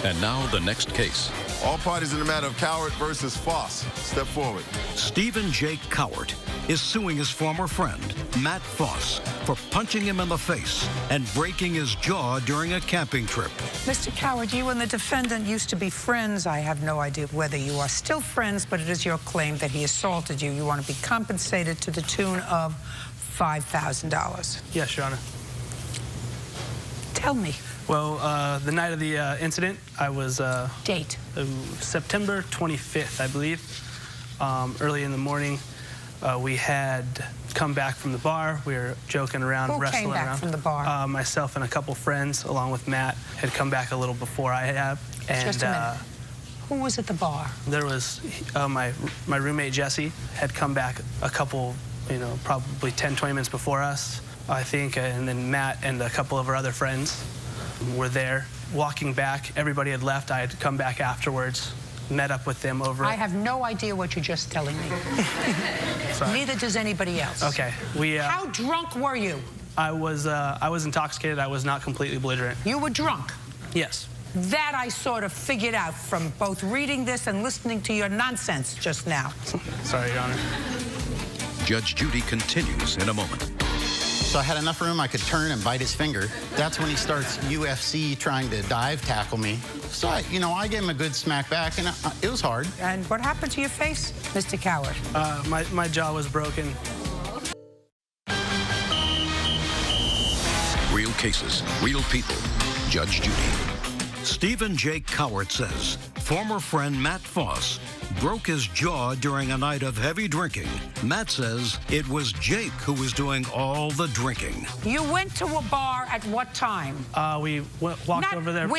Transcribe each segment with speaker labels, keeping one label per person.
Speaker 1: And now the next case.
Speaker 2: All parties in the matter of Cowart versus Foss. Step forward.
Speaker 1: Stephen Jake Cowart is suing his former friend, Matt Foss, for punching him in the face and breaking his jaw during a camping trip.
Speaker 3: Mr. Cowart, you and the defendant used to be friends. I have no idea whether you are still friends, but it is your claim that he assaulted you. You want to be compensated to the tune of $5,000.
Speaker 4: Yes, Your Honor.
Speaker 3: Tell me.
Speaker 4: Well, the night of the incident, I was...
Speaker 3: Date?
Speaker 4: September 25th, I believe. Early in the morning, we had come back from the bar. We were joking around, wrestling around.
Speaker 3: Who came back from the bar?
Speaker 4: Myself and a couple friends, along with Matt, had come back a little before I had. And,
Speaker 3: just a minute. Who was at the bar?
Speaker 4: There was my roommate, Jesse, had come back a couple, probably 10, 20 minutes before us, I think, and then Matt and a couple of our other friends were there. Walking back, everybody had left. I had come back afterwards, met up with them over...
Speaker 3: I have no idea what you're just telling me. Neither does anybody else.
Speaker 4: Okay.
Speaker 3: How drunk were you?
Speaker 4: I was intoxicated. I was not completely belligerent.
Speaker 3: You were drunk?
Speaker 4: Yes.
Speaker 3: That I sort of figured out from both reading this and listening to your nonsense just now.
Speaker 4: Sorry, Your Honor.
Speaker 1: Judge Judy continues in a moment.
Speaker 5: So I had enough room I could turn and bite his finger. That's when he starts UFC trying to dive tackle me. So I gave him a good smack back, and it was hard.
Speaker 3: And what happened to your face, Mr. Cowart?
Speaker 4: My jaw was broken.
Speaker 1: Real cases, real people. Judge Judy. Stephen Jake Cowart says former friend Matt Foss broke his jaw during a night of heavy drinking. Matt says it was Jake who was doing all the drinking.
Speaker 3: You went to a bar at what time?
Speaker 4: We walked over there.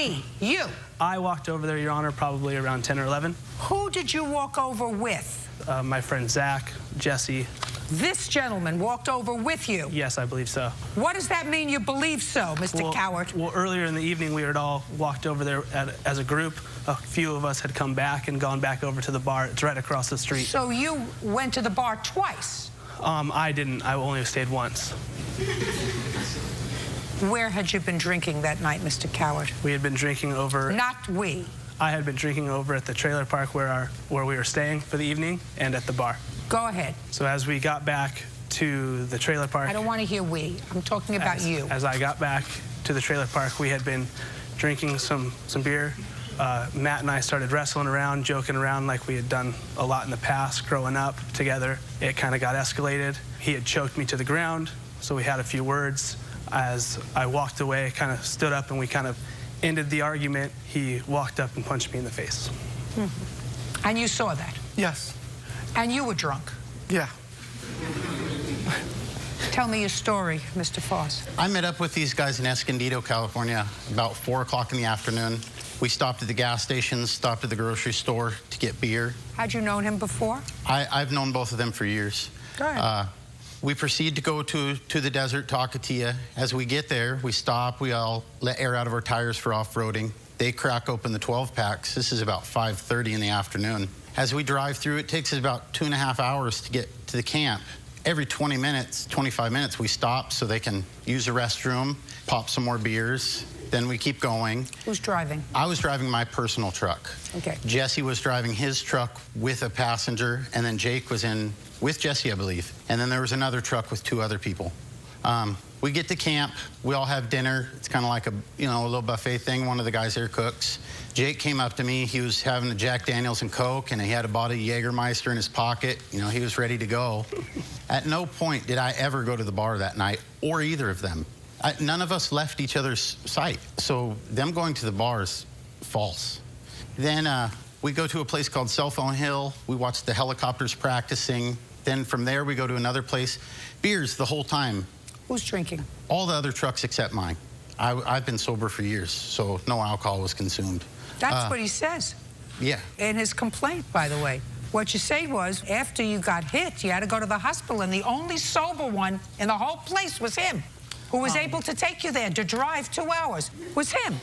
Speaker 3: You.
Speaker 4: I walked over there, Your Honor, probably around 10 or 11.
Speaker 3: Who did you walk over with?
Speaker 4: My friend Zach, Jesse.
Speaker 3: This gentleman walked over with you?
Speaker 4: Yes, I believe so.
Speaker 3: What does that mean, you believe so, Mr. Cowart?
Speaker 4: Well, earlier in the evening, we had all walked over there as a group. A few of us had come back and gone back over to the bar. It's right across the street.
Speaker 3: So you went to the bar twice?
Speaker 4: I didn't. I only stayed once.
Speaker 3: Where had you been drinking that night, Mr. Cowart?
Speaker 4: We had been drinking over...
Speaker 3: Not we.
Speaker 4: I had been drinking over at the trailer park where we were staying for the evening and at the bar.
Speaker 3: Go ahead.
Speaker 4: So as we got back to the trailer park...
Speaker 3: I don't want to hear we. I'm talking about you.
Speaker 4: As I got back to the trailer park, we had been drinking some beer. Matt and I started wrestling around, joking around like we had done a lot in the past, growing up together. It kind of got escalated. He had choked me to the ground, so we had a few words. As I walked away, kind of stood up, and we kind of ended the argument. He walked up and punched me in the face.
Speaker 3: Mm-hmm. And you saw that?
Speaker 4: Yes.
Speaker 3: And you were drunk?
Speaker 4: Yeah.
Speaker 3: Tell me your story, Mr. Foss.
Speaker 5: I met up with these guys in Escondido, California, about 4 o'clock in the afternoon. We stopped at the gas station, stopped at the grocery store to get beer.
Speaker 3: Had you known him before?
Speaker 5: I've known both of them for years.
Speaker 3: Go ahead.
Speaker 5: We proceed to go to the desert, Tocatilla. As we get there, we stop. We all let air out of our tires for off-roading. They crack open the 12-packs. This is about 5:30 in the afternoon. As we drive through, it takes us about 2.5 hours to get to the camp. Every 20 minutes, 25 minutes, we stop so they can use the restroom, pop some more beers. Then we keep going.
Speaker 3: Who's driving?
Speaker 5: I was driving my personal truck.
Speaker 3: Okay.
Speaker 5: Jesse was driving his truck with a passenger, and then Jake was in with Jesse, I believe. And then there was another truck with 2 other people. We get to camp. We all have dinner. It's kind of like a little buffet thing. One of the guys there cooks. Jake came up to me. He was having a Jack Daniels and Coke, and he had a bottle of Jägermeister in his pocket. He was ready to go. At no point did I ever go to the bar that night, or either of them. None of us left each other's sight. So them going to the bar is false. Then we go to a place called Cell Phone Hill. We watch the helicopters practicing. Then from there, we go to another place. Beers the whole time.
Speaker 3: Who's drinking? All
Speaker 5: the other trucks except mine. I've been sober for years, so no alcohol was consumed.
Speaker 3: That's what he says.
Speaker 5: Yeah.
Speaker 3: In his complaint, by the way. What you say was, after you got hit, you had to go to the hospital, and the only sober one in the whole place was him, who was able to take you there to drive 2 hours. Was him,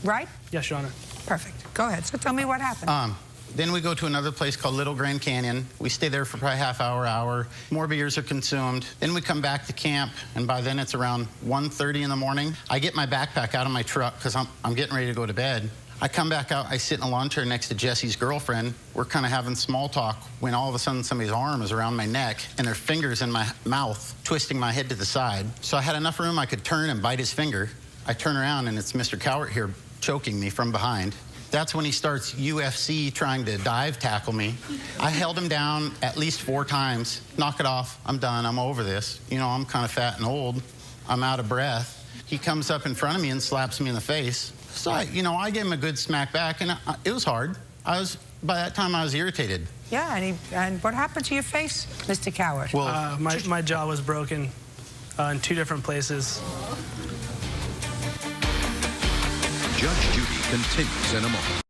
Speaker 3: right?
Speaker 4: Yes, Your Honor.
Speaker 3: Perfect. Go ahead. So tell me what happened.
Speaker 5: Then we go to another place called Little Grand Canyon. We stay there for probably half hour. More beers are consumed. Then we come back to camp, and by then it's around 1:30 in the morning. I get my backpack out of my truck because I'm getting ready to go to bed. I come back out, I sit in a lawn chair next to Jesse's girlfriend. We're kind of having small talk when all of a sudden somebody's arm is around my neck and their fingers in my mouth, twisting my head to the side. So I had enough room I could turn and bite his finger. I turn around and it's Mr. Cowart here choking me from behind. That's when he starts UFC trying to dive tackle me. I held him down at least 4 times. Knock it off, I'm done, I'm over this. You know, I'm kind of fat and old. I'm out of breath. He comes up in front of me and slaps me in the face. So, I gave him a good smack back, and it was hard. By that time, I was irritated.
Speaker 3: Yeah, and what happened to your face, Mr. Cowart?
Speaker 5: Well,
Speaker 4: my jaw was broken in 2 different places.
Speaker 1: Judge Judy continues in a moment.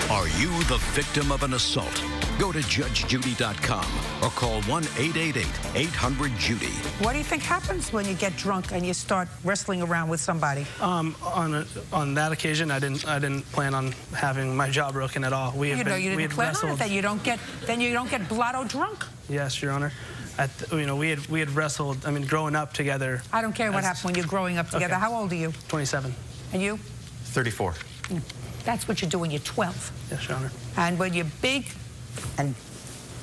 Speaker 1: Are you the victim of an assault? Go to judgejudy.com or call 1-888-800-JUDY.
Speaker 3: What do you think happens when you get drunk and you start wrestling around with somebody?
Speaker 4: On that occasion, I didn't plan on having my jaw broken at all.
Speaker 3: You didn't plan on it. Then you don't get blotto drunk.
Speaker 4: Yes, Your Honor. We had wrestled. I mean, growing up together.
Speaker 3: I don't care what happened when you're growing up together. Okay. How old are you?
Speaker 4: 27.
Speaker 3: And you?
Speaker 5: 34.
Speaker 3: That's what you do when you're 12.
Speaker 4: Yes, Your Honor.
Speaker 3: And when you're big and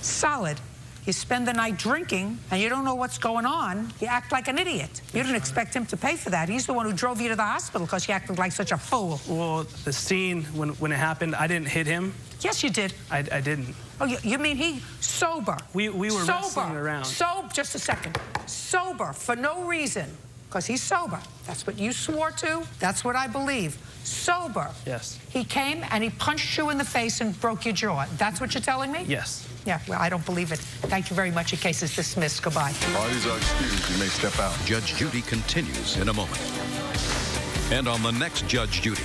Speaker 3: solid, you spend the night drinking and you don't know what's going on. You act like an idiot. You didn't expect him to pay for that. He's the one who drove you to the hospital because you acted like such a fool.
Speaker 4: Well, the scene when it happened, I didn't hit him.
Speaker 3: Yes, you did.
Speaker 4: I didn't.
Speaker 3: Oh, you mean he sober?
Speaker 4: We were wrestling around.
Speaker 3: Just a second. Sober for no reason, because he's sober. That's what you swore to. That's what I believe. Sober.
Speaker 4: Yes.
Speaker 3: He came and he punched you in the face and broke your jaw. That's what you're telling me?
Speaker 4: Yes.
Speaker 3: Yeah, well, I don't believe it. Thank you very much. Your case is dismissed. Goodbye.
Speaker 2: Parties are excused. You may step out.
Speaker 1: Judge Judy continues in a moment. And on the next Judge Judy.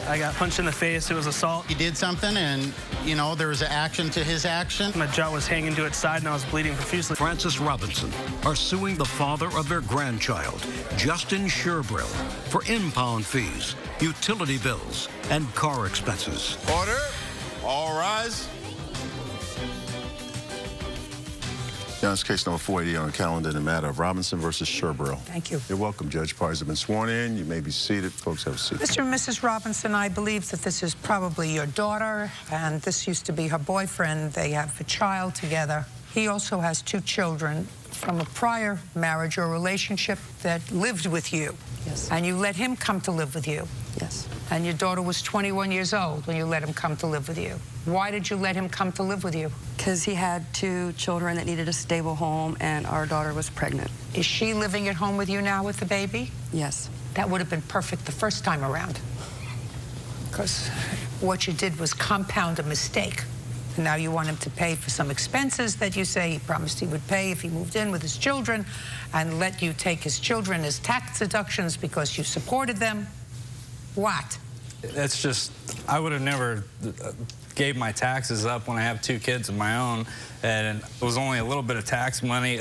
Speaker 4: I got punched in the face. It was assault.
Speaker 5: He did something, and, there was an action to his action.
Speaker 4: My jaw was hanging to its side, and I was bleeding profusely.
Speaker 1: Francis Robinson are suing the father of their grandchild, Justin Sherbrill, for impound fees, utility bills, and car expenses.
Speaker 2: Order. All rise. Now, it's case number 480 on the calendar in the matter of Robinson versus Sherbrill.
Speaker 3: Thank you.
Speaker 2: You're welcome, Judge. Parties have been sworn in. You may be seated. Folks, have a seat.
Speaker 3: Mr. and Mrs. Robinson, I believe that this is probably your daughter, and this used to be her boyfriend. They have a child together. He also has 2 children from a prior marriage or relationship that lived with you.
Speaker 6: Yes.
Speaker 3: And you let him come to live with you.
Speaker 6: Yes.
Speaker 3: And your daughter was 21 years old when you let him come to live with you. Why did you let him come to live with you?
Speaker 6: Because he had 2 children that needed a stable home, and our daughter was pregnant.
Speaker 3: Is she living at home with you now with the baby?
Speaker 6: Yes.
Speaker 3: That would have been perfect the first time around. Because what you did was compound a mistake. And now you want him to pay for some expenses that you say he promised he would pay if he moved in with his children, and let you take his children as tax deductions because you supported them. What?
Speaker 7: That's just, I would have never gave my taxes up when I have 2 kids of my own, and it was only a little bit of tax money.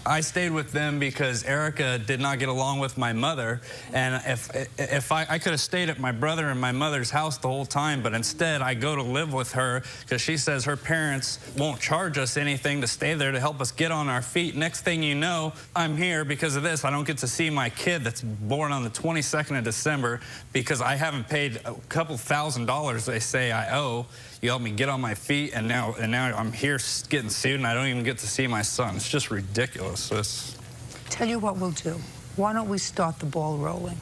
Speaker 7: I stayed with them because Erica did not get along with my mother, and if I could have stayed at my brother and my mother's house the whole time, but instead I go to live with her because she says her parents won't charge us anything to stay there to help us get on our feet. Next thing you know, I'm here because of this. I don't get to see my kid that's born on the 22nd of December because I haven't paid a couple $1,000s they say I owe. You helped me get on my feet, and now I'm here getting sued, and I don't even get to see my son. It's just ridiculous.
Speaker 3: Tell you what we'll do. Why don't we start the ball rolling?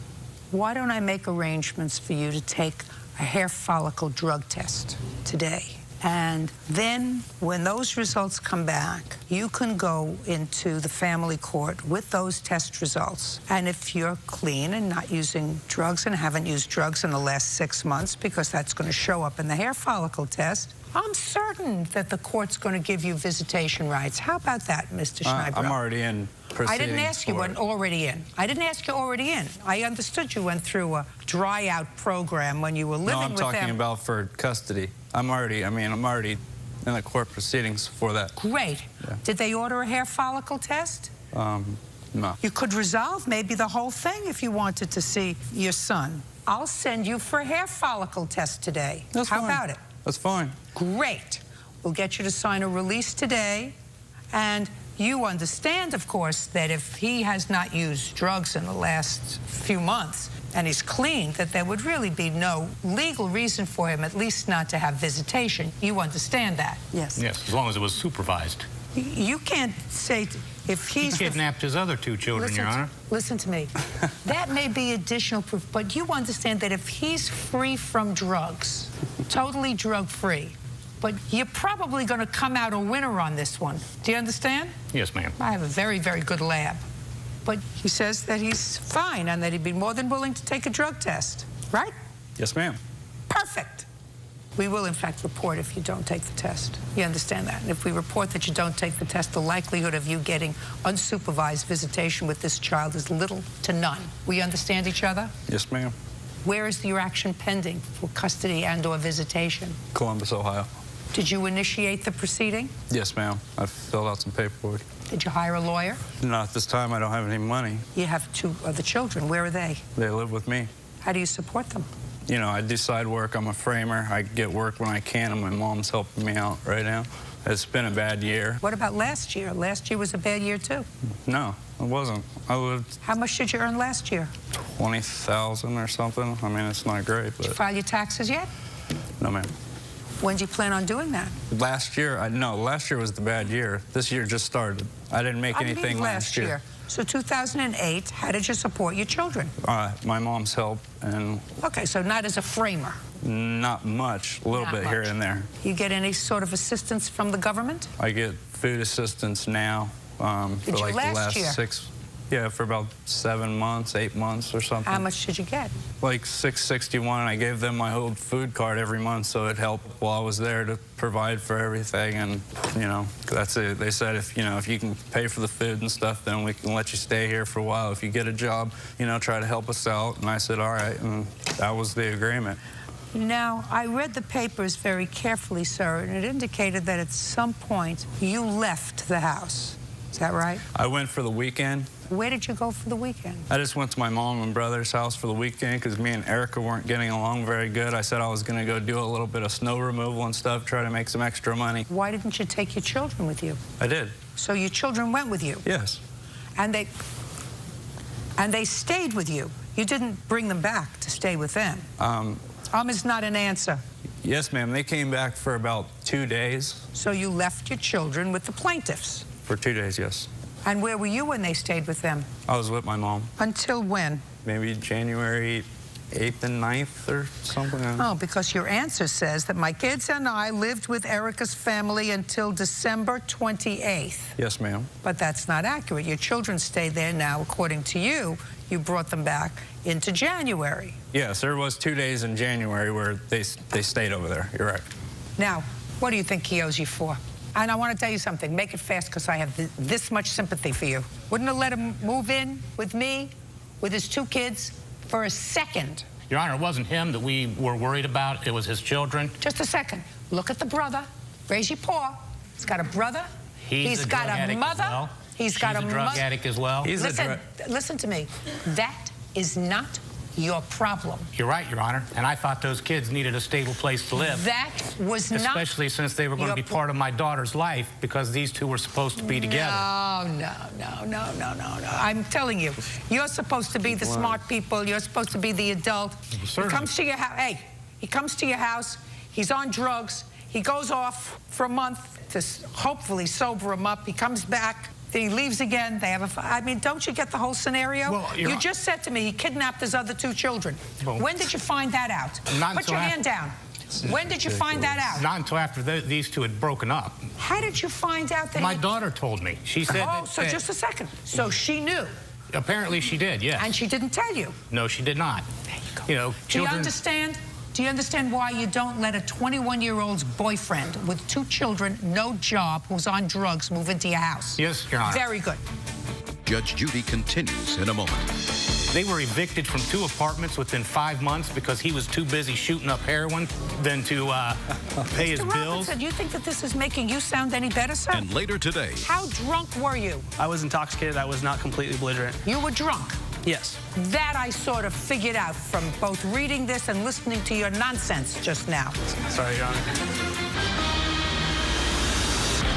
Speaker 3: Why don't I make arrangements for you to take a hair follicle drug test today? And then when those results come back, you can go into the family court with those test results. And if you're clean and not using drugs and haven't used drugs in the last 6 months, because that's going to show up in the hair follicle test, I'm certain that the court's going to give you visitation rights. How about that, Mr. Schneider?
Speaker 7: I'm already in proceedings.
Speaker 3: I didn't ask you when already in. I didn't ask you already in. I understood you went through a dry out program when you were living with them.
Speaker 7: No, I'm talking about for custody. I'm already in the court proceedings for that.
Speaker 3: Great. Yeah. Did they order a hair follicle test?
Speaker 7: No.
Speaker 3: You could resolve maybe the whole thing if you wanted to see your son. I'll send you for a hair follicle test today.
Speaker 7: That's fine.
Speaker 3: How about it?
Speaker 7: That's fine.
Speaker 3: Great. We'll get you to sign a release today. And you understand, of course, that if he has not used drugs in the last few months, and he's clean, that there would really be no legal reason for him, at least not to have visitation. You understand that?
Speaker 6: Yes.
Speaker 8: Yes, as long as it was supervised.
Speaker 3: You can't say if he's...
Speaker 8: He kidnapped his other two children, Your Honor.
Speaker 3: Listen to me. That may be additional proof, but you understand that if he's free from drugs, totally drug-free, but you're probably going to come out a winner on this one. Do you understand?
Speaker 8: Yes, ma'am.
Speaker 3: I have a very, very good lab. But he says that he's fine and that he'd be more than willing to take a drug test, right?
Speaker 7: Yes, ma'am.
Speaker 3: Perfect. We will, in fact, report if you don't take the test. You understand that? And if we report that you don't take the test, the likelihood of you getting unsupervised visitation with this child is little to none. We understand each other?
Speaker 7: Yes, ma'am.
Speaker 3: Where is your action pending for custody and/or visitation?
Speaker 7: Columbus, Ohio.
Speaker 3: Did you initiate the proceeding?
Speaker 7: Yes, ma'am. I filled out some paperwork.
Speaker 3: Did you hire a lawyer?
Speaker 7: Not at this time. I don't have any money.
Speaker 3: You have two other children. Where are they?
Speaker 7: They live with me.
Speaker 3: How do you support them?
Speaker 7: You know, I do side work. I'm a framer. I get work when I can, and my mom's helping me out right now. It's been a bad year.
Speaker 3: What about last year? Last year was a bad year, too.
Speaker 7: No, it wasn't. I lived
Speaker 3: How much did you earn last year?
Speaker 7: $20,000 or something. I mean, it's not great,
Speaker 3: Did you
Speaker 7: but
Speaker 3: file your taxes yet?
Speaker 7: no, ma'am.
Speaker 3: When do you plan on doing that?
Speaker 7: Last year, no, last year was the bad year. This year just started. I didn't make anything last year.
Speaker 3: So 2008, how did you support your children?
Speaker 7: My mom's help, and
Speaker 3: Okay, so not as a framer.
Speaker 7: not much, a little
Speaker 3: Not
Speaker 7: bit here
Speaker 3: much.
Speaker 7: and there.
Speaker 3: You get any sort of assistance from the government?
Speaker 7: I get food assistance now for
Speaker 3: Did you
Speaker 7: like
Speaker 3: last
Speaker 7: the last
Speaker 3: year?
Speaker 7: for about 7 months, 8 months or something.
Speaker 3: How much did you get?
Speaker 7: Like $661, and I gave them my old food card every month, so it helped while I was there to provide for everything. And you know, that's it. They said if you can pay for the food and stuff, then we can let you stay here for a while. If you get a job, try to help us out. And I said, all right, and that was the agreement.
Speaker 3: Now, I read the papers very carefully, sir, and it indicated that at some point you left the house. Is that right?
Speaker 7: I went for the weekend.
Speaker 3: Where did you go for the weekend?
Speaker 7: I just went to my mom and brother's house for the weekend because me and Erica weren't getting along very good. I said I was going to go do a little bit of snow removal and stuff, try to make some extra money.
Speaker 3: Why didn't you take your children with you?
Speaker 7: I did.
Speaker 3: So your children went with you?
Speaker 7: Yes.
Speaker 3: And they stayed with you? You didn't bring them back to stay with them? Is not an answer.
Speaker 7: Yes, ma'am. They came back for about 2 days.
Speaker 3: So you left your children with the plaintiffs?
Speaker 7: For 2 days, yes.
Speaker 3: And where were you when they stayed with them?
Speaker 7: I was with my mom.
Speaker 3: Until when?
Speaker 7: Maybe January 8th and 9th or something.
Speaker 3: Oh, because your answer says that my kids and I lived with Erica's family until December 28th.
Speaker 7: Yes, ma'am.
Speaker 3: But that's not accurate. Your children stayed there now, according to you. You brought them back into January.
Speaker 7: Yes, there was 2 days in January where they stayed over there. You're right.
Speaker 3: Now, what do you think he owes you for? And I want to tell you something. Make it fast because I have this much sympathy for you. Wouldn't have let him move in with me, with his 2 kids, for a second.
Speaker 8: Your Honor, it wasn't him that we were worried about. It was his children.
Speaker 3: Just a second. Look at the brother. Raise your paw. He's got a brother.
Speaker 8: He's
Speaker 3: got a mother.
Speaker 8: As well.
Speaker 3: He's got a
Speaker 8: drug addict as well.
Speaker 3: Listen to me. That is not your problem.
Speaker 8: You're right, Your Honor. And I thought those kids needed a stable place to live.
Speaker 3: That was not...
Speaker 8: Especially since they were going to be part of my daughter's life because these two were supposed to be together.
Speaker 3: No. I'm telling you, you're supposed to be the smart people. You're supposed to be the adult. He comes to your house. Hey, he comes to your house. He's on drugs. He goes off for a month to hopefully sober him up. He comes back. Then he leaves again. They have I mean, don't you get the whole scenario?
Speaker 8: Well,
Speaker 3: you just said to me he kidnapped his other 2 children. Well, when did you find that out? Put your hand down. When did you find that out?
Speaker 8: Not until after these two had broken up.
Speaker 3: How did you find out that
Speaker 8: My daughter told me. She said
Speaker 3: so just a second. So she knew?
Speaker 8: Apparently she did, yes.
Speaker 3: And she didn't tell you?
Speaker 8: No, she did not.
Speaker 3: There you go.
Speaker 8: You know, children...
Speaker 3: Do you understand why you don't let a 21-year-old's boyfriend with 2 children, no job, who's on drugs, move into your house?
Speaker 8: Yes, Your Honor.
Speaker 3: Very good.
Speaker 1: Judge Judy continues in a moment.
Speaker 8: They were evicted from 2 apartments within 5 months because he was too busy shooting up heroin than to pay his bills.
Speaker 3: Robinson, do you think that this is making you sound any better, sir?
Speaker 1: And later today...
Speaker 3: How drunk were you?
Speaker 4: I was intoxicated. I was not completely belligerent.
Speaker 3: You were drunk?
Speaker 4: Yes.
Speaker 3: That I sort of figured out from both reading this and listening to your nonsense just now.
Speaker 4: Sorry, Your Honor.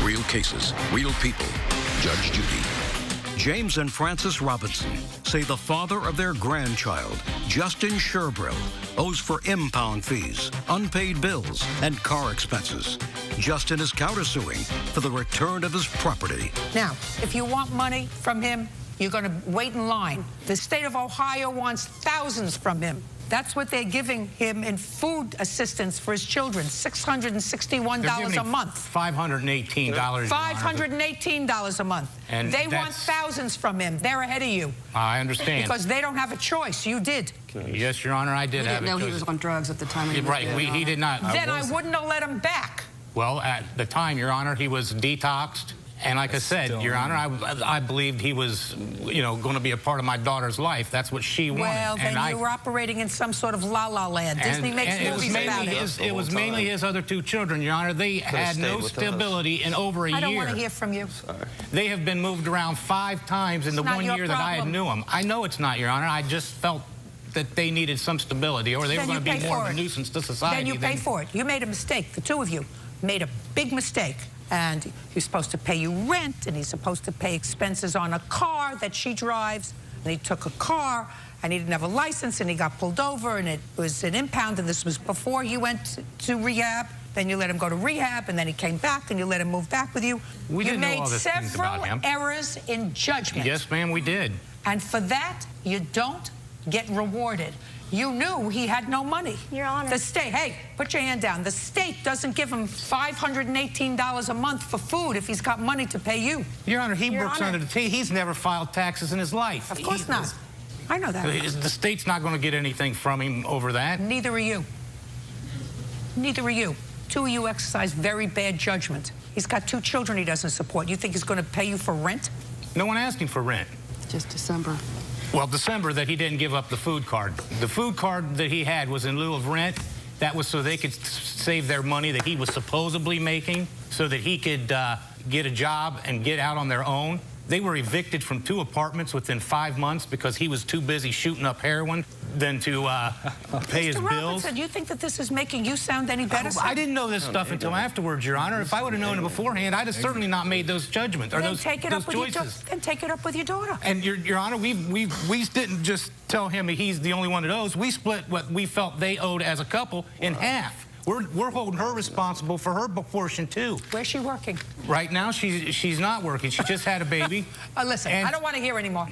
Speaker 1: Real cases, real people. Judge Judy. James and Frances Robinson say the father of their grandchild, Justin Sherbrill, owes for impound fees, unpaid bills, and car expenses. Justin is countersuing for the return of his property.
Speaker 3: Now, if you want money from him, you're going to wait in line. The state of Ohio wants thousands from him. That's what they're giving him in food assistance for his children, $661 a month.
Speaker 8: $518.
Speaker 3: $518 a month.
Speaker 8: And
Speaker 3: they want thousands from him. They're ahead of you.
Speaker 8: I understand.
Speaker 3: Because they don't have a choice. You did.
Speaker 8: Yes, Your Honor, I did have
Speaker 6: We
Speaker 8: a
Speaker 6: didn't know
Speaker 8: choice.
Speaker 6: he was on drugs at the time.
Speaker 8: Right, he did not.
Speaker 3: Then I wouldn't have let him back.
Speaker 8: Well, at the time, Your Honor, he was detoxed. And like I said, Your Honor, I believed he was, going to be a part of my daughter's life. That's what she wanted.
Speaker 3: Well, then you were operating in some sort of la-la land. Disney makes movies about it.
Speaker 8: It was mainly his other two children, Your Honor. They had no stability in over a year.
Speaker 3: I don't want to hear from you.
Speaker 8: They have been moved around 5 times in the 1 year that I had knew them. I know it's not, Your Honor. I just felt that they needed some stability, or they were going to be more of a nuisance to society.
Speaker 3: Then you pay for it. You made a mistake. The two of you made a big mistake. And he's supposed to pay you rent, and he's supposed to pay expenses on a car that she drives. And he took a car, and he didn't have a license, and he got pulled over, and it was an impound, and this was before he went to rehab. Then you let him go to rehab, and then he came back, and you let him move back with you.
Speaker 8: We didn't know all
Speaker 3: made
Speaker 8: these things about him.
Speaker 3: several errors in judgment.
Speaker 8: Yes, ma'am, we did.
Speaker 3: And for that, you don't get rewarded. You knew he had no money.
Speaker 9: Your Honor.
Speaker 3: The state, hey, put your hand down. The state doesn't give him $518 a month for food if he's got money to pay you.
Speaker 8: Your Honor, he works under the table. He's never filed taxes in his life.
Speaker 3: Of course not. I know that.
Speaker 8: The state's not going to get anything from him over that.
Speaker 3: Neither are you. Neither are you. Two of you exercise very bad judgment. He's got 2 children he doesn't support. You think he's going to pay you for rent?
Speaker 8: No one asked him for rent.
Speaker 6: Just December.
Speaker 8: Well, December that he didn't give up the food card. The food card that he had was in lieu of rent. That was so they could save their money that he was supposedly making so that he could get a job and get out on their own. They were evicted from 2 apartments within 5 months because he was too busy shooting up heroin than to pay his bills.
Speaker 3: Robinson, you think that this is making you sound any better?
Speaker 8: I didn't know this stuff until afterwards, Your Honor. If I would have known it beforehand, I'd have certainly not made those judgments or those choices.
Speaker 3: Then take it up with your daughter.
Speaker 8: And Your Honor, we didn't just tell him that he's the only one that owes. We split what we felt they owed as a couple in half. We're holding her responsible for her portion too.
Speaker 3: Where's she working?
Speaker 8: Right now, she's not working. She just had a baby.
Speaker 3: Listen, I don't want to hear anymore.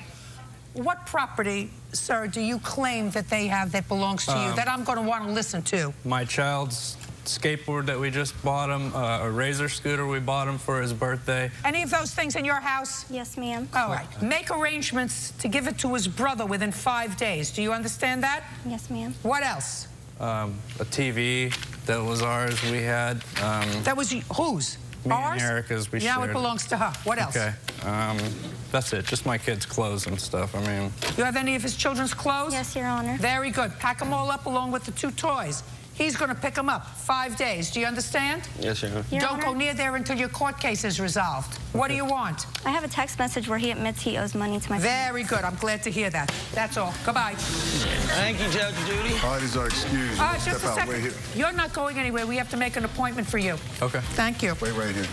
Speaker 3: What property, sir, do you claim that they have that belongs to you that I'm going to want to listen to?
Speaker 7: My child's skateboard that we just bought him, a Razor scooter we bought him for his birthday.
Speaker 3: Any of those things in your house?
Speaker 9: Yes, ma'am.
Speaker 3: All right. Make arrangements to give it to his brother within 5 days. Do you understand that?
Speaker 9: Yes, ma'am.
Speaker 3: What else?
Speaker 7: A TV that was ours we had.
Speaker 3: That was whose?
Speaker 7: Me
Speaker 3: Ours?
Speaker 7: and Erica's, we
Speaker 3: Now
Speaker 7: shared.
Speaker 3: it belongs to her. What else?
Speaker 7: Okay. That's it. Just my kids' clothes and stuff. I mean.
Speaker 3: You have any of his children's clothes?
Speaker 9: Yes, Your Honor.
Speaker 3: Very good. Pack them all up along with the 2 toys. He's going to pick them up. 5 days. Do you understand?
Speaker 10: Yes, Your Honor.
Speaker 3: Don't go near there until your court case is resolved. What do you want?
Speaker 9: I have a text message where he admits he owes money to my
Speaker 3: Very good. I'm glad to hear that. That's all. Goodbye.
Speaker 10: Thank you, Judge Judy.
Speaker 2: Parties are excused.
Speaker 3: Just a
Speaker 2: Step out. Wait
Speaker 3: second.
Speaker 2: here.
Speaker 3: You're not going anywhere. We have to make an appointment for you.
Speaker 7: Okay.
Speaker 3: Thank you.
Speaker 2: Wait right here.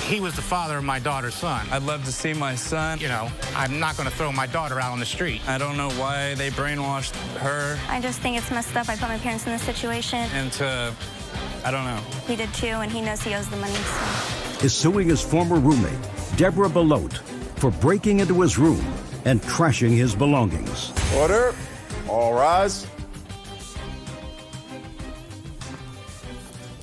Speaker 8: He was the father of my daughter's son.
Speaker 7: I'd love to see my son.
Speaker 8: I'm not going to throw my daughter out on the street.
Speaker 7: I don't know why they brainwashed her
Speaker 9: I just think it's messed up. I put my parents in this situation.
Speaker 7: into, I don't know.
Speaker 9: He did too, and he knows he owes the money. So.
Speaker 1: Is suing his former roommate, Deborah Belote, for breaking into his room and trashing his belongings.
Speaker 2: Order. All rise.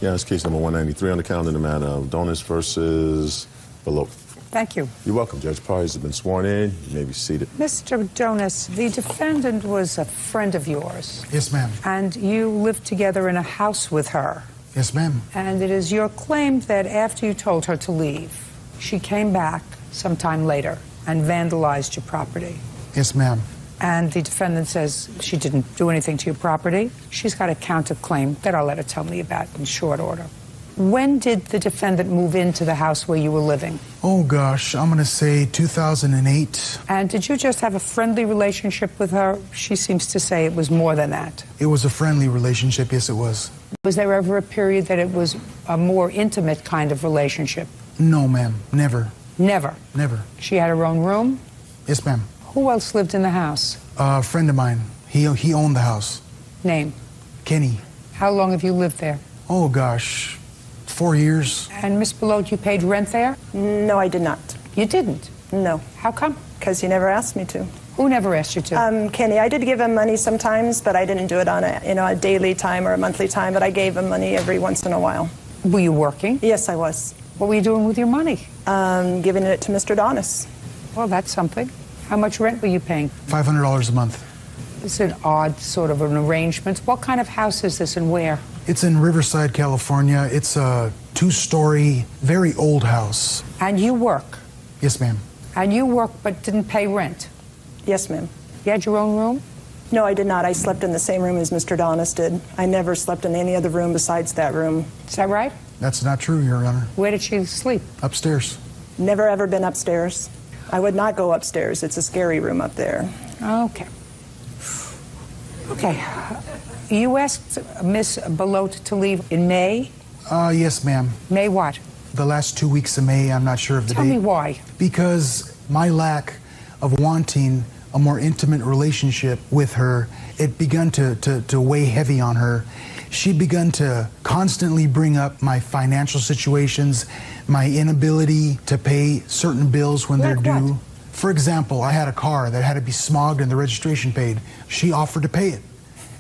Speaker 2: Yeah, it's case number 193 on the calendar, the matter of Donis versus Belote.
Speaker 3: Thank you.
Speaker 2: You're welcome. Judge Parties have been sworn in. You may be seated.
Speaker 3: Mr. Donis, the defendant was a friend of yours.
Speaker 11: Yes, ma'am.
Speaker 3: And you lived together in a house with her.
Speaker 11: Yes, ma'am.
Speaker 3: And it is your claim that after you told her to leave, she came back sometime later and vandalized your property.
Speaker 11: Yes, ma'am.
Speaker 3: And the defendant says she didn't do anything to your property. She's got a counterclaim that I'll let her tell me about in short order. When did the defendant move into the house where you were living?
Speaker 11: Oh, gosh, I'm going to say 2008.
Speaker 3: And did you just have a friendly relationship with her? She seems to say it was more than that.
Speaker 11: It was a friendly relationship, yes, it was.
Speaker 3: Was there ever a period that it was a more intimate kind of relationship?
Speaker 11: No, ma'am, never.
Speaker 3: Never.
Speaker 11: Never.
Speaker 3: She had her own room?
Speaker 11: Yes, ma'am.
Speaker 3: Who else lived in the house?
Speaker 11: A friend of mine. He owned the house.
Speaker 3: Name?
Speaker 11: Kenny.
Speaker 3: How long have you lived there?
Speaker 11: Oh, gosh. 4 years.
Speaker 3: And Miss Belote, you paid rent there?
Speaker 12: No, I did not.
Speaker 3: You didn't?
Speaker 12: No.
Speaker 3: How come?
Speaker 12: Because he never asked me to.
Speaker 3: Who never asked you to?
Speaker 12: Kenny. I did give him money sometimes, but I didn't do it on a daily time or a monthly time, but I gave him money every once in a while.
Speaker 3: Were you working?
Speaker 12: Yes, I was.
Speaker 3: What were you doing with your money?
Speaker 12: Giving it to Mr. Donis.
Speaker 3: Well, that's something. How much rent were you paying?
Speaker 11: $500 a month.
Speaker 3: It's an odd sort of an arrangement. What kind of house is this and where?
Speaker 11: It's in Riverside, California. It's a 2-story, very old house.
Speaker 3: And you work?
Speaker 11: Yes, ma'am.
Speaker 3: And you work but didn't pay rent?
Speaker 12: Yes, ma'am.
Speaker 3: You had your own room?
Speaker 12: No, I did not. I slept in the same room as Mr. Donis did. I never slept in any other room besides that room.
Speaker 3: Is that right?
Speaker 11: That's not true, Your Honor.
Speaker 3: Where did she sleep?
Speaker 11: Upstairs.
Speaker 12: Never ever been upstairs. I would not go upstairs. It's a scary room up there.
Speaker 3: Okay. Okay. You asked Miss Belote to leave in May?
Speaker 11: Yes, ma'am.
Speaker 3: May what?
Speaker 11: The last 2 weeks of May, I'm not sure of the date.
Speaker 3: Tell me why.
Speaker 11: Because my lack of wanting a more intimate relationship with her, it begun to weigh heavy on her. She begun to constantly bring up my financial situations, my inability to pay certain bills when they're due.
Speaker 3: What?
Speaker 11: For example, I had a car that had to be smogged and the registration paid. She offered to pay it.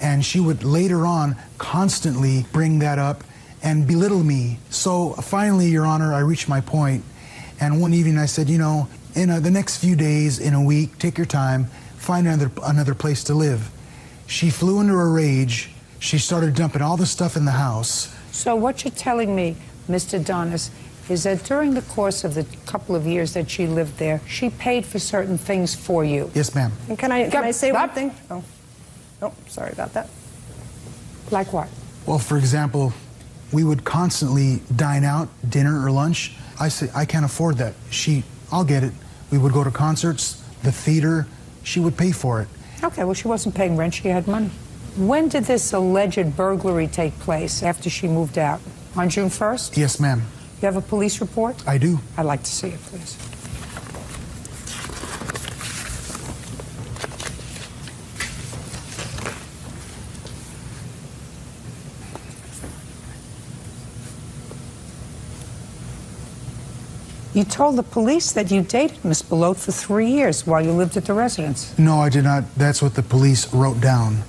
Speaker 11: And she would later on constantly bring that up and belittle me. So finally, Your Honor, I reached my point. And one evening I said, you know, in the next few days, in a week, take your time, find another place to live. She flew into a rage. She started dumping all the stuff in the house.
Speaker 3: So what you're telling me, Mr. Donis, is that during the course of the couple of years that she lived there, she paid for certain things for you?
Speaker 11: Yes, ma'am.
Speaker 12: And can I say one thing? Oh. Oh, sorry about that.
Speaker 3: Like what?
Speaker 11: Well, for example, we would constantly dine out, dinner or lunch. I said, I can't afford that. I'll get it. We would go to concerts, the theater. She would pay for it.
Speaker 3: Okay, well, she wasn't paying rent. She had money. When did this alleged burglary take place after she moved out? On June 1st?
Speaker 11: Yes, ma'am.
Speaker 3: You have a police report?
Speaker 11: I do.
Speaker 3: I'd like to see it, please. You told the police that you dated Miss Belote for 3 years while you lived at the residence.
Speaker 11: No, I did not. That's what the police wrote down.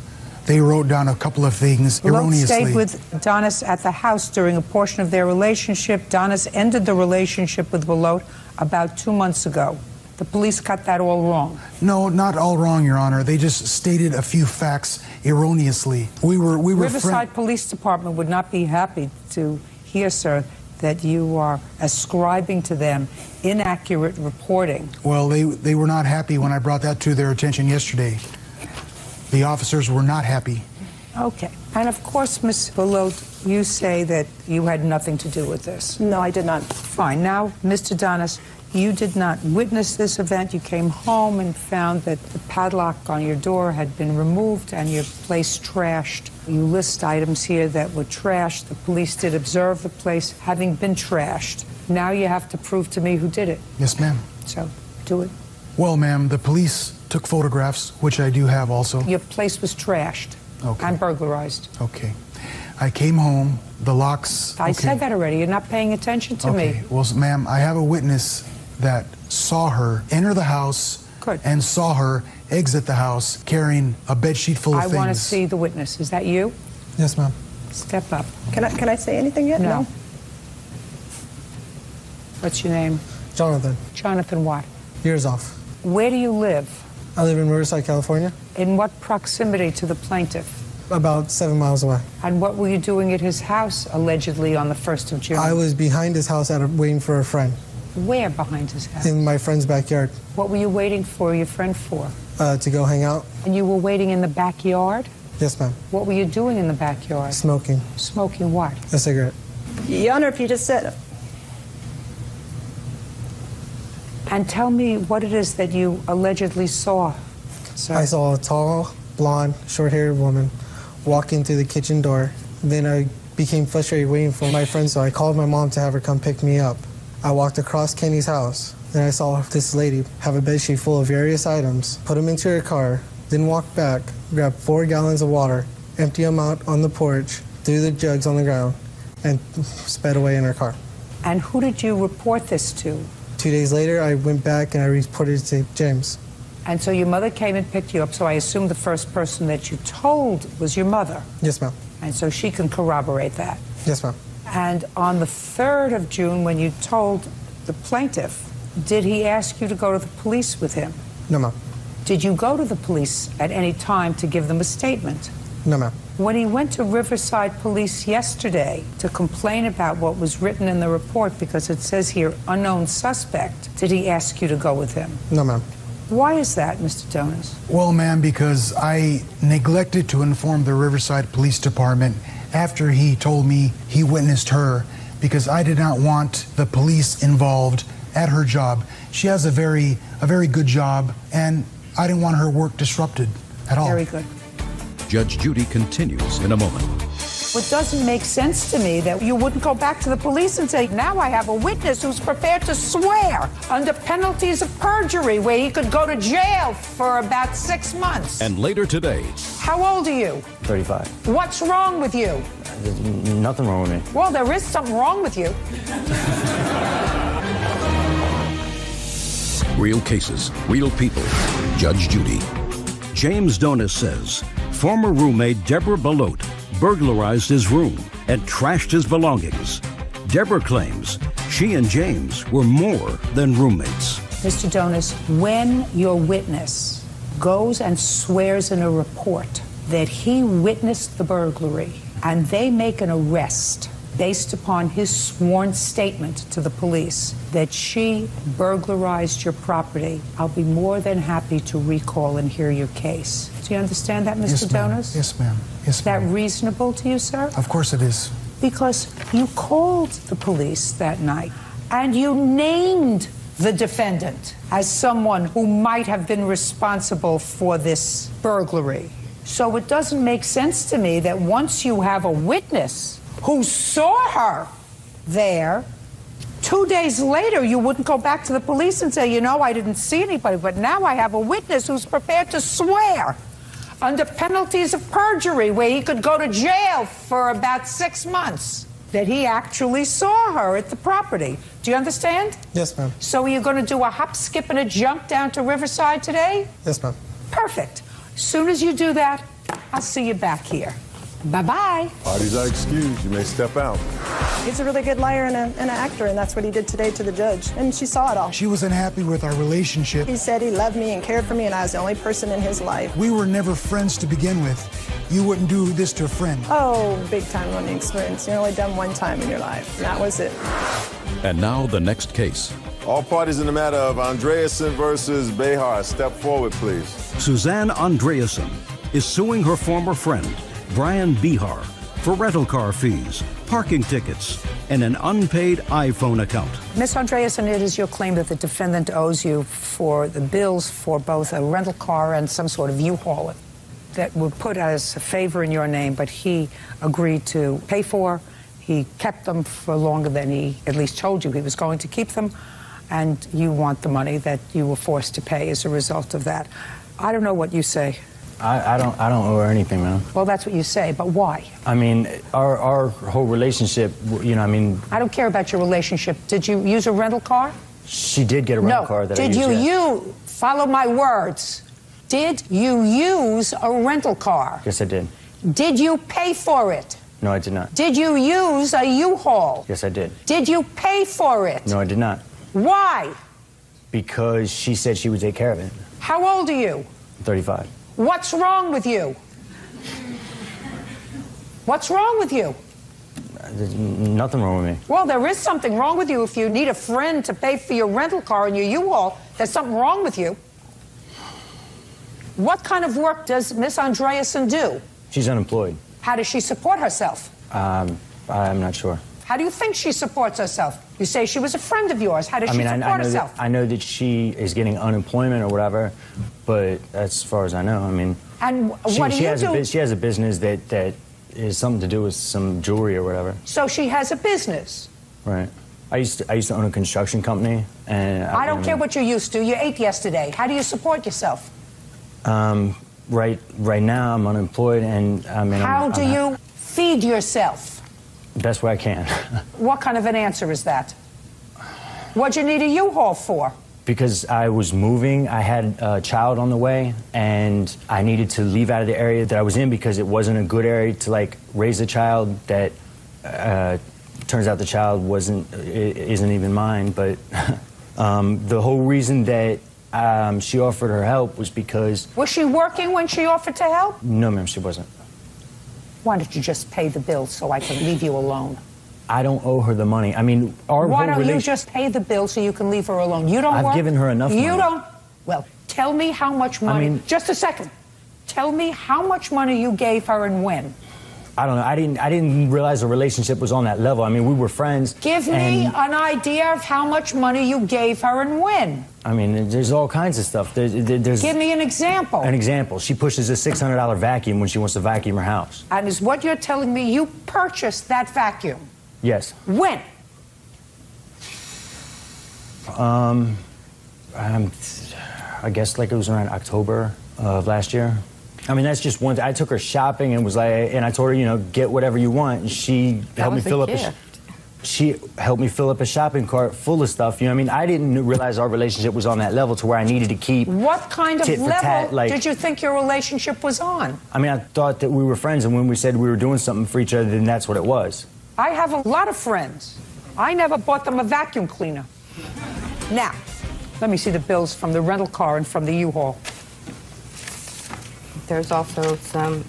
Speaker 11: They wrote down a couple of things erroneously.
Speaker 3: Belote stayed with Donis at the house during a portion of their relationship. Donis ended the relationship with Belote about 2 months ago. The police got that all wrong.
Speaker 11: No, not all wrong, Your Honor. They just stated a few facts erroneously. We were
Speaker 3: Riverside Police Department would not be happy to hear, sir, that you are ascribing to them inaccurate reporting.
Speaker 11: Well, they were not happy when I brought that to their attention yesterday. The officers were not happy.
Speaker 3: Okay. And of course, Miss Belote, you say that you had nothing to do with this.
Speaker 12: No, I did not.
Speaker 3: Fine. Now, Mr. Donis, you did not witness this event. You came home and found that the padlock on your door had been removed and your place trashed. You list items here that were trashed. The police did observe the place having been trashed. Now you have to prove to me who did it.
Speaker 11: Yes, ma'am.
Speaker 3: So, do it.
Speaker 11: Well, ma'am, the police took photographs, which I do have also.
Speaker 3: Your place was trashed.
Speaker 11: Okay.
Speaker 3: And burglarized.
Speaker 11: Okay. I came home, the locks...
Speaker 3: I said that already. You're not paying attention to me.
Speaker 11: Well, ma'am, I have a witness that saw her enter the house and saw her exit the house carrying a bedsheet full of things.
Speaker 3: I want to see the witness. Is that you?
Speaker 11: Yes, ma'am.
Speaker 3: Step up.
Speaker 12: Can I say anything yet?
Speaker 3: No. What's your name?
Speaker 13: Jonathan.
Speaker 3: Jonathan what?
Speaker 13: Years off.
Speaker 3: Where do you live?
Speaker 13: I live in Riverside, California.
Speaker 3: In what proximity to the plaintiff?
Speaker 13: About 7 miles away.
Speaker 3: And what were you doing at his house, allegedly, on the 1st of June?
Speaker 13: I was behind his house waiting for a friend.
Speaker 3: Where behind his house?
Speaker 13: In my friend's backyard.
Speaker 3: What were you waiting for your friend for?
Speaker 13: To go hang out.
Speaker 3: And you were waiting in the backyard?
Speaker 13: Yes, ma'am.
Speaker 3: What were you doing in the backyard?
Speaker 13: Smoking.
Speaker 3: Smoking what?
Speaker 13: A cigarette.
Speaker 12: Your Honor, if you just said...
Speaker 3: And tell me what it is that you allegedly saw, sir.
Speaker 13: I saw a tall, blonde, short-haired woman walk into the kitchen door. Then I became frustrated waiting for my friend, so I called my mom to have her come pick me up. I walked across Kenny's house. Then I saw this lady have a bedsheet full of various items, put them into her car, then walk back, grab 4 gallons of water, empty them out on the porch, threw the jugs on the ground, and sped away in her car.
Speaker 3: And who did you report this to?
Speaker 13: 2 days later, I went back and I reported it to James.
Speaker 3: And so your mother came and picked you up, so I assume the first person that you told was your mother.
Speaker 13: Yes, ma'am.
Speaker 3: And so she can corroborate that.
Speaker 13: Yes, ma'am.
Speaker 3: And on the 3rd of June, when you told the plaintiff, did he ask you to go to the police with him?
Speaker 13: No, ma'am.
Speaker 3: Did you go to the police at any time to give them a statement?
Speaker 13: No, ma'am.
Speaker 3: When he went to Riverside Police yesterday to complain about what was written in the report, because it says here, unknown suspect, did he ask you to go with him?
Speaker 13: No, ma'am.
Speaker 3: Why is that, Mr. Donis?
Speaker 11: Well, ma'am, because I neglected to inform the Riverside Police Department after he told me he witnessed her, because I did not want the police involved at her job. She has a very good job, and I didn't want her work disrupted at all.
Speaker 3: Very good.
Speaker 1: Judge Judy continues in a moment.
Speaker 3: It doesn't make sense to me that you wouldn't go back to the police and say, now I have a witness who's prepared to swear under penalties of perjury, where he could go to jail for about 6 months.
Speaker 1: And later today.
Speaker 3: How old are you?
Speaker 10: 35.
Speaker 3: What's wrong with you?
Speaker 10: There's nothing wrong with me.
Speaker 3: Well, there is something wrong with you.
Speaker 1: Real cases, real people. Judge Judy. James Donis says former roommate Deborah Belote burglarized his room and trashed his belongings. Deborah claims she and James were more than roommates.
Speaker 3: Mr. Donis, when your witness goes and swears in a report that he witnessed the burglary and they make an arrest based upon his sworn statement to the police that she burglarized your property, I'll be more than happy to recall and hear your case. Do you understand that, Mr.
Speaker 11: Yes, ma'am.
Speaker 3: Donis?
Speaker 11: Yes, ma'am. Yes,
Speaker 3: Is that
Speaker 11: ma'am.
Speaker 3: reasonable to you, sir?
Speaker 11: Of course it is.
Speaker 3: Because you called the police that night and you named the defendant as someone who might have been responsible for this burglary. So it doesn't make sense to me that once you have a witness who saw her there, 2 days later you wouldn't go back to the police and say, you know, I didn't see anybody, but now I have a witness who's prepared to swear under penalties of perjury, where he could go to jail for about 6 months, that he actually saw her at the property. Do you understand?
Speaker 13: Yes, ma'am.
Speaker 3: So are you going to do a hop, skip, and a jump down to Riverside today?
Speaker 13: Yes, ma'am.
Speaker 3: Perfect. As soon as you do that, I'll see you back here. Bye-bye.
Speaker 2: Parties are excused. You may step out.
Speaker 12: He's a really good liar and an actor, and that's what he did today to the judge. And she saw it all.
Speaker 11: She wasn't happy with our relationship.
Speaker 12: He said he loved me and cared for me, and I was the only person in his life.
Speaker 11: We were never friends to begin with. You wouldn't do this to a friend.
Speaker 12: Oh, big time learning experience. You're only done one time in your life, and that was it.
Speaker 1: And now the next case.
Speaker 2: All parties in the matter of Andreasen versus Behar, step forward, please.
Speaker 1: Suzanne Andreasen is suing her former friend, Brian Behar, for rental car fees, parking tickets, and an unpaid iPhone account.
Speaker 3: Ms. Andreasen, it is your claim that the defendant owes you for the bills for both a rental car and some sort of U-Haul that were put as a favor in your name, but he agreed to pay for. He kept them for longer than he at least told you he was going to keep them, and you want the money that you were forced to pay as a result of that. I don't know what you say.
Speaker 10: I don't owe her anything, man.
Speaker 3: Well, that's what you say, but why?
Speaker 10: I mean, our whole relationship, you know, I mean...
Speaker 3: I don't care about your relationship. Did you use a rental car?
Speaker 10: She did get a rental car that I used.
Speaker 3: Did you follow my words? Did you use a rental car?
Speaker 10: Yes, I did.
Speaker 3: Did you pay for it?
Speaker 10: No, I did not.
Speaker 3: Did you use a U-Haul?
Speaker 10: Yes, I did.
Speaker 3: Did you pay for it?
Speaker 10: No, I did not.
Speaker 3: Why?
Speaker 10: Because she said she would take care of it.
Speaker 3: How old are you?
Speaker 10: 35.
Speaker 3: What's wrong with you? What's wrong with you?
Speaker 10: There's nothing wrong with me.
Speaker 3: Well, there is something wrong with you if you need a friend to pay for your rental car and your U-Haul. There's something wrong with you. What kind of work does Miss Andreasen do?
Speaker 10: She's unemployed.
Speaker 3: How does she support herself?
Speaker 10: I'm not sure.
Speaker 3: How do you think she supports herself? You say she was a friend of yours. How does she support herself?
Speaker 10: I know that she is getting unemployment or whatever, but as far as I know, I mean...
Speaker 3: And what do you do?
Speaker 10: She has a business that is something to do with some jewelry or whatever.
Speaker 3: So she has a business?
Speaker 10: Right. I used to own a construction company, and
Speaker 3: I don't care what you used to. You ate yesterday. How do you support yourself?
Speaker 10: Right now I'm unemployed, and I mean.
Speaker 3: How do you feed yourself?
Speaker 10: Best way I can.
Speaker 3: What kind of an answer is that? What'd you need a U-Haul for?
Speaker 10: Because I was moving, I had a child on the way, and I needed to leave out of the area that I was in because it wasn't a good area to like raise a child. That turns out the child isn't even mine. But the whole reason that she offered her help was because.
Speaker 3: Was she working when she offered to help?
Speaker 10: No, ma'am, she wasn't.
Speaker 3: Why don't you just pay the bill so I can leave you alone?
Speaker 10: I don't owe her the money. I mean,
Speaker 3: Why don't you just pay the bill so you can leave her alone? You don't work.
Speaker 10: I've given her enough money.
Speaker 3: You don't. Well, tell me how much money.
Speaker 10: I mean,
Speaker 3: just a second. Tell me how much money you gave her and when.
Speaker 10: I don't know. I didn't realize the relationship was on that level. I mean, we were friends.
Speaker 3: Give me an idea of how much money you gave her and when.
Speaker 10: I mean, there's all kinds of stuff. There's
Speaker 3: Give me an example.
Speaker 10: An example. She pushes a $600 vacuum when she wants to vacuum her house.
Speaker 3: And is what you're telling me you purchased that vacuum?
Speaker 10: Yes.
Speaker 3: When?
Speaker 10: I guess like it was around October of last year. I mean, that's just one. I took her shopping and was like, and I told her, you know, get whatever you want. And she helped me fill up. She helped me fill up a shopping cart full of stuff. You know what I mean? I didn't realize our relationship was on that level to where I needed to keep.
Speaker 3: What kind of level did you think your relationship was on?
Speaker 10: I mean, I thought that we were friends, and when we said we were doing something for each other, then that's what it was.
Speaker 3: I have a lot of friends. I never bought them a vacuum cleaner. Now, let me see the bills from the rental car and from the U-Haul.
Speaker 14: There's also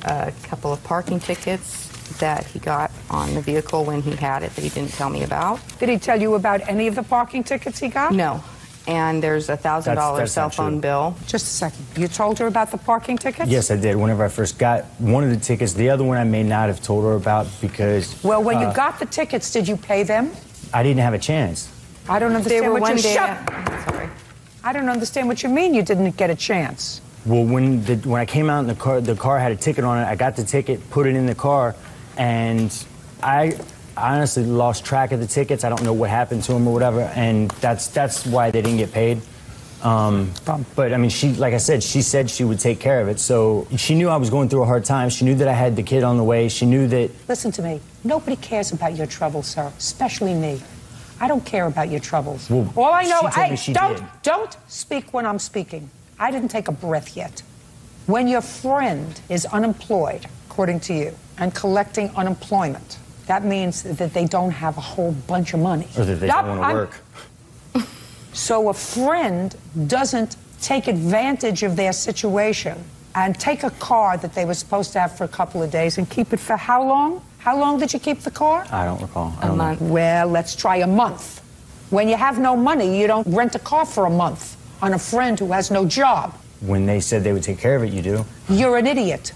Speaker 14: a couple of parking tickets that he got on the vehicle when he had it that he didn't tell me about.
Speaker 3: Did he tell you about any of the parking tickets he got?
Speaker 14: No. And there's a $1,000 cell phone bill.
Speaker 3: Just a second. You told her about the parking tickets?
Speaker 10: Yes, I did. Whenever I first got one of the tickets, the other one I may not have told her about because.
Speaker 3: Well, when you got the tickets, did you pay them?
Speaker 10: I didn't have a chance.
Speaker 3: I don't understand what you
Speaker 14: Sorry.
Speaker 3: I don't understand what you mean you didn't get a chance.
Speaker 10: Well, when I came out in the car had a ticket on it. I got the ticket, put it in the car, and I honestly lost track of the tickets. I don't know what happened to them or whatever, and that's why they didn't get paid. But I mean, like I said, she said she would take care of it. So she knew I was going through a hard time. She knew that I had the kid on the way. She knew that.
Speaker 3: Listen to me. Nobody cares about your troubles, sir, especially me. I don't care about your troubles.
Speaker 10: Well,
Speaker 3: all I know,
Speaker 10: don't
Speaker 3: speak when I'm speaking. I didn't take a breath yet. When your friend is unemployed, according to you, and collecting unemployment, that means that they don't have a whole bunch of money.
Speaker 10: Or that they don't want to work.
Speaker 3: So a friend doesn't take advantage of their situation and take a car that they were supposed to have for a couple of days and keep it for how long? How long did you keep the car?
Speaker 10: I don't recall.
Speaker 3: A month. Well, let's try a month. When you have no money, you don't rent a car for a month on a friend who has no job.
Speaker 10: When they said they would take care of it, you do.
Speaker 3: You're an idiot.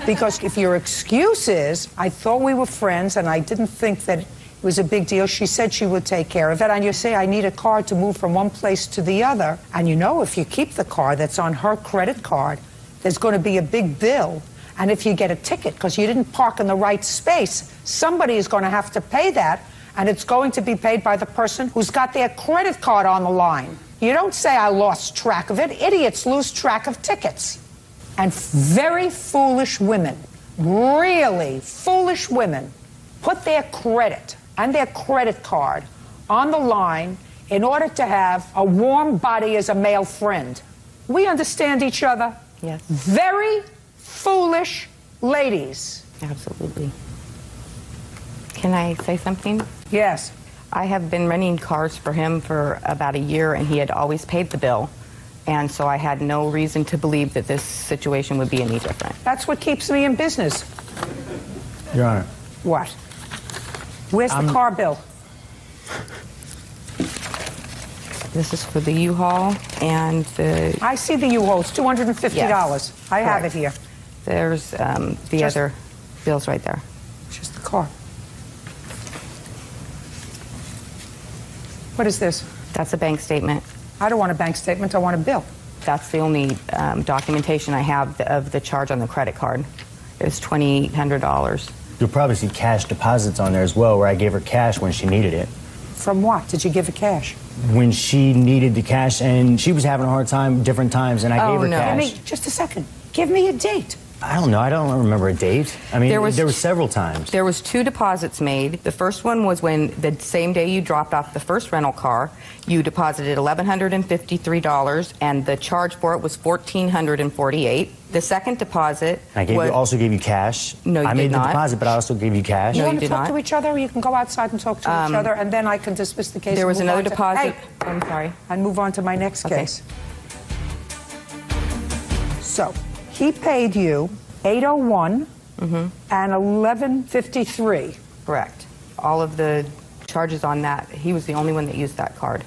Speaker 3: Because if your excuse is, I thought we were friends and I didn't think that it was a big deal, she said she would take care of it, and you say, I need a car to move from one place to the other, and you know if you keep the car that's on her credit card, there's going to be a big bill. And if you get a ticket because you didn't park in the right space, somebody is going to have to pay that, and it's going to be paid by the person who's got their credit card on the line. You don't say, I lost track of it. Idiots lose track of tickets. And very foolish women, really foolish women, put their credit and their credit card on the line in order to have a warm body as a male friend. We understand each other?
Speaker 14: Yes.
Speaker 3: Very foolish ladies.
Speaker 14: Absolutely. Can I say something?
Speaker 3: Yes.
Speaker 14: I have been renting cars for him for about a year, and he had always paid the bill. And so I had no reason to believe that this situation would be any different.
Speaker 3: That's what keeps me in business.
Speaker 10: Your Honor.
Speaker 3: What? Where's the car bill?
Speaker 14: This is for the U-Haul and the...
Speaker 3: I see the U-Haul. It's $250.
Speaker 14: Yes.
Speaker 3: I have it here.
Speaker 14: There's the other bills right there.
Speaker 3: Just the car. What is this?
Speaker 14: That's a bank statement.
Speaker 3: I don't want a bank statement. I want a bill.
Speaker 14: That's the only documentation I have of the charge on the credit card. It's $2,800.
Speaker 10: You'll probably see cash deposits on there as well, where I gave her cash when she needed it.
Speaker 3: From what? Did you give her cash?
Speaker 10: When she needed the cash, and she was having a hard time different times, and I gave her cash.
Speaker 3: Just a second. Give me a date.
Speaker 10: I don't know. I don't remember a date. I mean, there were several times.
Speaker 14: There was 2 deposits made. The first one was when the same day you dropped off the first rental car, you deposited $1,153, and the charge for it was $1,448. The second deposit
Speaker 10: also gave you cash.
Speaker 14: No, you
Speaker 10: I
Speaker 14: did
Speaker 10: made
Speaker 14: not.
Speaker 10: the deposit, but I also gave you cash.
Speaker 3: You want to talk to each other, or you can go outside and talk to each other, and then I can dismiss the case.
Speaker 14: There was another deposit.
Speaker 3: Hey,
Speaker 14: I'm sorry.
Speaker 3: And move on to my next case. So, he paid you $801 and $1,153.
Speaker 14: Correct. All of the charges on that, he was the only one that used that card.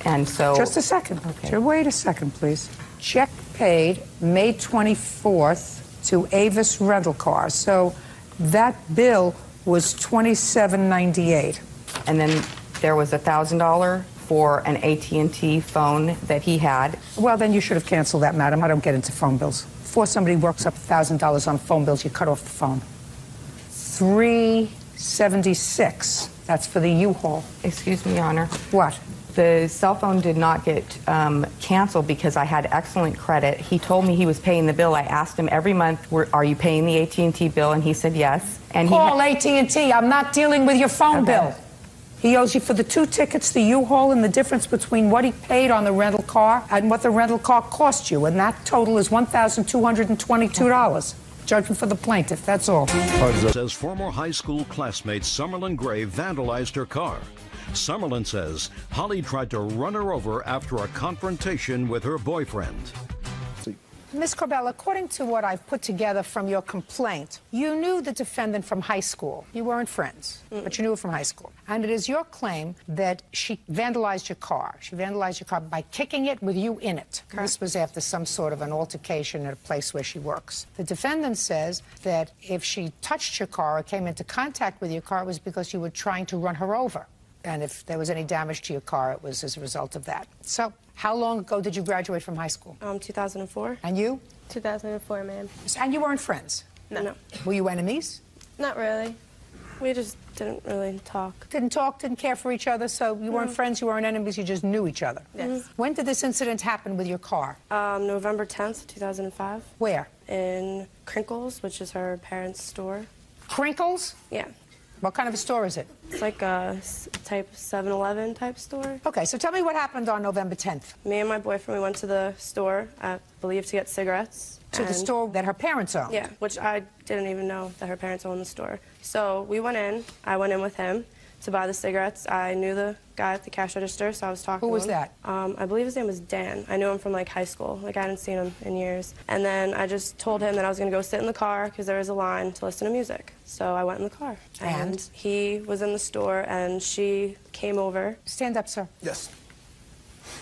Speaker 14: And so...
Speaker 3: Just a second. Okay. Wait a second, please. Check paid May 24th to Avis Rental Car. So that bill was $27.98.
Speaker 14: And then there was $1,000 for an AT&T phone that he had.
Speaker 3: Well, then you should have canceled that, madam. I don't get into phone bills. Before somebody works up $1,000 on phone bills, you cut off the phone. $376. That's for the U-Haul.
Speaker 14: Excuse me, Your Honor.
Speaker 3: What?
Speaker 14: The cell phone did not get canceled because I had excellent credit. He told me he was paying the bill. I asked him every month, are you paying the AT&T bill? And he said yes. And
Speaker 3: call AT&T. I'm not dealing with your phone bill. He owes you for the 2 tickets, the U-Haul, and the difference between what he paid on the rental car and what the rental car cost you. And that total is $1,222. Judgment for the plaintiff, that's all.
Speaker 1: Says former high school classmate Summerlin Gray vandalized her car. Summerlin says Holly tried to run her over after a confrontation with her boyfriend.
Speaker 3: Ms. Corbell, according to what I've put together from your complaint, you knew the defendant from high school. You weren't friends, but you knew her from high school. And it is your claim that she vandalized your car. She vandalized your car by kicking it with you in it. Correct. This was after some sort of an altercation at a place where she works. The defendant says that if she touched your car or came into contact with your car, it was because you were trying to run her over. And if there was any damage to your car, it was as a result of that. So, how long ago did you graduate from high school?
Speaker 15: 2004.
Speaker 3: And you?
Speaker 15: 2004, ma'am.
Speaker 3: And you weren't friends?
Speaker 15: No.
Speaker 3: Were you enemies?
Speaker 15: Not really. We just didn't really talk.
Speaker 3: Didn't talk, didn't care for each other, so you weren't friends, you weren't enemies, you just knew each other?
Speaker 15: Yes.
Speaker 3: When did this incident happen with your car?
Speaker 15: November 10th, 2005.
Speaker 3: Where?
Speaker 15: In Crinkles, which is her parents' store.
Speaker 3: Crinkles?
Speaker 15: Yeah.
Speaker 3: What kind of a store is it?
Speaker 15: It's like a type 7-Eleven type store.
Speaker 3: Okay, so tell me what happened on November 10th.
Speaker 15: Me and my boyfriend, we went to the store, I believe, to get cigarettes.
Speaker 3: To the store that her parents owned?
Speaker 15: Yeah, which I didn't even know that her parents owned the store. So we went in. I went in with him to buy the cigarettes. I knew the guy at the cash register, so I was talking to him.
Speaker 3: Who was that?
Speaker 15: I believe his name was Dan. I knew him from, like, high school. Like, I hadn't seen him in years. And then I just told him that I was going to go sit in the car because there was a line to listen to music. So I went in the car. And he was in the store, and she came over.
Speaker 3: Stand up, sir.
Speaker 16: Yes.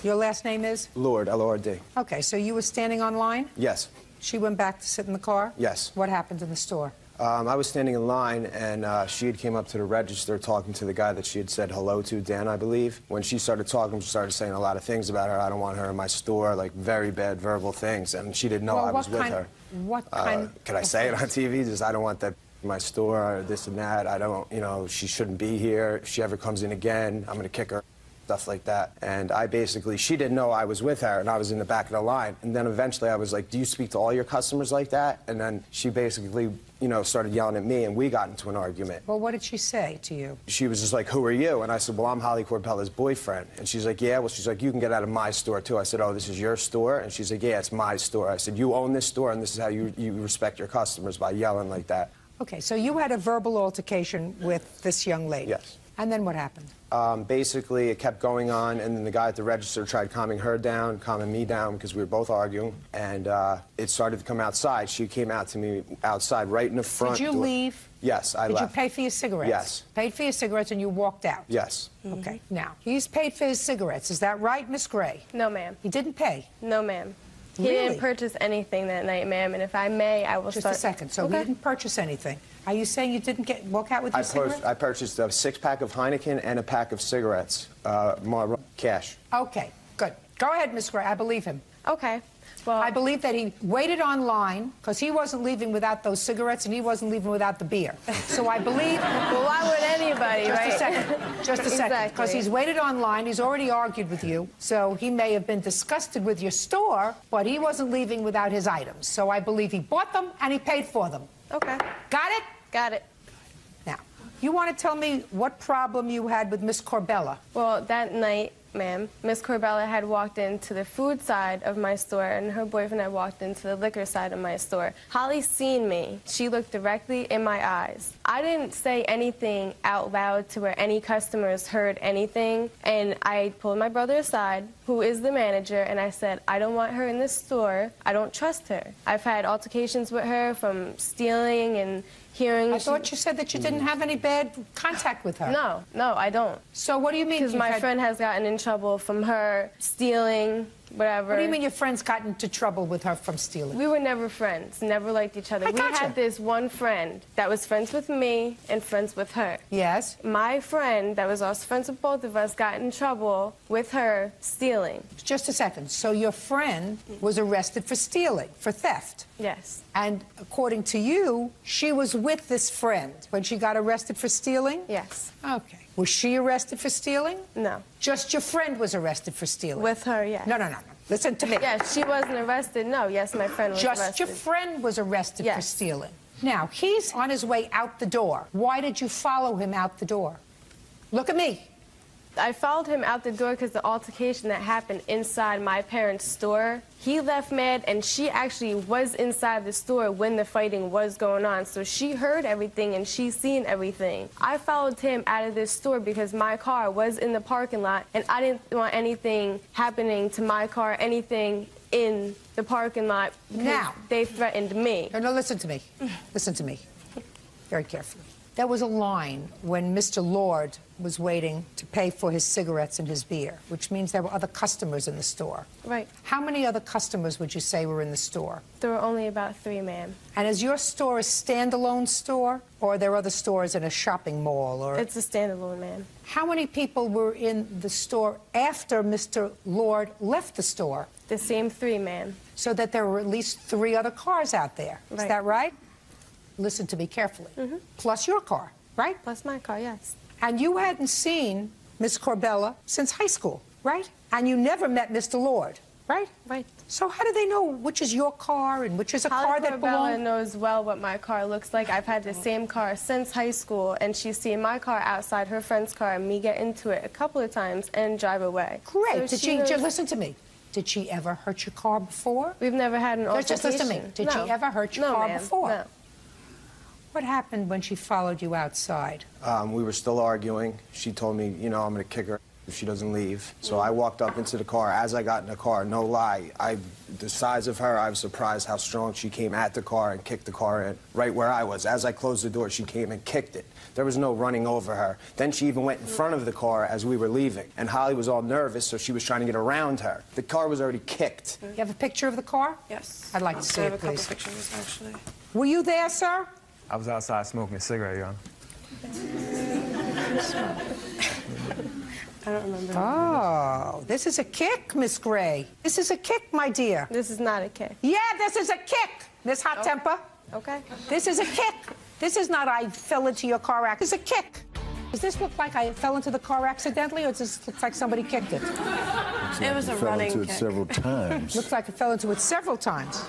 Speaker 3: Your last name is?
Speaker 16: Lord, L-O-R-D.
Speaker 3: Okay, so you were standing on line?
Speaker 16: Yes.
Speaker 3: She went back to sit in the car?
Speaker 16: Yes.
Speaker 3: What happened in the store?
Speaker 16: I was standing in line, and she had came up to the register talking to the guy that she had said hello to, Dan, I believe. When she started talking, she started saying a lot of things about her. I don't want her in my store, like very bad verbal things, and she didn't know I was with her.
Speaker 3: What kind
Speaker 16: Can I say it on TV? Just, I don't want that in my store, or this and that. I don't, you know, she shouldn't be here. If she ever comes in again, I'm going to kick her. Stuff like that. And I basically, she didn't know I was with her, and I was in the back of the line. And then eventually I was like, do you speak to all your customers like that? And then she basically, you know, started yelling at me, and we got into an argument.
Speaker 3: Well, what did she say to you?
Speaker 16: She was just like, who are you? And I said, well, I'm Holly Corbella's boyfriend. And she's like, yeah. Well, she's like, you can get out of my store, too. I said, oh, this is your store? And she's like, yeah, it's my store. I said, you own this store, and this is how you respect your customers, by yelling like that.
Speaker 3: Okay, so you had a verbal altercation with this young lady.
Speaker 16: Yes.
Speaker 3: And then what happened?
Speaker 16: Basically, it kept going on, and then the guy at the register tried calming her down, calming me down, because we were both arguing, and it started to come outside. She came out to me outside, right in the front
Speaker 3: Did you
Speaker 16: door.
Speaker 3: leave?
Speaker 16: Yes, I left.
Speaker 3: Did you pay for your cigarettes?
Speaker 16: Yes.
Speaker 3: Paid for your cigarettes and you walked out?
Speaker 16: Yes.
Speaker 3: Okay, now, he's paid for his cigarettes. Is that right, Miss Gray?
Speaker 15: No, ma'am.
Speaker 3: He didn't pay?
Speaker 15: No, ma'am. He
Speaker 3: Really?
Speaker 15: didn't purchase anything that night, ma'am, and if I may, I will
Speaker 3: Just
Speaker 15: start...
Speaker 3: a second. So he didn't purchase anything. Are you saying you didn't walk out with your cigarettes?
Speaker 16: I purchased a 6-pack of Heineken and a pack of cigarettes, cash.
Speaker 3: Okay, good. Go ahead, Miss Gray. I believe him.
Speaker 15: Okay.
Speaker 3: Well, I believe that he waited online because he wasn't leaving without those cigarettes and he wasn't leaving without the beer. So I believe...
Speaker 15: Well, why would anybody,
Speaker 3: just
Speaker 15: right?
Speaker 3: a second. Just a second. Because he's waited online, he's already argued with you, so he may have been disgusted with your store, but he wasn't leaving without his items. So I believe he bought them and he paid for them.
Speaker 15: Okay.
Speaker 3: Got it?
Speaker 15: Got it.
Speaker 3: Now, you want to tell me what problem you had with Miss Corbella?
Speaker 15: Well, that night, ma'am, Miss Corbella had walked into the food side of my store, and her boyfriend had walked into the liquor side of my store. Holly seen me. She looked directly in my eyes. I didn't say anything out loud to where any customers heard anything, and I pulled my brother aside, who is the manager, and I said, I don't want her in this store. I don't trust her. I've had altercations with her from stealing and hearing...
Speaker 3: I thought you said that you didn't have any bad contact with her.
Speaker 15: No, I don't.
Speaker 3: So what do you mean?
Speaker 15: Because my friend has gotten in trouble from her stealing, whatever.
Speaker 3: What do you mean your friends got into trouble with her from stealing?
Speaker 15: We were never friends, never liked each other. We had this one friend that was friends with me and friends with her.
Speaker 3: Yes.
Speaker 15: My friend that was also friends with both of us got in trouble with her stealing.
Speaker 3: Just a second. So your friend was arrested for stealing, for theft?
Speaker 15: Yes.
Speaker 3: And according to you, she was with this friend when she got arrested for stealing?
Speaker 15: Yes.
Speaker 3: Okay. Was she arrested for stealing?
Speaker 15: No.
Speaker 3: Just your friend was arrested for stealing?
Speaker 15: With her, yes.
Speaker 3: No. Listen to me.
Speaker 15: Yes, she wasn't arrested. No, yes, my friend was arrested.
Speaker 3: Just your friend was arrested for stealing. Now, he's on his way out the door. Why did you follow him out the door? Look at me.
Speaker 15: I followed him out the door because the altercation that happened inside my parents' store, he left mad, and she actually was inside the store when the fighting was going on. So she heard everything and she seen everything. I followed him out of this store because my car was in the parking lot, and I didn't want anything happening to my car, anything in the parking lot, because
Speaker 3: now
Speaker 15: they threatened me.
Speaker 3: No, listen to me. Listen to me very carefully. There was a line when Mr. Lord was waiting to pay for his cigarettes and his beer, which means there were other customers in the store.
Speaker 15: Right.
Speaker 3: How many other customers would you say were in the store?
Speaker 15: There were only about 3, ma'am.
Speaker 3: And is your store a standalone store, or are there other stores in a shopping mall? Or
Speaker 15: It's a standalone, ma'am.
Speaker 3: How many people were in the store after Mr. Lord left the store?
Speaker 15: The same 3, ma'am.
Speaker 3: So that there were at least 3 other cars out there.
Speaker 15: Right.
Speaker 3: Is that right? Listen to me carefully. Plus your car, right?
Speaker 15: Plus my car, yes.
Speaker 3: And you hadn't seen Miss Corbella since high school, right? And you never met Mr. Lord, right?
Speaker 15: Right.
Speaker 3: So how do they know which is your car and which is a
Speaker 15: Holly
Speaker 3: car that
Speaker 15: Corbella
Speaker 3: belongs?
Speaker 15: knows well what my car looks like. I've had the same car since high school, and she's seen my car outside her friend's car and me get into it a couple of times and drive away.
Speaker 3: Great.
Speaker 15: So
Speaker 3: Did she
Speaker 15: knows...
Speaker 3: just listen to me? Did she ever hurt your car before?
Speaker 15: We've never had an altercation.
Speaker 3: Just listen to me. Did she ever hurt your car before?
Speaker 15: No.
Speaker 3: What happened when she followed you outside?
Speaker 16: We were still arguing. She told me, you know, I'm going to kick her if she doesn't leave. So I walked up into the car. As I got in the car, no lie, the size of her, I was surprised how strong she came at the car and kicked the car in right where I was. As I closed the door, she came and kicked it. There was no running over her. Then she even went in front of the car as we were leaving. And Holly was all nervous, so she was trying to get around her. The car was already kicked.
Speaker 3: You have a picture of the car?
Speaker 17: Yes.
Speaker 3: I'd like to see
Speaker 17: I have
Speaker 3: it,
Speaker 17: a couple
Speaker 3: please.
Speaker 17: pictures, actually.
Speaker 3: Were you there, sir?
Speaker 18: I was outside smoking a cigarette, Your Honor.
Speaker 15: I don't remember.
Speaker 3: Oh, this is a kick, Miss Gray. This is a kick, my dear.
Speaker 15: This is not a kick.
Speaker 3: Yeah, this is a kick, Miss Hot Temper.
Speaker 15: Okay.
Speaker 3: This is a kick. This is not I fell into your car accident. This is a kick. Does this look like I fell into the car accidentally, or does this look like somebody kicked it?
Speaker 17: It was a running
Speaker 2: fell into
Speaker 17: kick.
Speaker 2: it several times.
Speaker 3: Looks like I fell into it several times.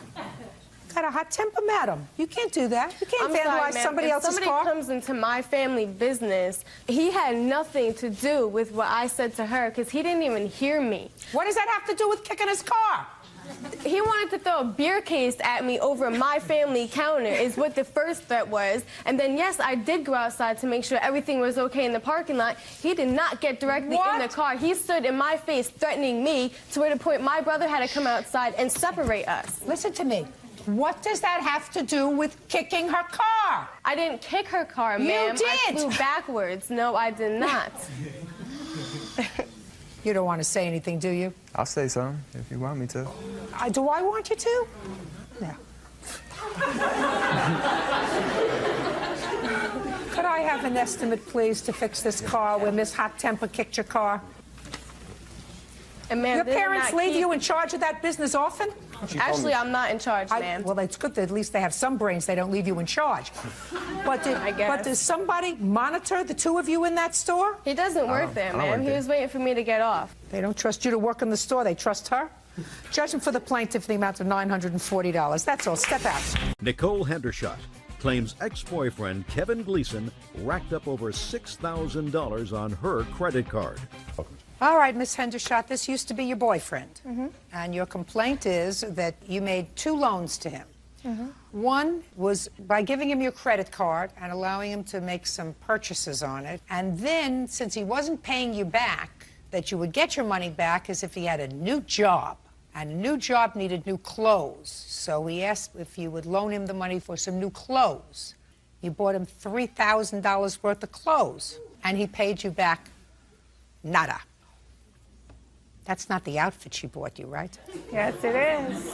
Speaker 3: Got a hot temper, madam. You can't do that. You can't
Speaker 15: I'm sorry,
Speaker 3: vandalize
Speaker 15: ma'am.
Speaker 3: somebody
Speaker 15: if
Speaker 3: else's
Speaker 15: somebody
Speaker 3: car.
Speaker 15: comes into my family business, he had nothing to do with what I said to her because he didn't even hear me.
Speaker 3: What does that have to do with kicking his car?
Speaker 15: He wanted to throw a beer case at me over my family counter is what the first threat was. And then, yes, I did go outside to make sure everything was okay in the parking lot. He did not get directly in the car. He stood in my face threatening me to where the point my brother had to come outside and separate us.
Speaker 3: Listen to me. What does that have to do with kicking her car?
Speaker 15: I didn't kick her car, ma'am.
Speaker 3: You did.
Speaker 15: I flew backwards. No, I did not.
Speaker 3: You don't want to say anything, do you?
Speaker 18: I'll say something if you want me to.
Speaker 3: Do I want you to? No. Could I have an estimate, please, to fix this car where Miss Hot Temper kicked your car?
Speaker 15: And ma'am,
Speaker 3: Your parents leave you in charge of that business often?
Speaker 15: Actually, I'm not in charge, ma'am.
Speaker 3: Well, it's good that at least they have some brains. They don't leave you in charge. But does somebody monitor the two of you in that store?
Speaker 15: He doesn't work there, ma'am. He was waiting for me to get off.
Speaker 3: They don't trust you to work in the store. They trust her. Judging for the plaintiff, the amount of $940. That's all. Step out.
Speaker 1: Nicole Hendershot claims ex-boyfriend Kevin Gleason racked up over $6,000 on her credit card.
Speaker 3: All right, Miss Hendershot, this used to be your boyfriend. And your complaint is that you made 2 loans to him. One was by giving him your credit card and allowing him to make some purchases on it. And then, since he wasn't paying you back, that you would get your money back as if he had a new job. And a new job needed new clothes. So he asked if you would loan him the money for some new clothes. You bought him $3,000 worth of clothes. And he paid you back nada. That's not the outfit she bought you, right?
Speaker 15: Yes, it is.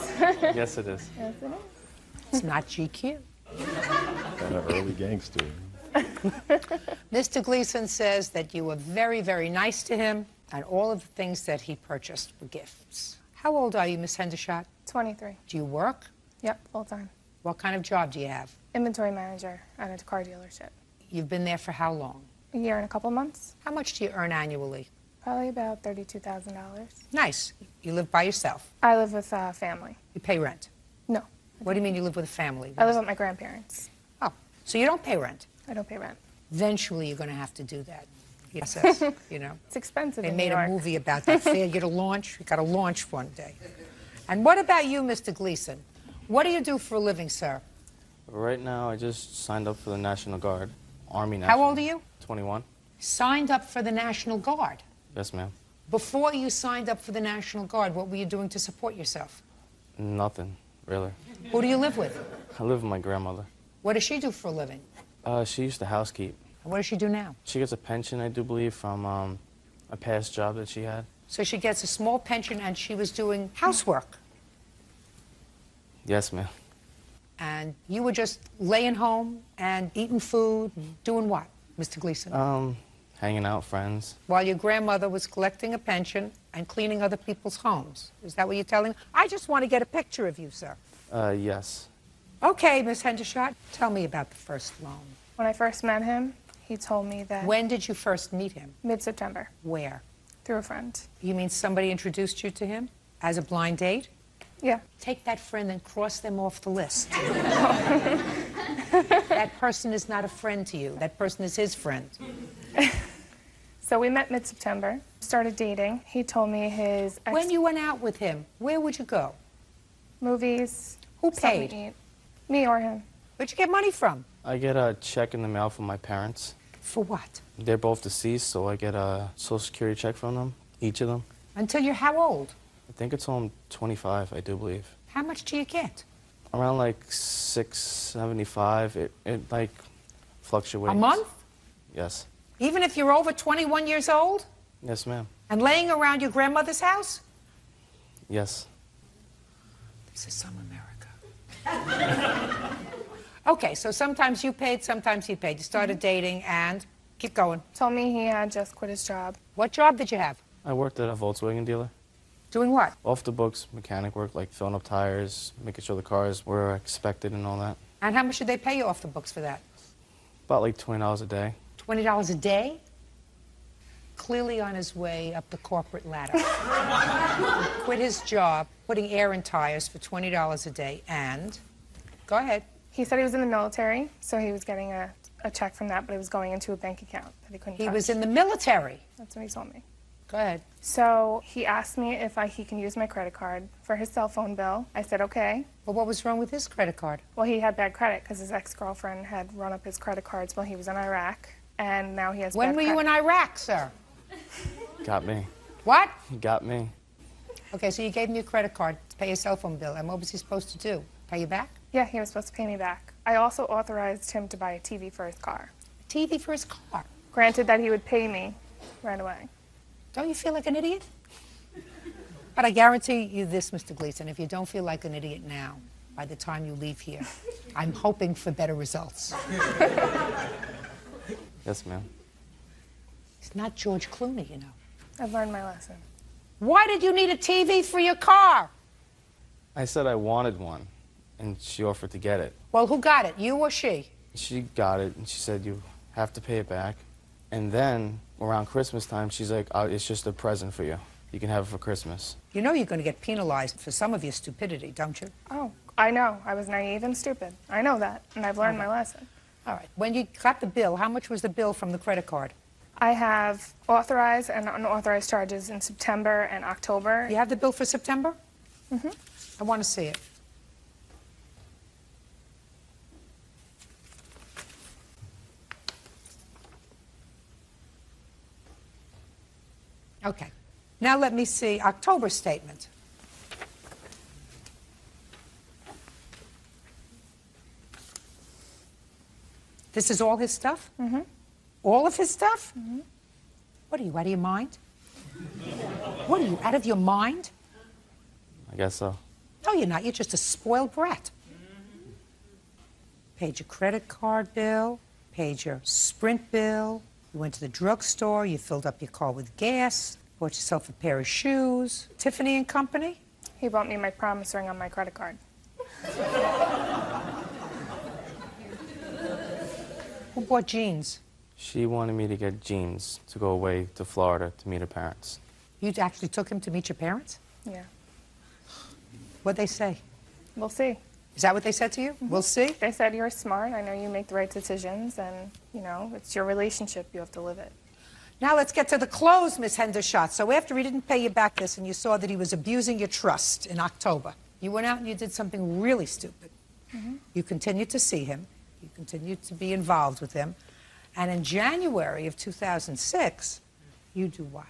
Speaker 18: Yes, it is.
Speaker 15: Yes, it is.
Speaker 3: It's not GQ.
Speaker 2: Kind of early gangster.
Speaker 3: Mr. Gleason says that you were very, very nice to him, and all of the things that he purchased were gifts. How old are you, Miss Hendershot?
Speaker 15: 23.
Speaker 3: Do you work?
Speaker 15: Yep, full time.
Speaker 3: What kind of job do you have?
Speaker 15: Inventory manager at a car dealership.
Speaker 3: You've been there for how long?
Speaker 15: A year and a couple months.
Speaker 3: How much do you earn annually?
Speaker 15: Probably about $32,000.
Speaker 3: Nice. You live by yourself?
Speaker 15: I live with family.
Speaker 3: You pay rent?
Speaker 15: No.
Speaker 3: What do you mean you live with a family?
Speaker 15: I live with my grandparents.
Speaker 3: Oh, so you don't pay rent?
Speaker 15: I don't pay rent.
Speaker 3: Eventually you're going to have to do that. Yes, you know.
Speaker 15: It's expensive
Speaker 3: They
Speaker 15: in
Speaker 3: made
Speaker 15: New York.
Speaker 3: a movie about that. Fair, get a launch. You got to launch one day. And what about you, Mr. Gleason? What do you do for a living, sir?
Speaker 19: Right now, I just signed up for the National Guard, Army National.
Speaker 3: How old are you?
Speaker 19: 21.
Speaker 3: Signed up for the National Guard.
Speaker 19: Yes, ma'am.
Speaker 3: Before you signed up for the National Guard, what were you doing to support yourself?
Speaker 19: Nothing, really.
Speaker 3: Who do you live with?
Speaker 19: I live with my grandmother.
Speaker 3: What does she do for a living?
Speaker 19: She used to housekeep.
Speaker 3: And what does she do now?
Speaker 19: She gets a pension, I do believe, from a past job that she had.
Speaker 3: So she gets a small pension and she was doing housework.
Speaker 19: Yes, ma'am.
Speaker 3: And you were just laying home and eating food, doing what, Mr. Gleason?
Speaker 19: Hanging out, friends.
Speaker 3: While your grandmother was collecting a pension and cleaning other people's homes. Is that what you're telling me? I just want to get a picture of you, sir.
Speaker 19: Yes.
Speaker 3: Okay, Miss Hendershot, tell me about the first loan.
Speaker 15: When I first met him, he told me that...
Speaker 3: When did you first meet him?
Speaker 15: Mid-September.
Speaker 3: Where?
Speaker 15: Through a friend.
Speaker 3: You mean somebody introduced you to him as a blind date?
Speaker 15: Yeah.
Speaker 3: Take that friend and cross them off the list. That person is not a friend to you. That person is his friend.
Speaker 15: So we met mid-September, started dating. He told me his ex...
Speaker 3: When you went out with him, where would you go?
Speaker 15: Movies.
Speaker 3: Who
Speaker 15: something
Speaker 3: paid?
Speaker 15: to eat. Me or him.
Speaker 3: Where'd you get money from?
Speaker 19: I get a check in the mail from my parents.
Speaker 3: For what?
Speaker 19: They're both deceased, so I get a Social Security check from them, each of them.
Speaker 3: Until you're how old?
Speaker 19: I think it's on 25, I do believe.
Speaker 3: How much do you get?
Speaker 19: Around like $675. It like fluctuates.
Speaker 3: A month?
Speaker 19: Yes.
Speaker 3: Even if you're over 21 years old?
Speaker 19: Yes, ma'am.
Speaker 3: And laying around your grandmother's house?
Speaker 19: Yes.
Speaker 3: This is some America. Okay, so sometimes you paid, sometimes he paid. You started dating and keep going.
Speaker 15: Told me he had just quit his job.
Speaker 3: What job did you have?
Speaker 19: I worked at a Volkswagen dealer.
Speaker 3: Doing what?
Speaker 19: Off the books mechanic work, like filling up tires, making sure the cars were expected and all that.
Speaker 3: And how much did they pay you off the books for that?
Speaker 19: About like $20 a day.
Speaker 3: $20 a day? Clearly on his way up the corporate ladder. Quit his job, putting air in tires for $20 a day, and... Go ahead.
Speaker 15: He said he was in the military, so he was getting a check from that, but it was going into a bank account that he couldn't touch.
Speaker 3: He was in the military?
Speaker 15: That's what he told me.
Speaker 3: Go ahead.
Speaker 15: So he asked me if he can use my credit card for his cell phone bill. I said, okay.
Speaker 3: Well, what was wrong with his credit card?
Speaker 15: Well, he had bad credit because his ex-girlfriend had run up his credit cards while he was in Iraq, and now he has
Speaker 3: When were you in Iraq, sir?
Speaker 19: Got me.
Speaker 3: What?
Speaker 19: Got me.
Speaker 3: Okay, so you gave him your credit card to pay your cell phone bill, and what was he supposed to do? Pay you back?
Speaker 15: Yeah, he was supposed to pay me back. I also authorized him to buy a TV for his car.
Speaker 3: A TV for his car?
Speaker 15: Granted that he would pay me right away.
Speaker 3: Don't you feel like an idiot? But I guarantee you this, Mr. Gleason, if you don't feel like an idiot now, by the time you leave here, I'm hoping for better results.
Speaker 19: Yes, ma'am.
Speaker 3: It's not George Clooney, you know.
Speaker 15: I've learned my lesson.
Speaker 3: Why did you need a TV for your car?
Speaker 19: I said I wanted one, and she offered to get it.
Speaker 3: Well, who got it, you or she?
Speaker 19: She got it, and she said, you have to pay it back. And then, around Christmas time, she's like, oh, it's just a present for you. You can have it for Christmas.
Speaker 3: You know you're going to get penalized for some of your stupidity, don't you?
Speaker 17: Oh, I know. I was naive and stupid. I know that, and I've learned my lesson.
Speaker 3: All right. When you got the bill, how much was the bill from the credit card?
Speaker 17: I have authorized and unauthorized charges in September and October.
Speaker 3: You have the bill for September?
Speaker 17: Mm-hmm.
Speaker 3: I want to see it. Okay. Now let me see October statement. This is all his stuff?
Speaker 17: Mm-hmm.
Speaker 3: All of his stuff?
Speaker 17: Mm-hmm.
Speaker 3: What are you, out of your mind? What are you, out of your mind?
Speaker 19: I guess so.
Speaker 3: No, you're not. You're just a spoiled brat. Paid your credit card bill, paid your Sprint bill, you went to the drugstore, you filled up your car with gas, bought yourself a pair of shoes. Tiffany and Company?
Speaker 17: He bought me my promise ring on my credit card.
Speaker 3: Who bought jeans?
Speaker 19: She wanted me to get jeans to go away to Florida to meet her parents.
Speaker 3: You actually took him to meet your parents?
Speaker 17: Yeah.
Speaker 3: What'd they say?
Speaker 17: We'll see.
Speaker 3: Is that what they said to you? We'll see?
Speaker 17: They said you're smart. I know you make the right decisions, and, you know, it's your relationship. You have to live it.
Speaker 3: Now let's get to the close, Miss Hendershot. So after he didn't pay you back this and you saw that he was abusing your trust in October, you went out and you did something really stupid.
Speaker 17: Mm-hmm.
Speaker 3: You continued to see him. You continued to be involved with him. And in January of 2006, you do what?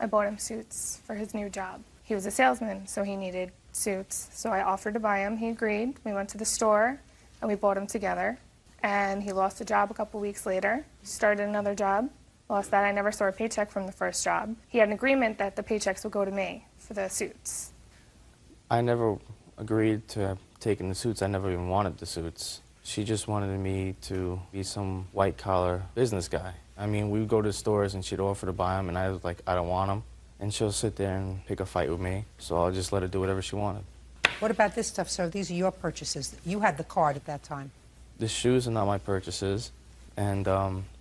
Speaker 17: I bought him suits for his new job. He was a salesman, so he needed suits. So I offered to buy him. He agreed. We went to the store, and we bought them together. And he lost a job a couple weeks later. Started another job. Lost that. I never saw a paycheck from the first job. He had an agreement that the paychecks would go to me for the suits.
Speaker 19: I never agreed to taking the suits. I never even wanted the suits. She just wanted me to be some white-collar business guy. I mean, we would go to stores and she'd offer to buy them, and I was like, I don't want them. And she'll sit there and pick a fight with me, so I'll just let her do whatever she wanted.
Speaker 3: What about this stuff, sir? These are your purchases. You had the card at that time.
Speaker 19: The shoes are not my purchases, and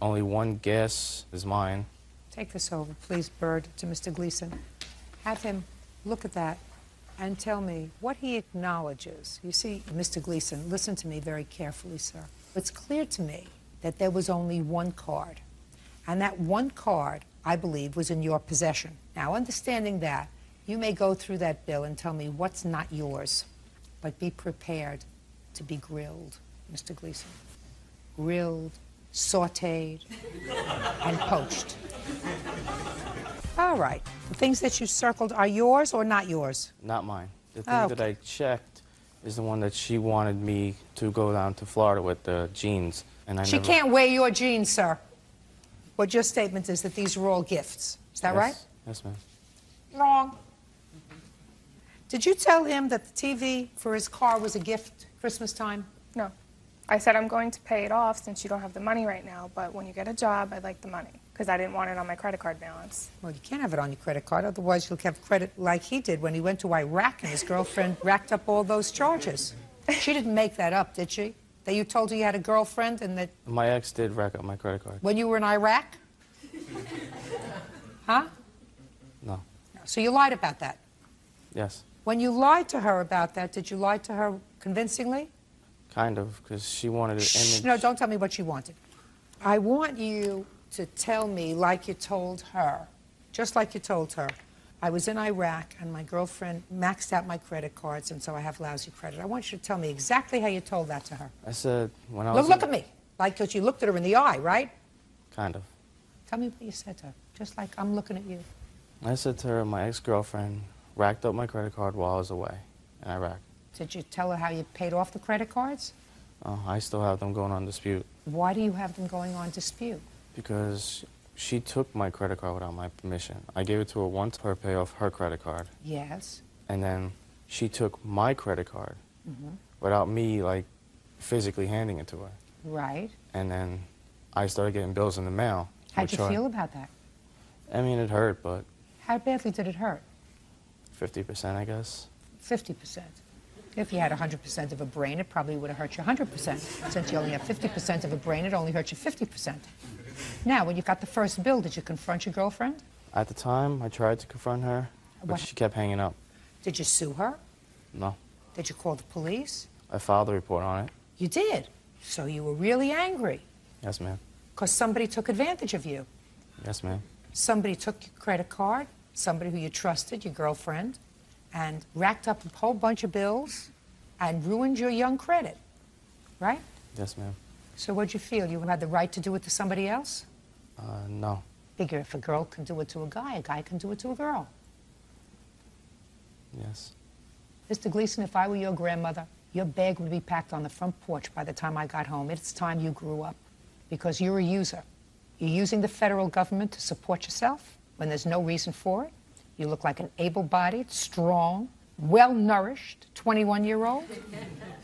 Speaker 19: only one gas is mine.
Speaker 3: Take this over, please, Bird, to Mr. Gleason. Have him look at that and tell me what he acknowledges. You see, Mr. Gleason, listen to me very carefully, sir. It's clear to me that there was only one card, and that one card, I believe, was in your possession. Now, understanding that, you may go through that bill and tell me what's not yours, but be prepared to be grilled, Mr. Gleason. Grilled, sautéed, and poached. All right. The things that you circled are yours or not yours?
Speaker 19: Not mine. The thing that I checked is the one that she wanted me to go down to Florida with, the jeans. And
Speaker 3: She can't wear your jeans, sir. What your statement is that these are all gifts. Is that right?
Speaker 19: Yes, ma'am.
Speaker 3: Wrong. Did you tell him that the TV for his car was a gift Christmas time?
Speaker 17: No. I said I'm going to pay it off since you don't have the money right now, but when you get a job, I'd like the money, because I didn't want it on my credit card balance.
Speaker 3: Well, you can't have it on your credit card, otherwise you'll have credit like he did when he went to Iraq and his girlfriend racked up all those charges. She didn't make that up, did she? That you told her you had a girlfriend and that...
Speaker 19: My ex did rack up my credit card.
Speaker 3: When you were in Iraq? Huh?
Speaker 19: No.
Speaker 3: So you lied about that?
Speaker 19: Yes.
Speaker 3: When you lied to her about that, did you lie to her convincingly?
Speaker 19: Kind of, because she wanted an image.
Speaker 3: No, don't tell me what she wanted. I want you to tell me like you told her, just like you told her. I was in Iraq and my girlfriend maxed out my credit cards and so I have lousy credit. I want you to tell me exactly how you told that to her.
Speaker 19: I said, when I was...
Speaker 3: Look at me. Like, because you looked at her in the eye, right?
Speaker 19: Kind of.
Speaker 3: Tell me what you said to her, just like I'm looking at you.
Speaker 19: I said to her, my ex-girlfriend racked up my credit card while I was away in Iraq.
Speaker 3: Did you tell her how you paid off the credit cards?
Speaker 19: I still have them going on dispute.
Speaker 3: Why do you have them going on dispute?
Speaker 19: Because she took my credit card without my permission. I gave it to her once for her pay off her credit card.
Speaker 3: Yes.
Speaker 19: And then she took my credit card without me, like, physically handing it to her.
Speaker 3: Right.
Speaker 19: And then I started getting bills in the mail.
Speaker 3: How'd you feel about that?
Speaker 19: I mean, it hurt, but...
Speaker 3: How badly did it hurt?
Speaker 19: 50%, I guess.
Speaker 3: 50%. If you had 100% of a brain, it probably would have hurt you 100%. Since you only have 50% of a brain, it only hurt you 50%. Now, when you got the first bill, did you confront your girlfriend?
Speaker 19: At the time, I tried to confront her, but she kept hanging up.
Speaker 3: Did you sue her?
Speaker 19: No.
Speaker 3: Did you call the police?
Speaker 19: I filed a report on it.
Speaker 3: You did? So you were really angry?
Speaker 19: Yes, ma'am.
Speaker 3: Because somebody took advantage of you?
Speaker 19: Yes, ma'am.
Speaker 3: Somebody took your credit card, somebody who you trusted, your girlfriend, and racked up a whole bunch of bills and ruined your young credit, right?
Speaker 19: Yes, ma'am.
Speaker 3: So what'd you feel? You had the right to do it to somebody else?
Speaker 19: No.
Speaker 3: Figure if a girl can do it to a guy can do it to a girl.
Speaker 19: Yes.
Speaker 3: Mr. Gleason, if I were your grandmother, your bag would be packed on the front porch by the time I got home. It's time you grew up, because you're a user. You're using the federal government to support yourself when there's no reason for it. You look like an able-bodied, strong, well-nourished 21-year-old.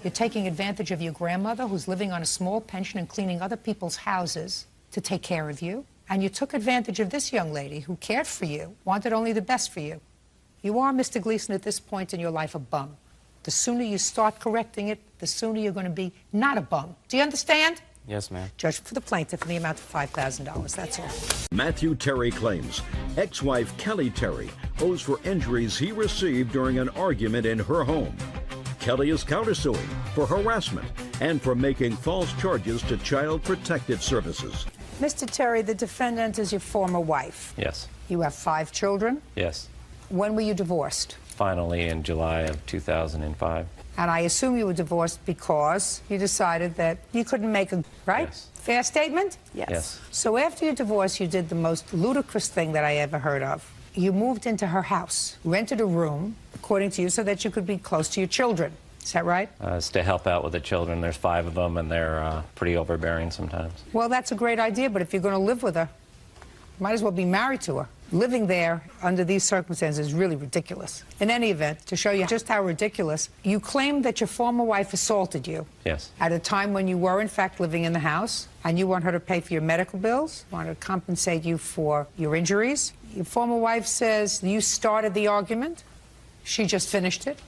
Speaker 3: You're taking advantage of your grandmother, who's living on a small pension and cleaning other people's houses to take care of you. And you took advantage of this young lady who cared for you, wanted only the best for you. You are, Mr. Gleason, at this point in your life, a bum. The sooner you start correcting it, the sooner you're going to be not a bum. Do you understand?
Speaker 19: Yes, ma'am.
Speaker 3: Judge for the plaintiff in the amount of $5,000. That's all.
Speaker 1: Matthew Terry claims ex-wife Kelly Terry owes for injuries he received during an argument in her home. Kelly is countersuing for harassment and for making false charges to Child Protective Services.
Speaker 3: Mr. Terry, the defendant is your former wife.
Speaker 20: Yes.
Speaker 3: You have 5 children.
Speaker 20: Yes.
Speaker 3: When were you divorced?
Speaker 20: Finally in July of 2005.
Speaker 3: And I assume you were divorced because you decided that you couldn't make a, right?
Speaker 20: Yes.
Speaker 3: Fair statement?
Speaker 20: Yes.
Speaker 3: So after your divorce, you did the most ludicrous thing that I ever heard of. You moved into her house, rented a room, according to you, so that you could be close to your children. Is that right?
Speaker 20: It's to help out with the children. There's 5 of them, and they're pretty overbearing sometimes.
Speaker 3: Well, that's a great idea, but if you're going to live with her, you might as well be married to her. Living there under these circumstances is really ridiculous. In any event, to show you just how ridiculous, you claim that your former wife assaulted you.
Speaker 20: Yes.
Speaker 3: At a time when you were, in fact, living in the house, and you want her to pay for your medical bills, want her to compensate you for your injuries. Your former wife says you started the argument. She just finished it.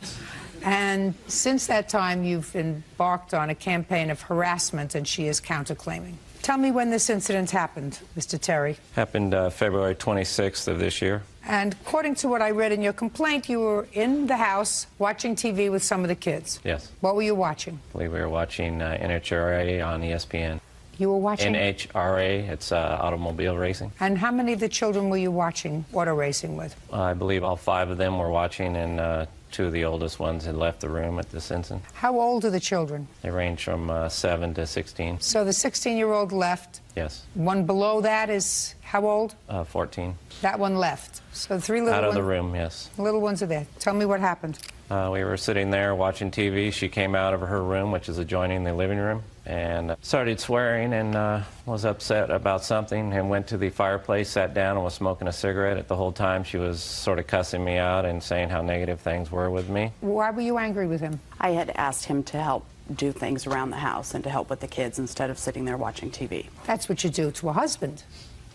Speaker 3: And since that time, you've embarked on a campaign of harassment, and she is counterclaiming. Tell me when this incident happened, Mr. Terry.
Speaker 20: Happened February 26th of this year.
Speaker 3: And according to what I read in your complaint, you were in the house watching TV with some of the kids.
Speaker 20: Yes.
Speaker 3: What were you watching?
Speaker 20: I believe we were watching NHRA on ESPN.
Speaker 3: You were watching?
Speaker 20: NHRA, it's automobile racing.
Speaker 3: And how many of the children were you watching auto racing with?
Speaker 20: I believe all 5 of them were watching, and 2 of the oldest ones had left the room at this instant.
Speaker 3: How old are the children?
Speaker 20: They range from 7 to 16.
Speaker 3: So the 16-year-old left.
Speaker 20: Yes.
Speaker 3: One below that is how old?
Speaker 20: 14.
Speaker 3: That one left. So 3 little ones.
Speaker 20: Out of the room, yes.
Speaker 3: Little ones are there. Tell me what happened.
Speaker 20: We were sitting there watching TV. She came out of her room, which is adjoining the living room, and started swearing and was upset about something, and went to the fireplace, sat down, and was smoking a cigarette. At the whole time, she was sort of cussing me out and saying how negative things were with me.
Speaker 3: Why were you angry with him?
Speaker 21: I had asked him to help do things around the house and to help with the kids instead of sitting there watching TV.
Speaker 3: That's what you do to a husband,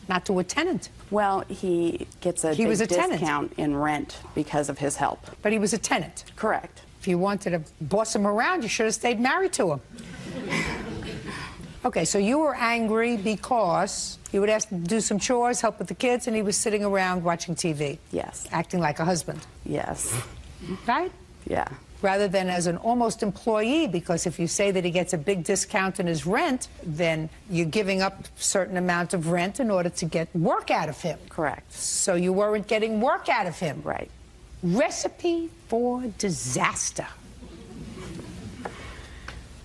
Speaker 3: not to a tenant.
Speaker 21: Well, he gets a big discount in rent because of his help.
Speaker 3: But he was a tenant.
Speaker 21: Correct.
Speaker 3: If you wanted to boss him around, you should have stayed married to him. Okay, so you were angry because you would ask him to do some chores, help with the kids, and he was sitting around watching TV.
Speaker 21: Yes.
Speaker 3: Acting like a husband.
Speaker 21: Yes.
Speaker 3: Right?
Speaker 21: Yeah.
Speaker 3: Rather than as an almost employee, because if you say that he gets a big discount in his rent, then you're giving up a certain amount of rent in order to get work out of him.
Speaker 21: Correct.
Speaker 3: So you weren't getting work out of him.
Speaker 21: Right.
Speaker 3: Recipe for disaster.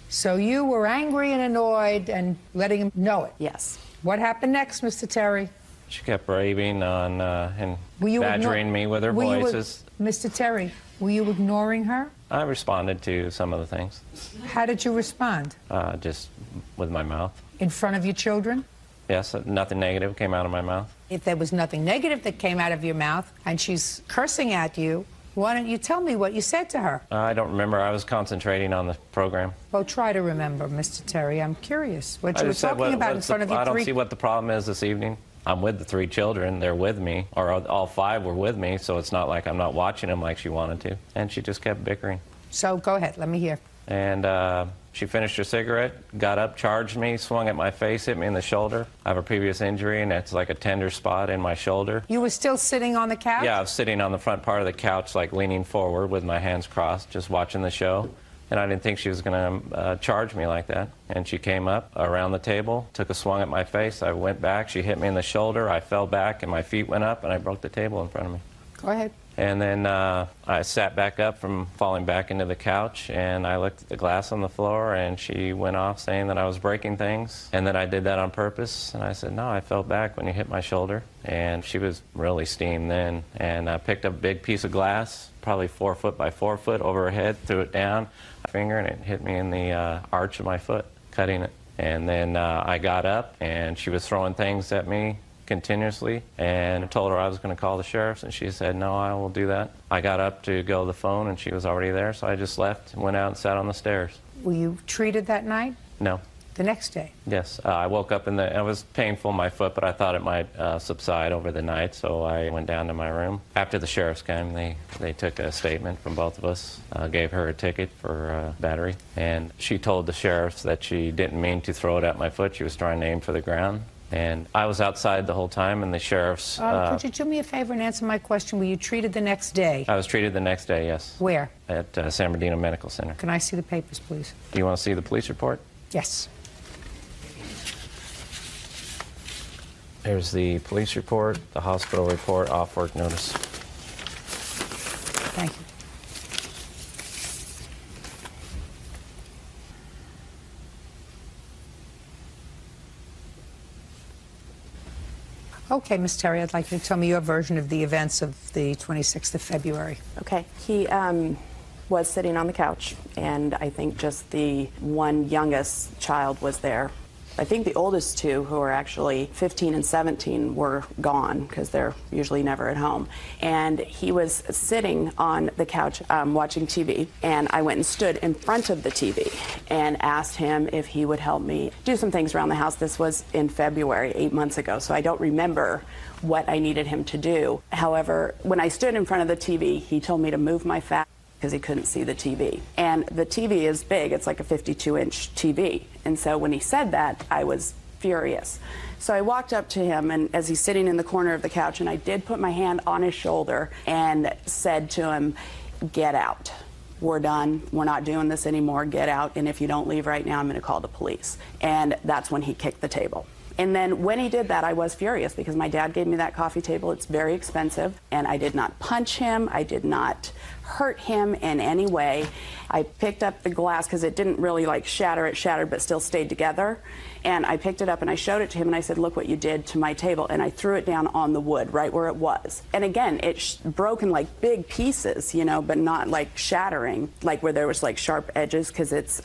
Speaker 3: So you were angry and annoyed and letting him know it.
Speaker 21: Yes.
Speaker 3: What happened next, Mr. Terry?
Speaker 20: She kept raving on and badgering me with her voices.
Speaker 3: Mr. Terry, were you ignoring her?
Speaker 20: I responded to some of the things.
Speaker 3: How did you respond?
Speaker 20: Just with my mouth.
Speaker 3: In front of your children?
Speaker 20: Yes, nothing negative came out of my mouth.
Speaker 3: If there was nothing negative that came out of your mouth and she's cursing at you, why don't you tell me what you said to her?
Speaker 20: I don't remember. I was concentrating on the program.
Speaker 3: Well, try to remember, Mr. Terry. I'm curious what you were talking about in front of your
Speaker 20: I don't see what the problem is this evening. I'm with the 3 children. They're with me, or all 5 were with me, so it's not like I'm not watching them like she wanted to. And she just kept bickering.
Speaker 3: So go ahead, let me hear.
Speaker 20: And she finished her cigarette, got up, charged me, swung at my face, hit me in the shoulder. I have a previous injury, and it's like a tender spot in my shoulder.
Speaker 3: You were still sitting on the couch?
Speaker 20: Yeah, I was sitting on the front part of the couch, like leaning forward with my hands crossed, just watching the show. And I didn't think she was going to charge me like that. And she came up around the table, took a swung at my face. I went back. She hit me in the shoulder. I fell back, and my feet went up, and I broke the table in front of me.
Speaker 3: Go ahead.
Speaker 20: And then I sat back up from falling back into the couch, and I looked at the glass on the floor, and she went off saying that I was breaking things and that I did that on purpose. And I said, no, I fell back when you hit my shoulder. And she was really steamed then. And I picked up a big piece of glass, probably 4 foot by 4 foot, over her head, threw it down, my finger, and it hit me in the arch of my foot, cutting it. And then I got up, and she was throwing things at me continuously, and I told her I was going to call the sheriffs, and she said, no, I will do that. I got up to go to the phone, and she was already there, so I just left and went out and sat on the stairs.
Speaker 3: Were you treated that night?
Speaker 20: No.
Speaker 3: The next day?
Speaker 20: Yes. I woke up it was painful in my foot, but I thought it might subside over the night, so I went down to my room. After the sheriffs came, they took a statement from both of us, gave her a ticket for battery, and she told the sheriffs that she didn't mean to throw it at my foot. She was trying to aim for the ground. And I was outside the whole time, and the sheriffs...
Speaker 3: could you do me a favor and answer my question? Were you treated the next day?
Speaker 20: I was treated the next day, yes.
Speaker 3: Where?
Speaker 20: At San Bernardino Medical Center.
Speaker 3: Can I see the papers, please?
Speaker 20: Do you want to see the police report?
Speaker 3: Yes.
Speaker 20: There's the police report, the hospital report, off work notice.
Speaker 3: Thank you. Okay, Ms. Terry, I'd like you to tell me your version of the events of the 26th of February.
Speaker 21: Okay. He was sitting on the couch, and I think just the one youngest child was there. I think the oldest two, who are actually 15 and 17, were gone because they're usually never at home. And he was sitting on the couch watching TV, and I went and stood in front of the TV and asked him if he would help me do some things around the house. This was in February, 8 months ago, so I don't remember what I needed him to do. However, when I stood in front of the TV, he told me to move my fat because he couldn't see the TV. And the TV is big. It's like a 52-inch TV. And so when he said that, I was furious. So I walked up to him, and as he's sitting in the corner of the couch, and I did put my hand on his shoulder and said to him, get out. We're done. We're not doing this anymore. Get out. And if you don't leave right now, I'm going to call the police. And that's when he kicked the table. And then when he did that, I was furious because my dad gave me that coffee table. It's very expensive. And I did not punch him. I did not hurt him in any way. I picked up the glass because it didn't really like shatter. It shattered but still stayed together. And I picked it up and I showed it to him and I said, look what you did to my table. And I threw it down on the wood right where it was. And again, it broke in like big pieces, you know, but not like shattering, like where there was like sharp edges because it's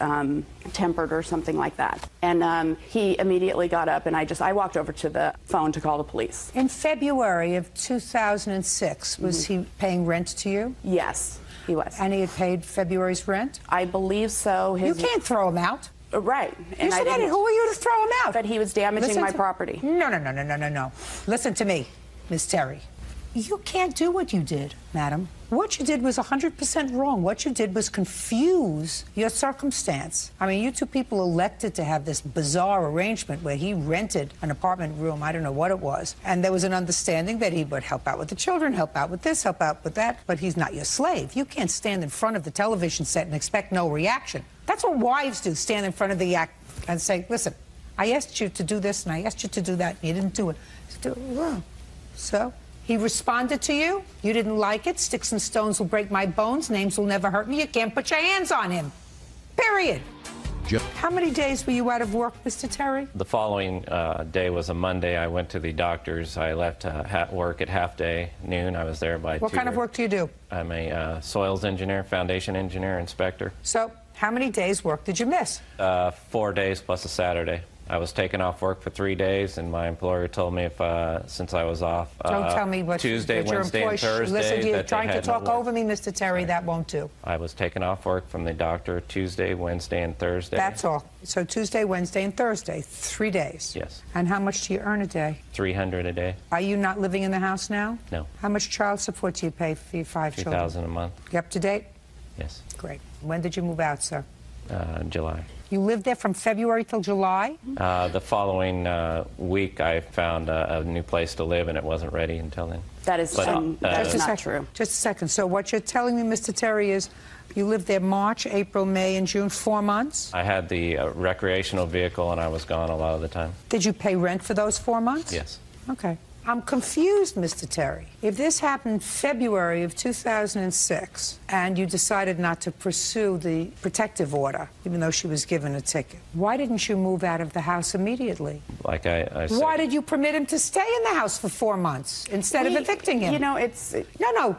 Speaker 21: tempered or something like that. And he immediately got up and I walked over to the phone to call the police.
Speaker 3: In February of 2006, was he paying rent to you?
Speaker 21: Yes, he was.
Speaker 3: And he had paid February's rent?
Speaker 21: I believe so.
Speaker 3: You can't throw him out.
Speaker 21: Right.
Speaker 3: And who are you to throw him out?
Speaker 21: But he was damaging my property.
Speaker 3: No. Listen to me, Miss Terry. You can't do what you did, madam. What you did was 100% wrong. What you did was confuse your circumstance. I mean, you two people elected to have this bizarre arrangement where he rented an apartment room, I don't know what it was, and there was an understanding that he would help out with the children, help out with this, help out with that, but he's not your slave. You can't stand in front of the television set and expect no reaction. That's what wives do, stand in front of the act and say, listen, I asked you to do this and I asked you to do that, and you didn't do it. So he responded to you. You didn't like it. Sticks and stones will break my bones. Names will never hurt me. You can't put your hands on him. Period. How many days were you out of work, Mr. Terry?
Speaker 20: The following day was a Monday. I went to the doctor's. I left work at half day, noon. I was there by 2.
Speaker 3: What kind of work do you do?
Speaker 20: I'm a soils engineer, foundation engineer, inspector.
Speaker 3: So how many days' work did you miss?
Speaker 20: 4 days plus a Saturday. I was taken off work for 3 days, and my employer told me if since I was off
Speaker 3: don't tell me what
Speaker 20: Tuesday,
Speaker 3: your
Speaker 20: Wednesday, and Thursday,
Speaker 3: listen, you're
Speaker 20: that
Speaker 3: trying
Speaker 20: they
Speaker 3: to
Speaker 20: had
Speaker 3: talk
Speaker 20: no work.
Speaker 3: over me, Mr. Terry. That won't do.
Speaker 20: I was taken off work from the doctor Tuesday, Wednesday, and Thursday.
Speaker 3: That's all. So Tuesday, Wednesday, and Thursday, 3 days.
Speaker 20: Yes.
Speaker 3: And how much do you earn a day?
Speaker 20: $300 a day.
Speaker 3: Are you not living in the house now?
Speaker 20: No.
Speaker 3: How much child support do you pay for your 5 children?
Speaker 20: $2,000 a month.
Speaker 3: You up to date?
Speaker 20: Yes.
Speaker 3: Great. When did you move out, sir?
Speaker 20: July.
Speaker 3: You lived there from February till July?
Speaker 20: The following week, I found a new place to live, and it wasn't ready until then.
Speaker 21: That is not true.
Speaker 3: Just a second. So what you're telling me, Mr. Terry, is you lived there March, April, May, and June, 4 months?
Speaker 20: I had the recreational vehicle, and I was gone a lot of the time.
Speaker 3: Did you pay rent for those 4 months?
Speaker 20: Yes.
Speaker 3: Okay. I'm confused, Mr. Terry. If this happened February of 2006 and you decided not to pursue the protective order, even though she was given a ticket, why didn't you move out of the house immediately?
Speaker 20: Like I said.
Speaker 3: Why did you permit him to stay in the house for 4 months instead of evicting him?
Speaker 21: You know, it's...
Speaker 3: No.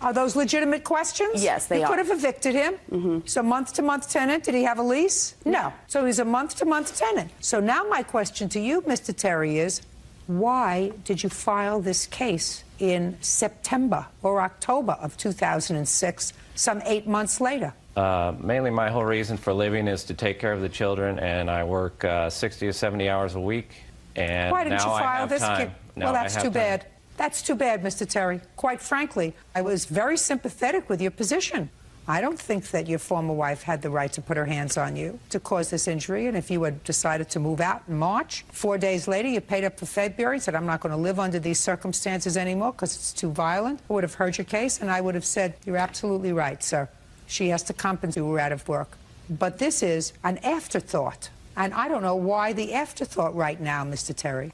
Speaker 3: Are those legitimate questions?
Speaker 21: Yes, they are.
Speaker 3: You could have evicted him. So month-to-month tenant, did he have a lease? No. So he's a month-to-month tenant. So now my question to you, Mr. Terry, is why did you file this case in September or October of 2006, some 8 months later?
Speaker 20: Mainly my whole reason for living is to take care of the children, and I work 60 to 70 hours a week, and
Speaker 3: why didn't
Speaker 20: now
Speaker 3: you file
Speaker 20: I have
Speaker 3: this
Speaker 20: time.
Speaker 3: case? Well, that's too bad. That's too bad, Mr. Terry. Quite frankly, I was very sympathetic with your position. I don't think that your former wife had the right to put her hands on you to cause this injury. And if you had decided to move out in March, 4 days later, you paid up for February and said, I'm not going to live under these circumstances anymore because it's too violent, I would have heard your case, and I would have said, you're absolutely right, sir. She has to compensate. We're out of work. But this is an afterthought. And I don't know why the afterthought right now, Mr. Terry.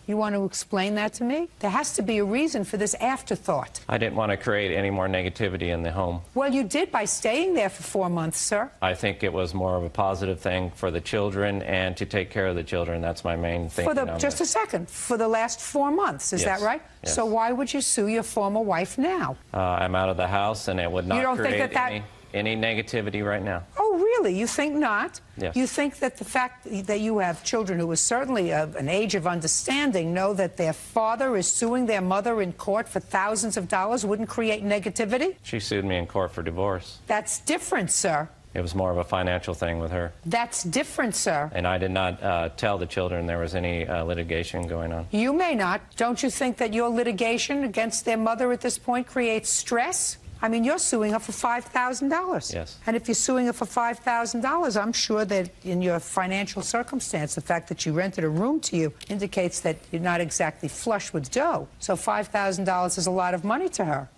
Speaker 3: You want to explain that to me? There has to be a reason for this afterthought.
Speaker 20: I didn't want to create any more negativity in the home.
Speaker 3: Well, you did by staying there for 4 months, sir.
Speaker 20: I think it was more of a positive thing for the children and to take care of the children. That's my main thing.
Speaker 3: Just a second. For the last 4 months, is that right?
Speaker 20: Yes.
Speaker 3: So why would you sue your former wife now?
Speaker 20: I'm out of the house, and it would not create any negativity right now.
Speaker 3: Oh, really? You think not?
Speaker 20: Yes.
Speaker 3: You think that the fact that you have children who are certainly of an age of understanding know that their father is suing their mother in court for thousands of dollars wouldn't create negativity?
Speaker 20: She sued me in court for divorce.
Speaker 3: That's different, sir.
Speaker 20: It was more of a financial thing with her.
Speaker 3: That's different, sir.
Speaker 20: And I did not tell the children there was any litigation going on.
Speaker 3: You may not. Don't you think that your litigation against their mother at this point creates stress? I mean, you're suing her for $5,000.
Speaker 20: Yes.
Speaker 3: And if you're suing her for $5,000, I'm sure that in your financial circumstance, the fact that you rented a room to you indicates that you're not exactly flush with dough. So $5,000 is a lot of money to her.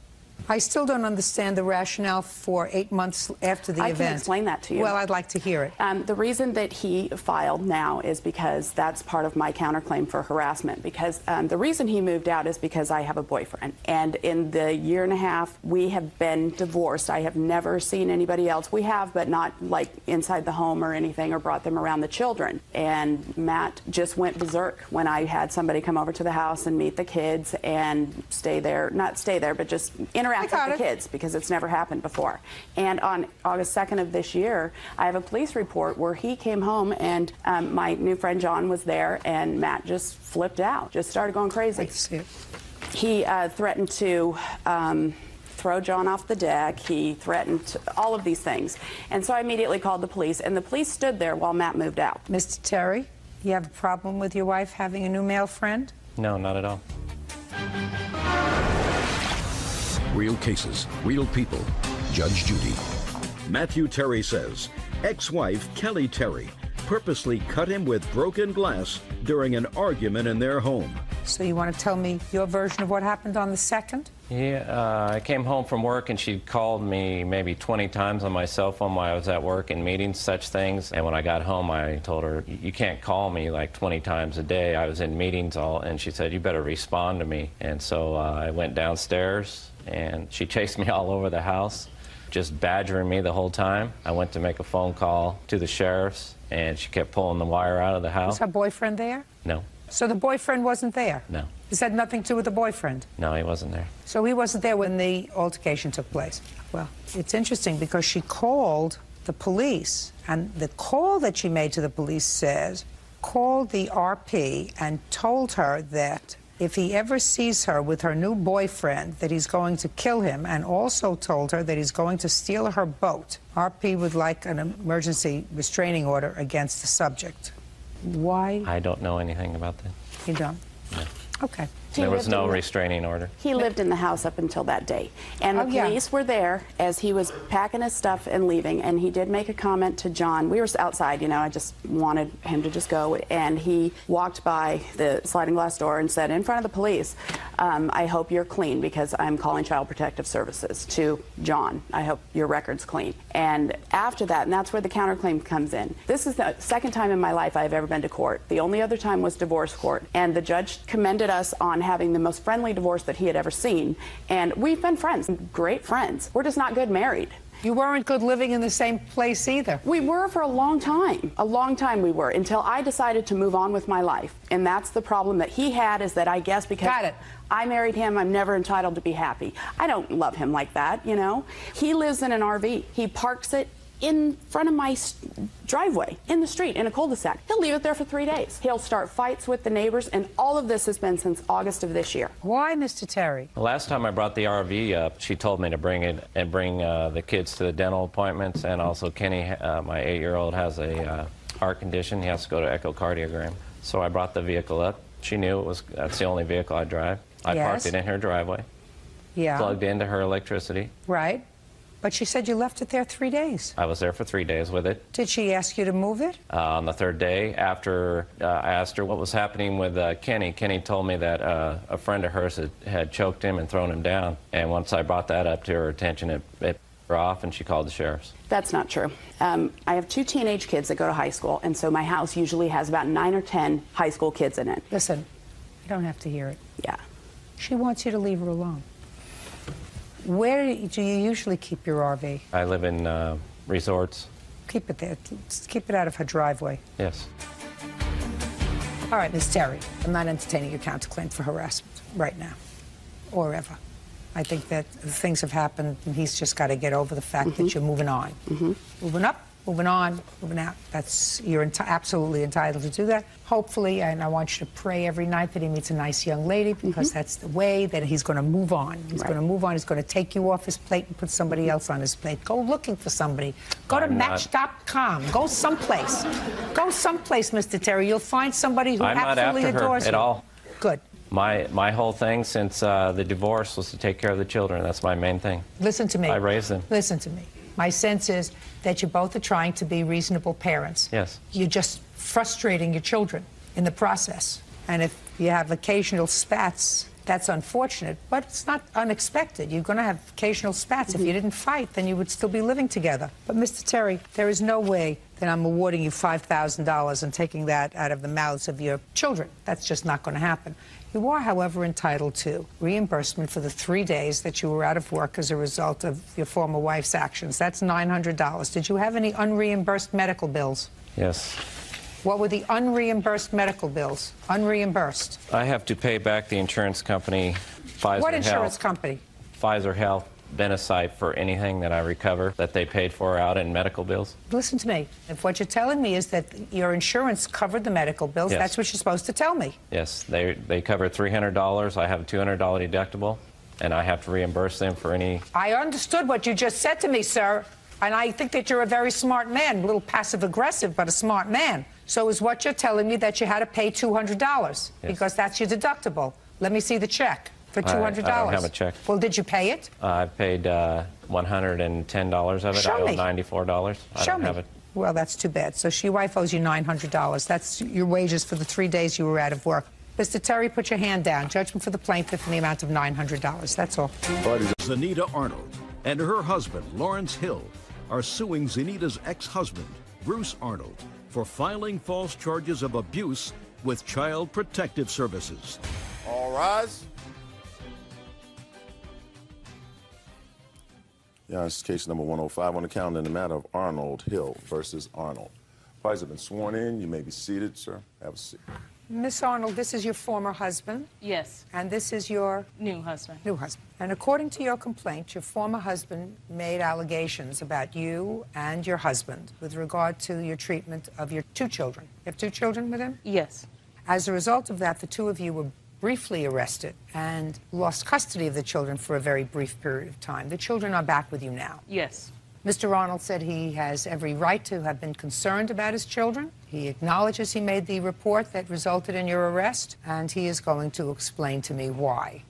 Speaker 3: I still don't understand the rationale for 8 months after the event.
Speaker 21: I can explain that to you.
Speaker 3: Well, I'd like to hear it.
Speaker 21: The reason that he filed now is because that's part of my counterclaim for harassment. Because the reason he moved out is because I have a boyfriend. And in the year and a half, we have been divorced. I have never seen anybody else. We have, but not like inside the home or anything, or brought them around the children. And Matt just went berserk when I had somebody come over to the house and meet the kids and stay there. Not stay there, but just interact with the kids, because it's never happened before. And on August 2nd of this year, I have a police report where he came home and my new friend John was there, and Matt just flipped out, just started going crazy. He threatened to throw John off the deck. He threatened all of these things. And so I immediately called the police, and the police stood there while Matt moved out.
Speaker 3: Mr. Terry, you have a problem with your wife having a new male friend?
Speaker 20: No, not at all.
Speaker 1: Real cases, real people. Judge Judy. Matthew Terry says ex-wife Kelly Terry purposely cut him with broken glass during an argument in their home.
Speaker 3: So you want to tell me your version of what happened on the 2nd?
Speaker 20: Yeah, I came home from work, and she called me maybe 20 times on my cell phone while I was at work in meetings, such things. And when I got home, I told her, you can't call me like 20 times a day. I was in meetings and she said, you better respond to me. And so I went downstairs, and she chased me all over the house, just badgering me the whole time. I went to make a phone call to the sheriff's, and she kept pulling the wire out of the house.
Speaker 3: Was her boyfriend there?
Speaker 20: No.
Speaker 3: So the boyfriend wasn't there?
Speaker 20: No.
Speaker 3: This had nothing to do with the boyfriend?
Speaker 20: No, he wasn't there.
Speaker 3: So he wasn't there when the altercation took place? Well, it's interesting because she called the police, and the call that she made to the police says, called the RP and told her that if he ever sees her with her new boyfriend, that he's going to kill him, and also told her that he's going to steal her boat. RP would like an emergency restraining order against the subject. Why?
Speaker 20: I don't know anything about that.
Speaker 3: You don't?
Speaker 20: No.
Speaker 3: Okay.
Speaker 20: There was no restraining order.
Speaker 21: He lived in the house up until that day. And the
Speaker 3: Oh, yeah.
Speaker 21: police were there as he was packing his stuff and leaving. And he did make a comment to John. We were outside, you know, I just wanted him to just go. And he walked by the sliding glass door and said, in front of the police, I hope you're clean because I'm calling Child Protective Services to John. I hope your record's clean. And after that, and that's where the counterclaim comes in. This is the second time in my life I've ever been to court. The only other time was divorce court. And the judge commended us on having the most friendly divorce that he had ever seen. And we've been friends, great friends. We're just not good married.
Speaker 3: You weren't good living in the same place either.
Speaker 21: We were for a long time we were, until I decided to move on with my life. And that's the problem that he had, is that I guess because I married him, I'm never entitled to be happy. I don't love him like that, you know. He lives in an RV. He parks it in front of my driveway, in the street, in a cul-de-sac. He'll leave it there for 3 days. He'll start fights with the neighbors, and all of this has been since August of this year.
Speaker 3: Why, Mr. Terry?
Speaker 20: The last time I brought the RV up, she told me to bring it and bring the kids to the dental appointments, and also Kenny, my 8-year-old, has a heart condition. He has to go to echocardiogram. So I brought the vehicle up. She knew that's the only vehicle I drive. I parked it in her driveway.
Speaker 3: Yeah.
Speaker 20: Plugged into her electricity.
Speaker 3: Right. But she said you left it there 3 days.
Speaker 20: I was there for 3 days with it.
Speaker 3: Did she ask you to move it?
Speaker 20: On the third day, after I asked her what was happening with Kenny, Kenny told me that a friend of hers had choked him and thrown him down. And once I brought that up to her attention, it put her off, and she called the sheriffs.
Speaker 21: That's not true. I have 2 teenage kids that go to high school, and so my house usually has about 9 or 10 high school kids in it.
Speaker 3: Listen, you don't have to hear it.
Speaker 21: Yeah.
Speaker 3: She wants you to leave her alone. Where do you usually keep your RV?
Speaker 20: I live in resorts.
Speaker 3: Keep it there. Just keep it out of her driveway.
Speaker 20: Yes.
Speaker 3: All right, Ms. Terry, I'm not entertaining your counterclaim for harassment right now or ever. I think that things have happened, and he's just got to get over the fact that you're moving on. Moving up, moving on, moving out. You're absolutely entitled to do that. Hopefully, and I want you to pray every night that he meets a nice young lady, because that's the way that he's going to move on. He's going to move on. He's going to take you off his plate and put somebody else on his plate. Go looking for somebody. Go to Match.com. Go someplace. Go someplace, Mr. Terry. You'll find somebody who absolutely adores you.
Speaker 20: I'm not after her at all.
Speaker 3: Good.
Speaker 20: My whole thing since the divorce was to take care of the children. That's my main thing.
Speaker 3: Listen to me.
Speaker 20: I raised them.
Speaker 3: Listen to me. My sense is that you both are trying to be reasonable parents.
Speaker 20: Yes.
Speaker 3: You're just frustrating your children in the process. And if you have occasional spats, that's unfortunate, but it's not unexpected. You're going to have occasional spats. If you didn't fight, then you would still be living together. But, Mr. Terry, there is no way that I'm awarding you $5,000 and taking that out of the mouths of your children. That's just not going to happen. You are, however, entitled to reimbursement for the 3 days that you were out of work as a result of your former wife's actions. That's $900. Did you have any unreimbursed medical bills?
Speaker 20: Yes.
Speaker 3: What were the unreimbursed medical bills? Unreimbursed.
Speaker 20: I have to pay back the insurance company, Pfizer
Speaker 3: What insurance
Speaker 20: Health,
Speaker 3: company?
Speaker 20: Pfizer Health, Benesite, for anything that I recover that they paid for out in medical bills.
Speaker 3: Listen to me. If what you're telling me is that your insurance covered the medical bills,
Speaker 20: Yes.
Speaker 3: that's what you're supposed to tell me.
Speaker 20: Yes, they covered $300. I have a $200 deductible, and I have to reimburse them for any...
Speaker 3: I understood what you just said to me, sir. And I think that you're a very smart man, a little passive-aggressive, but a smart man. So is what you're telling me that you had to pay $200 because that's your deductible. Let me see the check for $200.
Speaker 20: I don't have a check.
Speaker 3: Well, did you pay it?
Speaker 20: I paid $110 of it.
Speaker 3: Show
Speaker 20: I owe
Speaker 3: me.
Speaker 20: $94. I
Speaker 3: Show
Speaker 20: don't
Speaker 3: me.
Speaker 20: have it.
Speaker 3: Well, that's too bad. So your wife owes you $900. That's your wages for the 3 days you were out of work. Mr. Terry, put your hand down. Judgment for the plaintiff in the amount of $900. That's all.
Speaker 1: Zenita Arnold and her husband, Lawrence Hill, are suing Zenita's ex-husband, Bruce Arnold, for filing false charges of abuse with Child Protective Services.
Speaker 2: All rise. Yeah, this is case number 105 on the calendar in the matter of Arnold Hill versus Arnold. Parties have been sworn in. You may be seated, sir. Have a seat.
Speaker 3: Miss Arnold, this is your former husband.
Speaker 5: Yes.
Speaker 3: And this is your
Speaker 5: New husband.
Speaker 3: new husband. And according to your complaint, your former husband made allegations about you and your husband with regard to your treatment of your 2 children. You have 2 children with him?
Speaker 5: Yes.
Speaker 3: As a result of that, the 2 of you were briefly arrested and lost custody of the children for a very brief period of time. The children are back with you now.
Speaker 5: Yes.
Speaker 3: Mr. Arnold said he has every right to have been concerned about his children. He acknowledges he made the report that resulted in your arrest, and he is going to explain to me why.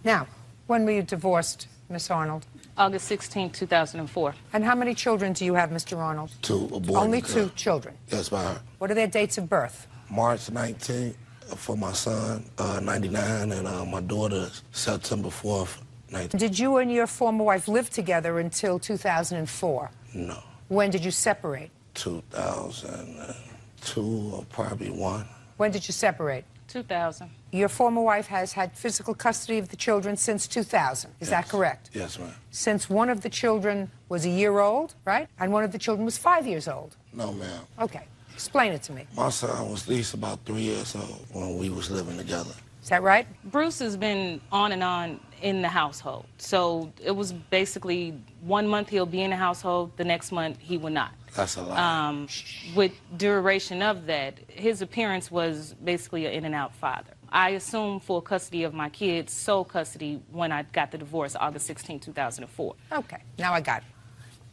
Speaker 3: Now, when were you divorced, Miss Arnold?
Speaker 5: August 16, 2004.
Speaker 3: And how many children do you have, Mr. Arnold?
Speaker 22: 2, a boy
Speaker 3: Only
Speaker 22: and a girl.
Speaker 3: 2 children?
Speaker 22: Yes, by her.
Speaker 3: What are their dates of birth?
Speaker 22: March 19th for my son, 99, and my daughter, September 4th, 19.
Speaker 3: Did you and your former wife live together until 2004?
Speaker 22: No.
Speaker 3: When did you separate?
Speaker 22: 2002 or probably 1.
Speaker 3: When did you separate?
Speaker 5: 2000.
Speaker 3: Your former wife has had physical custody of the children since 2000. Is that correct?
Speaker 22: Yes, ma'am.
Speaker 3: Since one of the children was a year old, right? And one of the children was 5 years old.
Speaker 22: No, ma'am.
Speaker 3: Okay. Explain it to me.
Speaker 22: My son was at least about 3 years old when we was living together.
Speaker 3: Is that right?
Speaker 5: Bruce has been on and on in the household. So it was basically 1 month he'll be in the household, the next month he will not.
Speaker 22: That's a lot.
Speaker 5: With duration of that, his appearance was basically an in-and-out father. I assumed full custody of my kids, sole custody, when I got the divorce, August 16, 2004.
Speaker 3: Okay, now I got it.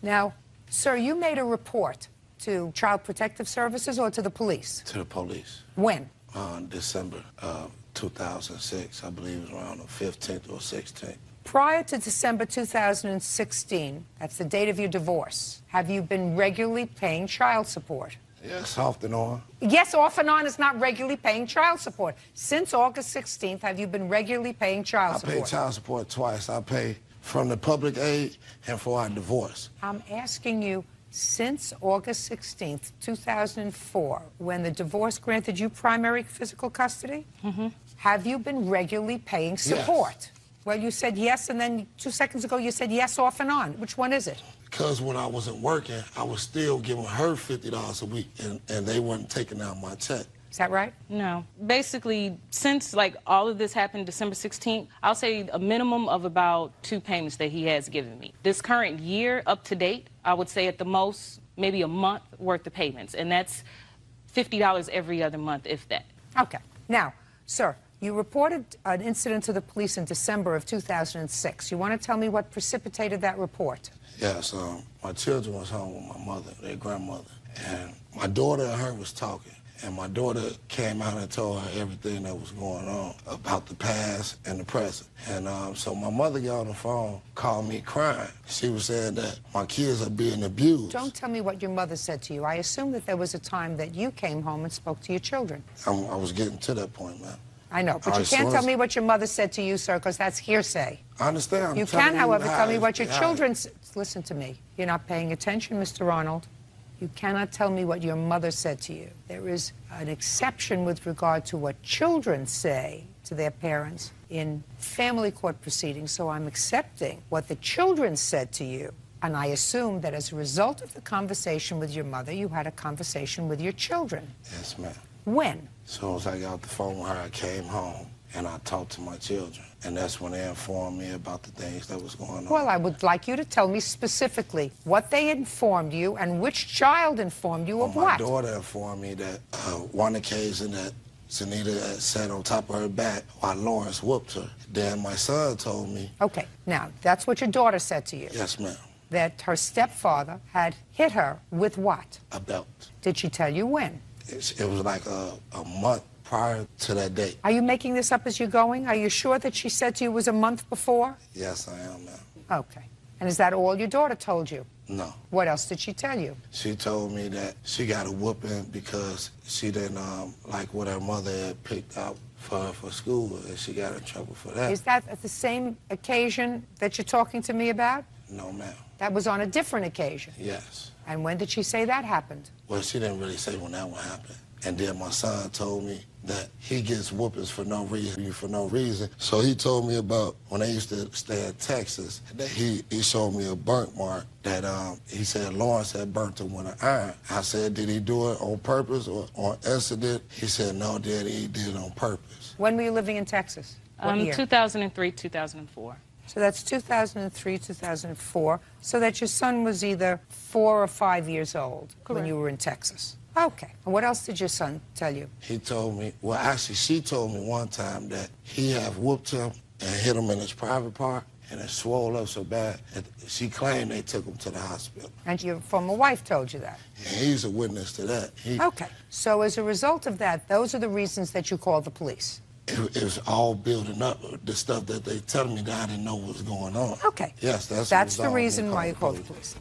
Speaker 3: Now, sir, you made a report to Child Protective Services or to the police?
Speaker 22: To the police.
Speaker 3: When?
Speaker 22: December of 2006, I believe it was around the 15th or 16th.
Speaker 3: Prior to December 2016, that's the date of your divorce, have you been regularly paying child support?
Speaker 22: Yes, off and on.
Speaker 3: Yes, off and on is not regularly paying child support. Since August 16th, have you been regularly paying child support?
Speaker 22: I pay child support twice. I pay from the public aid and for our divorce.
Speaker 3: I'm asking you, since August 16th, 2004, when the divorce granted you primary physical custody, have you been regularly paying support?
Speaker 22: Yes.
Speaker 3: Well, you said yes, and then 2 seconds ago you said yes off and on. Which one is it?
Speaker 22: Because when I wasn't working, I was still giving her $50 a week, and they weren't taking out my check.
Speaker 3: Is that right?
Speaker 5: No. Basically, since like all of this happened December 16th, I'll say a minimum of about 2 payments that he has given me. This current year, up to date, I would say at the most, maybe a month worth of payments, and that's $50 every other month, if that.
Speaker 3: Okay. Now, sir, you reported an incident to the police in December of 2006. You want to tell me what precipitated that report?
Speaker 22: Yes, my children was home with my mother, their grandmother, and my daughter and her was talking. And my daughter came out and told her everything that was going on about the past and the present. And so my mother got on the phone, called me crying. She was saying that my kids are being abused.
Speaker 3: Don't tell me what your mother said to you. I assume that there was a time that you came home and spoke to your children.
Speaker 22: I was getting to that point, ma'am.
Speaker 3: I know, but you can't tell me what your mother said to you, sir, because that's hearsay.
Speaker 22: I understand.
Speaker 3: You can, however, tell me what your children... Listen to me. You're not paying attention, Mr. Arnold. You cannot tell me what your mother said to you. There is an exception with regard to what children say to their parents in family court proceedings, so I'm accepting what the children said to you. And I assume that as a result of the conversation with your mother, you had a conversation with your children.
Speaker 22: Yes, ma'am.
Speaker 3: When?
Speaker 22: As soon as I got off the phone with her, I came home and I talked to my children. And that's when they informed me about the things that was going on.
Speaker 3: Well, I would like you to tell me specifically what they informed you and which child informed you of what.
Speaker 22: My daughter informed me that one occasion that Zanita had sat on top of her back while Lawrence whooped her. Then my son told me...
Speaker 3: Okay, now, that's what your daughter said to you.
Speaker 22: Yes, ma'am.
Speaker 3: That her stepfather had hit her with what?
Speaker 22: A belt.
Speaker 3: Did she tell you when?
Speaker 22: It was like a month prior to that date.
Speaker 3: Are you making this up as you're going? Are you sure that she said to you it was a month before?
Speaker 22: Yes, I am, ma'am.
Speaker 3: Okay. And is that all your daughter told you?
Speaker 22: No.
Speaker 3: What else did she tell you?
Speaker 22: She told me that she got a whooping because she didn't like what her mother had picked out for school, and she got in trouble for that.
Speaker 3: Is that at the same occasion that you're talking to me about?
Speaker 22: No, ma'am.
Speaker 3: That was on a different occasion?
Speaker 22: Yes.
Speaker 3: And when did she say that happened?
Speaker 22: Well, she didn't really say when that one happened. And then my son told me that he gets whoopings for no reason. So he told me about when I used to stay in Texas, that he showed me a burnt mark that he said Lawrence had burnt him with an iron. I said, did he do it on purpose or on accident? He said, no, Daddy, he did it on purpose.
Speaker 3: When were you living in Texas? What year?
Speaker 5: 2003, 2004.
Speaker 3: So that's 2003, 2004. So that your son was either 4 or 5 years old when you were in Texas. Okay. And what else did your son tell you?
Speaker 22: He told me, well, actually, she told me one time that he had whooped him and hit him in his private part, and it swelled up so bad. She claimed they took him to the hospital.
Speaker 3: And your former wife told you that?
Speaker 22: And he's a witness to that.
Speaker 3: Okay. So as a result of that, those are the reasons that you called the police?
Speaker 22: It was all building up, the stuff that they telling me that I didn't know what was going on.
Speaker 3: Okay.
Speaker 22: Yes,
Speaker 3: that's the reason why you called the police.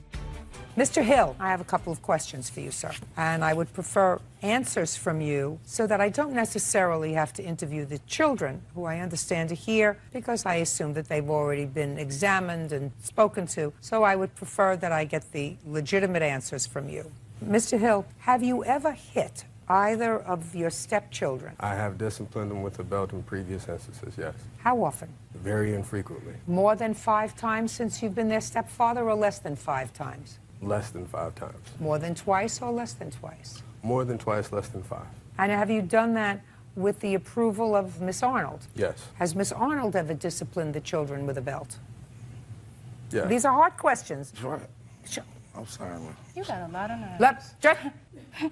Speaker 3: Mr. Hill, I have a couple of questions for you, sir. And I would prefer answers from you so that I don't necessarily have to interview the children, who I understand are here, because I assume that they've already been examined and spoken to. So I would prefer that I get the legitimate answers from you. Mr. Hill, have you ever hit either of your stepchildren?
Speaker 4: I have disciplined them with a belt in previous instances, yes.
Speaker 3: How often?
Speaker 4: Very infrequently.
Speaker 3: More than 5 times since you've been their stepfather, or less than 5 times?
Speaker 4: Less than 5 times.
Speaker 3: More than twice or less than twice?
Speaker 4: More than twice, less than 5.
Speaker 3: And have you done that with the approval of Miss Arnold?
Speaker 4: Yes.
Speaker 3: Has Miss Arnold ever disciplined the children with a belt?
Speaker 4: Yes.
Speaker 3: These are hard questions.
Speaker 22: That's right. I'm sorry, man.
Speaker 5: You got a lot of nerves.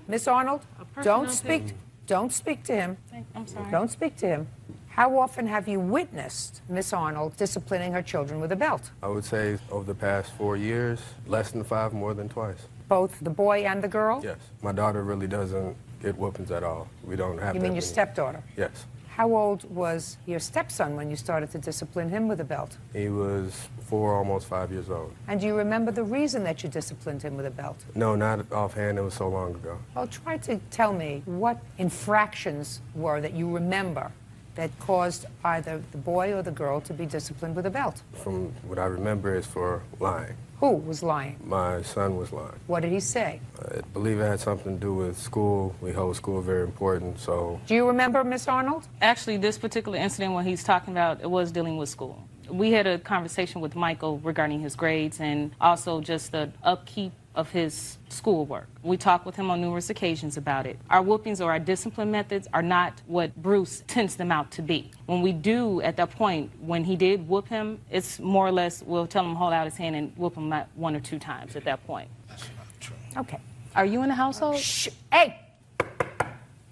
Speaker 3: Miss Arnold, don't speak to him.
Speaker 5: I'm sorry.
Speaker 3: Don't speak to him. How often have you witnessed Miss Arnold disciplining her children with a belt?
Speaker 4: I would say over the past 4 years, less than 5, more than twice.
Speaker 3: Both the boy and the girl?
Speaker 4: Yes. My daughter really doesn't get whoopings at all. We don't have
Speaker 3: You mean your stepdaughter?
Speaker 4: Yes.
Speaker 3: How old was your stepson when you started to discipline him with a belt?
Speaker 4: He was 4, almost 5 years old.
Speaker 3: And do you remember the reason that you disciplined him with a belt?
Speaker 4: No, not offhand. It was so long ago.
Speaker 3: Well, try to tell me what infractions were that you remember that caused either the boy or the girl to be disciplined with a belt.
Speaker 4: From what I remember is for lying.
Speaker 3: Who was lying?
Speaker 4: My son was lying.
Speaker 3: What did he say?
Speaker 4: I believe it had something to do with school. We hold school very important, so...
Speaker 3: Do you remember, Miss Arnold?
Speaker 5: Actually, this particular incident when he's talking about, it was dealing with school. We had a conversation with Michael regarding his grades and also just the upkeep of his schoolwork. We talked with him on numerous occasions about it. Our whoopings or our discipline methods are not what Bruce tends them out to be. When we do, at that point, when he did whoop him, it's more or less, we'll tell him to hold out his hand and whoop him 1 or 2 times at that point.
Speaker 22: That's not true.
Speaker 3: Okay.
Speaker 5: Are you in the household?
Speaker 3: Shh. Hey!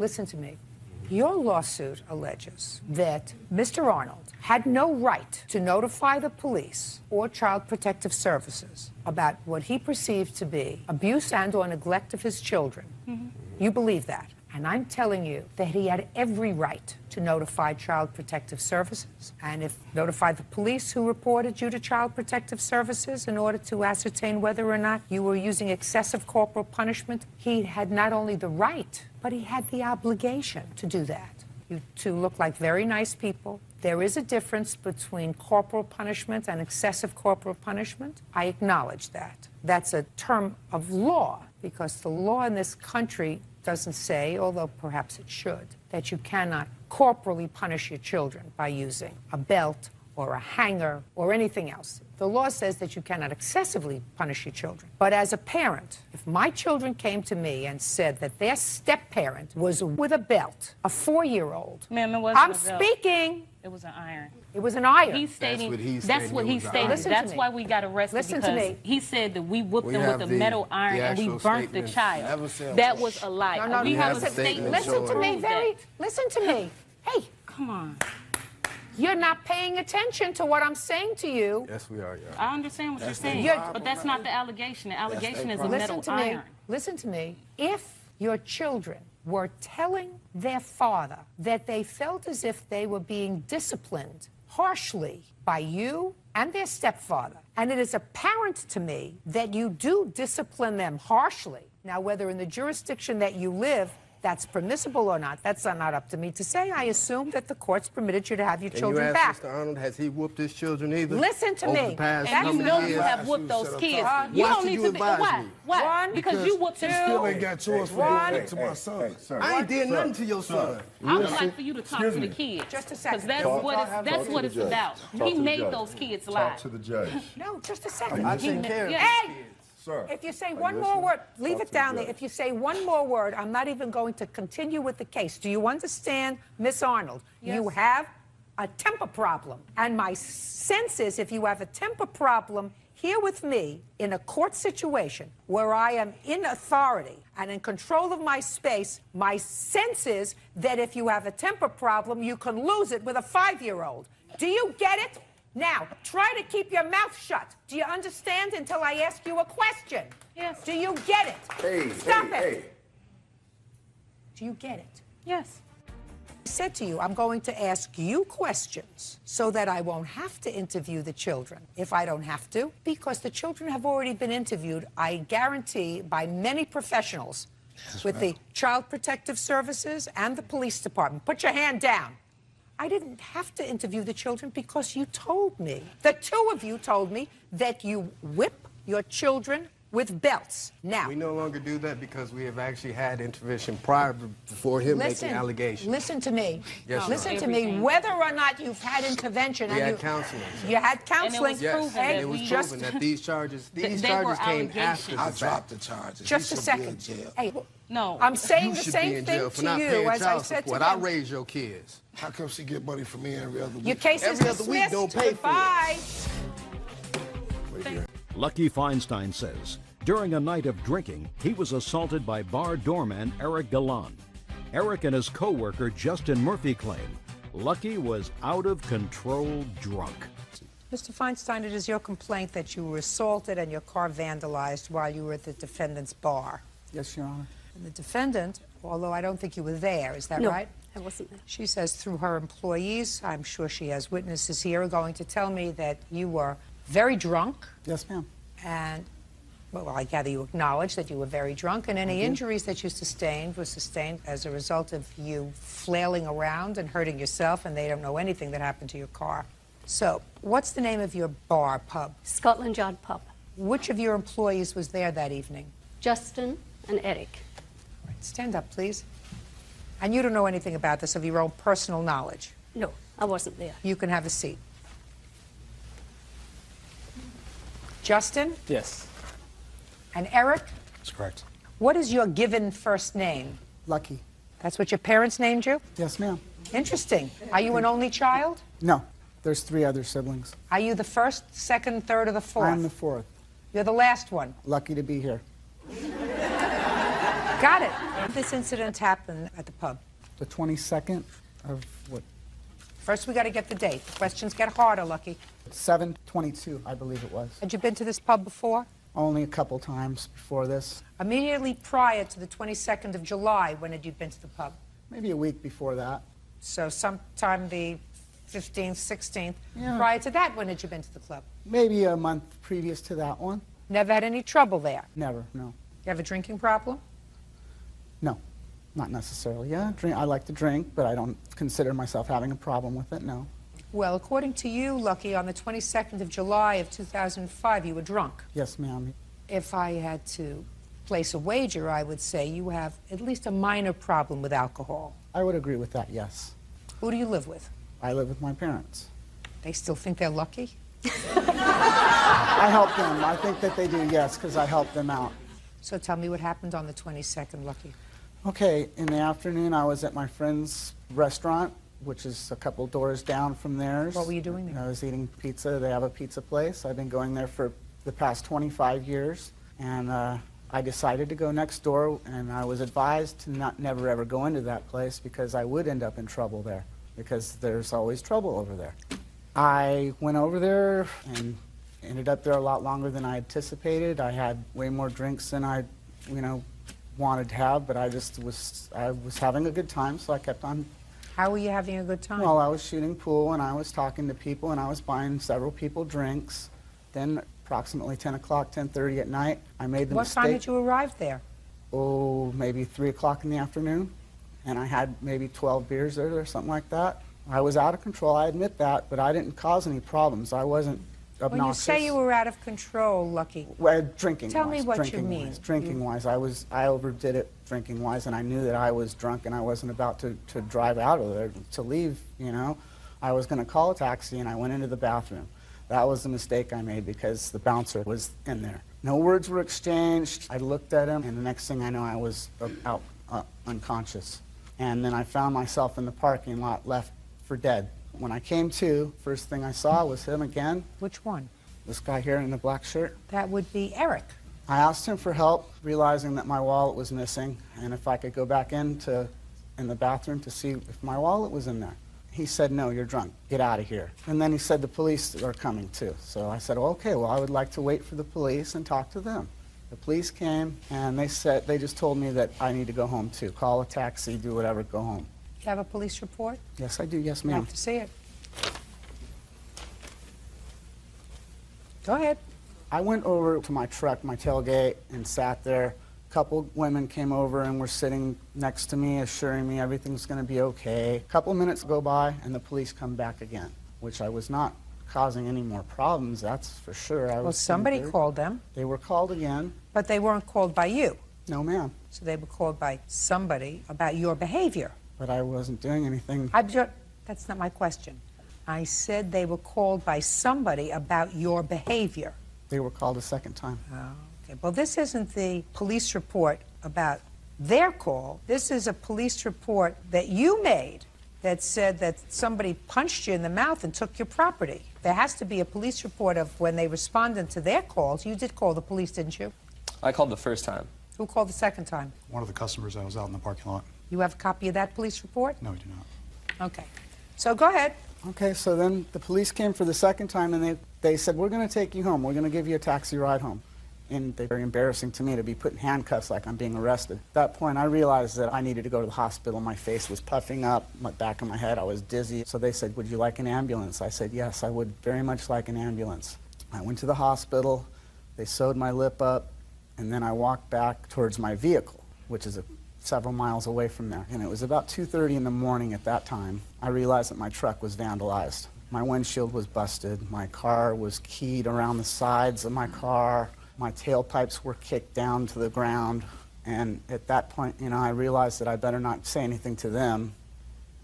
Speaker 3: Listen to me. Your lawsuit alleges that Mr. Arnold had no right to notify the police or Child Protective Services about what he perceived to be abuse and or neglect of his children. Mm-hmm. You believe that. And I'm telling you that he had every right to notify Child Protective Services and if notify the police who reported you to Child Protective Services in order to ascertain whether or not you were using excessive corporal punishment. He had not only the right, but he had the obligation to do that. You two look like very nice people. There is a difference between corporal punishment and excessive corporal punishment. I acknowledge that. That's a term of law because the law in this country doesn't say, although perhaps it should, that you cannot corporally punish your children by using a belt or a hanger or anything else. The law says that you cannot excessively punish your children. But as a parent, if my children came to me and said that their step-parent was with a belt, a 4-year-old,
Speaker 5: Ma'am, it wasn't
Speaker 3: I'm
Speaker 5: a belt.
Speaker 3: speaking.
Speaker 5: It was an iron.
Speaker 3: It was an iron.
Speaker 5: He's stating,
Speaker 4: That's what he stated.
Speaker 3: Listen to
Speaker 5: That's
Speaker 3: me.
Speaker 5: why we got arrested.
Speaker 3: Listen to
Speaker 5: because
Speaker 3: me.
Speaker 5: he said that we whooped
Speaker 4: We
Speaker 5: them with
Speaker 4: have
Speaker 5: a metal
Speaker 4: the
Speaker 5: iron and we
Speaker 4: actual
Speaker 5: burnt the
Speaker 4: statements.
Speaker 5: child. That was a lie.
Speaker 3: No,
Speaker 5: we
Speaker 4: we
Speaker 5: have
Speaker 4: have
Speaker 5: a
Speaker 4: the
Speaker 5: statement.
Speaker 4: statement
Speaker 3: Listen to me
Speaker 5: showing
Speaker 3: listen to me. Hey,
Speaker 5: Come on.
Speaker 3: you're not paying attention to what I'm saying to you.
Speaker 4: Yes, we are, yeah.
Speaker 5: I understand what you're saying,
Speaker 3: problem,
Speaker 5: but that's not the allegation. The allegation is a metal
Speaker 3: Listen to me.
Speaker 5: iron.
Speaker 3: Listen to me. If your children were telling their father that they felt as if they were being disciplined harshly by you and their stepfather, and it is apparent to me that you do discipline them harshly. Now, whether in the jurisdiction that you live, that's permissible or not, that's not up to me to say. I assume that the court's permitted you to have your children
Speaker 4: and you
Speaker 3: back.
Speaker 4: asked Mr. Arnold, has he whooped his children either?
Speaker 3: Listen to
Speaker 4: over
Speaker 3: me.
Speaker 4: The past
Speaker 5: And you
Speaker 4: number
Speaker 5: know
Speaker 4: of
Speaker 5: you
Speaker 4: years?
Speaker 5: have whooped those kids.
Speaker 4: Why
Speaker 5: You don't
Speaker 4: should
Speaker 5: need
Speaker 4: you
Speaker 5: to be.
Speaker 4: advise
Speaker 5: Why?
Speaker 4: me?
Speaker 5: Why? Because you whooped them.
Speaker 22: Still ain't got yours for doing to my son.
Speaker 4: I ain't did nothing to your son.
Speaker 5: I would like for you to talk to the kids.
Speaker 3: Just a
Speaker 5: Because
Speaker 3: second.
Speaker 5: that's what it's about. He made those kids lie.
Speaker 22: Talk to the judge.
Speaker 3: No, just a second.
Speaker 4: I take care of
Speaker 5: Yeah.
Speaker 4: these
Speaker 3: Hey!
Speaker 4: kids.
Speaker 22: Sir.
Speaker 3: If you say
Speaker 22: are
Speaker 3: one
Speaker 22: you
Speaker 3: more
Speaker 22: listening?
Speaker 3: word, leave
Speaker 22: Talk
Speaker 3: it
Speaker 22: to the
Speaker 3: down there.
Speaker 22: judge.
Speaker 3: If you say one more word, I'm not even going to continue with the case. Do you understand, Miss Arnold?
Speaker 5: Yes.
Speaker 3: You have a temper problem. And my sense is if you have a temper problem here with me in a court situation where I am in authority and in control of my space, my sense is that if you have a temper problem, you can lose it with a 5-year-old. Do you get it? Now, try to keep your mouth shut. Do you understand until I ask you a question?
Speaker 5: Yes.
Speaker 3: Do you get it?
Speaker 6: Hey,
Speaker 3: Stop
Speaker 6: hey,
Speaker 3: it.
Speaker 6: hey.
Speaker 3: Do you get it?
Speaker 5: Yes.
Speaker 3: I said to you, I'm going to ask you questions so that I won't have to interview the children if I don't have to, because the children have already been interviewed, I guarantee, by many professionals with the Child Protective Services and the police department. Put your hand down. I didn't have to interview the children because you told me, the two of you told me, that you whip your children with belts. Now,
Speaker 4: We no longer do that because we have actually had intervention prior before him making allegations.
Speaker 3: listen to me.
Speaker 4: Yes, Your
Speaker 3: listen
Speaker 4: Honor.
Speaker 3: to me. Whether or not you've had intervention,
Speaker 4: We
Speaker 3: and
Speaker 4: had counseling.
Speaker 3: you had counseling,
Speaker 4: Yes, and it was
Speaker 3: just
Speaker 4: proven that these charges
Speaker 5: they were
Speaker 4: came after
Speaker 5: allegations.
Speaker 4: the
Speaker 22: I
Speaker 4: fact.
Speaker 22: dropped the charges.
Speaker 3: just
Speaker 22: He
Speaker 3: a
Speaker 22: should be
Speaker 3: second.
Speaker 22: in jail.
Speaker 3: Hey,
Speaker 5: No.
Speaker 3: I'm saying
Speaker 4: You
Speaker 3: the
Speaker 4: should be
Speaker 3: same
Speaker 4: in
Speaker 3: thing
Speaker 4: jail for
Speaker 3: to
Speaker 4: not
Speaker 3: you
Speaker 4: paying
Speaker 3: as I
Speaker 4: child
Speaker 3: said to
Speaker 4: support.
Speaker 3: them.
Speaker 4: I raised your kids.
Speaker 22: How come she get money from me every other week?
Speaker 3: Your case is
Speaker 4: Every other week,
Speaker 3: dismissed.
Speaker 4: don't pay for it.
Speaker 3: Goodbye.
Speaker 1: Lucky Feinstein says during a night of drinking, he was assaulted by bar doorman Eric Galan. Eric and his co-worker Justin Murphy claim Lucky was out of control drunk.
Speaker 3: Mr. Feinstein, it is your complaint that you were assaulted and your car vandalized while you were at the defendant's bar.
Speaker 8: Yes, Your Honor.
Speaker 3: And the defendant, although I don't think you were there, is that
Speaker 8: No,
Speaker 3: right?
Speaker 8: I wasn't there.
Speaker 3: She says through her employees, I'm sure she has witnesses here, are going to tell me that you were very drunk.
Speaker 8: Yes, ma'am.
Speaker 3: And, well, I gather you acknowledge that you were very drunk, and any
Speaker 8: I do.
Speaker 3: injuries that you sustained were sustained as a result of you flailing around and hurting yourself, and they don't know anything that happened to your car. So, what's the name of your bar, pub?
Speaker 23: Scotland Yard Pub.
Speaker 3: Which of your employees was there that evening?
Speaker 23: Justin and Eric.
Speaker 3: All right, stand up, please. And you don't know anything about this of your own personal knowledge?
Speaker 23: No, I wasn't there.
Speaker 3: You can have a seat. Justin
Speaker 8: Yes.
Speaker 3: and Eric,
Speaker 8: That's correct.
Speaker 3: what is your given first name?
Speaker 8: Lucky.
Speaker 3: That's what your parents named you?
Speaker 8: Yes, ma'am.
Speaker 3: Interesting. Are you an only child?
Speaker 8: No, there's 3 other siblings.
Speaker 3: Are you the first, second, third, or the fourth?
Speaker 8: I'm the 4th.
Speaker 3: You're the last one.
Speaker 8: Lucky to be here.
Speaker 3: Got it. This incident happened at the pub.
Speaker 8: The 22nd of what?
Speaker 3: First, we got to get the date. Questions get harder, Lucky.
Speaker 8: 7/22, I believe it was.
Speaker 3: Had you been to this pub before?
Speaker 8: Only a couple times before this.
Speaker 3: Immediately prior to the 22nd of July, when had you been to the pub?
Speaker 8: Maybe a week before that.
Speaker 3: So sometime the 15th, 16th.
Speaker 8: Yeah.
Speaker 3: Prior to that, when had you been to the club?
Speaker 8: Maybe a month previous to that one.
Speaker 3: Never had any trouble there?
Speaker 8: Never, no.
Speaker 3: You have a drinking problem?
Speaker 8: No, not necessarily. Yeah, I like to drink, but I don't consider myself having a problem with it, no.
Speaker 3: Well, according to you, Lucky, on the 22nd of July of 2005, you were drunk.
Speaker 8: Yes, ma'am.
Speaker 3: If I had to place a wager, I would say you have at least a minor problem with alcohol.
Speaker 8: I would agree with that, yes.
Speaker 3: Who do you live with?
Speaker 8: I live with my parents.
Speaker 3: They still think they're lucky?
Speaker 8: I help them. I think that they do, yes, because I help them out.
Speaker 3: So tell me what happened on the 22nd, Lucky.
Speaker 8: Okay, in the afternoon, I was at my friend's restaurant, which is a couple doors down from theirs.
Speaker 3: What were you doing there?
Speaker 8: I was eating pizza. They have a pizza place. I've been going there for the past 25 years. And I decided to go next door, and I was advised to never ever go into that place because I would end up in trouble there, because there's always trouble over there. I went over there and ended up there a lot longer than I anticipated. I had way more drinks than I, wanted to have, but I was having a good time, so I kept on.
Speaker 3: How were you having a good time?
Speaker 8: Well, I was shooting pool, and I was talking to people, and I was buying several people drinks. Then approximately 10 o'clock, 10:30 at night, I made the mistake.
Speaker 3: What time did you arrive there?
Speaker 8: Oh, maybe 3 o'clock in the afternoon, and I had maybe 12 beers there or something like that. I was out of control, I admit that, but I didn't cause any problems. I wasn't obnoxious.
Speaker 3: When you say you were out of control, Lucky,
Speaker 8: Well, drinking-wise.
Speaker 3: tell me what you
Speaker 8: drinking-wise,
Speaker 3: mean.
Speaker 8: Drinking-wise, I overdid it drinking-wise, and I knew that I was drunk and I wasn't about to drive out of there, to leave, I was going to call a taxi, and I went into the bathroom. That was the mistake I made because the bouncer was in there. No words were exchanged. I looked at him, and the next thing I know, I was out unconscious. And then I found myself in the parking lot, left for dead. When I came to, first thing I saw was him again.
Speaker 3: Which one?
Speaker 8: This guy here in the black shirt.
Speaker 3: That would be Eric.
Speaker 8: I asked him for help, realizing that my wallet was missing, and if I could go back in the bathroom to see if my wallet was in there. He said, no, you're drunk. Get out of here. And then he said the police are coming too. So I said, well, okay, well, I would like to wait for the police and talk to them. The police came, and they just told me that I need to go home too. Call a taxi, do whatever, go home.
Speaker 3: You have a police report?
Speaker 8: Yes, I do. Yes,
Speaker 3: I'd
Speaker 8: ma'am.
Speaker 3: like to see it. Go ahead.
Speaker 8: I went over to my truck, my tailgate, and sat there. A couple women came over and were sitting next to me, assuring me everything's going to be okay. A couple minutes go by, and the police come back again, which I was not causing any more problems, that's for sure.
Speaker 3: Well, somebody called them.
Speaker 8: They were called again.
Speaker 3: But they weren't called by you.
Speaker 8: No, ma'am.
Speaker 3: So they were called by somebody about your behavior.
Speaker 8: But I wasn't doing anything.
Speaker 3: That's not my question. I said they were called by somebody about your behavior.
Speaker 8: They were called a second time.
Speaker 3: Oh, okay. Well, this isn't the police report about their call. This is a police report that you made that said that somebody punched you in the mouth and took your property. There has to be a police report of when they responded to their calls. You did call the police, didn't you?
Speaker 6: I called the first time.
Speaker 3: Who called the second time?
Speaker 7: One of the customers that was out in the parking lot.
Speaker 3: You have a copy of that police report?
Speaker 7: No, we do not.
Speaker 3: Okay. So go ahead.
Speaker 8: Okay, so then the police came for the second time, and they said, we're going to take you home. We're going to give you a taxi ride home. And they're very embarrassing to me to be put in handcuffs like I'm being arrested. At that point, I realized that I needed to go to the hospital. My face was puffing up, my back of my head, I was dizzy. So they said, would you like an ambulance? I said, yes, I would very much like an ambulance. I went to the hospital, they sewed my lip up, and then I walked back towards my vehicle, which is several miles away from there. And it was about 2:30 in the morning at that time. I realized that my truck was vandalized. My windshield was busted, my car was keyed around the sides of my car, my tailpipes were kicked down to the ground, and at that point, I realized that I better not say anything to them.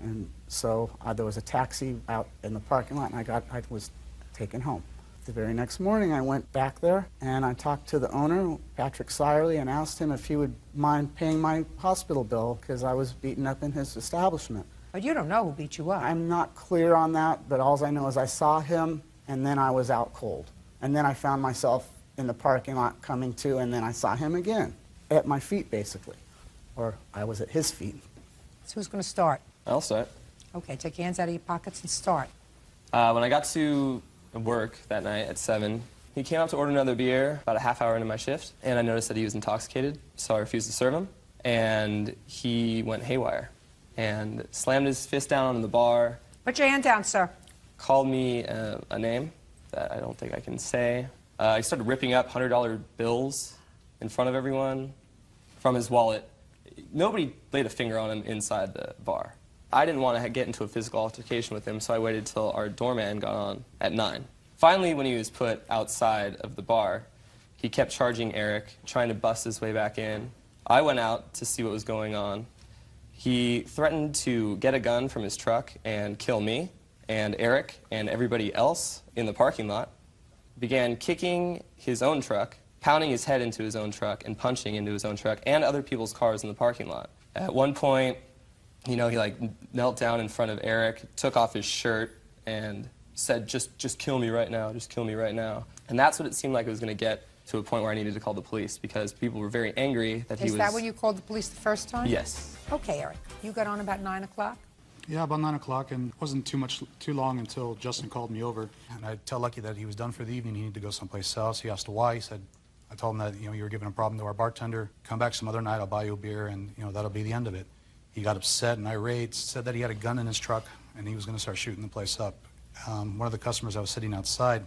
Speaker 8: And so there was a taxi out in the parking lot, and I was taken home. The very next morning, I went back there, and I talked to the owner, Patrick Sirely, and asked him if he would mind paying my hospital bill because I was beaten up in his establishment.
Speaker 3: But you don't know who beat you up.
Speaker 8: I'm not clear on that, but all I know is I saw him, and then I was out cold. And then I found myself in the parking lot coming to, and then I saw him again, at my feet, basically. Or I was at his feet.
Speaker 3: So who's going to start?
Speaker 6: I'll start.
Speaker 3: Okay, take your hands out of your pockets and start.
Speaker 6: When I got to work that night at 7, he came up to order another beer about a half hour into my shift, and I noticed that he was intoxicated, so I refused to serve him, and he went haywire and slammed his fist down on the bar.
Speaker 3: Put your hand down, sir.
Speaker 6: Called me a name that I don't think I can say. He started ripping up $100 bills in front of everyone from his wallet. Nobody laid a finger on him inside the bar. I didn't want to get into a physical altercation with him, so I waited till our doorman got on at 9. Finally, when he was put outside of the bar, he kept charging Eric, trying to bust his way back in. I went out to see what was going on. He threatened to get a gun from his truck and kill me and Eric and everybody else in the parking lot. Began kicking his own truck, pounding his head into his own truck, and punching into his own truck and other people's cars in the parking lot. At one point, he knelt down in front of Eric, took off his shirt, and said, just kill me right now, just kill me right now. And that's what it seemed like it was going to get to a point where I needed to call the police because people were very angry that he was...
Speaker 3: Is that when you called the police the first time?
Speaker 6: Yes.
Speaker 3: Okay, Eric. You got on about 9 o'clock?
Speaker 7: Yeah, about 9 o'clock, and it wasn't too long until Justin called me over. And I tell Lucky that he was done for the evening, he needed to go someplace else. He asked why. He said, I told him that, you were giving a problem to our bartender. Come back some other night, I'll buy you a beer, and, that'll be the end of it. He got upset and irate, said that he had a gun in his truck, and he was going to start shooting the place up. One of the customers that was sitting outside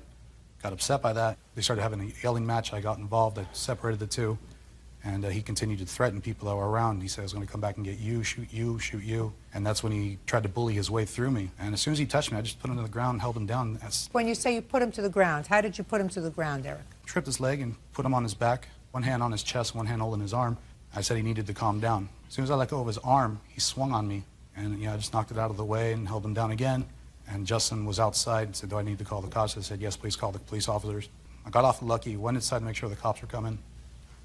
Speaker 7: got upset by that. They started having a yelling match. I got involved. I separated the two. And he continued to threaten people that were around. He said, I was going to come back and get you, shoot you, shoot you. And that's when he tried to bully his way through me. And as soon as he touched me, I just put him to the ground and held him down.
Speaker 3: When you say you put him to the ground, how did you put him to the ground, Eric?
Speaker 7: Tripped his leg and put him on his back, one hand on his chest, one hand holding his arm. I said he needed to calm down. As soon as I let go of his arm, he swung on me. And I just knocked it out of the way and held him down again. And Justin was outside and said, do I need to call the cops? I said, yes, please call the police officers. I got off Lucky, went inside to make sure the cops were coming.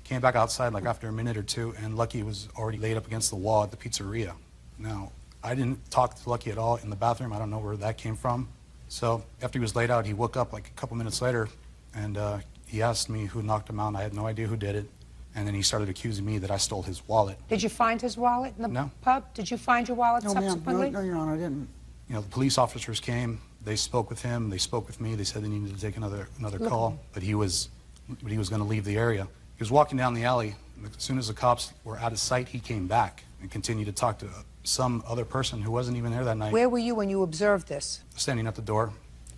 Speaker 7: Came back outside after a minute or two, and Lucky was already laid up against the wall at the pizzeria. Now, I didn't talk to Lucky at all in the bathroom. I don't know where that came from. So after he was laid out, he woke up a couple minutes later, and he asked me who knocked him out. I had no idea who did it. And then he started accusing me that I stole his wallet.
Speaker 3: Did you find his wallet in the pub? Did you find your wallet subsequently?
Speaker 8: No, Your Honor, I didn't.
Speaker 7: You know, the police officers came, they spoke with him, they spoke with me, they said they needed to take another call, but he was going to leave the area. He was walking down the alley, and as soon as the cops were out of sight, he came back and continued to talk to some other person who wasn't even there that night.
Speaker 3: Where were you when you observed this?
Speaker 7: Standing at the door.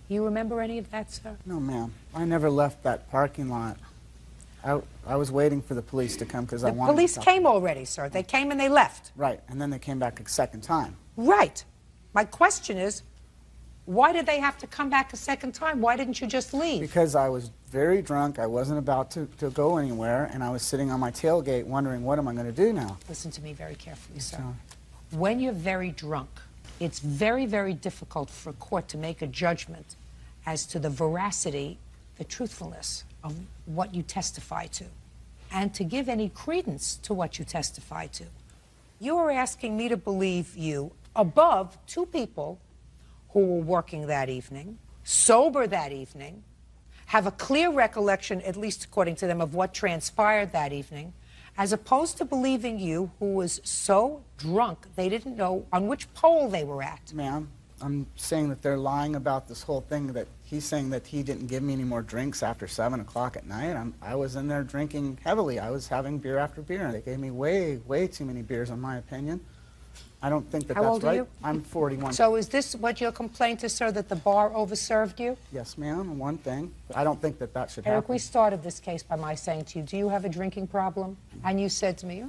Speaker 3: You remember any of that, sir?
Speaker 8: No, ma'am. I never left that parking lot. I was waiting for the police to come because I wanted
Speaker 3: The police
Speaker 8: to talk.
Speaker 3: came already, sir. They came and they left.
Speaker 8: Right, and then they came back a second time.
Speaker 3: Right. My question is, why did they have to come back a second time? Why didn't you just leave?
Speaker 8: Because I was very drunk, I wasn't about to go anywhere, and I was sitting on my tailgate wondering, what am I going to do now?
Speaker 3: Listen to me very carefully, sir. When you're very drunk, it's very, very difficult for a court to make a judgment as to the veracity, the truthfulness of what you testify to, and to give any credence to what you testify to. You are asking me to believe you above two people who were working that evening, sober that evening, have a clear recollection, at least according to them, of what transpired that evening, as opposed to believing you, who was so drunk they didn't know on which pole they were at.
Speaker 8: Ma'am, I'm saying that they're lying about this whole thing, that he's saying that he didn't give me any more drinks after 7 o'clock at night. I was in there drinking heavily. I was having beer after beer, and they gave me way, way too many beers, in my opinion. I don't think that
Speaker 3: How
Speaker 8: that's
Speaker 3: old are
Speaker 8: right.
Speaker 3: you?
Speaker 8: I'm 41.
Speaker 3: So is this what your complaint is, sir, that the bar overserved you?
Speaker 8: Yes, ma'am, one thing. But I don't think that that should
Speaker 3: Eric,
Speaker 8: happen.
Speaker 3: we started this case by my saying to you, do you have a drinking problem? And you said to me,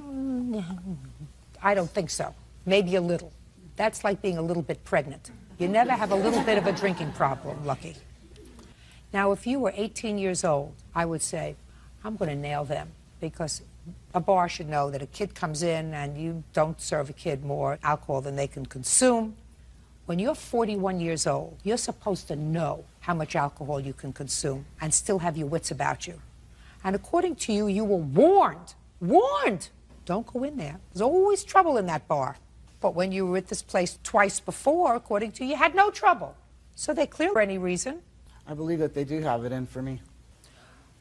Speaker 3: I don't think so. Maybe a little. That's like being a little bit pregnant. You never have a little bit of a drinking problem, Lucky. Now, if you were 18 years old, I would say, I'm going to nail them, because a bar should know that a kid comes in and you don't serve a kid more alcohol than they can consume. When you're 41 years old, you're supposed to know how much alcohol you can consume and still have your wits about you. And according to you, you were warned, don't go in there. There's always trouble in that bar. But when you were at this place twice before, according to you, you had no trouble. So they clear for any reason.
Speaker 8: I believe that they do have it in for me.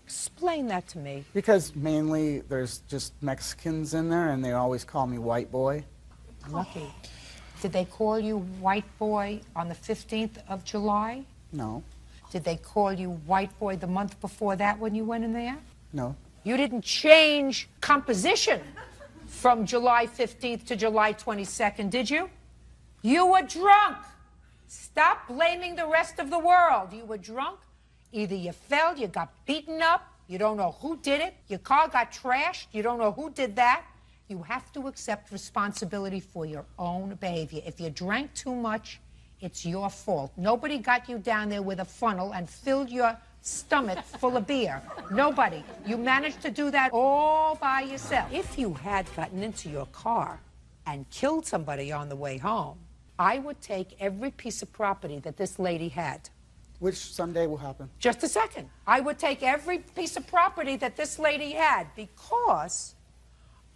Speaker 3: Explain that to me.
Speaker 8: Because mainly there's just Mexicans in there, and they always call me white boy.
Speaker 3: Lucky. Did they call you white boy on the 15th of July?
Speaker 8: No.
Speaker 3: Did they call you white boy the month before that when you went in there?
Speaker 8: No.
Speaker 3: You didn't change composition from July 15th to July 22nd, did you? You were drunk. Stop blaming the rest of the world. You were drunk. Either you fell, you got beaten up, you don't know who did it, your car got trashed, you don't know who did that. You have to accept responsibility for your own behavior. If you drank too much, it's your fault. Nobody got you down there with a funnel and filled your stomach full of beer. Nobody. You managed to do that all by yourself. If you had gotten into your car and killed somebody on the way home, I would take every piece of property that this lady had.
Speaker 8: Which someday will happen.
Speaker 3: Just a second. I would take every piece of property that this lady had, because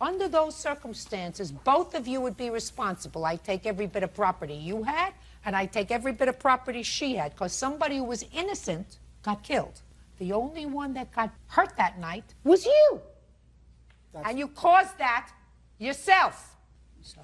Speaker 3: under those circumstances, both of you would be responsible. I take every bit of property you had, and I take every bit of property she had, because somebody who was innocent got killed. The only one that got hurt that night was you. And you caused that yourself. So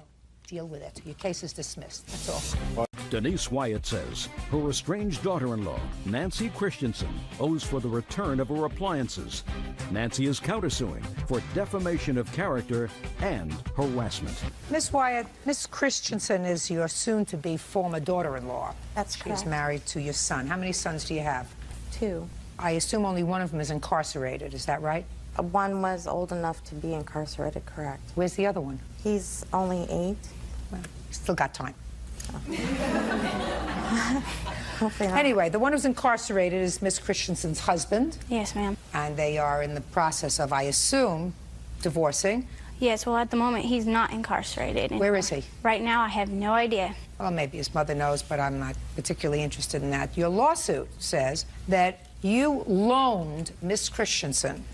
Speaker 3: deal with it. Your case is dismissed. That's all.
Speaker 1: Denise Wyatt says her estranged daughter-in-law, Nancy Christensen, owes for the return of her appliances. Nancy is countersuing for defamation of character and harassment.
Speaker 3: Miss Wyatt, Miss Christensen is your soon-to-be former daughter-in-law.
Speaker 9: That's correct.
Speaker 3: She's married to your son. How many sons do you have?
Speaker 9: 2.
Speaker 3: I assume only one of them is incarcerated. Is that right?
Speaker 9: One was old enough to be incarcerated, correct.
Speaker 3: Where's the other one?
Speaker 9: He's only 8.
Speaker 3: Well, still got time.
Speaker 9: Hopefully not.
Speaker 3: Anyway, the one who's incarcerated is Miss Christensen's husband.
Speaker 11: Yes, ma'am.
Speaker 3: And they are in the process of, I assume, divorcing.
Speaker 11: Yes, well, at the moment, he's not incarcerated.
Speaker 3: Where is he?
Speaker 11: Right now, I have no idea.
Speaker 3: Well, maybe his mother knows, but I'm not particularly interested in that. Your lawsuit says that you loaned Miss Christensen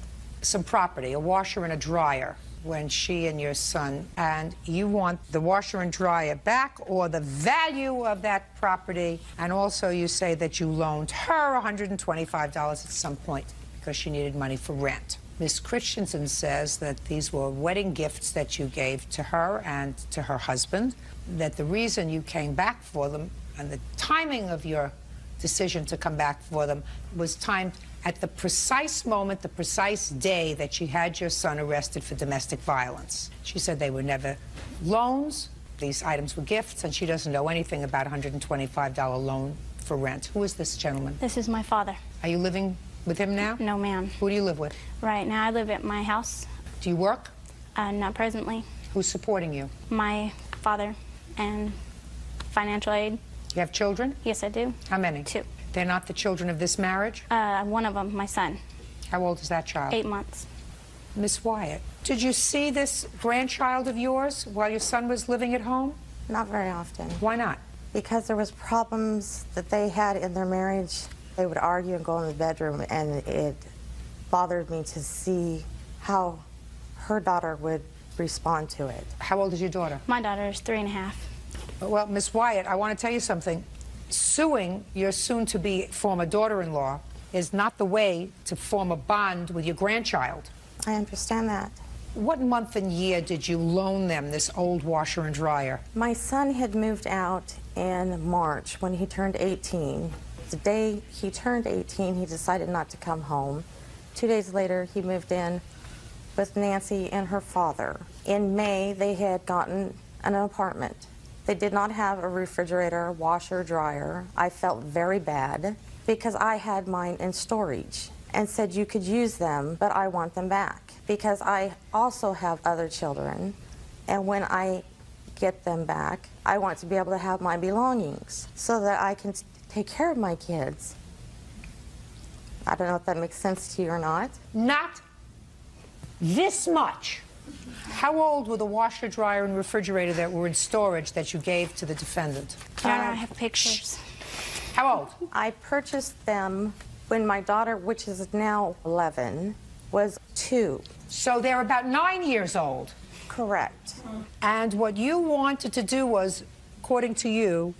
Speaker 3: some property, a washer and a dryer, when she and your son, and you want the washer and dryer back or the value of that property, and also you say that you loaned her $125 at some point because she needed money for rent. Miss Christensen says that these were wedding gifts that you gave to her and to her husband, that the reason you came back for them And the timing of your decision to come back for them was timed at the precise moment, the precise day that she had your son arrested for domestic violence. She said they were never loans, these items were gifts, and she doesn't know anything about a $125 loan for rent. Who is this gentleman?
Speaker 11: This is my father.
Speaker 3: Are you living with him now?
Speaker 11: No, ma'am.
Speaker 3: Who do you live with?
Speaker 11: Right now I live at my house.
Speaker 3: Do you work?
Speaker 11: Not presently.
Speaker 3: Who's supporting you?
Speaker 11: My father and financial aid.
Speaker 3: You have children?
Speaker 11: Yes, I do.
Speaker 3: How many?
Speaker 11: 2.
Speaker 3: They're not the children of this marriage?
Speaker 11: One of them, my son.
Speaker 3: How old is that child?
Speaker 11: 8 months.
Speaker 3: Miss Wyatt, did you see this grandchild of yours while your son was living at home?
Speaker 9: Not very often.
Speaker 3: Why not?
Speaker 9: Because there was problems that they had in their marriage. They would argue and go in the bedroom, and it bothered me to see how her daughter would respond to it.
Speaker 3: How old is your daughter?
Speaker 11: My daughter is 3.5.
Speaker 3: Well, Miss Wyatt, I want to tell you something. Suing your soon-to-be former daughter-in-law is not the way to form a bond with your grandchild.
Speaker 9: I understand that.
Speaker 3: What month and year did you loan them this old washer and dryer?
Speaker 9: My son had moved out in March when he turned 18. The day he turned 18, he decided not to come home. 2 days later, he moved in with Nancy and her father. In May, they had gotten an apartment. They did not have a refrigerator, washer, dryer. I felt very bad because I had mine in storage and said you could use them, but I want them back because I also have other children, and when I get them back, I want to be able to have my belongings so that I can take care of my kids. I don't know if that makes sense to you or not.
Speaker 3: Not this much. How old were the washer, dryer, and refrigerator that were in storage that you gave to the defendant?
Speaker 11: Your Honor, I have pictures.
Speaker 3: How old?
Speaker 9: I purchased them when my daughter, which is now 11, was 2.
Speaker 3: So they're about 9 years old.
Speaker 9: Correct.
Speaker 3: And what you wanted to do was, according to you,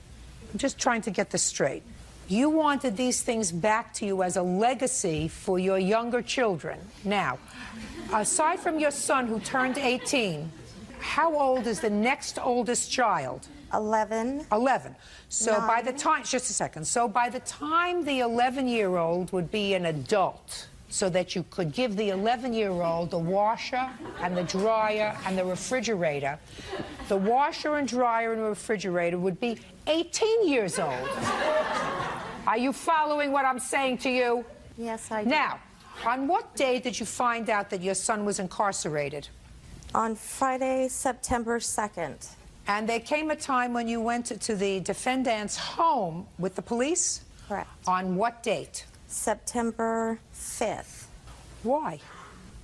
Speaker 3: I'm just trying to get this straight, you wanted these things back to you as a legacy for your younger children. Now, aside from your son who turned 18, how old is the next oldest child?
Speaker 9: 11.
Speaker 3: 11. So
Speaker 9: 9.
Speaker 3: by the time, just a second, so by the time the 11-year-old would be an adult, so that you could give the 11-year-old the washer and the dryer and the refrigerator, the washer and dryer and refrigerator would be 18 years old. Are you following what I'm saying to you?
Speaker 9: Yes, I do.
Speaker 3: Now, on what day did you find out that your son was incarcerated?
Speaker 9: On Friday, September 2nd.
Speaker 3: And there came a time when you went to the defendant's home with the police?
Speaker 9: Correct.
Speaker 3: On what date?
Speaker 9: September 5th.
Speaker 3: Why?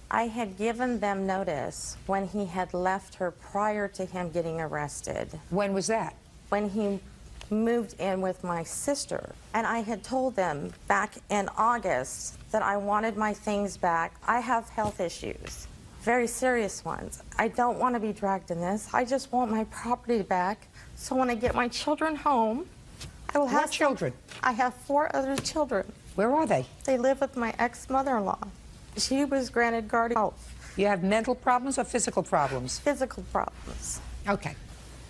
Speaker 9: I had given them notice when he had left her prior to him getting arrested.
Speaker 3: When was that?
Speaker 9: When he moved in with my sister. And I had told them back in August that I wanted my things back. I have health issues, very serious ones. I don't want to be dragged in this. I just want my property back. So when I get my children home, I will have
Speaker 3: What children?
Speaker 9: I have 4 other children.
Speaker 3: Where are they?
Speaker 9: They live with my ex-mother-in-law. She was granted guardian health.
Speaker 3: You have mental problems or physical problems?
Speaker 9: Physical problems.
Speaker 3: Okay,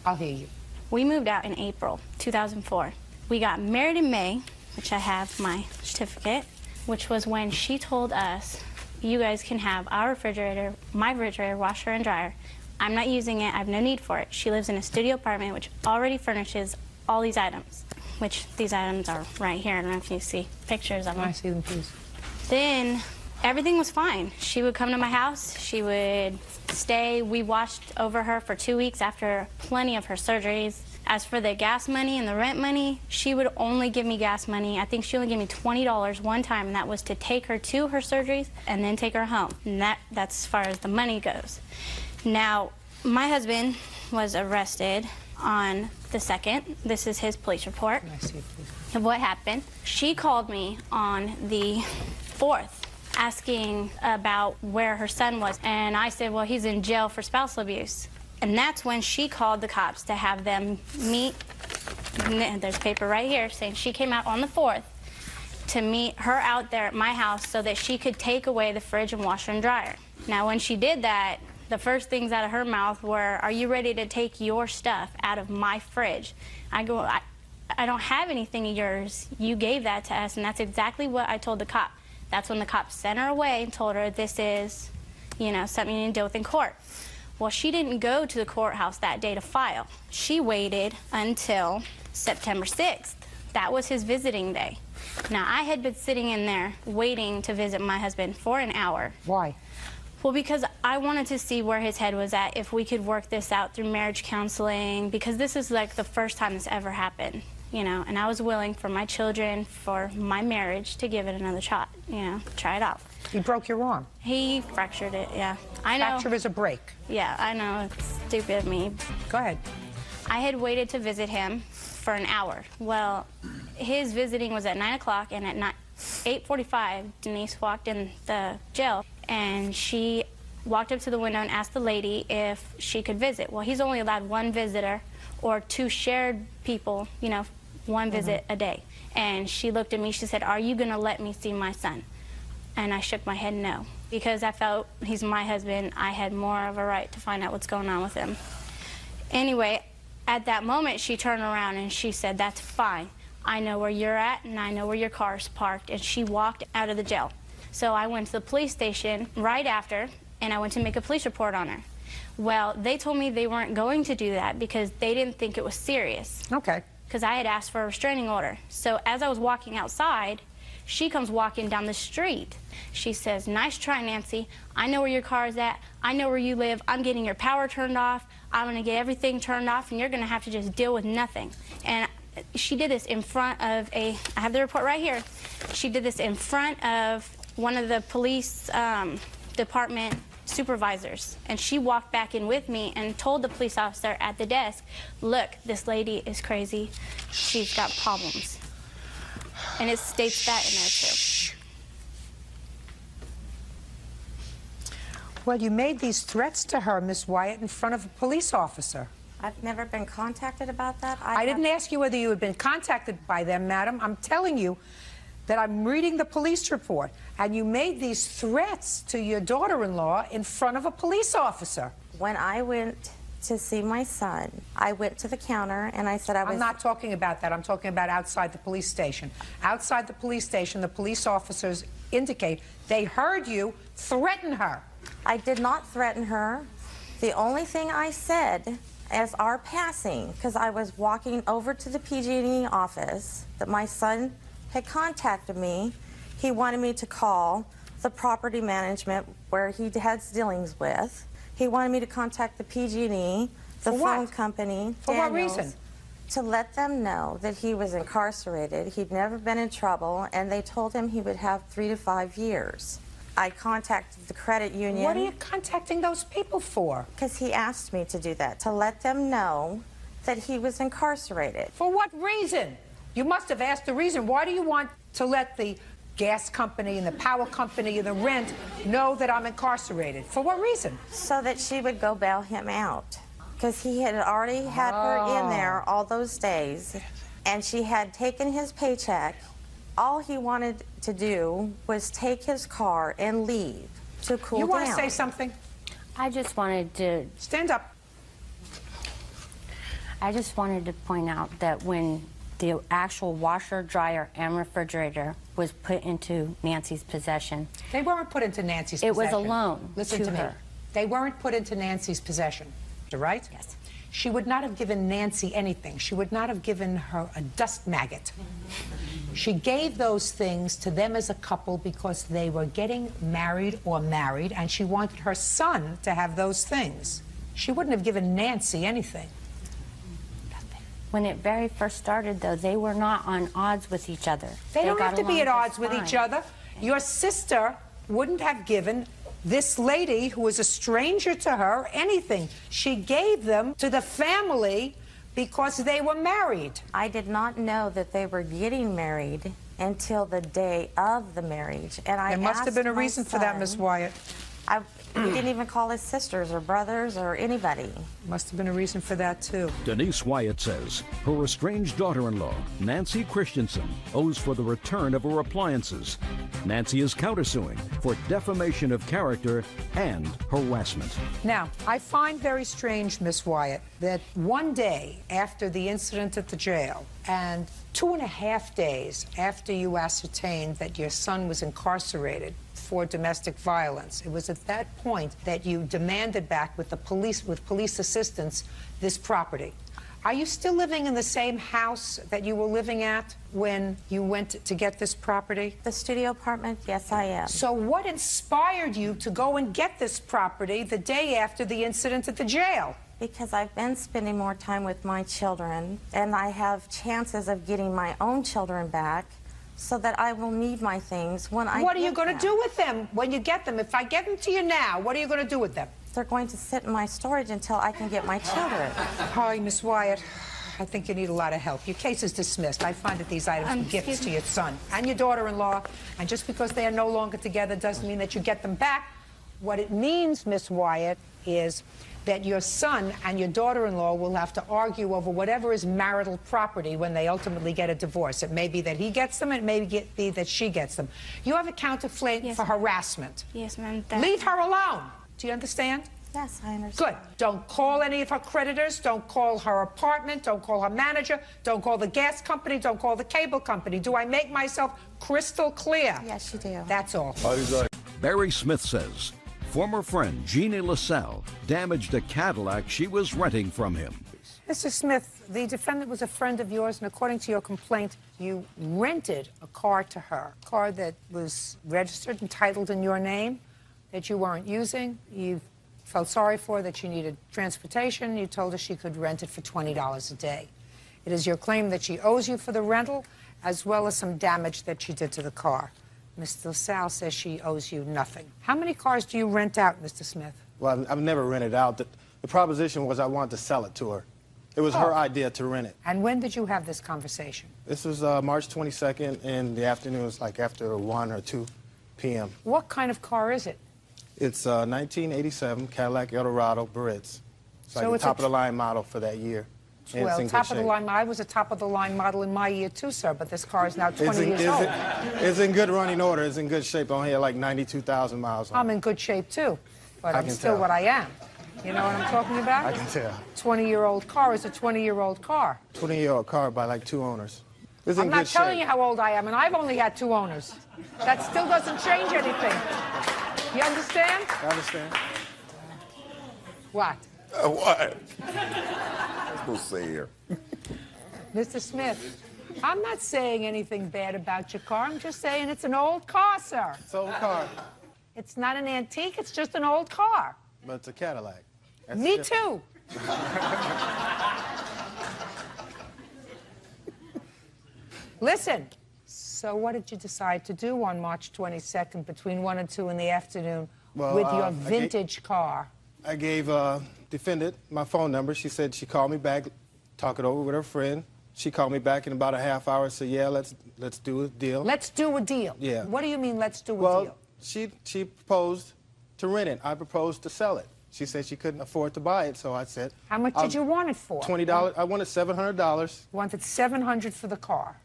Speaker 3: I'll hear you.
Speaker 11: We moved out in April 2004. We got married in May, which I have my certificate, which was when she told us, you guys can have our refrigerator, my refrigerator, washer, and dryer. I'm not using it. I have no need for it. She lives in a studio apartment, which already furnishes all these items, which these items are right here. I don't know if you see pictures of them.
Speaker 3: I see them, please.
Speaker 11: Then everything was fine. She would come to my house. She would stay. We watched over her for 2 weeks after plenty of her surgeries. As for the gas money and the rent money, she would only give me gas money. I think she only gave me $20 one time, and that was to take her to her surgeries and then take her home. And that's as far as the money goes. Now, my husband was arrested on the 2nd. This is his police report of what happened. She called me on the 4th asking about where her son was, and I said, well, he's in jail for spousal abuse. And that's when she called the cops to have them meet. There's paper right here saying she came out on the 4th to meet her out there at my house so that she could take away the fridge and washer and dryer. Now, when she did that, the first things out of her mouth were, are you ready to take your stuff out of my fridge? I go, I don't have anything of yours. You gave that to us. And that's exactly what I told the cop. That's when the cop sent her away and told her this is, you know, something you need to deal with in court. Well, she didn't go to the courthouse that day to file. She waited until September 6th. That was his visiting day. Now, I had been sitting in there waiting to visit my husband for an hour.
Speaker 3: Why?
Speaker 11: Well, because I wanted to see where his head was at, if we could work this out through marriage counseling, because this is like the first time this ever happened, you know, and I was willing for my children, for my marriage, to give it another shot, you know, try it out.
Speaker 3: He broke your arm.
Speaker 11: He fractured it, yeah. I know.
Speaker 3: Fracture is a break.
Speaker 11: Yeah, I know. It's stupid of me.
Speaker 3: Go ahead.
Speaker 11: I had waited to visit him for an hour. Well, his visiting was at 9 o'clock, and at 8:45, Denise walked in the jail, and she walked up to the window and asked the lady if she could visit. Well, he's only allowed one visitor or two shared people, you know, one visit a day. And she looked at me, she said, "Are you going to let me see my son?" And I shook my head no, because I felt he's my husband. I had more of a right to find out what's going on with him. Anyway, at that moment, she turned around and she said, "That's fine. I know where you're at, and I know where your car's parked." And she walked out of the jail. So I went to the police station right after, and I went to make a police report on her. Well, they told me they weren't going to do that because they didn't think it was serious.
Speaker 3: Okay.
Speaker 11: Because I had asked for a restraining order. So as I was walking outside, she comes walking down the street. She says, "Nice try, Nancy. I know where your car is at. I know where you live. I'm getting your power turned off. I'm going to get everything turned off, and you're going to have to just deal with nothing." And she did this in front of I have the report right here. She did this in front of one of the police department supervisors. And she walked back in with me and told the police officer at the desk, "Look, this lady is crazy. She's got problems." And it states that in there too.
Speaker 3: Well, you made these threats to her, Miss Wyatt, in front of a police officer.
Speaker 9: I've never been contacted about that.
Speaker 3: I didn't ask you whether you had been contacted by them, madam. I'm telling you that I'm reading the police report, and you made these threats to your daughter-in-law in front of a police officer.
Speaker 9: When I went to see my son, I went to the counter and I said I was...
Speaker 3: I'm not talking about that. I'm talking about outside the police station. Outside the police station, the police officers indicate they heard you threaten her.
Speaker 9: I did not threaten her. The only thing I said as our passing, because I was walking over to the PG&E office, that my son had contacted me. He wanted me to call the property management where he had dealings with. He wanted me to contact the PG&E, the phone company.
Speaker 3: For what reason?
Speaker 9: To let them know that he was incarcerated, he'd never been in trouble, and they told him he would have 3 to 5 years. I contacted the credit union.
Speaker 3: What are you contacting those people for?
Speaker 9: Because he asked me to do that, to let them know that he was incarcerated.
Speaker 3: For what reason? You must have asked the reason. Why do you want to let the gas company and the power company and the rent know that I'm incarcerated? For what reason?
Speaker 9: So that she would go bail him out. Because he had already had her in there all those days, and she had taken his paycheck. All he wanted to do was take his car and leave to cool down.
Speaker 3: You want to say something?
Speaker 10: I just wanted to...
Speaker 3: Stand up.
Speaker 10: I just wanted to point out that when the actual washer, dryer, and refrigerator was put into Nancy's possession...
Speaker 3: They weren't put into Nancy's possession.
Speaker 10: It was a loan
Speaker 3: Listen to me.
Speaker 10: her.
Speaker 3: They weren't put into Nancy's possession, right?
Speaker 10: Yes.
Speaker 3: She would not have given Nancy anything. She would not have given her a dust maggot. She gave those things to them as a couple because they were getting married or married, and she wanted her son to have those things. She wouldn't have given Nancy anything.
Speaker 10: When it very first started, though, they were not on odds with each other.
Speaker 3: They don't
Speaker 10: got
Speaker 3: have to be
Speaker 10: along
Speaker 3: at odds
Speaker 10: just
Speaker 3: with
Speaker 10: fine.
Speaker 3: each other. Your sister wouldn't have given this lady, who was a stranger to her, anything. She gave them to the family because they were married.
Speaker 9: I did not know that they were getting married until the day of the marriage. And I
Speaker 3: There must have been a reason for that, Miss Wyatt.
Speaker 9: He didn't even call his sisters or brothers or anybody.
Speaker 3: Must have been a reason for that, too.
Speaker 1: Denise Wyatt says her estranged daughter-in-law, Nancy Christensen, owes for the return of her appliances. Nancy is countersuing for defamation of character and harassment.
Speaker 3: Now, I find very strange, Miss Wyatt, that one day after the incident at the jail and 2.5 days after you ascertained that your son was incarcerated for domestic violence, it was at that point that you demanded back with police assistance this property. Are you still living in the same house that you were living at when you went to get this property?
Speaker 9: The studio apartment, yes, I am.
Speaker 3: So what inspired you to go and get this property the day after the incident at the jail?
Speaker 9: Because I've been spending more time with my children, and I have chances of getting my own children back so that I will need my things when I
Speaker 3: What are you
Speaker 9: get
Speaker 3: going to
Speaker 9: them.
Speaker 3: do with them when you get them? If I get them to you now, what are you going to do with them?
Speaker 9: They're going to sit in my storage until I can get my children.
Speaker 3: Hi, Miss Wyatt. I think you need a lot of help. Your case is dismissed. I find that these items are gifts to your son and your daughter-in-law, and just because they are no longer together doesn't mean that you get them back. What it means, Miss Wyatt, is that your son and your daughter-in-law will have to argue over whatever is marital property when they ultimately get a divorce. It may be that he gets them, it may be that she gets them. You have a counterclaim for harassment.
Speaker 11: Yes, ma'am.
Speaker 3: Leave her alone. Do you understand?
Speaker 9: Yes, I understand.
Speaker 3: Good. Don't call any of her creditors. Don't call her apartment. Don't call her manager. Don't call the gas company. Don't call the cable company. Do I make myself crystal clear?
Speaker 9: Yes, you do.
Speaker 3: That's all.
Speaker 1: Barry Smith says former friend Jeannie LaSalle damaged a Cadillac she was renting from him.
Speaker 3: Mr. Smith, the defendant was a friend of yours, and according to your complaint, you rented a car to her, a car that was registered and titled in your name, that you weren't using. You felt sorry for her, that she needed transportation. You told her she could rent it for $20 a day. It is your claim that she owes you for the rental, as well as some damage that she did to the car. Mr. LaSalle says she owes you nothing. How many cars do you rent out, Mr. Smith?
Speaker 12: Well, I've never rented out. The proposition was I wanted to sell it to her. It was her idea to rent it.
Speaker 3: And when did you have this conversation?
Speaker 12: This was March 22nd in the afternoon. It was like after 1 or 2 p.m.
Speaker 3: What kind of car is it?
Speaker 12: It's a 1987 Cadillac Eldorado Baritz. It's like
Speaker 3: So
Speaker 12: the
Speaker 3: it's
Speaker 12: top-of-the-line model for that year. And it's
Speaker 3: Well,
Speaker 12: in good
Speaker 3: top of the
Speaker 12: shape.
Speaker 3: line. I was a top of the line model in my year too, sir. But this car is now 20 years old.
Speaker 12: It's in good running order. It's in good shape. I only had like 92,000 miles on it.
Speaker 3: I'm in good shape too, but
Speaker 12: I
Speaker 3: I'm
Speaker 12: can
Speaker 3: still
Speaker 12: tell.
Speaker 3: what I am. You know what I'm talking about?
Speaker 12: I can tell.
Speaker 3: 20-year-old car is a 20-year-old car.
Speaker 12: 20-year-old car by like 2 owners. It's in
Speaker 3: I'm not
Speaker 12: good
Speaker 3: telling
Speaker 12: shape.
Speaker 3: you how old I am, and I've only had 2 owners. That still doesn't change anything. You understand?
Speaker 12: I understand.
Speaker 3: What?
Speaker 2: What? I'm supposed to say here.
Speaker 3: Mr. Smith, I'm not saying anything bad about your car. I'm just saying it's an old car, sir.
Speaker 12: It's an old car.
Speaker 3: It's not an antique. It's just an old car.
Speaker 12: But it's a Cadillac. That's
Speaker 3: Me
Speaker 12: different.
Speaker 3: too. Listen, so what did you decide to do on March 22nd between 1 and 2 in the afternoon
Speaker 12: Well,
Speaker 3: with your
Speaker 12: I
Speaker 3: vintage car?
Speaker 12: I gave defendant my phone number. She said she called me back, talk it over with her friend. She called me back in about a half hour and said, yeah, let's do a deal.
Speaker 3: Let's do a deal.
Speaker 12: Yeah.
Speaker 3: What do you mean, let's do a
Speaker 12: Well,
Speaker 3: deal?
Speaker 12: she proposed to rent it. I proposed to sell it. She said she couldn't afford to buy it, so I said...
Speaker 3: How much did you want it for?
Speaker 12: $20. I wanted $700.
Speaker 3: Wanted $700 for the car.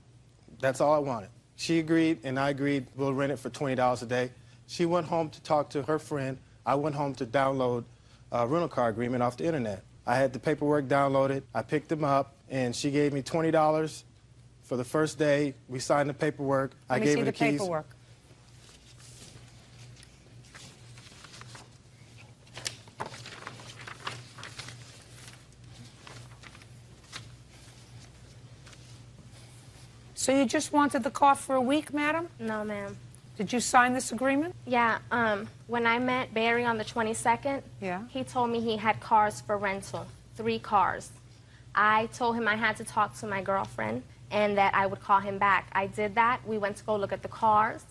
Speaker 12: That's all I wanted. She agreed, and I agreed we'll rent it for $20 a day. She went home to talk to her friend. I went home to download a rental car agreement off the internet. I had the paperwork downloaded. I picked them up, and she gave me $20 for the first day. We signed the paperwork. I gave her the keys.
Speaker 3: Let me see the paperwork. So you just wanted the car for a week, madam?
Speaker 11: No, ma'am.
Speaker 3: Did you sign this agreement?
Speaker 11: Yeah, when I met Barry on the 22nd, he told me he had cars for rental, 3 cars. I told him I had to talk to my girlfriend and that I would call him back. I did that. We went to go look at the cars.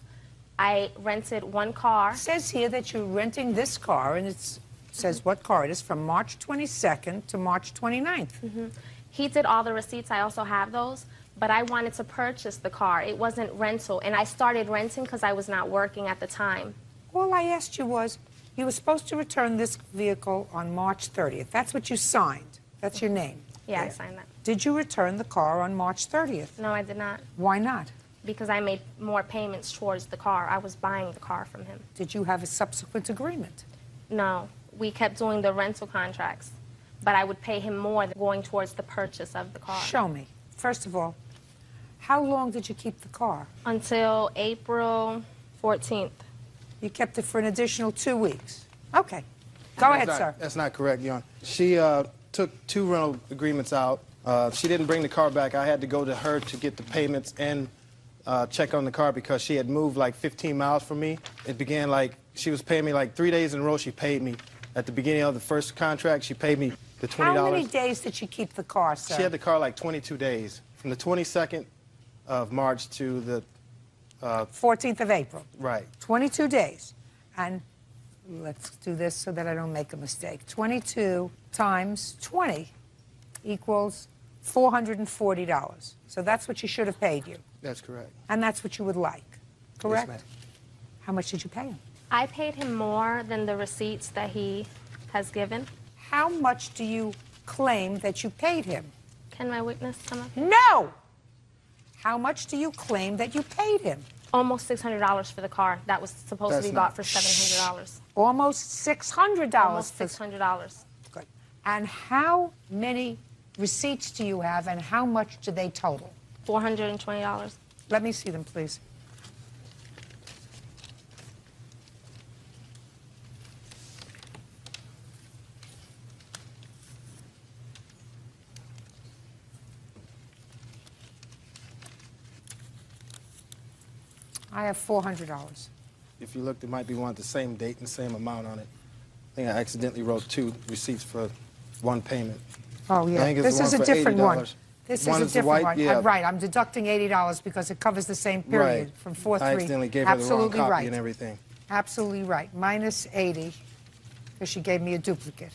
Speaker 11: I rented 1 car.
Speaker 3: It says here that you're renting this car, and it says what car it is, from March 22nd to March 29th.
Speaker 11: He did all the receipts. I also have those. But I wanted to purchase the car. It wasn't rental. And I started renting because I was not working at the time.
Speaker 3: All I asked you was, You were supposed to return this vehicle on March 30th. That's what you signed. That's your name.
Speaker 11: Yeah, I signed that.
Speaker 3: Did you return the car on March 30th?
Speaker 11: No, I did not.
Speaker 3: Why not?
Speaker 11: Because I made more payments towards the car. I was buying the car from him.
Speaker 3: Did you have a subsequent agreement?
Speaker 11: No, we kept doing the rental contracts, but I would pay him more than going towards the purchase of the car.
Speaker 3: Show me. First of all, how long did you keep the car?
Speaker 11: Until April 14th.
Speaker 3: You kept it for an additional 2 weeks. Okay. Go ahead, sir.
Speaker 12: That's not correct, Your Honor. She took 2 rental agreements out. She didn't bring the car back. I had to go to her to get the payments and check on the car because she had moved like 15 miles from me. It began like she was paying me like 3 days in a row. She paid me at the beginning of the first contract. She paid me the $20.
Speaker 3: How many days did she keep the car, sir?
Speaker 12: She had the car like 22 days, from the 22nd of March to the
Speaker 3: 14th of April.
Speaker 12: Right.
Speaker 3: 22 days. And let's do this so that I don't make a mistake. 22 times 20 equals $440. So that's what she should have paid you.
Speaker 12: That's correct.
Speaker 3: And that's what you would like, correct?
Speaker 12: Yes, ma'am.
Speaker 3: How much did you pay him?
Speaker 11: I paid him more than the receipts that he has given.
Speaker 3: How much do you claim that you paid him?
Speaker 11: Can my witness come up?
Speaker 3: No! How much do you claim that you paid him?
Speaker 11: Almost $600 for the car. That was supposed to be bought for $700.
Speaker 3: Almost $600.
Speaker 11: Almost $600.
Speaker 3: Good. And how many receipts do you have, and how much do they total?
Speaker 11: $420.
Speaker 3: Let me see them, please. I have $400.
Speaker 12: If you look, there might be one with the same date and same amount on it. I think I accidentally wrote 2 receipts for 1 payment.
Speaker 3: Oh, yeah.
Speaker 12: I think it's
Speaker 3: This
Speaker 12: the
Speaker 3: is a
Speaker 12: one for
Speaker 3: different one.
Speaker 12: $80.
Speaker 3: This
Speaker 12: One
Speaker 3: is a
Speaker 12: is the
Speaker 3: different
Speaker 12: white,
Speaker 3: one.
Speaker 12: yeah.
Speaker 3: Right, I'm deducting $80 because it covers the same period
Speaker 12: Right.
Speaker 3: from 4-3.
Speaker 12: I accidentally gave her the wrong
Speaker 3: Absolutely
Speaker 12: copy
Speaker 3: right.
Speaker 12: and everything.
Speaker 3: Absolutely right. Minus 80, because she gave me a duplicate,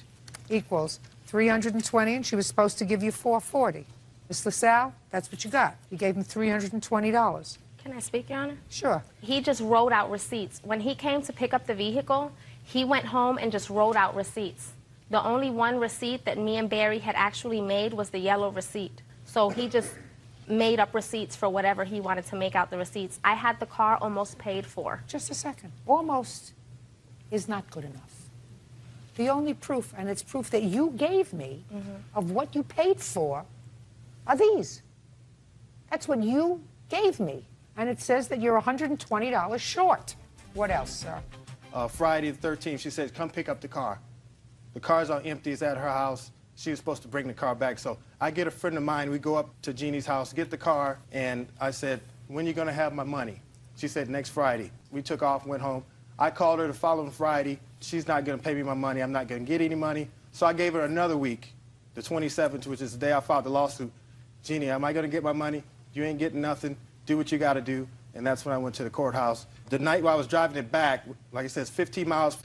Speaker 3: equals 320, and she was supposed to give you 440. Ms. LaSalle, that's what you got. You gave him $320.
Speaker 11: Can I speak, Your Honor?
Speaker 3: Sure.
Speaker 11: He just wrote out receipts. When he came to pick up the vehicle, he went home and just wrote out receipts. The only one receipt that me and Barry had actually made was the yellow receipt. So he just made up receipts for whatever he wanted to make out the receipts. I had the car almost paid for.
Speaker 3: Just a second. Almost is not good enough. The only proof, and it's proof that you gave me of what you paid for, are these. That's what you gave me. And it says that you're $120 short. What else, sir?
Speaker 12: Friday the 13th, she said, come pick up the car. The car's all empty. It's at her house. She was supposed to bring the car back. So I get a friend of mine. We go up to Jeannie's house, get the car, and I said, when are you going to have my money? She said, next Friday. We took off, went home. I called her the following Friday. She's not going to pay me my money. I'm not going to get any money. So I gave her another week, the 27th, which is the day I filed the lawsuit. Jeannie, am I going to get my money? You ain't getting nothing. Do what you got to do. And that's when I went to the courthouse. The night while I was driving it back, like I said, it's 15 miles.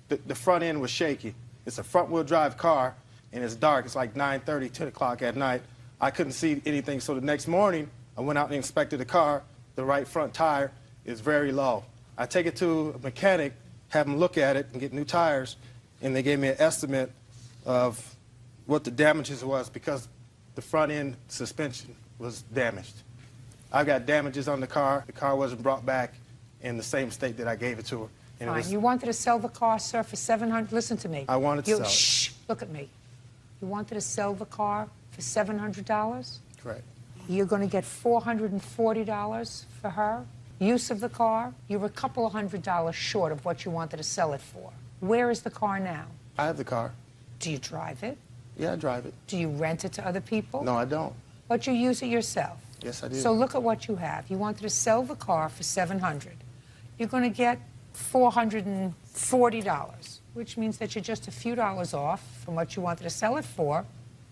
Speaker 12: The front end was shaky. It's a front-wheel drive car, and it's dark. It's like 9:30, 10 o'clock at night. I couldn't see anything. So the next morning, I went out and inspected the car. The right front tire is very low. I take it to a mechanic, have him look at it and get new tires, and they gave me an estimate of what the damages was because the front end suspension was damaged. I got damages on the car. The car wasn't brought back in the same state that I gave it to her. And
Speaker 3: Fine. You wanted to sell the car, sir, for $700. Listen to me.
Speaker 12: I wanted to sell it.
Speaker 3: Shh. Look at me. You wanted to sell the car for $700.
Speaker 12: Correct.
Speaker 3: You're going to get $440 for her. Use of the car. You're a couple of $100 short of what you wanted to sell it for. Where is the car now?
Speaker 12: I have the car.
Speaker 3: Do you drive it?
Speaker 12: Yeah, I drive it.
Speaker 3: Do you rent it to other people?
Speaker 12: No, I don't.
Speaker 3: But you use it yourself.
Speaker 12: Yes, I do.
Speaker 3: So look at what you have. You wanted to sell the car for $700. You're going to get $440, which means that you're just a few dollars off from what you wanted to sell it for,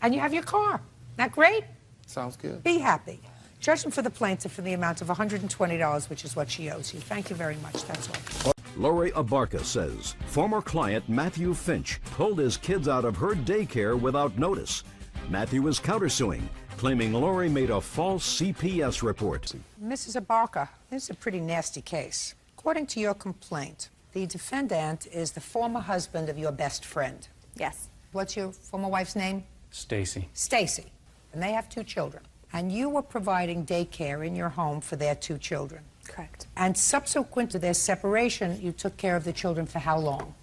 Speaker 3: and you have your car. Isn't that great?
Speaker 12: Sounds good.
Speaker 3: Be happy. Judgment for the plaintiff for the amount of $120, which is what she owes you. Thank you very much. That's all.
Speaker 1: Lori Abarca says former client Matthew Finch pulled his kids out of her daycare without notice. Matthew is countersuing, claiming Lori made a false CPS report.
Speaker 3: Mrs. Abarca, this is a pretty nasty case. According to your complaint, the defendant is the former husband of your best friend.
Speaker 9: Yes.
Speaker 3: What's your former wife's name?
Speaker 13: Stacy.
Speaker 3: Stacy. And they have 2 children. And you were providing daycare in your home for their 2 children.
Speaker 9: Correct.
Speaker 3: And subsequent to their separation, you took care of the children for how long?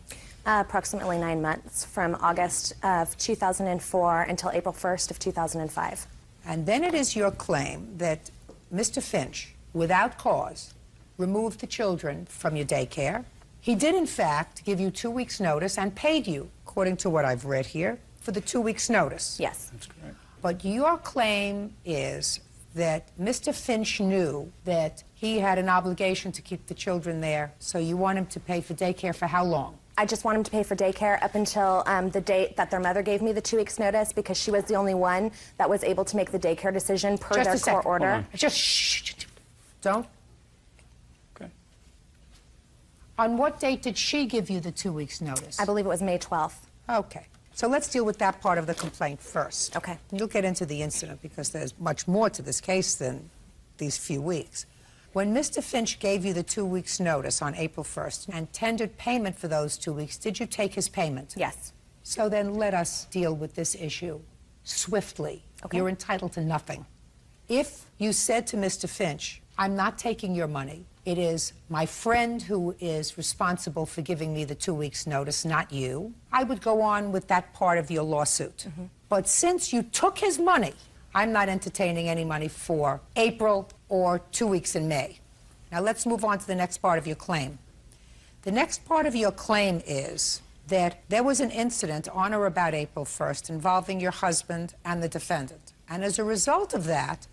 Speaker 9: Approximately 9 months, from August of 2004 until April 1st of 2005.
Speaker 3: And then it is your claim that Mr. Finch, without cause, removed the children from your daycare. He did, in fact, give you 2 weeks' notice and paid you, according to what I've read here, for the 2 weeks' notice.
Speaker 9: Yes.
Speaker 13: That's correct.
Speaker 3: But your claim is that Mr. Finch knew that he had an obligation to keep the children there, so you want him to pay for daycare for how long?
Speaker 9: I just want him to pay for daycare up until the date that their mother gave me the 2 weeks' notice, because she was the only one that was able to make the daycare decision per
Speaker 3: Just
Speaker 9: their
Speaker 3: a second.
Speaker 9: court order.
Speaker 13: Hold on.
Speaker 3: Just shh. Don't.
Speaker 13: Okay.
Speaker 3: On what date did she give you the 2 weeks' notice?
Speaker 9: I believe it was May 12th.
Speaker 3: Okay. So let's deal with that part of the complaint first.
Speaker 9: Okay.
Speaker 3: You'll get into the incident because there's much more to this case than these few weeks. When Mr. Finch gave you the 2 weeks' notice on April 1st and tendered payment for those 2 weeks, did you take his payment?
Speaker 9: Yes.
Speaker 3: So then let us deal with this issue swiftly.
Speaker 9: Okay.
Speaker 3: You're entitled to nothing. If you said to Mr. Finch, I'm not taking your money, it is my friend who is responsible for giving me the 2 weeks' notice, not you, I would go on with that part of your lawsuit. But since you took his money, I'm not entertaining any money for April or 2 weeks in May. Now let's move on to the next part of your claim. The next part of your claim is that there was an incident on or about April 1st involving your husband and the defendant. And as a result of that,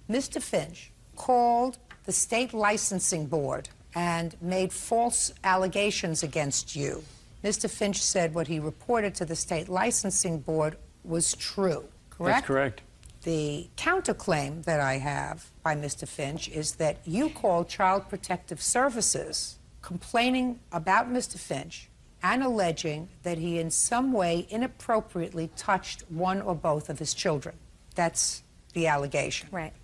Speaker 3: Mr. Finch called the state licensing board and made false allegations against you. Mr. Finch said what he reported to the state licensing board was true, correct?
Speaker 13: That's correct.
Speaker 3: The counterclaim that I have by Mr. Finch is that you called Child Protective Services complaining about Mr. Finch and alleging that he in some way inappropriately touched one or both of his children. That's the allegation.
Speaker 9: Right.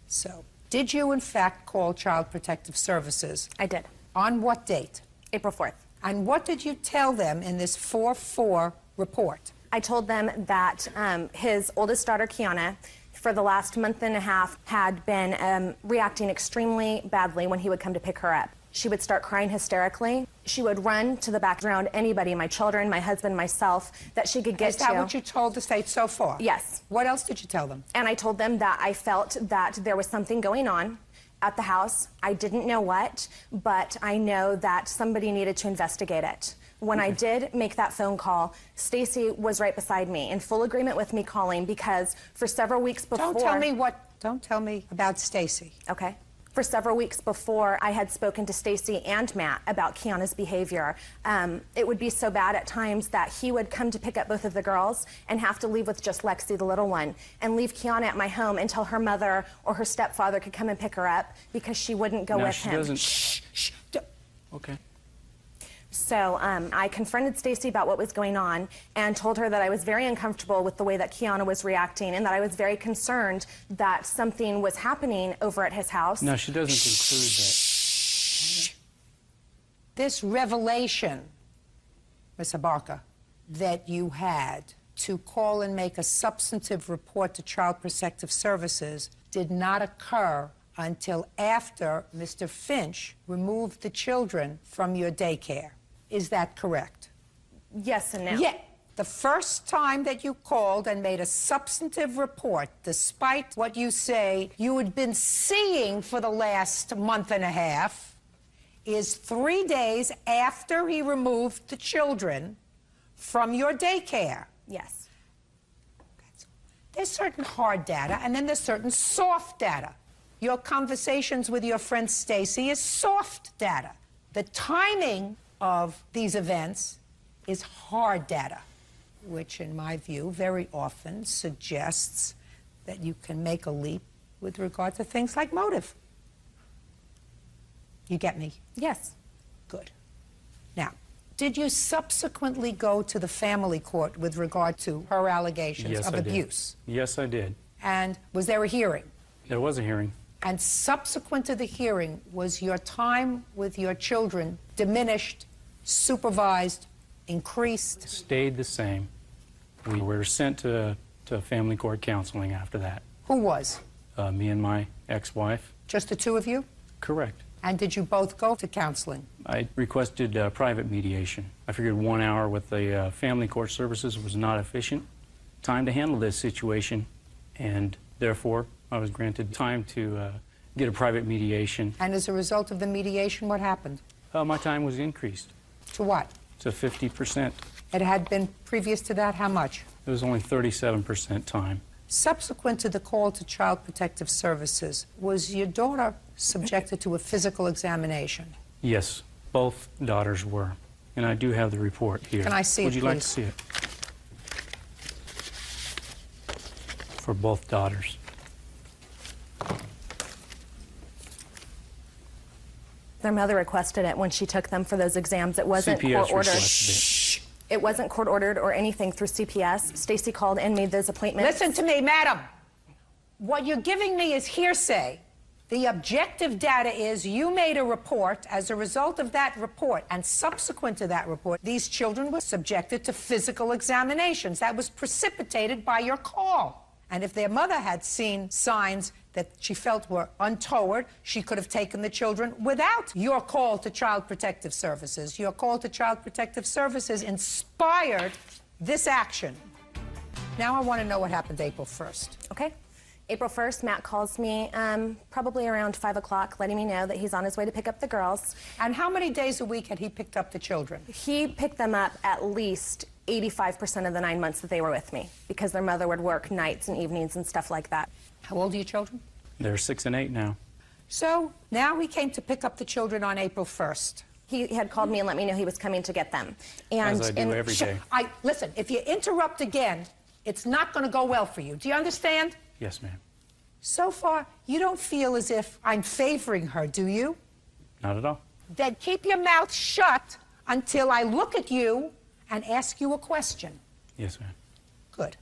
Speaker 3: So, did you in fact call Child Protective Services?
Speaker 9: I did.
Speaker 3: On what date?
Speaker 9: April 4th.
Speaker 3: And what did you tell them in this 4-4 report?
Speaker 9: I told them that his oldest daughter, Kiana, for the last month and a half, had been reacting extremely badly when he would come to pick her up. She would start crying hysterically. She would run to the back around anybody, my children, my husband, myself, that she could get to.
Speaker 3: Is that what you told the state so far?
Speaker 9: Yes.
Speaker 3: What else did you tell them?
Speaker 9: And I told them that I felt that there was something going on at the house. I didn't know what, but I know that somebody needed to investigate it. When I did make that phone call, Stacy was right beside me, in full agreement with me calling, because for several weeks before...
Speaker 3: Don't tell me about Stacy.
Speaker 9: Okay. For several weeks before, I had spoken to Stacy and Matt about Kiana's behavior. It would be so bad at times that he would come to pick up both of the girls and have to leave with just Lexi, the little one, and leave Kiana at my home until her mother or her stepfather could come and pick her up because she wouldn't go with him.
Speaker 13: Doesn't...
Speaker 3: Shh.
Speaker 13: Okay.
Speaker 9: So I confronted Stacy about what was going on and told her that I was very uncomfortable with the way that Kiana was reacting and that I was very concerned that something was happening over at his house.
Speaker 13: No, she doesn't include that.
Speaker 3: This revelation, Ms. Abarca, that you had to call and make a substantive report to Child Protective Services did not occur until after Mr. Finch removed the children from your daycare. Is that correct?
Speaker 9: Yes and no.
Speaker 3: Yeah. The first time that you called and made a substantive report, despite what you say you had been seeing for the last month and a half, is 3 days after he removed the children from your daycare.
Speaker 9: Yes.
Speaker 3: There's certain hard data, and then there's certain soft data. Your conversations with your friend Stacy is soft data. The timing of these events is hard data, which in my view very often suggests that you can make a leap with regard to things like motive. You get me?
Speaker 9: Yes.
Speaker 3: Good. Now, did you subsequently go to the family court with regard to her allegations
Speaker 13: Yes,
Speaker 3: of
Speaker 13: I did.
Speaker 3: abuse?
Speaker 13: Yes, I did.
Speaker 3: And was there a hearing?
Speaker 13: There was a hearing.
Speaker 3: And subsequent to the hearing, was your time with your children diminished, supervised, increased?
Speaker 13: Stayed the same. We were sent to family court counseling after that.
Speaker 3: Who was?
Speaker 13: Me and my ex-wife.
Speaker 3: Just the two of you?
Speaker 13: Correct.
Speaker 3: And did you both go to counseling?
Speaker 13: I requested private mediation. I figured 1 hour with the family court services was not efficient time to handle this situation, and therefore I was granted time to get a private mediation.
Speaker 3: And as a result of the mediation, what happened?
Speaker 13: My time was increased.
Speaker 3: To what?
Speaker 13: To 50%.
Speaker 3: It had been previous to that, how much?
Speaker 13: It was only 37% time.
Speaker 3: Subsequent to the call to Child Protective Services, was your daughter subjected to a physical examination?
Speaker 13: Yes, both daughters were. And I do have the report here.
Speaker 3: Can I see it,
Speaker 13: Would you like to
Speaker 3: please?
Speaker 13: see it? For both daughters.
Speaker 14: Their mother requested it when she took them for those exams. It wasn't
Speaker 13: CPS
Speaker 14: court ordered.
Speaker 13: requested
Speaker 14: It wasn't court ordered or anything through CPS. Stacy called and made those appointments.
Speaker 3: Listen to me, madam. What you're giving me is hearsay. The objective data is you made a report. As a result of that report and subsequent to that report, these children were subjected to physical examinations. That was precipitated by your call. And if their mother had seen signs that she felt were untoward, she could have taken the children without your call to Child Protective Services. Your call to Child Protective Services inspired this action. Now I want to know what happened April 1st.
Speaker 14: Okay. April 1st, Matt calls me probably around 5 o'clock, letting me know that he's on his way to pick up the girls.
Speaker 3: And how many days a week had he picked up the children?
Speaker 14: He picked them up at least 85% of the 9 months that they were with me, because their mother would work nights and evenings and stuff like that.
Speaker 3: How old are your children?
Speaker 13: They're 6 and 8 now.
Speaker 3: So now he came to pick up the children on April 1st.
Speaker 14: He had called me and let me know he was coming to get them. And,
Speaker 13: As I do every day.
Speaker 3: Listen, if you interrupt again, it's not going to go well for you. Do you understand?
Speaker 13: Yes, ma'am.
Speaker 3: So far, you don't feel as if I'm favoring her, do you?
Speaker 13: Not at all.
Speaker 3: Then keep your mouth shut until I look at you and ask you a question.
Speaker 13: Yes, ma'am.
Speaker 3: Good.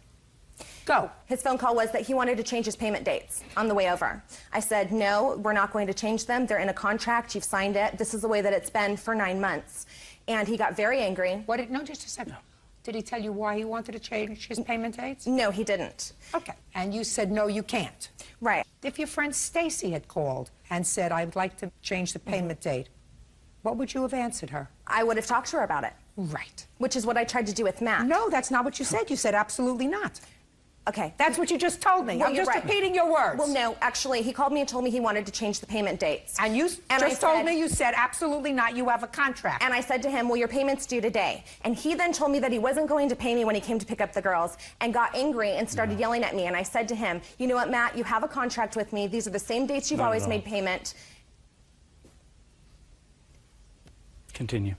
Speaker 3: Go.
Speaker 14: His phone call was that he wanted to change his payment dates on the way over. I said, no, we're not going to change them. They're in a contract. You've signed it. This is the way that it's been for 9 months. And he got very angry.
Speaker 3: No, just a second. Did he tell you why he wanted to change his payment dates?
Speaker 14: No, he didn't.
Speaker 3: Okay. And you said, no, you can't.
Speaker 14: Right.
Speaker 3: If your friend Stacy had called and said, I would like to change the payment date, what would you have answered her?
Speaker 14: I would have talked to her about it.
Speaker 3: Right.
Speaker 14: Which is what I tried to do with Matt.
Speaker 3: No, that's not what you said. You said absolutely not.
Speaker 14: Okay.
Speaker 3: That's what you just told me.
Speaker 14: Well,
Speaker 3: I'm
Speaker 14: you're
Speaker 3: just
Speaker 14: right.
Speaker 3: repeating your words.
Speaker 14: Well, no, actually, he called me and told me he wanted to change the payment dates.
Speaker 3: And you just told me you said absolutely not. You have a contract.
Speaker 14: And I said to him, well, your payment's due today. And he then told me that he wasn't going to pay me when he came to pick up the girls and got angry and started yelling at me. And I said to him, you know what, Matt, you have a contract with me. These are the same dates you've always made payment.
Speaker 13: Continue.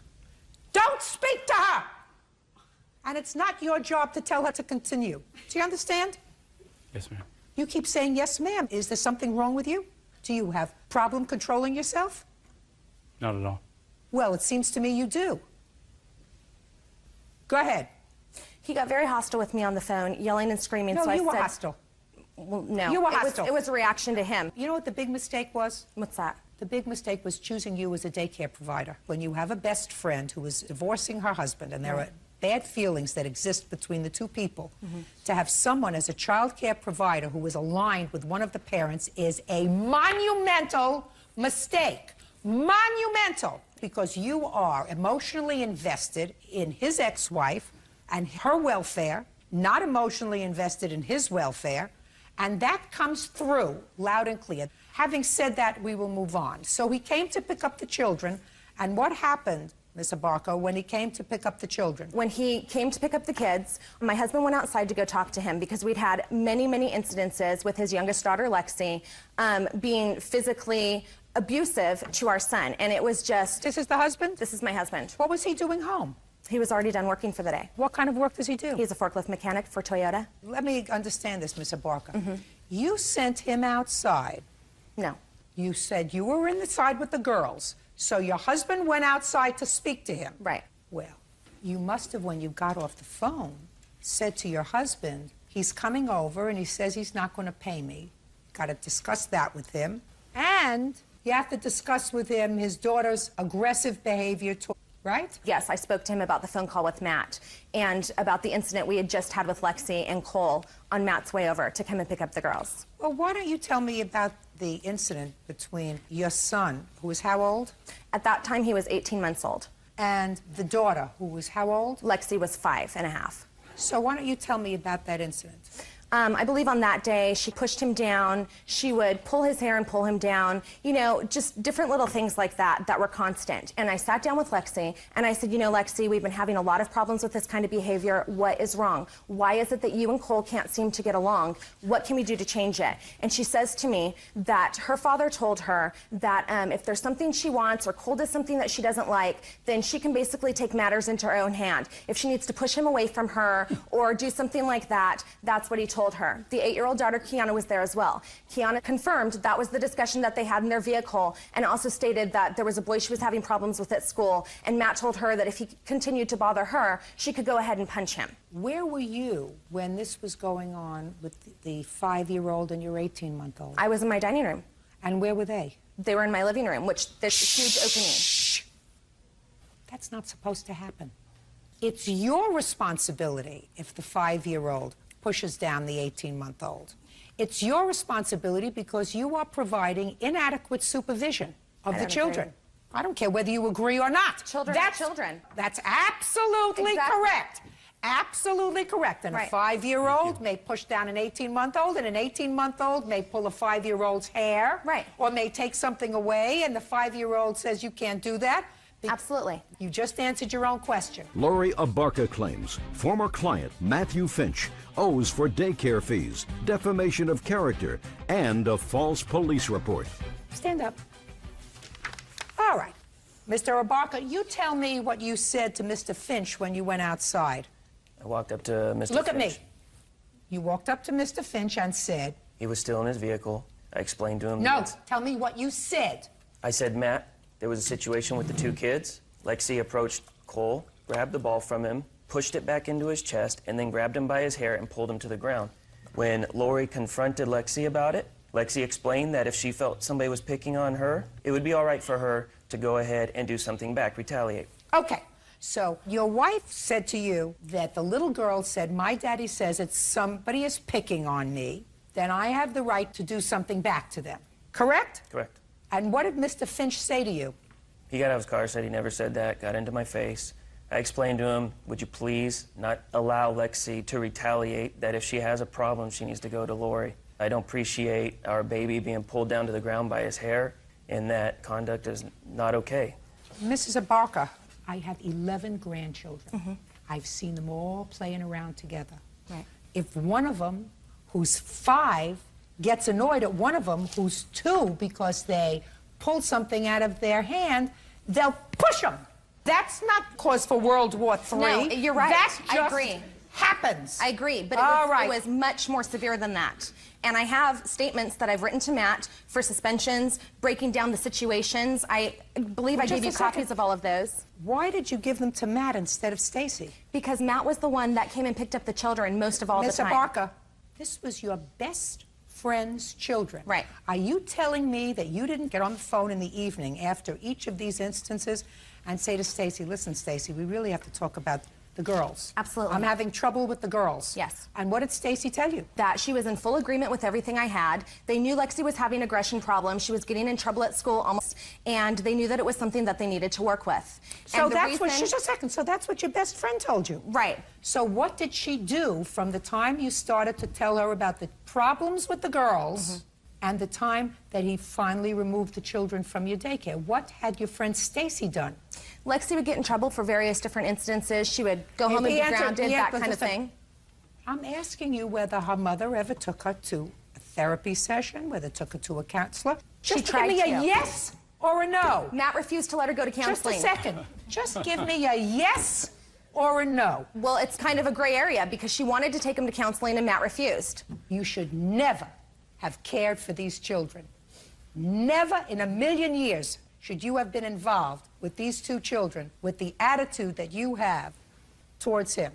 Speaker 3: Don't speak to her! And it's not your job to tell her to continue. Do you understand?
Speaker 13: Yes, ma'am.
Speaker 3: You keep saying, yes, ma'am. Is there something wrong with you? Do you have problem controlling yourself?
Speaker 13: Not at all.
Speaker 3: Well, it seems to me you do. Go ahead.
Speaker 14: He got very hostile with me on the phone, yelling and screaming.
Speaker 3: No,
Speaker 14: so I
Speaker 3: you were
Speaker 14: said,
Speaker 3: hostile.
Speaker 14: Well, no.
Speaker 3: You were hostile.
Speaker 14: It was a reaction to him.
Speaker 3: You know what the big mistake was?
Speaker 14: What's that?
Speaker 3: The big mistake was choosing you as a daycare provider. When you have a best friend who is divorcing her husband, and there are bad feelings that exist between the two people, to have someone as a child care provider who is aligned with one of the parents is a monumental mistake. Monumental. Because you are emotionally invested in his ex-wife and her welfare, not emotionally invested in his welfare, and that comes through loud and clear. Having said that, we will move on. So he came to pick up the children, and what happened, Ms. Abarco, when he came to pick up the children?
Speaker 14: When he came to pick up the kids, my husband went outside to go talk to him because we'd had many, many incidences with his youngest daughter, Lexi, being physically abusive to our son. And it was just...
Speaker 3: This is the husband?
Speaker 14: This is my husband.
Speaker 3: What was he doing home?
Speaker 14: He was already done working for the day.
Speaker 3: What kind of work does he do?
Speaker 14: He's a forklift mechanic for Toyota.
Speaker 3: Let me understand this, Ms. Abarca. You sent him outside.
Speaker 14: No.
Speaker 3: You said you were inside with the girls, so your husband went outside to speak to him.
Speaker 14: Right.
Speaker 3: Well, you must have, when you got off the phone, said to your husband, he's coming over and he says he's not going to pay me. Got to discuss that with him. And you have to discuss with him his daughter's aggressive behavior, right?
Speaker 14: Yes, I spoke to him about the phone call with Matt and about the incident we had just had with Lexi and Cole on Matt's way over to come and pick up the girls.
Speaker 3: Well, why don't you tell me about the incident between your son, who was how old?
Speaker 14: At that time, he was 18 months old.
Speaker 3: And the daughter, who was how old?
Speaker 14: Lexi was 5.5.
Speaker 3: So why don't you tell me about that incident?
Speaker 14: I believe on that day, she pushed him down. She would pull his hair and pull him down. You know, just different little things like that that were constant. And I sat down with Lexi, and I said, you know, Lexi, we've been having a lot of problems with this kind of behavior. What is wrong? Why is it that you and Cole can't seem to get along? What can we do to change it? And she says to me that her father told her that if there's something she wants or Cole does something that she doesn't like, then she can basically take matters into her own hand. If she needs to push him away from her or do something like that, that's what he told her. The 8-year-old daughter, Kiana, was there as well. Kiana confirmed that was the discussion that they had in their vehicle and also stated that there was a boy she was having problems with at school, and Matt told her that if he continued to bother her, she could go ahead and punch him.
Speaker 3: Where were you when this was going on with the 5-year-old and your 18-month-old?
Speaker 14: I was in my dining room.
Speaker 3: And where were they?
Speaker 14: They were in my living room, which there's a huge opening.
Speaker 3: Shh. That's not supposed to happen. It's your responsibility if the 5-year-old pushes down the 18-month-old. It's your responsibility because you are providing inadequate supervision of the children. I don't care whether you agree or not.
Speaker 14: Children are children.
Speaker 3: That's absolutely correct. Absolutely correct. And a 5-year-old may push down an 18-month-old, and an 18-month-old may pull a 5-year-old's hair.
Speaker 14: Right.
Speaker 3: Or may take something away, and the 5-year-old says you can't do that.
Speaker 14: Absolutely.
Speaker 3: You just answered your own question.
Speaker 1: Lori Abarca claims former client Matthew Finch owes for daycare fees, defamation of character, and a false police report.
Speaker 3: Stand up. All right. Mr. Abarca, you tell me what you said to Mr. Finch when you went outside.
Speaker 15: I walked up to Mr. Finch.
Speaker 3: Look at me. You walked up to Mr. Finch and said...
Speaker 15: He was still in his vehicle. I explained to him...
Speaker 3: No, tell me what you said.
Speaker 15: I said, Matt, there was a situation with the 2 kids. Lexi approached Cole, grabbed the ball from him, pushed it back into his chest, and then grabbed him by his hair and pulled him to the ground. When Lori confronted Lexi about it, Lexi explained that if she felt somebody was picking on her, it would be all right for her to go ahead and do something back, retaliate.
Speaker 3: Okay. So your wife said to you that the little girl said, my daddy says that somebody is picking on me, then I have the right to do something back to them. Correct?
Speaker 15: Correct.
Speaker 3: And what did Mr. Finch say to you?
Speaker 15: He got out of his car, said he never said that, got into my face. I explained to him, would you please not allow Lexi to retaliate, that if she has a problem, she needs to go to Lori. I don't appreciate our baby being pulled down to the ground by his hair, and that conduct is not okay.
Speaker 3: Mrs. Abarca, I have 11 grandchildren. I've seen them all playing around together.
Speaker 14: Right.
Speaker 3: If one of them, who's 5, gets annoyed at one of them, who's 2, because they pulled something out of their hand, they'll push them. That's not cause for World War III.
Speaker 14: No, you're right.
Speaker 3: That
Speaker 14: I
Speaker 3: just
Speaker 14: agree.
Speaker 3: happens.
Speaker 14: I agree, but it was much more severe than that. And I have statements that I've written to Matt for suspensions, breaking down the situations. I believe I gave you copies of all of those.
Speaker 3: Why did you give them to Matt instead of Stacy?
Speaker 14: Because Matt was the one that came and picked up the children most of all the time.
Speaker 3: Miss Abarca, this was your best friend's children.
Speaker 14: Right.
Speaker 3: Are you telling me that you didn't get on the phone in the evening after each of these instances and say to Stacy, listen, Stacy, we really have to talk about the girls.
Speaker 14: Absolutely.
Speaker 3: I'm having trouble with the girls.
Speaker 14: Yes.
Speaker 3: And what did Stacy tell you?
Speaker 14: That she was in full agreement with everything I had. They knew Lexi was having aggression problems. She was getting in trouble at school almost, and they knew that it was something that they needed to work with.
Speaker 3: So that's what, just a second, so that's what your best friend told you?
Speaker 14: Right.
Speaker 3: So what did she do from the time you started to tell her about the problems with the girls and the time that he finally removed the children from your daycare? What had your friend Stacy done?
Speaker 14: Lexi would get in trouble for various different instances. She would go home and be grounded, that kind of thing.
Speaker 3: I'm asking you whether her mother ever took her to a therapy session, whether took her to a counselor. Just give me a yes or a no.
Speaker 14: Matt refused to let her go to counseling.
Speaker 3: Just a second. Just give me a yes or a no.
Speaker 14: Well, it's kind of a gray area because she wanted to take him to counseling and Matt refused.
Speaker 3: You should never have cared for these children. Never in a million years should you have been involved with these 2 children with the attitude that you have towards him.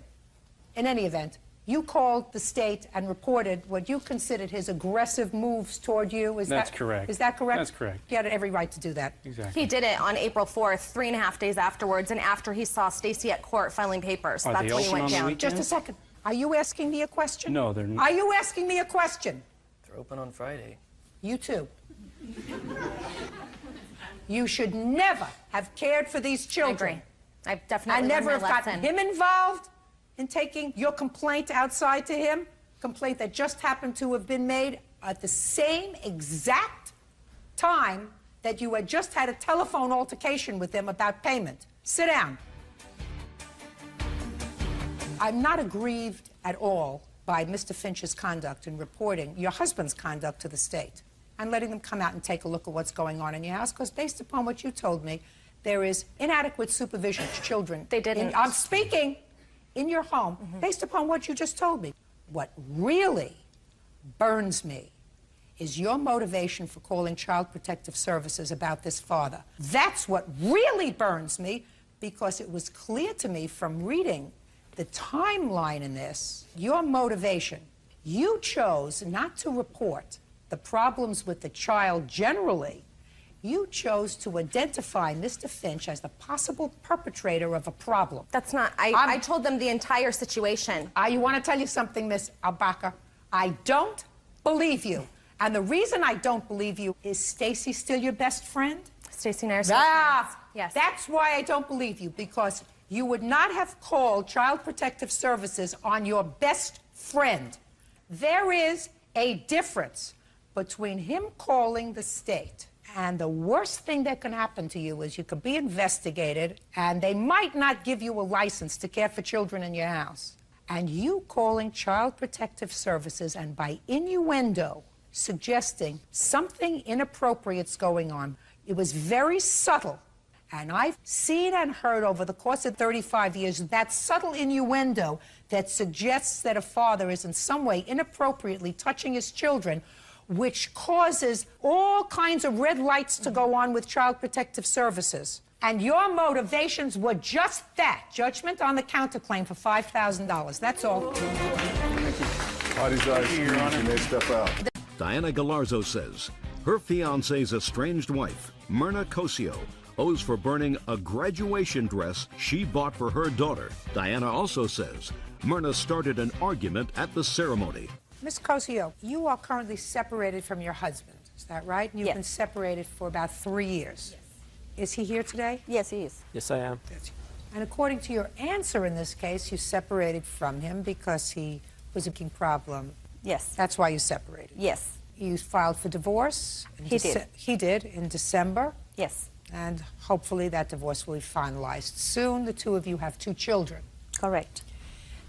Speaker 3: In any event, you called the state and reported what you considered his aggressive moves toward you.
Speaker 13: That's correct.
Speaker 3: Is that correct?
Speaker 13: That's correct.
Speaker 3: He had every right to do that.
Speaker 13: Exactly.
Speaker 14: He did it on April 4th, 3.5 days afterwards, and after he saw Stacy at court filing papers.
Speaker 13: Are
Speaker 14: That's
Speaker 13: they
Speaker 14: when he
Speaker 13: open
Speaker 14: went
Speaker 13: on the
Speaker 14: down.
Speaker 13: weekend?
Speaker 3: Just a second. Are you asking me a question?
Speaker 13: No, they're not.
Speaker 3: Are you asking me a question?
Speaker 15: They're open on Friday.
Speaker 3: You too. You should never have cared for these children.
Speaker 14: I agree. I've definitely
Speaker 3: And never
Speaker 14: learned
Speaker 3: have
Speaker 14: my
Speaker 3: gotten
Speaker 14: lesson.
Speaker 3: him involved in taking your complaint outside to him, complaint that just happened to have been made at the same exact time that you had just had a telephone altercation with him about payment. Sit down. I'm not aggrieved at all by Mr. Finch's conduct in reporting your husband's conduct to the state and letting them come out and take a look at what's going on in your house, because based upon what you told me, there is inadequate supervision of children.
Speaker 14: They didn't.
Speaker 3: I'm speaking in your home, based upon what you just told me. What really burns me is your motivation for calling Child Protective Services about this father. That's what really burns me, because it was clear to me from reading the timeline in this, your motivation. You chose not to report the problems with the child generally. You chose to identify Mr. Finch as the possible perpetrator of a problem.
Speaker 14: That's not, I told them the entire situation.
Speaker 3: I want to tell you something, Miss Albaka. I don't believe you. And the reason I don't believe you is Stacy still your best friend?
Speaker 14: Stacy and I are
Speaker 3: still friends.
Speaker 14: Yes.
Speaker 3: That's why I don't believe you, because you would not have called Child Protective Services on your best friend. There is a difference between him calling the state, and the worst thing that can happen to you is you could be investigated and they might not give you a license to care for children in your house. And you calling Child Protective Services and by innuendo suggesting something inappropriate's going on. It was very subtle. And I've seen and heard over the course of 35 years that subtle innuendo that suggests that a father is in some way inappropriately touching his children, which causes all kinds of red lights to go on with Child Protective Services. And your motivations were just that, judgment on the counterclaim for $5,000. That's all.
Speaker 2: Parties are excused. You may step out.
Speaker 1: Diana Galarzo says her fiance's estranged wife, Myrna Cosio, owes for burning a graduation dress she bought for her daughter. Diana also says Myrna started an argument at the ceremony.
Speaker 3: Ms. Cosio, you are currently separated from your husband. Is that right? You've been separated for about 3 years. Yes. Is he here today?
Speaker 16: Yes, he is.
Speaker 13: Yes, I am.
Speaker 3: And according to your answer in this case, you separated from him because he was a big problem.
Speaker 16: Yes.
Speaker 3: That's why you separated.
Speaker 16: Yes.
Speaker 3: You filed for divorce.
Speaker 16: He did.
Speaker 3: He did in December.
Speaker 16: Yes.
Speaker 3: And hopefully that divorce will be finalized soon. The two of you have 2 children.
Speaker 16: Correct.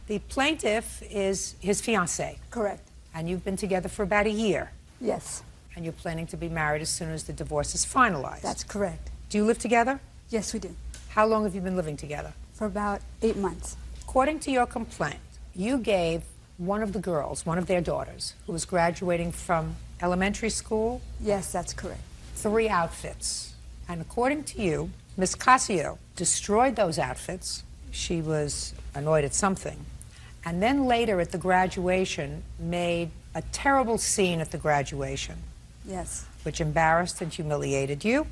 Speaker 3: The plaintiff is his fiancé.
Speaker 16: Correct.
Speaker 3: And you've been together for about a year.
Speaker 16: Yes.
Speaker 3: And you're planning to be married as soon as the divorce is finalized.
Speaker 16: That's correct.
Speaker 3: Do you live together?
Speaker 16: Yes, we do.
Speaker 3: How long have you been living together?
Speaker 16: For about 8 months.
Speaker 3: According to your complaint, you gave one of the girls, one of their daughters, who was graduating from elementary school.
Speaker 16: Yes, that's correct.
Speaker 3: 3 outfits. And according to you, Ms. Casio destroyed those outfits. She was annoyed at something. And then later at the graduation made a terrible scene at the graduation.
Speaker 16: Yes.
Speaker 3: Which embarrassed and humiliated you.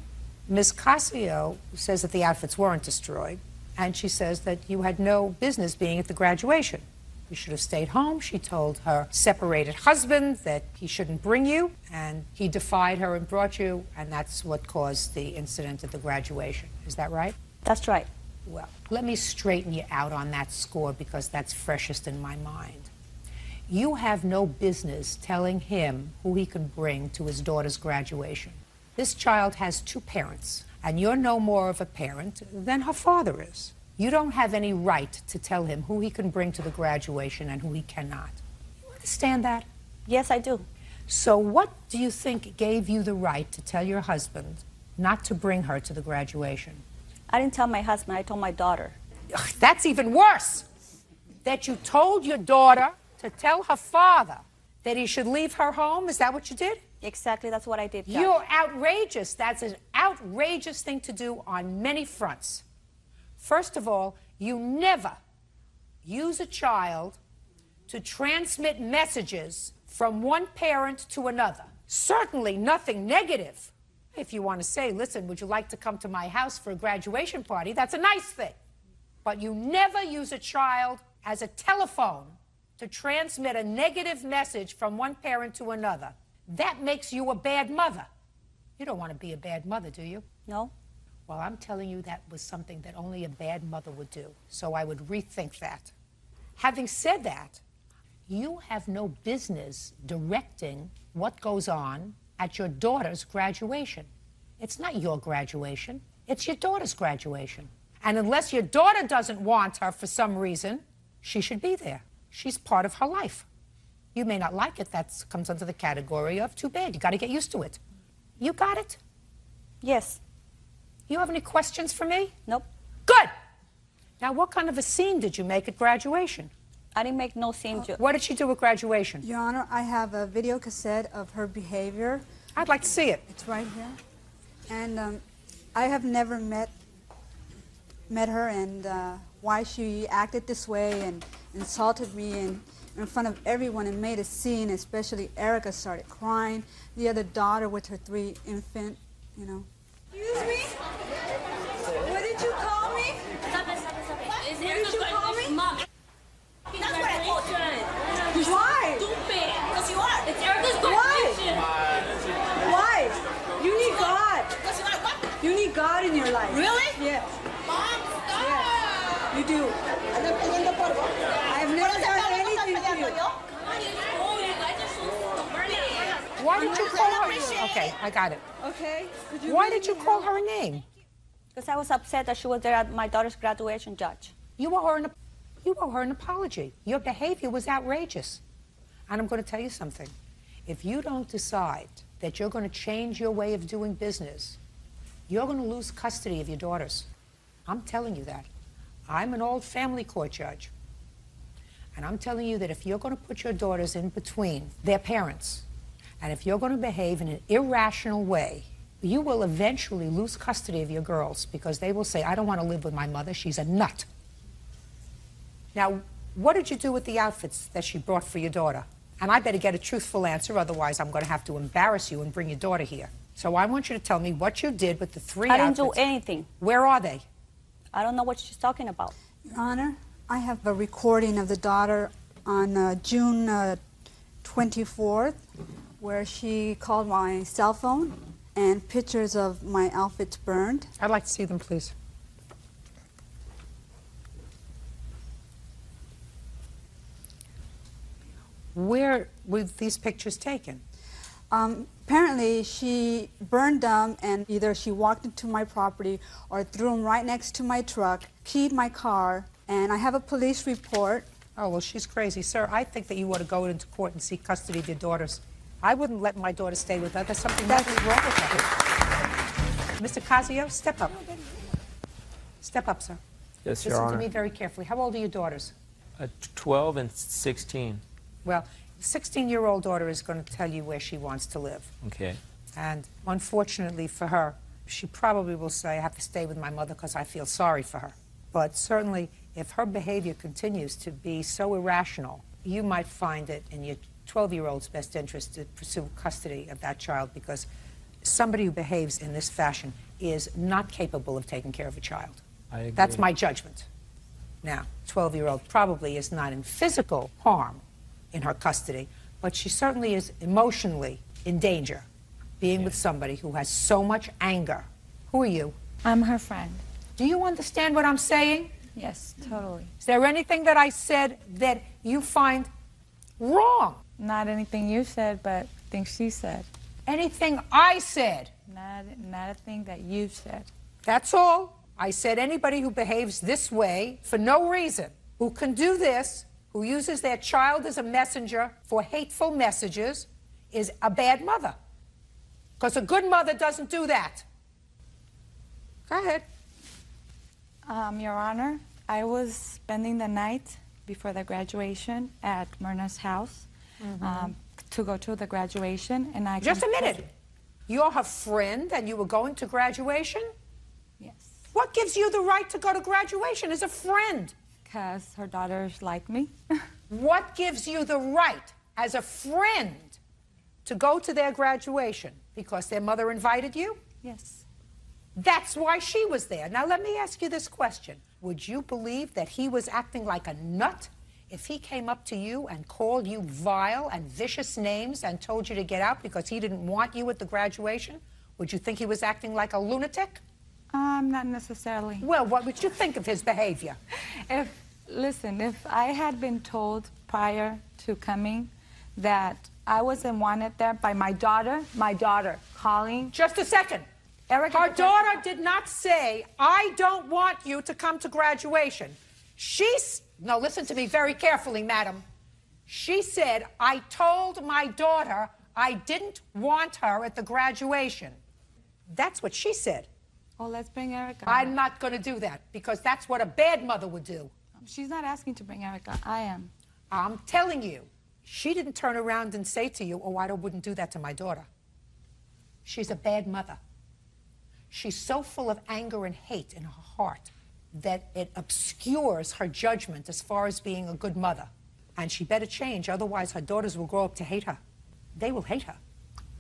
Speaker 3: Ms. Casio says that the outfits weren't destroyed, and she says that you had no business being at the graduation. You should have stayed home. She told her separated husband that he shouldn't bring you, and he defied her and brought you, and that's what caused the incident at the graduation. Is that right?
Speaker 16: That's right.
Speaker 3: Well, let me straighten you out on that score, because that's freshest in my mind. You have no business telling him who he can bring to his daughter's graduation. This child has 2 parents, and you're no more of a parent than her father is. You don't have any right to tell him who he can bring to the graduation and who he cannot. You understand that?
Speaker 16: Yes, I do.
Speaker 3: So what do you think gave you the right to tell your husband not to bring her to the graduation?
Speaker 16: I didn't tell my husband, I told my daughter.
Speaker 3: Ugh, that's even worse. That you told your daughter to tell her father that he should leave her home? Is that what you did?
Speaker 16: Exactly, that's what I did, Judge.
Speaker 3: You're outrageous. That's an outrageous thing to do on many fronts. First of all, you never use a child to transmit messages from one parent to another. Certainly nothing negative. If you want to say, listen, would you like to come to my house for a graduation party? That's a nice thing. But you never use a child as a telephone to transmit a negative message from one parent to another. That makes you a bad mother. You don't want to be a bad mother, do you?
Speaker 16: No.
Speaker 3: Well, I'm telling you that was something that only a bad mother would do. So I would rethink that. Having said that, you have no business directing what goes on at your daughter's graduation. It's not your graduation. It's your daughter's graduation. And unless your daughter doesn't want her for some reason, she should be there. She's part of her life. You may not like it. That comes under the category of too bad. You got to get used to it. You got it?
Speaker 16: Yes.
Speaker 3: You have any questions for me?
Speaker 16: Nope.
Speaker 3: Good. Now, what kind of a scene did you make at graduation?
Speaker 16: I didn't make no scene.
Speaker 3: What did she do at graduation?
Speaker 17: Your Honor, I have a video cassette of her behavior.
Speaker 3: I'd like to see it.
Speaker 17: It's right here. And I have never met her, and why she acted this way and insulted me in front of everyone and made a scene, especially Erica started crying. The other daughter with her 3 infant, you know.
Speaker 18: Excuse me? What did you call me? What did you call me? That's what I told you. Why? Stupid. Because you are. It's Erica's graduation.
Speaker 17: Why? You need God. You need God in your life.
Speaker 18: Really?
Speaker 17: Yes.
Speaker 18: Mom, stop.
Speaker 17: Yes. You do. I have never done anything to you.
Speaker 3: Why did you call her? Okay, I got it.
Speaker 17: Okay.
Speaker 3: Why did you call her a name?
Speaker 16: Because I was upset that she was there at my daughter's graduation, Judge.
Speaker 3: You owe her an apology. Your behavior was outrageous. And I'm going to tell you something. If you don't decide that you're going to change your way of doing business, you're going to lose custody of your daughters. I'm telling you that. I'm an old family court judge. And I'm telling you that if you're going to put your daughters in between their parents, and if you're going to behave in an irrational way, you will eventually lose custody of your girls because they will say, I don't want to live with my mother. She's a nut. Now, what did you do with the outfits that she brought for your daughter? And I better get a truthful answer, otherwise I'm going to have to embarrass you and bring your daughter here. So I want you to tell me what you did with the 3 outfits.
Speaker 16: I didn't do anything.
Speaker 3: Where are they?
Speaker 16: I don't know what she's talking about.
Speaker 17: Your Honor, I have a recording of the daughter on June 24th where she called my cell phone and pictures of my outfits burned.
Speaker 3: I'd like to see them, please. Where were these pictures taken?
Speaker 17: Apparently, she burned them, and either she walked into my property or threw them right next to my truck, keyed my car, and I have a police report.
Speaker 3: Oh, well, she's crazy. Sir, I think that you ought to go into court and seek custody of your daughters. I wouldn't let my daughter stay with her. There's something mentally wrong with her. Mr. Casio, step up. Step up, sir.
Speaker 19: Yes, Your
Speaker 3: Listen
Speaker 19: Honor.
Speaker 3: to me very carefully. How old are your daughters?
Speaker 19: 12 and 16.
Speaker 3: Well, 16-year-old daughter is going to tell you where she wants to live.
Speaker 19: Okay.
Speaker 3: And unfortunately for her, she probably will say, I have to stay with my mother because I feel sorry for her. But certainly, if her behavior continues to be so irrational, you might find it in your 12-year-old's best interest to pursue custody of that child, because somebody who behaves in this fashion is not capable of taking care of a child.
Speaker 19: I agree.
Speaker 3: That's my judgment. Now, 12-year-old probably is not in physical harm in her custody, but she certainly is emotionally in danger, being with somebody who has so much anger. Who are you?
Speaker 24: I'm her friend.
Speaker 3: Do you understand what I'm saying?
Speaker 24: Yes, totally.
Speaker 3: Is there anything that I said that you find wrong?
Speaker 24: Not anything you said, but things she said.
Speaker 3: Anything I said?
Speaker 24: Not a thing that you said.
Speaker 3: That's all. I said anybody who behaves this way for no reason, who can do this, who uses their child as a messenger for hateful messages, is a bad mother. Because a good mother doesn't do that. Go ahead.
Speaker 24: Your Honor, I was spending the night before the graduation at Myrna's house to go to the graduation, and I...
Speaker 3: Just a minute. You're her friend and you were going to graduation?
Speaker 24: Yes.
Speaker 3: What gives you the right to go to graduation as a friend?
Speaker 24: Because her daughters like me.
Speaker 3: What gives you the right, as a friend, to go to their graduation? Because their mother invited you?
Speaker 24: Yes.
Speaker 3: That's why she was there. Now, let me ask you this question. Would you believe that he was acting like a nut if he came up to you and called you vile and vicious names and told you to get out because he didn't want you at the graduation? Would you think he was acting like a lunatic?
Speaker 24: Not necessarily.
Speaker 3: Well, what would you think of his behavior?
Speaker 24: Listen, if I had been told prior to coming that I wasn't wanted there by my daughter calling.
Speaker 3: Just a second.
Speaker 24: Erica,
Speaker 3: her daughter did not say, I don't want you to come to graduation. No, listen to me very carefully, madam. She said, I told my daughter I didn't want her at the graduation. That's what she said.
Speaker 24: Well, let's bring Erica.
Speaker 3: I'm not going to do that because that's what a bad mother would do.
Speaker 24: She's not asking to bring Erica. I am.
Speaker 3: I'm telling you, she didn't turn around and say to you, oh, I wouldn't do that to my daughter. She's a bad mother. She's so full of anger and hate in her heart that it obscures her judgment as far as being a good mother. And she better change, otherwise her daughters will grow up to hate her. They will hate her.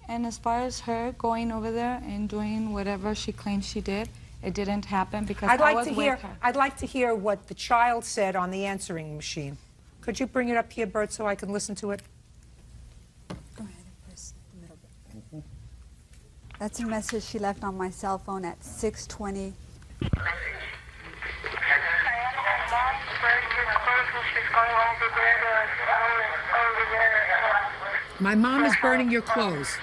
Speaker 24: And as far as her going over there and doing whatever she claims she did, it didn't happen because I was with her.
Speaker 3: I'd like to hear what the child said on the answering machine. Could you bring it up here, Bert, so I can listen to it?
Speaker 17: Go ahead and press the middle bit. That's a message she left on my cell phone at 6:20.
Speaker 3: My mom is burning your clothes.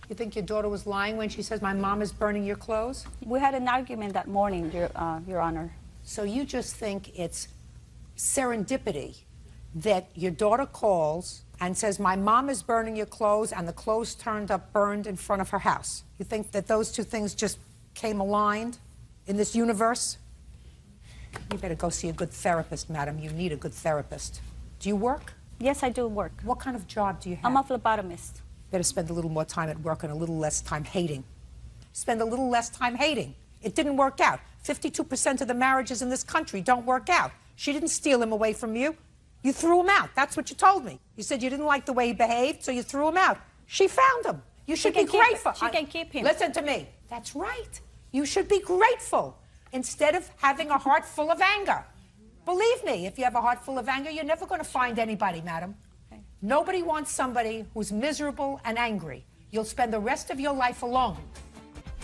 Speaker 3: You think your daughter was lying when she says my mom is burning your clothes?
Speaker 16: We had an argument that morning, Your Honor.
Speaker 3: So you just think it's serendipity that your daughter calls and says my mom is burning your clothes and the clothes turned up burned in front of her house? You think that those two things just came aligned in this universe? You better go see a good therapist, madam. You need a good therapist. Do you work?
Speaker 16: Yes, I do work.
Speaker 3: What kind of job do you have?
Speaker 16: I'm a phlebotomist.
Speaker 3: Better spend a little more time at work and a little less time hating. Spend a little less time hating. It didn't work out. 52% of the marriages in this country don't work out. She didn't steal him away from you. You threw him out. That's what you told me. You said you didn't like the way he behaved, so you threw him out. She found him. You should be grateful.
Speaker 16: She can keep him.
Speaker 3: Listen to me. That's right. You should be grateful instead of having a heart full of anger. Believe me, if you have a heart full of anger, you're never going to find anybody, madam. Nobody wants somebody who's miserable and angry. You'll spend the rest of your life alone.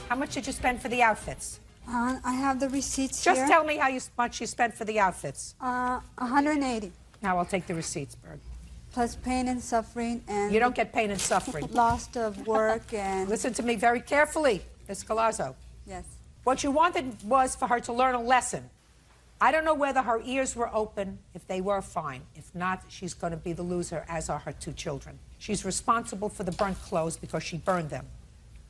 Speaker 3: How much did you spend for the outfits?
Speaker 17: I have the receipts
Speaker 3: Just
Speaker 17: here.
Speaker 3: tell me how much you spent for the outfits.
Speaker 17: 180.
Speaker 3: Now I'll take the receipts, Bird.
Speaker 17: Plus pain and suffering and...
Speaker 3: You don't get pain and suffering.
Speaker 17: Loss of work and...
Speaker 3: Listen to me very carefully, Ms. Galazzo.
Speaker 17: Yes.
Speaker 3: What you wanted was for her to learn a lesson. I don't know whether her ears were open. If they were, fine. If not, she's going to be the loser, as are her two children. She's responsible for the burnt clothes because she burned them.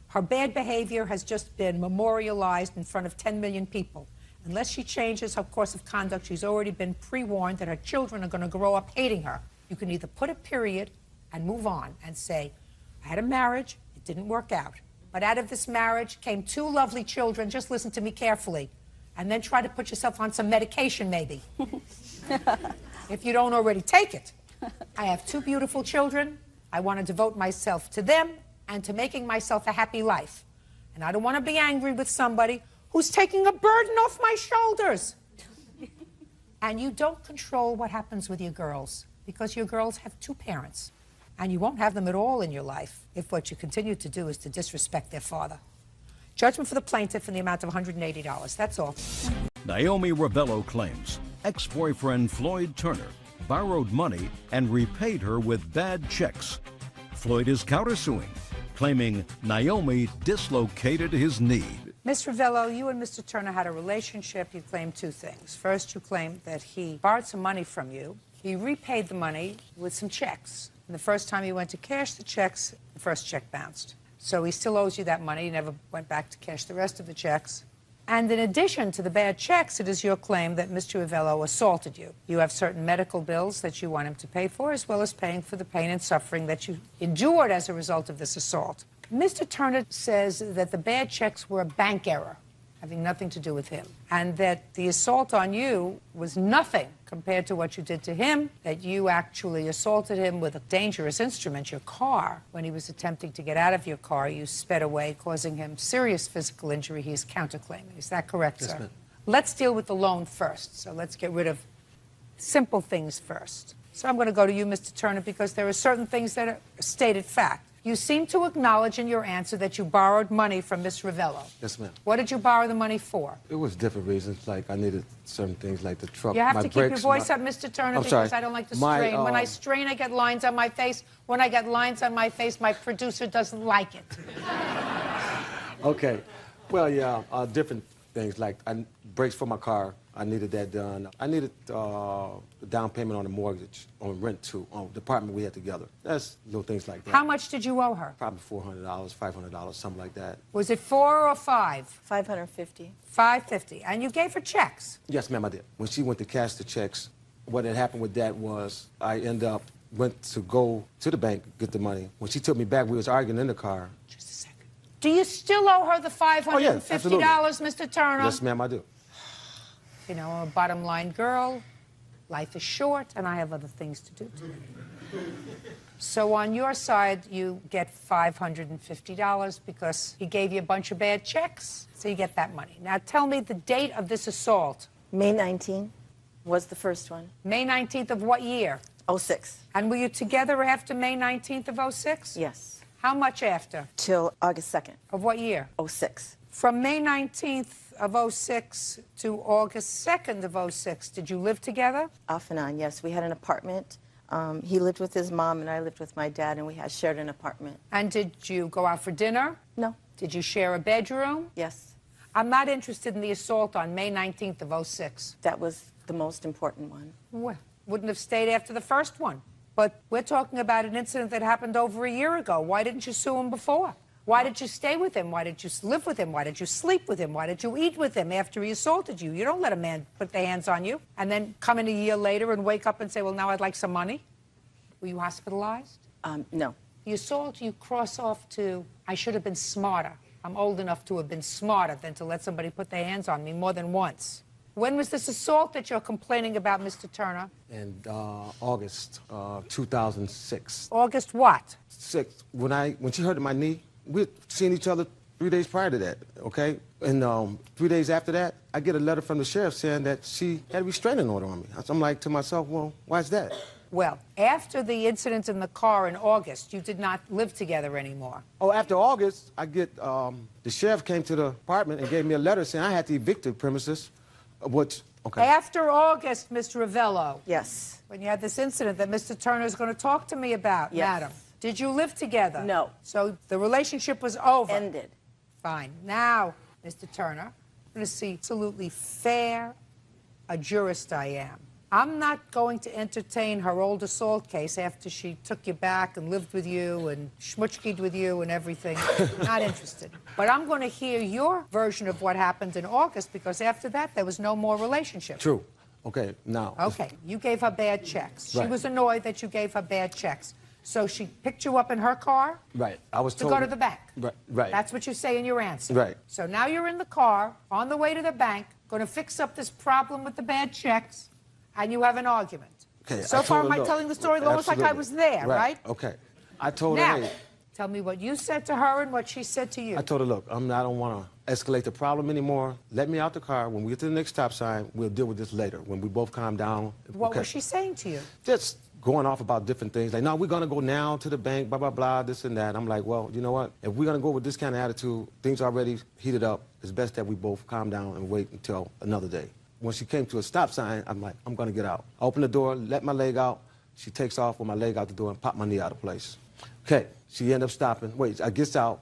Speaker 3: Her bad behavior has just been memorialized in front of 10 million people. Unless she changes her course of conduct, she's already been pre-warned that her children are going to grow up hating her. You can either put a period and move on and say, I had a marriage, it didn't work out. But out of this marriage came two lovely children. Just listen to me carefully. And then try to put yourself on some medication, maybe, if you don't already take it. I have two beautiful children. I want to devote myself to them and to making myself a happy life. And I don't want to be angry with somebody who's taking a burden off my shoulders. And you don't control what happens with your girls because your girls have two parents. And you won't have them at all in your life if what you continue to do is to disrespect their father. Judgment for the plaintiff in the amount of $180. That's all.
Speaker 1: Naomi Ravello claims ex-boyfriend Floyd Turner borrowed money and repaid her with bad checks. Floyd is countersuing, claiming Naomi dislocated his knee.
Speaker 3: Ms. Ravello, you and Mr. Turner had a relationship. You claimed two things. First, you claimed that he borrowed some money from you. He repaid the money with some checks. And the first time he went to cash the checks, the first check bounced. So he still owes you that money. He never went back to cash the rest of the checks. And in addition to the bad checks, it is your claim that Mr. Ravello assaulted you. You have certain medical bills that you want him to pay for, as well as paying for the pain and suffering that you endured as a result of this assault. Mr. Turner says that the bad checks were a bank error, having nothing to do with him, and that the assault on you was nothing compared to what you did to him, that you actually assaulted him with a dangerous instrument, your car. When he was attempting to get out of your car, you sped away, causing him serious physical injury. He is counterclaiming. Is that correct,
Speaker 5: Yes,
Speaker 3: sir?
Speaker 5: ma'am.
Speaker 3: Let's deal with the loan first. So let's get rid of simple things first. So I'm going to go to you, Mr. Turner, because there are certain things that are stated fact. You seem to acknowledge in your answer that you borrowed money from Miss Ravello.
Speaker 5: Yes, ma'am.
Speaker 3: What did you borrow the money for?
Speaker 5: It was different reasons, like I needed certain things like the truck,
Speaker 3: You have
Speaker 5: my
Speaker 3: to keep your
Speaker 5: brakes,
Speaker 3: voice
Speaker 5: my-
Speaker 3: up, Mr. Turner,
Speaker 5: I'm
Speaker 3: because
Speaker 5: sorry.
Speaker 3: I don't like to
Speaker 5: My,
Speaker 3: strain. When I strain, I get lines on my face. When I get lines on my face, my producer doesn't like it.
Speaker 5: Okay. Well, yeah, different things like brakes for my car. I needed that done. I needed the down payment on the mortgage, on rent too, on the apartment we had together. That's little things like that.
Speaker 3: How much did you owe her?
Speaker 5: Probably $400, $500, something like that.
Speaker 3: Was it 4 or 5?
Speaker 14: $550.
Speaker 3: $550. And you gave her checks.
Speaker 5: Yes, ma'am, I did. When she went to cash the checks, what had happened with that was I went to go to the bank, get the money. When she took me back, we was arguing in the car.
Speaker 3: Do you still owe her the $550,
Speaker 5: Oh, yeah, absolutely.
Speaker 3: Mr. Turner?
Speaker 5: Yes, ma'am, I do.
Speaker 3: You know, I'm a bottom line girl. Life is short, and I have other things to do today. So on your side, you get $550 because he gave you a bunch of bad checks, so you get that money. Now tell me the date of this assault.
Speaker 14: May 19 was the first one.
Speaker 3: May 19th of what year?
Speaker 14: 06.
Speaker 3: And were you together after May 19th of 06?
Speaker 14: Yes.
Speaker 3: How much after?
Speaker 14: Till August 2nd.
Speaker 3: Of what year?
Speaker 14: 06.
Speaker 3: From May 19th of 06 to August 2nd of 06, did you live together?
Speaker 14: Off and on, yes. We had an apartment. He lived with his mom and I lived with my dad, and we had shared an apartment.
Speaker 3: And did you go out for dinner?
Speaker 14: No.
Speaker 3: Did you share a bedroom?
Speaker 14: Yes.
Speaker 3: I'm not interested in the assault on May 19th of 06.
Speaker 14: That was the most important one.
Speaker 3: Well, wouldn't have stayed after the first one. But we're talking about an incident that happened over a year ago. Why didn't you sue him before? Why did you stay with him? Why did you live with him? Why did you sleep with him? Why did you eat with him after he assaulted you? You don't let a man put their hands on you and then come in a year later and wake up and say, well, now I'd like some money. Were you hospitalized?
Speaker 14: No.
Speaker 3: The assault you cross off to, I should have been smarter. I'm old enough to have been smarter than to let somebody put their hands on me more than once. When was this assault that you're complaining about, Mr. Turner?
Speaker 5: In August 2006.
Speaker 3: August what?
Speaker 5: 6. When she hurt my knee, we had seen each other 3 days prior to that, okay? And 3 days after that, I get a letter from the sheriff saying that she had a restraining order on me. I'm like to myself, well, why is that?
Speaker 3: Well, after the incident in the car in August, you did not live together anymore.
Speaker 5: Oh, after August, I get, the sheriff came to the apartment and gave me a letter saying I had to evict the premises, which, okay.
Speaker 3: After August, Mr. Ravello.
Speaker 14: Yes.
Speaker 3: When you had this incident that Mr. Turner is going to talk to me about,
Speaker 14: Yes.
Speaker 3: madam. Did you live together?
Speaker 14: No.
Speaker 3: So the relationship was over?
Speaker 14: Ended.
Speaker 3: Fine. Now, Mr. Turner, I'm going to see absolutely fair a jurist I am. I'm not going to entertain her old assault case after she took you back and lived with you and schmutchkied with you and everything. Not interested. But I'm going to hear your version of what happened in August, because after that, there was no more relationship.
Speaker 5: True. Okay, now.
Speaker 3: Okay, you gave her bad checks. She
Speaker 5: Right.
Speaker 3: was annoyed that you gave her bad checks. So she picked you up in her car
Speaker 5: Right. I was
Speaker 3: to
Speaker 5: told
Speaker 3: go to the bank.
Speaker 5: Right.
Speaker 3: That's what you say in your answer.
Speaker 5: Right.
Speaker 3: So now you're in the car, on the way to the bank, going to fix up this problem with the bad checks, and you have an argument.
Speaker 5: Okay,
Speaker 3: So
Speaker 5: I
Speaker 3: far,
Speaker 5: told
Speaker 3: am
Speaker 5: her,
Speaker 3: I
Speaker 5: look,
Speaker 3: telling the story almost like I
Speaker 5: absolutely.
Speaker 3: was there, right?
Speaker 5: Okay. I told
Speaker 3: Now,
Speaker 5: her, hey,
Speaker 3: tell me what you said to her and what she said to you.
Speaker 5: I told her, look, I don't want to escalate the problem anymore. Let me out the car. When we get to the next stop sign, we'll deal with this later, when we both calm down.
Speaker 3: What
Speaker 5: Okay.
Speaker 3: was she saying to you?
Speaker 5: Just going off about different things. Like, no, we're going to go now to the bank, blah, blah, blah, this and that. I'm like, well, you know what? If we're going to go with this kind of attitude, things already heated up. It's best that we both calm down and wait until another day. When she came to a stop sign, I'm like, I'm going to get out. I open the door, let my leg out. She takes off with my leg out the door and pop my knee out of place. Okay, she ended up stopping. Wait, I gets out,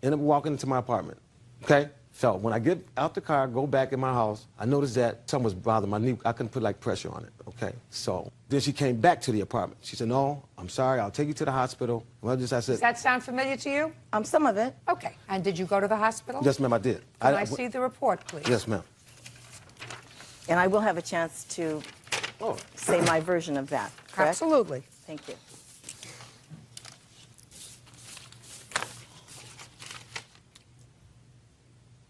Speaker 5: end up walking into my apartment. Okay? So when I get out the car, go back in my house, I noticed that something was bothering my knee. I couldn't put like pressure on it. Okay? So Then she came back to the apartment. She said, no, I'm sorry, I'll take you to the hospital. Well, I said,
Speaker 3: Does that sound familiar to you?
Speaker 8: Some of it.
Speaker 3: Okay. And did you go to the hospital?
Speaker 5: yes, ma'am, I did.
Speaker 3: Can I see the report, please?
Speaker 5: Yes, ma'am.
Speaker 4: And I will have a chance to say my version of that, correct?
Speaker 3: Absolutely.
Speaker 4: Thank you.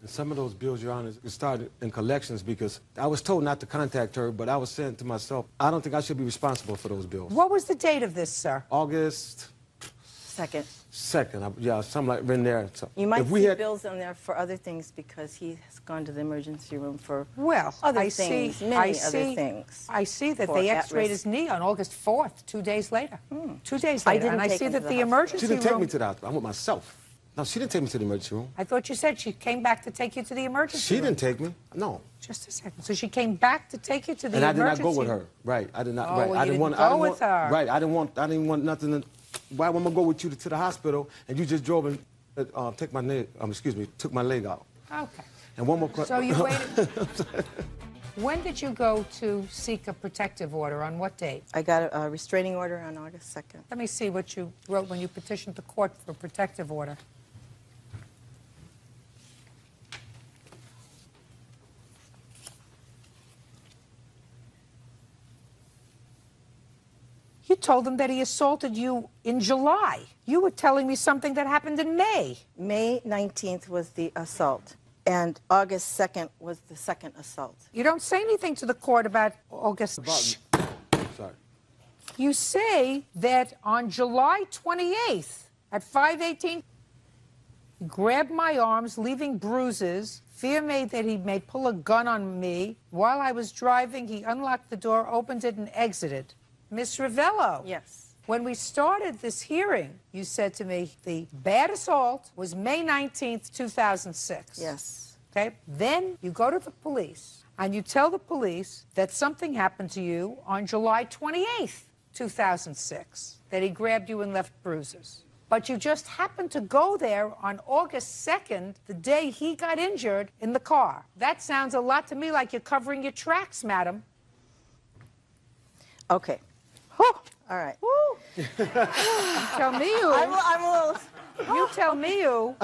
Speaker 5: And some of those bills, Your Honor, started in collections because I was told not to contact her, but I was saying to myself, I don't think I should be responsible for those bills.
Speaker 3: What was the date of this, sir?
Speaker 5: August
Speaker 4: 2nd.
Speaker 5: 2nd, yeah, something like in there. So
Speaker 4: You might
Speaker 5: if we
Speaker 4: see
Speaker 5: had,
Speaker 4: bills on there for other things because he has gone to the emergency room for
Speaker 3: Well,
Speaker 4: other
Speaker 3: I
Speaker 4: things,
Speaker 3: see,
Speaker 4: many
Speaker 3: I
Speaker 4: other
Speaker 3: see,
Speaker 4: things.
Speaker 3: I see that
Speaker 4: for
Speaker 3: they
Speaker 4: at-risk.
Speaker 3: x-rayed his knee on August 4th, 2 days later. 2 days
Speaker 4: I
Speaker 3: later.
Speaker 4: didn't
Speaker 3: And I
Speaker 4: take
Speaker 3: see
Speaker 4: him
Speaker 3: that
Speaker 4: to
Speaker 3: the
Speaker 4: the hospital.
Speaker 3: emergency
Speaker 5: she didn't take
Speaker 3: room...
Speaker 5: me to the hospital. I went myself. No, she didn't take me to the emergency room.
Speaker 3: I thought you said she came back to take you to the emergency
Speaker 5: She
Speaker 3: room.
Speaker 5: didn't take me. No.
Speaker 3: Just a second. So she came back to take you to the
Speaker 5: And I
Speaker 3: emergency
Speaker 5: did not go with her. Right. I did not.
Speaker 3: Oh,
Speaker 5: right.
Speaker 3: well,
Speaker 5: I
Speaker 3: you
Speaker 5: didn't want.
Speaker 3: didn't
Speaker 5: I
Speaker 3: go
Speaker 5: didn't
Speaker 3: with
Speaker 5: want,
Speaker 3: her.
Speaker 5: Right. I didn't want nothing. Why would I go with you to the hospital and you just drove and take my leg? Excuse me. Took my leg out.
Speaker 3: Okay.
Speaker 5: And one more question.
Speaker 3: So you waited. When did you go to seek a protective order? On what date?
Speaker 4: I got a restraining order on August 2nd.
Speaker 3: Let me see what you wrote when you petitioned the court for a protective order. You told him that he assaulted you in July. You were telling me something that happened in May.
Speaker 4: May 19th was the assault, and August 2nd was the second assault.
Speaker 3: You don't say anything to the court about August. Shh.
Speaker 5: Sorry.
Speaker 3: You say that on July 28th at 5:18, he grabbed my arms, leaving bruises. Fear made that he may pull a gun on me. While I was driving, he unlocked the door, opened it, and exited. Miss Ravello.
Speaker 4: Yes.
Speaker 3: When we started this hearing, you said to me the bad assault was May 19th, 2006.
Speaker 4: Yes.
Speaker 3: Okay? Then you go to the police and you tell the police that something happened to you on July 28th, 2006, that he grabbed you and left bruises. But you just happened to go there on August 2nd, the day he got injured in the car. That sounds a lot to me like you're covering your tracks, madam.
Speaker 4: Okay. All right.
Speaker 3: You tell me who.
Speaker 4: I'm a little...
Speaker 3: You tell me who.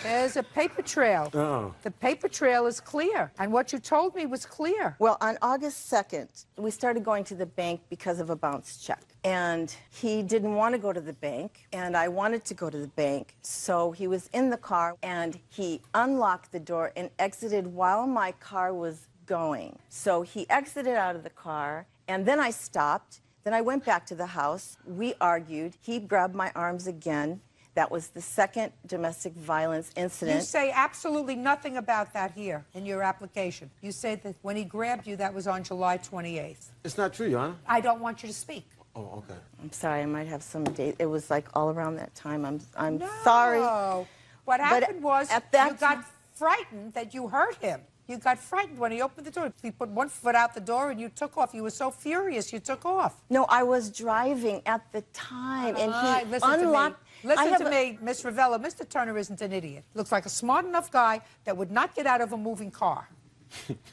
Speaker 3: There's a paper trail.
Speaker 5: Oh.
Speaker 3: The paper trail is clear, and what you told me was clear.
Speaker 4: Well, on August 2nd, we started going to the bank because of a bounce check. And he didn't want to go to the bank, and I wanted to go to the bank. So he was in the car, and he unlocked the door and exited while my car was going. So he exited out of the car, and then I stopped. Then I went back to the house. We argued. He grabbed my arms again. That was the second domestic violence incident.
Speaker 3: You say absolutely nothing about that here in your application. You say that when he grabbed you, that was on July 28th.
Speaker 5: It's not true, Your Honor.
Speaker 3: I don't want you to speak.
Speaker 5: Oh, okay.
Speaker 4: I'm sorry, I might have some date. It was like all around that time. I'm
Speaker 3: No.
Speaker 4: sorry.
Speaker 3: What
Speaker 4: But
Speaker 3: happened was
Speaker 4: at that
Speaker 3: you got frightened that you hurt him. You got frightened when he opened the door. He put one foot out the door and you took off. You were so furious you took off.
Speaker 4: No, I was driving at the time, and he
Speaker 3: Listen
Speaker 4: unlocked.
Speaker 3: to me. Listen to me, Miss Ravello. Mr. Turner isn't an idiot. Looks like a smart enough guy that would not get out of a moving car.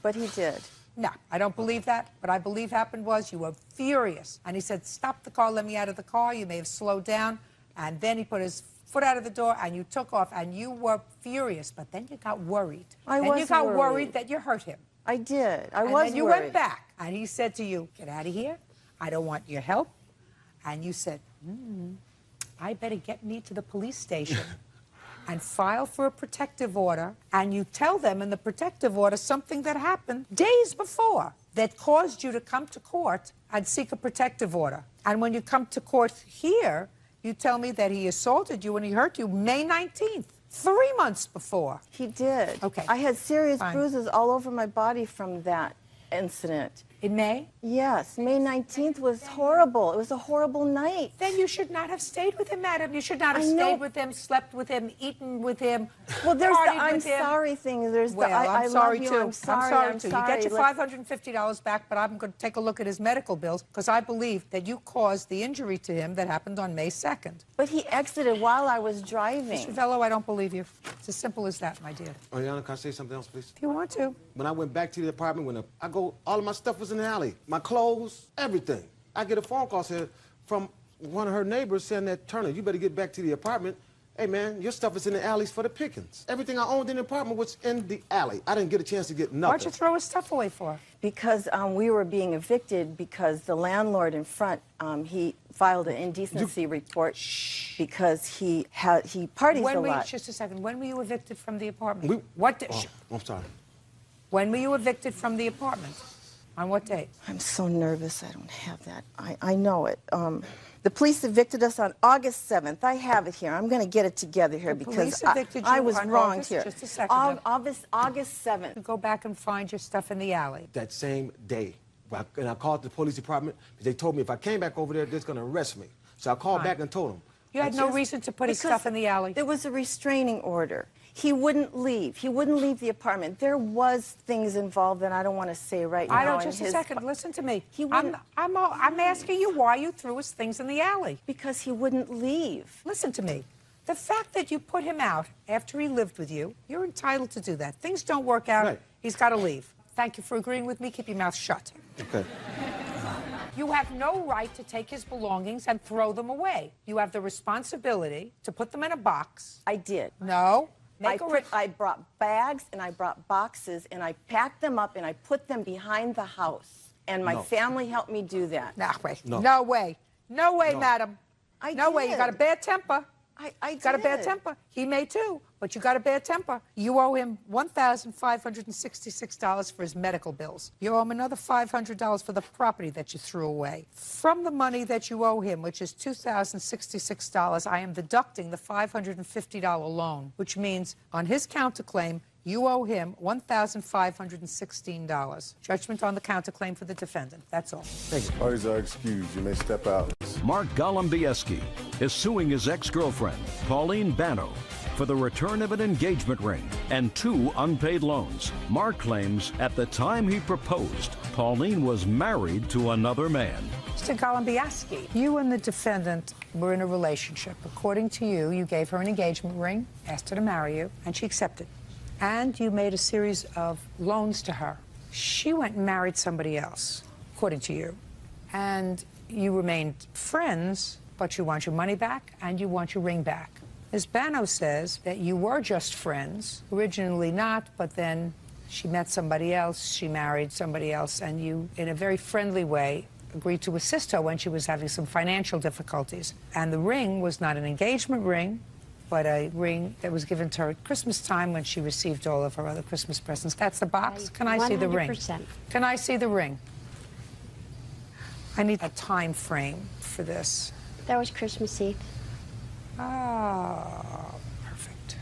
Speaker 4: But he did.
Speaker 3: No, I don't believe that. What I believe happened was you were furious. And he said, stop the car, let me out of the car. You may have slowed down. And then he put his foot out of the door and you took off and you were furious. But then you got worried.
Speaker 4: I
Speaker 3: then
Speaker 4: was
Speaker 3: you got worried
Speaker 4: worried
Speaker 3: that you hurt him.
Speaker 4: I did. I
Speaker 3: And
Speaker 4: was
Speaker 3: then you
Speaker 4: worried.
Speaker 3: went back and he said to you, get out of here. I don't want your help. And you said, I better get me to the police station and file for a protective order. And you tell them in the protective order something that happened days before that caused you to come to court and seek a protective order. And when you come to court here, you tell me that he assaulted you and he hurt you May 19th, 3 months before.
Speaker 4: He did.
Speaker 3: Okay.
Speaker 4: I had serious
Speaker 3: Fine.
Speaker 4: bruises all over my body from that incident.
Speaker 3: In May?
Speaker 4: Yes. May 19th was horrible. It was a horrible night.
Speaker 3: Then you should not have stayed with him, madam. You should not have
Speaker 4: I know.
Speaker 3: stayed with him, slept with him, eaten with him.
Speaker 4: Well, there's the
Speaker 3: partied
Speaker 4: I'm
Speaker 3: with him.
Speaker 4: sorry thing. There's
Speaker 3: Well,
Speaker 4: the I
Speaker 3: I'm sorry
Speaker 4: love you.
Speaker 3: too.
Speaker 4: I'm sorry.
Speaker 3: I'm sorry too. You get your
Speaker 4: Let's-
Speaker 3: $550 back, but I'm going to take a look at his medical bills because I believe that you caused the injury to him that happened on May 2nd.
Speaker 4: But he exited while I was driving.
Speaker 3: Mr. Vello, I don't believe you. It's as simple as that, my dear.
Speaker 5: Oh, Your Honor, can I say something else, please?
Speaker 3: If you want to.
Speaker 5: When I went back to the apartment, all of my stuff was was in the alley. My clothes, everything. I get a phone call from one of her neighbors saying that, Turner, you better get back to the apartment. Hey, man, your stuff is in the alleys for the pickings. Everything I owned in the apartment was in the alley. I didn't get a chance to get nothing.
Speaker 3: Why'd you throw his stuff away for?
Speaker 4: Because we were being evicted because the landlord in front, he filed an indecency report because he parties a lot.
Speaker 3: Just a second. When were you evicted from the apartment?
Speaker 5: I'm sorry.
Speaker 3: When were you evicted from the apartment? On what date?
Speaker 4: I'm so nervous. I don't have that. I know it. The police evicted us on August 7th. I have it here. I'm going to get it together here because I was wrong
Speaker 3: August,
Speaker 4: here.
Speaker 3: Just a second.
Speaker 4: August 7th.
Speaker 3: Go back and find your stuff in the alley.
Speaker 5: That same day. And I called the police department because they told me if I came back over there, they're going to arrest me. So I called back and told them.
Speaker 3: You had no reason to put his stuff in the alley?
Speaker 4: There was a restraining order. He wouldn't leave. He wouldn't leave the apartment. There was things involved that I don't want to say right now.
Speaker 3: I don't. Just a second. Listen to me. I'm asking you why you threw his things in the alley.
Speaker 4: Because he wouldn't leave.
Speaker 3: Listen to me. The fact that you put him out after he lived with you, you're entitled to do that. Things don't work out.
Speaker 5: Right.
Speaker 3: He's got to leave. Thank you for agreeing with me. Keep your mouth shut.
Speaker 5: Okay.
Speaker 3: You have no right to take his belongings and throw them away. You have the responsibility to put them in a box.
Speaker 4: I did.
Speaker 3: No.
Speaker 4: I brought bags and I brought boxes and I packed them up and I put them behind the house. And my family helped me do that.
Speaker 3: No way. No way. No way, madam. No way. You got a bad temper.
Speaker 4: I
Speaker 3: got a bad temper. He may too, but you got a bad temper. You owe him $1,566 for his medical bills. You owe him another $500 for the property that you threw away. From the money that you owe him, which is $2,066, I am deducting the $550 loan, which means on his counterclaim, you owe him $1,516. Judgment on the counterclaim for the defendant. That's all.
Speaker 5: Thank you.
Speaker 2: Parties are excused. You may step out.
Speaker 1: Mark Golombieski is suing his ex-girlfriend, Pauline Bano, for the return of an engagement ring and 2 unpaid loans. Mark claims at the time he proposed, Pauline was married to another man.
Speaker 3: Mr. Golombieski, you and the defendant were in a relationship. According to you, you gave her an engagement ring, asked her to marry you, and she accepted. And you made a series of loans to her. She went and married somebody else, according to you. And you remained friends, but you want your money back and you want your ring back. Ms. Bano says that you were just friends, originally not, but then she met somebody else, she married somebody else, and you, in a very friendly way, agreed to assist her when she was having some financial difficulties. And the ring was not an engagement ring, but a ring that was given to her at Christmas time when she received all of her other Christmas presents. That's the box? Can I see the ring?
Speaker 10: 100%.
Speaker 3: Can I see the ring? I need a time frame for this.
Speaker 11: That was Christmas Eve.
Speaker 3: Oh, perfect.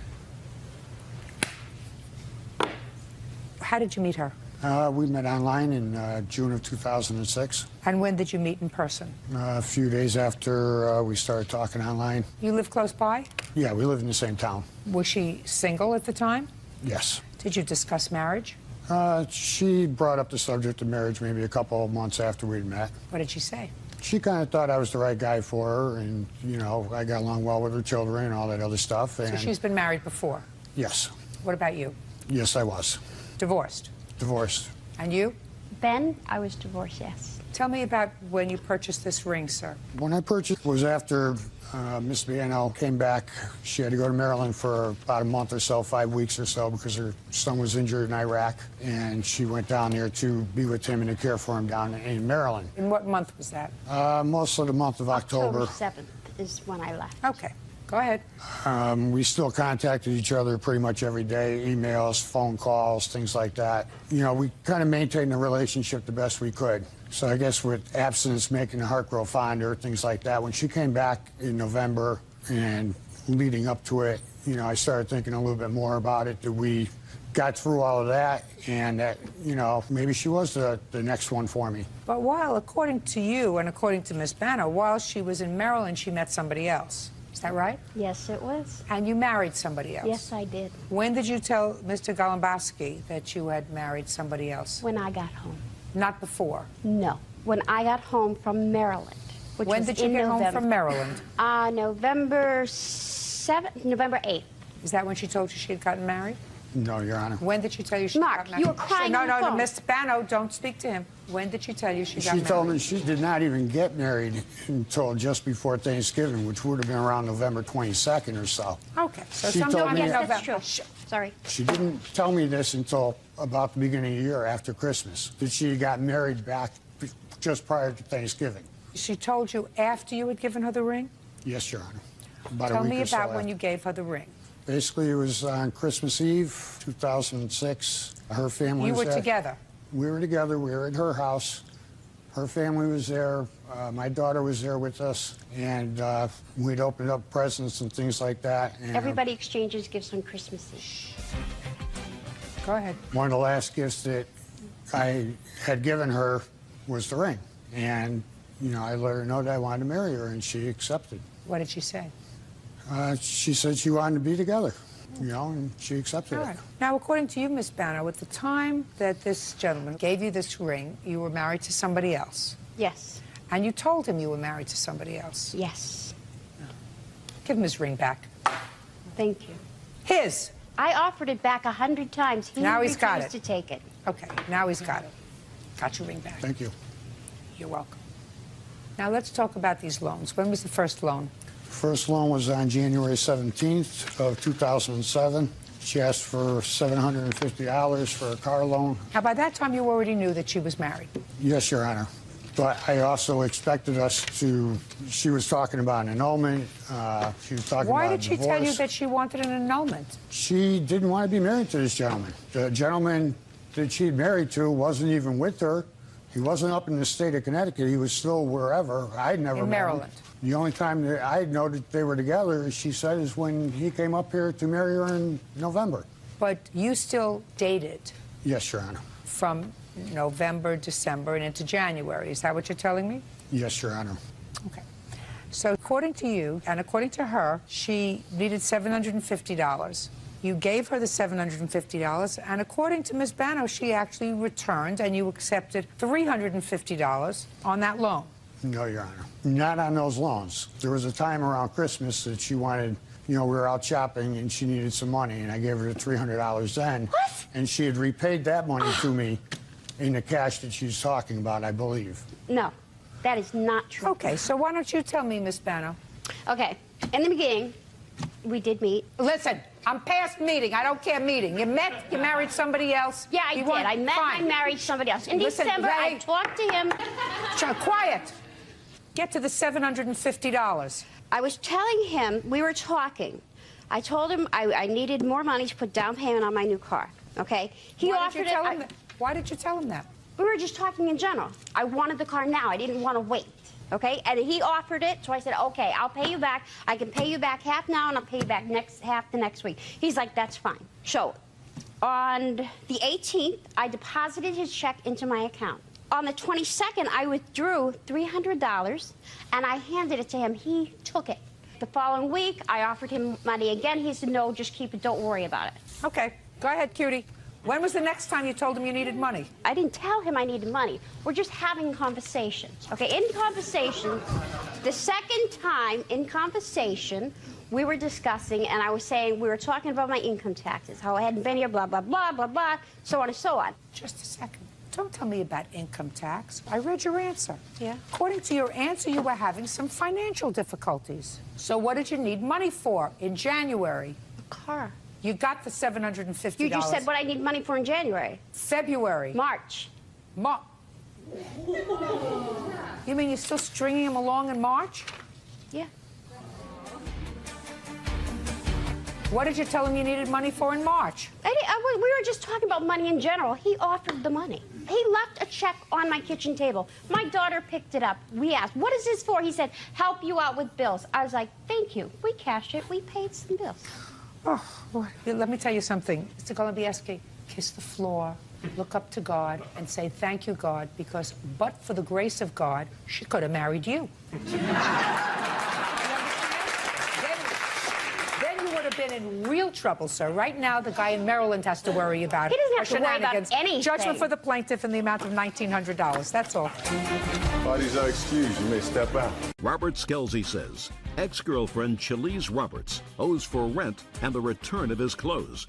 Speaker 3: How did you meet her?
Speaker 20: We met online in June of 2006.
Speaker 3: And when did you meet in person?
Speaker 20: A few days after we started talking online.
Speaker 3: You live close by?
Speaker 20: Yeah, we live in the same town.
Speaker 3: Was she single at the time?
Speaker 20: Yes.
Speaker 3: Did you discuss marriage?
Speaker 20: She brought up the subject of marriage maybe a couple of months after we'd met.
Speaker 3: What did she say?
Speaker 20: She kind of thought I was the right guy for her, and, you know, I got along well with her children and all that other stuff. And
Speaker 3: So she's been married before?
Speaker 20: Yes.
Speaker 3: What about you?
Speaker 20: Yes, I was.
Speaker 3: Divorced?
Speaker 20: Divorced.
Speaker 3: And you?
Speaker 11: Ben, I was divorced, yes.
Speaker 3: Tell me about when you purchased this ring, sir.
Speaker 20: When I purchased was after Miss Biano came back. She had to go to Maryland for about a month or so, 5 weeks or so, because her son was injured in Iraq, and she went down there to be with him and to care for him down in Maryland.
Speaker 3: In what month was that?
Speaker 20: Most of the month of October.
Speaker 11: October 7th is when I left.
Speaker 3: Okay, go ahead.
Speaker 20: We still contacted each other pretty much every day, emails, phone calls, things like that. You know, we kind of maintained the relationship the best we could. So I guess with abstinence making the heart grow fonder, things like that, when she came back in November and leading up to it, you know, I started thinking a little bit more about it, that we got through all of that, and that, you know, maybe she was the next one for me.
Speaker 3: But while, according to you and according to Miss Banner, while she was in Maryland, she met somebody else. Is that right?
Speaker 11: Yes, it was.
Speaker 3: And you married somebody else?
Speaker 11: Yes, I did.
Speaker 3: When did you tell Mr. Golombieski that you had married somebody else?
Speaker 11: When I got home.
Speaker 3: Not before?
Speaker 11: No. When I got home from Maryland. Which
Speaker 3: When
Speaker 11: was
Speaker 3: did you
Speaker 11: in
Speaker 3: get
Speaker 11: November.
Speaker 3: home from Maryland?
Speaker 11: November 7th, November 8th.
Speaker 3: Is that when she told you she had gotten married?
Speaker 20: No, Your Honor.
Speaker 3: When did she tell you she
Speaker 6: Mark,
Speaker 3: got married?
Speaker 6: you were crying
Speaker 3: No,
Speaker 6: on the
Speaker 3: no, no,
Speaker 6: phone.
Speaker 3: Miss Spano, don't speak to him. When did she tell you she got
Speaker 20: She
Speaker 3: married?
Speaker 20: told me she did not even get married until just before Thanksgiving, which would have been around November 22nd or so.
Speaker 3: Okay, so
Speaker 20: She
Speaker 3: sometime
Speaker 20: told me-
Speaker 3: in
Speaker 6: Yes,
Speaker 3: November.
Speaker 6: that's true. Sorry.
Speaker 20: She didn't tell me this until about the beginning of the year after Christmas, that she got married back just prior to Thanksgiving.
Speaker 3: She told you after you had given her the ring?
Speaker 20: Yes, Your Honor. About
Speaker 3: Tell
Speaker 20: a week
Speaker 3: me
Speaker 20: or so
Speaker 3: about when
Speaker 20: after.
Speaker 3: you gave her the ring.
Speaker 20: Basically, it was on Christmas Eve, 2006. Her family
Speaker 3: You
Speaker 20: was
Speaker 3: were
Speaker 20: there.
Speaker 3: together.
Speaker 20: We were together. We were at her house. Her family was there. My daughter was there with us. And we'd opened up presents and things like that. And
Speaker 6: Everybody exchanges gifts on Christmas Eve.
Speaker 3: Go ahead.
Speaker 20: one of the last gifts that I had given her was the ring. And, you know, I let her know that I wanted to marry her, and she accepted.
Speaker 3: What did she say?
Speaker 20: She said she wanted to be together, you know, and she accepted
Speaker 3: All
Speaker 20: it.
Speaker 3: right. Now, according to you, Miss Bano, at the time that this gentleman gave you this ring, you were married to somebody else.
Speaker 6: Yes.
Speaker 3: And you told him you were married to somebody else.
Speaker 6: Yes.
Speaker 3: Give him his ring back.
Speaker 6: Thank you.
Speaker 3: His.
Speaker 6: I offered it back 100 times. He
Speaker 3: Now he's got
Speaker 6: refused
Speaker 3: it.
Speaker 6: to take it.
Speaker 3: Okay, now he's got it. Got your ring back.
Speaker 20: Thank you.
Speaker 3: You're welcome. Now let's talk about these loans. When was the first loan?
Speaker 20: First loan was on January 17th of 2007. She asked for $750 for a car loan.
Speaker 3: Now, by that time, you already knew that she was married.
Speaker 20: Yes, Your Honor. But I also expected us to, she was talking about an annulment. She was talking
Speaker 3: Why
Speaker 20: about
Speaker 3: did she
Speaker 20: divorce.
Speaker 3: tell you that she wanted an annulment?
Speaker 20: She didn't want to be married to this gentleman. The gentleman that she'd married to wasn't even with her. He wasn't up in the state of Connecticut. He was still wherever. I'd never
Speaker 3: In
Speaker 20: met him.
Speaker 3: Maryland.
Speaker 20: The only time that I know that they were together, as she said, is when he came up here to marry her in November.
Speaker 3: But you still dated
Speaker 20: Yes, Your Honor.
Speaker 3: from November, December, and into January. Is that what you're telling me?
Speaker 20: Yes, Your Honor.
Speaker 3: Okay. So according to you, and according to her, she needed $750. You gave her the $750, and according to Ms. Bano, she actually returned, and you accepted $350 on that loan.
Speaker 20: No, Your Honor. Not on those loans. There was a time around Christmas that she wanted, you know, we were out shopping and she needed some money, and I gave her the $300 then.
Speaker 6: What?
Speaker 20: And she had repaid that money to me in the cash that she's talking about, I believe.
Speaker 6: No, that is not true.
Speaker 3: Okay, so why don't you tell me, Ms. Bano?
Speaker 6: Okay, in the beginning, we did meet.
Speaker 3: Listen, I'm past meeting. I don't care meeting. You met, you married somebody else.
Speaker 6: Yeah, I
Speaker 3: You
Speaker 6: did.
Speaker 3: want-
Speaker 6: I met,
Speaker 3: Fine.
Speaker 6: I married somebody else. In
Speaker 3: Listen,
Speaker 6: December, I
Speaker 3: Ray-
Speaker 6: talked to him.
Speaker 3: Quiet. Get to the $750.
Speaker 6: I was telling him, we were talking. I told him I needed more money to put down payment on my new car, okay? He
Speaker 3: Why
Speaker 6: offered
Speaker 3: did you tell
Speaker 6: it.
Speaker 3: him that? Why did you tell him that?
Speaker 6: We were just talking in general. I wanted the car now. I didn't want to wait, okay? And he offered it, so I said, okay, I'll pay you back. I can pay you back half now, and I'll pay you back half the next week. He's like, that's fine. So on the 18th, I deposited his check into my account. On the 22nd, I withdrew $300, and I handed it to him. He took it. The following week, I offered him money again. He said, no, just keep it. Don't worry about it.
Speaker 3: Okay, go ahead, cutie. When was the next time you told him you needed money?
Speaker 6: I didn't tell him I needed money. We're just having conversations. Okay, in conversation, the second time in conversation, we were discussing, and I was saying, we were talking about my income taxes, how I hadn't been here, blah, blah, blah, blah, blah, so on and so on.
Speaker 3: Just a second. Don't tell me about income tax. I read your answer.
Speaker 6: Yeah?
Speaker 3: According to your answer, you were having some financial difficulties. So what did you need money for in January?
Speaker 6: A car.
Speaker 3: You got the $750.
Speaker 6: You just said what I need money for in January.
Speaker 3: February.
Speaker 6: March.
Speaker 3: You mean you're still stringing him along in March?
Speaker 6: Yeah.
Speaker 3: What did you tell him you needed money for in March?
Speaker 6: We were just talking about money in general. He offered the money. He left a check on my kitchen table. My daughter picked it up. We asked, what is this for? He said, help you out with bills. I was like, thank you. We cashed it. We paid some bills.
Speaker 3: Oh, boy. Let me tell you something. Mr. Golubieski, kiss the floor, look up to God, and say, thank you, God, because but for the grace of God, she could have married you. Then you would have been in real trouble, sir. Right now, the guy in Maryland has to worry about
Speaker 6: He doesn't have to worry about
Speaker 3: shenanigans.
Speaker 6: anything.
Speaker 3: Judgment for the plaintiff in the amount of $1,900. That's all.
Speaker 2: Parties are excused. You may step out.
Speaker 1: Robert Skelsey says ex-girlfriend Chalise Roberts owes for rent and the return of his clothes.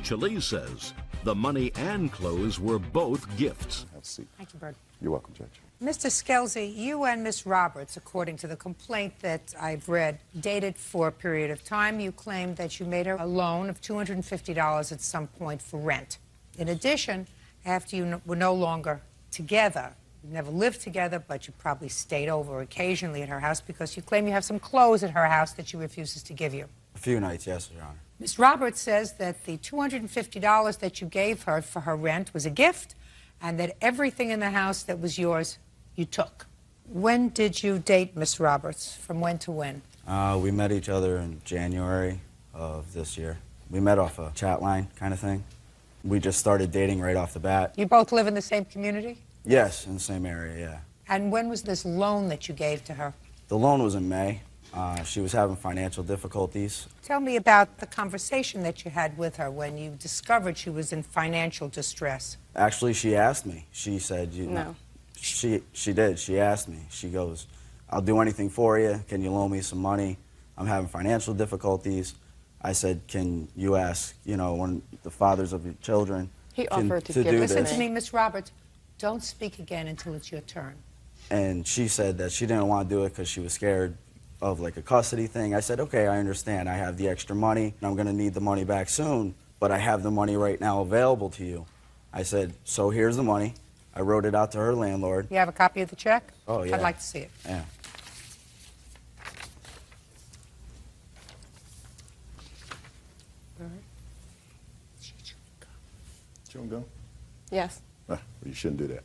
Speaker 7: Chalise says the money and clothes were both gifts.
Speaker 2: Have a seat.
Speaker 3: Thank you, Bert.
Speaker 2: You're welcome, Judge.
Speaker 3: Mr. Skelzy, you and Miss Roberts, according to the complaint that I've read, dated for a period of time. You claimed that you made her a loan of $250 at some point for rent. In addition, after you were no longer together, you never lived together, but you probably stayed over occasionally at her house because you claim you have some clothes at her house that she refuses to give you.
Speaker 21: A few nights, yes, Your Honor.
Speaker 3: Ms. Roberts says that the $250 that you gave her for her rent was a gift and that everything in the house that was yours you took. When did you date Miss Roberts? From when to when?
Speaker 21: We met each other in January of this year. We met off a chat line kind of thing. We just started dating right off the bat.
Speaker 3: You both live in the same community?
Speaker 21: Yes, in the same area, yeah.
Speaker 3: And when was this loan that you gave to her?
Speaker 21: The loan was in May. She was having financial difficulties.
Speaker 3: Tell me about the conversation that you had with her when you discovered she was in financial distress.
Speaker 21: Actually, she asked me. She said,
Speaker 3: No.
Speaker 21: She did. She asked me. She goes, I'll do anything for you. Can you loan me some money? I'm having financial difficulties. I said, can you ask, one of the fathers of your children
Speaker 3: He
Speaker 21: can,
Speaker 3: offered to
Speaker 21: do
Speaker 3: give Listen
Speaker 21: this?
Speaker 3: to me, Miss Roberts. Don't speak again until it's your turn.
Speaker 21: And she said that she didn't want to do it because she was scared of like a custody thing. I said, okay, I understand. I have the extra money. I'm going to need the money back soon, but I have the money right now available to you. I said, so here's the money. I wrote it out to her landlord.
Speaker 3: You have a copy of the check?
Speaker 21: Oh, yeah.
Speaker 3: I'd like to see it.
Speaker 21: Yeah.
Speaker 2: Chewing gum?
Speaker 14: Yes.
Speaker 2: Well, you shouldn't do that.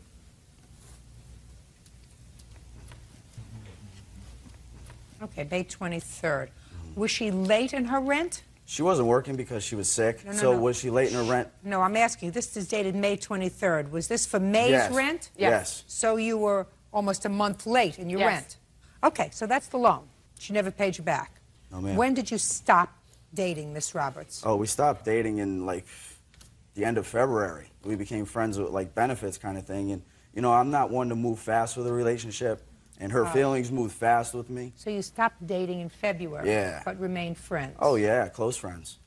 Speaker 3: Okay, May 23rd. Was she late in her rent?
Speaker 21: She wasn't working because she was sick.
Speaker 3: No,
Speaker 21: So
Speaker 3: no.
Speaker 21: was she late in her rent?
Speaker 3: No, I'm asking you. This is dated May 23rd. Was this for May's
Speaker 21: Yes.
Speaker 3: rent?
Speaker 21: Yes.
Speaker 3: So you were almost a month late in your
Speaker 14: Yes.
Speaker 3: rent. Okay, so that's the loan. She never paid you back.
Speaker 21: No, ma'am.
Speaker 3: When did you stop dating Miss Roberts?
Speaker 21: Oh, we stopped dating in like the end of February. We became friends with like benefits kind of thing. And, I'm not one to move fast with a relationship. And her feelings moved fast with me.
Speaker 3: So you stopped dating in February,
Speaker 21: Yeah.
Speaker 3: but remained friends.
Speaker 21: Oh, yeah, close friends.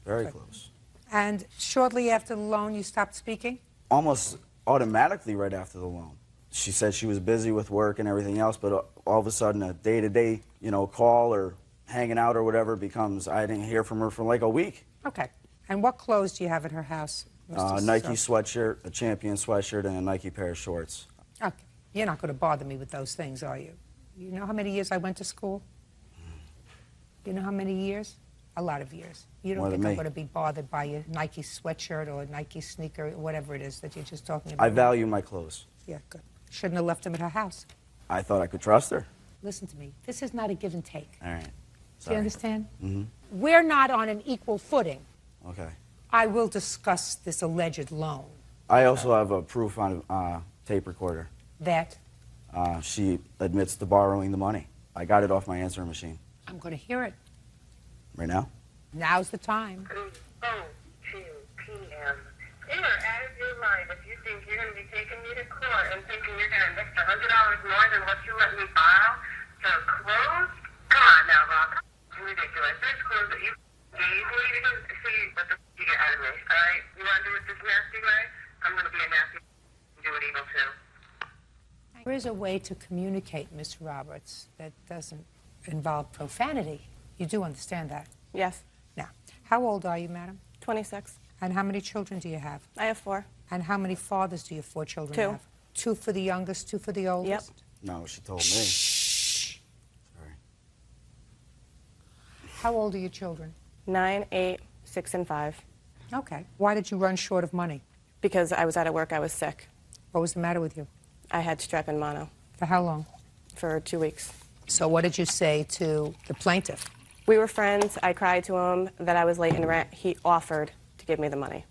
Speaker 21: Very
Speaker 3: Good.
Speaker 21: close.
Speaker 3: And shortly after the loan, you stopped speaking?
Speaker 21: Almost automatically right after the loan. She said she was busy with work and everything else, but all of a sudden a day-to-day, call or hanging out or whatever becomes, I didn't hear from her for like a week.
Speaker 3: Okay. And what clothes do you have at her house, Mr.
Speaker 21: Nike
Speaker 3: Sir?
Speaker 21: sweatshirt, a Champion sweatshirt, and a Nike pair of shorts.
Speaker 3: Okay. You're not going to bother me with those things, are you? You know how many years I went to school? You know how many years? A lot of years. You don't
Speaker 21: More
Speaker 3: think
Speaker 21: than
Speaker 3: I'm
Speaker 21: me.
Speaker 3: going to be bothered by your Nike sweatshirt or Nike sneaker, or whatever it is that you're just talking about?
Speaker 21: I value my clothes.
Speaker 3: Yeah, good. Shouldn't have left them at her house.
Speaker 21: I thought I could trust her.
Speaker 3: Listen to me. This is not a give and take.
Speaker 21: All right.
Speaker 3: Do
Speaker 21: Sorry.
Speaker 3: you understand?
Speaker 21: Mm-hmm.
Speaker 3: We're not on an equal footing.
Speaker 21: Okay.
Speaker 3: I will discuss this alleged loan.
Speaker 21: I also have a proof on tape recorder.
Speaker 3: That
Speaker 21: She admits to borrowing the money. I got it off my answering machine.
Speaker 3: I'm going to hear it.
Speaker 21: Right now?
Speaker 3: Now's the time.
Speaker 22: 2 p.m. You are out of your mind if you think you're going to be taking me to court and thinking you're going to invest $100 more than what you let me borrow for clothes? Come on now, Rob. It's ridiculous. There's clothes that you gave me to see what the you get out of me, all right? You want to do it this nasty way? I'm going to be a nasty and do it evil too.
Speaker 3: There is a way to communicate, Miss Roberts, that doesn't involve profanity. You do understand that?
Speaker 14: Yes.
Speaker 3: Now, how old are you, madam?
Speaker 14: 26.
Speaker 3: And how many children do you have?
Speaker 14: I have 4.
Speaker 3: And how many fathers do your 4 children
Speaker 14: 2.
Speaker 3: have? 2 for the youngest, 2 for the oldest?
Speaker 14: Yep.
Speaker 21: No, she told me.
Speaker 3: How old are your children?
Speaker 14: 9, 8, 6, and 5.
Speaker 3: Okay. Why did you run short of money?
Speaker 14: Because I was out of work, I was sick.
Speaker 3: What was the matter with you?
Speaker 14: I had strep and mono.
Speaker 3: For how long?
Speaker 14: For 2 weeks.
Speaker 3: So what did you say to the plaintiff?
Speaker 14: We were friends. I cried to him that I was late in rent. He offered to give me the money.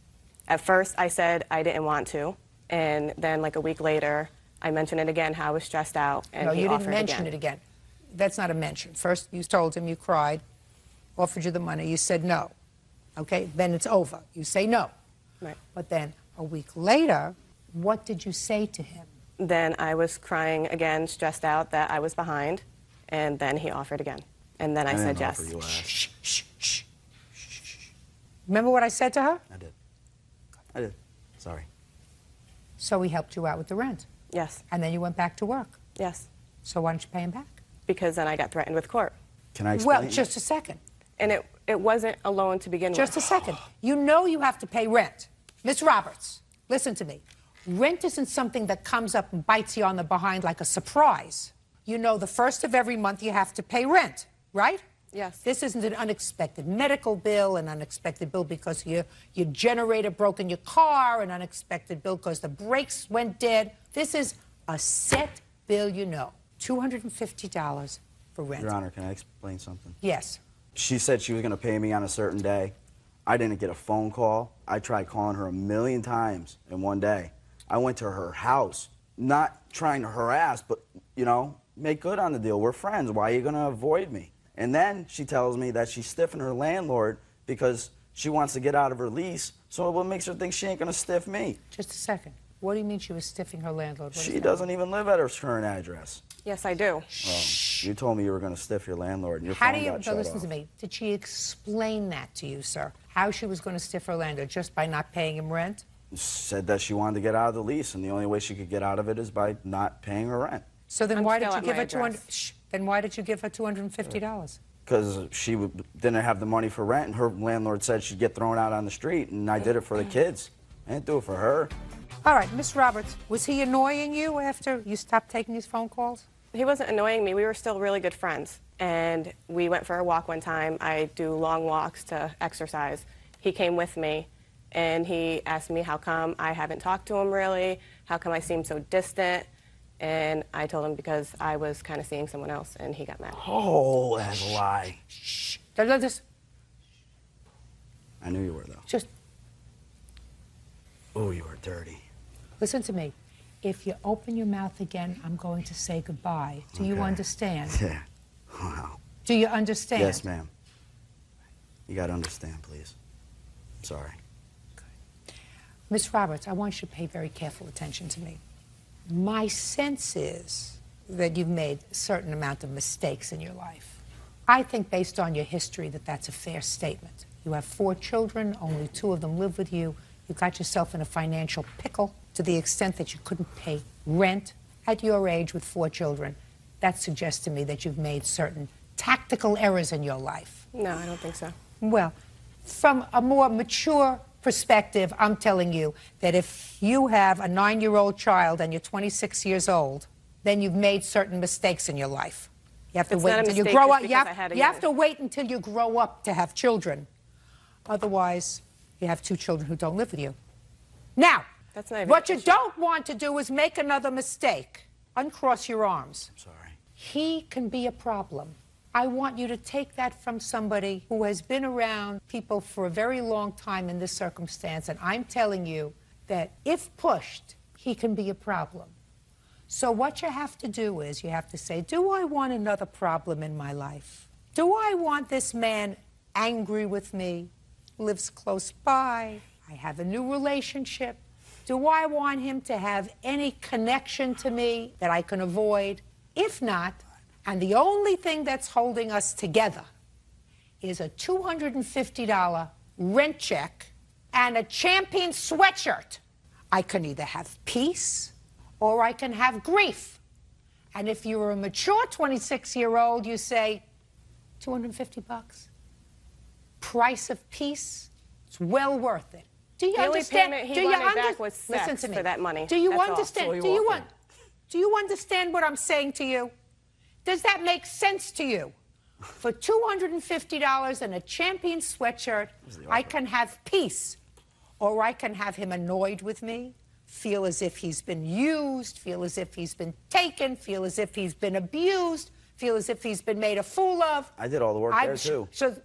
Speaker 14: At first, I said I didn't want to. And then, like a week later, I mentioned it again, how I was stressed out. And
Speaker 3: No,
Speaker 14: he
Speaker 3: you didn't
Speaker 14: offered
Speaker 3: mention it again. That's not a mention. First, you told him, you cried, offered you the money. You said no. Okay? Then it's over. You say no.
Speaker 14: Right.
Speaker 3: But then a week later, what did you say to him?
Speaker 14: Then I was crying again, stressed out that I was behind. And then he offered again. And then I said yes.
Speaker 3: Shh, shh, shh. Remember what I said to her?
Speaker 21: I did. Sorry.
Speaker 3: So he helped you out with the rent?
Speaker 9: Yes.
Speaker 3: And then you went back to work?
Speaker 9: Yes.
Speaker 3: So why didn't you pay him back?
Speaker 9: Because then I got threatened with court.
Speaker 21: Can I explain?
Speaker 3: Well, just a second.
Speaker 9: And it wasn't a loan to begin with.
Speaker 3: Just a second. You know you have to pay rent. Miss Roberts, listen to me. Rent isn't something that comes up and bites you on the behind like a surprise. You know the first of every month you have to pay rent, right?
Speaker 9: Yes.
Speaker 3: This isn't an unexpected medical bill, an unexpected bill because your generator broke in your car, an unexpected bill because the brakes went dead. This is a set bill, you know. $250 for rent.
Speaker 21: Your Honor, can I explain something?
Speaker 3: Yes.
Speaker 21: She said she was going to pay me on a certain day. I didn't get a phone call. I tried calling her 1,000,000 times in one day. I went to her house, not trying to harass, but, you know, make good on the deal. We're friends. Why are you going to avoid me? And then she tells me that she's stiffing her landlord because she wants to get out of her lease. So what makes her think she ain't going to stiff me?
Speaker 3: Just a second. What do you mean she was stiffing her landlord?
Speaker 21: She doesn't even live at her current address.
Speaker 9: Yes, I do.
Speaker 21: Well, you told me you were going to stiff your landlord, and your
Speaker 3: How
Speaker 21: phone
Speaker 3: do you,
Speaker 21: got shut
Speaker 3: listen
Speaker 21: off.
Speaker 3: to me, did she explain that to you, sir? How she was going to stiff her landlord just by not paying him rent?
Speaker 21: Said that she wanted to get out of the lease, and the only way she could get out of it is by not paying her rent.
Speaker 3: So then
Speaker 9: I'm
Speaker 3: why
Speaker 9: still
Speaker 3: did you
Speaker 9: at
Speaker 3: give
Speaker 9: my
Speaker 3: her
Speaker 9: address.
Speaker 3: Then why did you give her $250?
Speaker 21: Because she didn't have the money for rent, and her landlord said she'd get thrown out on the street, and I did it for the kids. I didn't do it for her.
Speaker 3: All right, Miss Roberts, was he annoying you after you stopped taking these phone calls?
Speaker 9: He wasn't annoying me. We were still really good friends. And we went for a walk one time. I do long walks to exercise. He came with me, and he asked me how come I haven't talked to him really, how come I seem so distant. And I told him because I was kind of seeing someone else, and he got mad.
Speaker 21: Oh, that's a lie.
Speaker 3: Shh.
Speaker 21: I knew you were, though.
Speaker 3: Just
Speaker 21: Oh, you were dirty.
Speaker 3: listen to me. If you open your mouth again, I'm going to say goodbye. Do you
Speaker 21: Okay.
Speaker 3: understand?
Speaker 21: Yeah. Wow.
Speaker 3: Do you understand?
Speaker 21: Yes, ma'am. You got to understand, please. Sorry.
Speaker 3: Miss Roberts, I want you to pay very careful attention to me. My sense is that you've made a certain amount of mistakes in your life. I think based on your history that that's a fair statement. You have 4 children, only 2 of them live with you. You got yourself in a financial pickle to the extent that you couldn't pay rent at your age with 4 children. That suggests to me that you've made certain tactical errors in your life.
Speaker 9: No, I don't think so.
Speaker 3: Well, from a more mature perspective, I'm telling you that if you have a 9-year-old child and you're 26 years old, then you've made certain mistakes in your life. You have to
Speaker 9: It's
Speaker 3: wait
Speaker 9: not a
Speaker 3: until you
Speaker 9: mistake
Speaker 3: grow
Speaker 9: just
Speaker 3: up.
Speaker 9: because I had a
Speaker 3: You have
Speaker 9: young-
Speaker 3: to wait until you grow up to have children. Otherwise, you have 2 children who don't live with you. Now,
Speaker 9: That's not even
Speaker 3: what
Speaker 9: an
Speaker 3: you
Speaker 9: issue.
Speaker 3: don't want to do is make another mistake. Uncross your arms.
Speaker 21: I'm sorry.
Speaker 3: He can be a problem. I want you to take that from somebody who has been around people for a very long time in this circumstance, and I'm telling you that if pushed, he can be a problem. So what you have to do is you have to say, do I want another problem in my life? Do I want this man angry with me, lives close by, I have a new relationship? Do I want him to have any connection to me that I can avoid? If not, and the only thing that's holding us together is a $250 rent check and a Champion sweatshirt, I can either have peace or I can have grief. And if you're a mature 26-year-old, you say, $250? Price of peace? It's well worth it. Do you
Speaker 9: The only
Speaker 3: understand?
Speaker 9: payment he
Speaker 3: do you
Speaker 9: wanted back was sex
Speaker 3: Listen to me.
Speaker 9: for that money.
Speaker 3: Do you
Speaker 9: That's all.
Speaker 3: understand?
Speaker 9: That's
Speaker 3: Do
Speaker 9: all he
Speaker 3: you
Speaker 9: wanted.
Speaker 3: do you understand what I'm saying to you? Does that make sense to you? For $250 and a Champion sweatshirt, I can have peace, or I can have him annoyed with me, feel as if he's been used, feel as if he's been taken, feel as if he's been abused, feel as if he's been made a fool of.
Speaker 21: I did all the work there, too.
Speaker 3: So,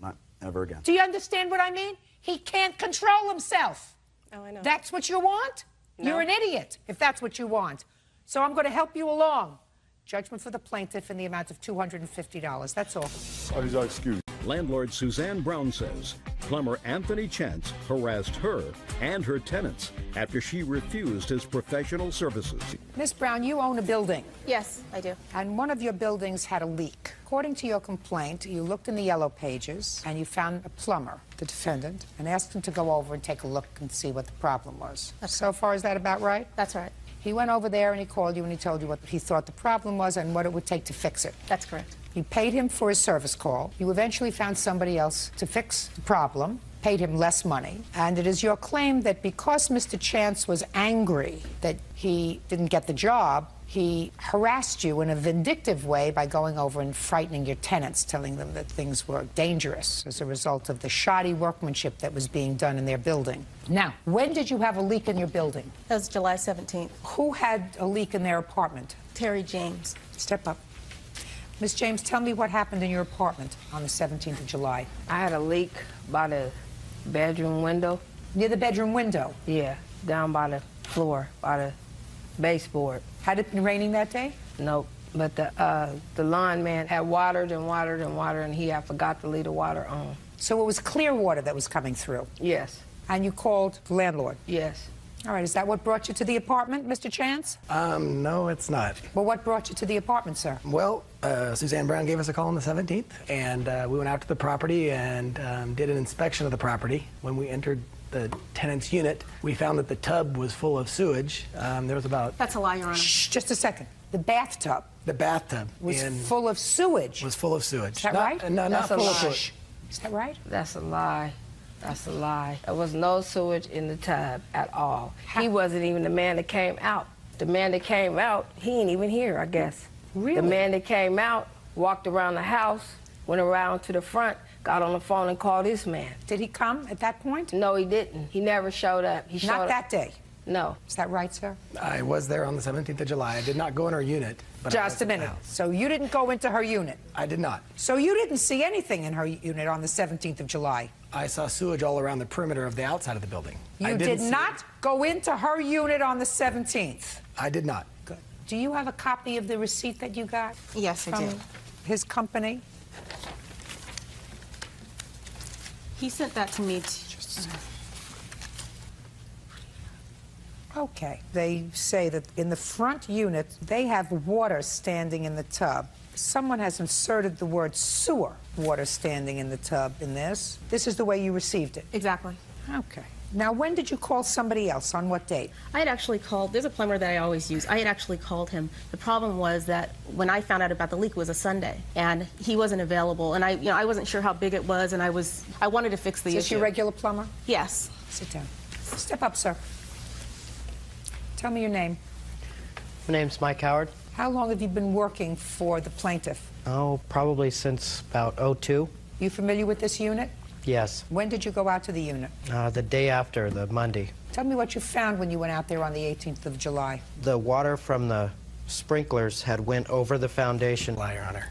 Speaker 21: Not ever again.
Speaker 3: do you understand what I mean? He can't control himself.
Speaker 9: Oh, I know.
Speaker 3: That's what you want?
Speaker 9: No.
Speaker 3: You're an idiot if that's what you want. So I'm going to help you along. Judgment for the plaintiff in the amount of $250. That's all.
Speaker 2: Parties are excused.
Speaker 7: Landlord Suzanne Brown says plumber Anthony Chance harassed her and her tenants after she refused his professional services.
Speaker 3: Miss Brown, you own a building.
Speaker 9: Yes, I do.
Speaker 3: And one of your buildings had a leak. According to your complaint, you looked in the yellow pages and you found a plumber, the defendant, and asked him to go over and take a look and see what the problem was. So far, is that about right?
Speaker 9: That's right.
Speaker 3: He went over there and he called you and he told you what he thought the problem was and what it would take to fix it.
Speaker 9: That's correct.
Speaker 3: You paid him for his service call. You eventually found somebody else to fix the problem, paid him less money, and it is your claim that because Mr. Chance was angry that he didn't get the job, he harassed you in a vindictive way by going over and frightening your tenants, telling them that things were dangerous as a result of the shoddy workmanship that was being done in their building. Now, when did you have a leak in your building?
Speaker 9: That was July 17th.
Speaker 3: Who had a leak in their apartment?
Speaker 9: Terry James.
Speaker 3: Step up. Miss James, tell me what happened in your apartment on the 17th of July.
Speaker 12: I had a leak by the bedroom window.
Speaker 3: Near the bedroom window?
Speaker 12: Yeah, down by the floor, by the baseboard.
Speaker 3: Had it been raining that day?
Speaker 12: Nope. But the lawn man had watered and watered and watered, and he had forgot to leave the water on.
Speaker 3: So it was clear water that was coming through?
Speaker 12: Yes.
Speaker 3: And you called the landlord?
Speaker 12: Yes.
Speaker 3: All right, is that what brought you to the apartment, Mr. Chance?
Speaker 13: No, it's not.
Speaker 3: Well, what brought you to the apartment, sir?
Speaker 13: Well, Suzanne Brown gave us a call on the 17th, and we went out to the property and did an inspection of the property. When we entered the tenant's unit, we found that the tub was full of sewage. There was about...
Speaker 9: That's a lie, Your Honor.
Speaker 3: Shh, just a second. The bathtub?
Speaker 13: The bathtub
Speaker 3: was full of sewage?
Speaker 13: Was full of sewage.
Speaker 3: Is that right?
Speaker 13: No, not full of
Speaker 3: lie.
Speaker 13: sewage.
Speaker 3: Is that right?
Speaker 12: That's a lie. That's a lie. There was no sewage in the tub at all. He wasn't even the man that came out. The man that came out, he ain't even here, I guess.
Speaker 3: Really?
Speaker 12: The man that came out walked around the house, went around to the front, got on the phone and called this man.
Speaker 3: Did he come at that point?
Speaker 12: No, he didn't. He never showed up. He showed
Speaker 3: Not
Speaker 12: up.
Speaker 3: that day?
Speaker 12: No.
Speaker 3: Is that right, sir?
Speaker 13: I was there on the 17th of July. I did not go in her unit. But
Speaker 3: Just a minute. So you didn't go into her unit?
Speaker 13: I did not.
Speaker 3: So you didn't see anything in her unit on the 17th of July?
Speaker 13: I saw sewage all around the perimeter of the outside of the building.
Speaker 3: You did not go into her unit on the 17th?
Speaker 13: I did not.
Speaker 3: Good. Do you have a copy of the receipt that you got?
Speaker 9: Yes, I
Speaker 3: from
Speaker 9: do.
Speaker 3: His company?
Speaker 9: He sent that to me.
Speaker 3: Okay. They say that in the front unit, they have water standing in the tub. Someone has inserted the word sewer water standing in the tub in this. This is the way you received it?
Speaker 9: Exactly.
Speaker 3: Okay. Now, when did you call somebody else? On what date?
Speaker 9: I had actually called, there's a plumber that I always use. I had actually called him. The problem was that when I found out about the leak, it was a Sunday, and he wasn't available, and I wasn't sure how big it was, and I wanted to fix the issue.
Speaker 3: Is this your regular plumber?
Speaker 9: Yes.
Speaker 3: Sit down. Step up, sir. Tell me your name.
Speaker 15: My name's Mike Howard.
Speaker 3: How long have you been working for the plaintiff?
Speaker 15: Oh, probably since about '02.
Speaker 3: You familiar with this unit?
Speaker 15: Yes.
Speaker 3: When did you go out to the unit?
Speaker 15: The day after, the Monday.
Speaker 3: Tell me what you found when you went out there on the 18th of July.
Speaker 15: The water from the sprinklers had went over the foundation.
Speaker 13: Your Honor.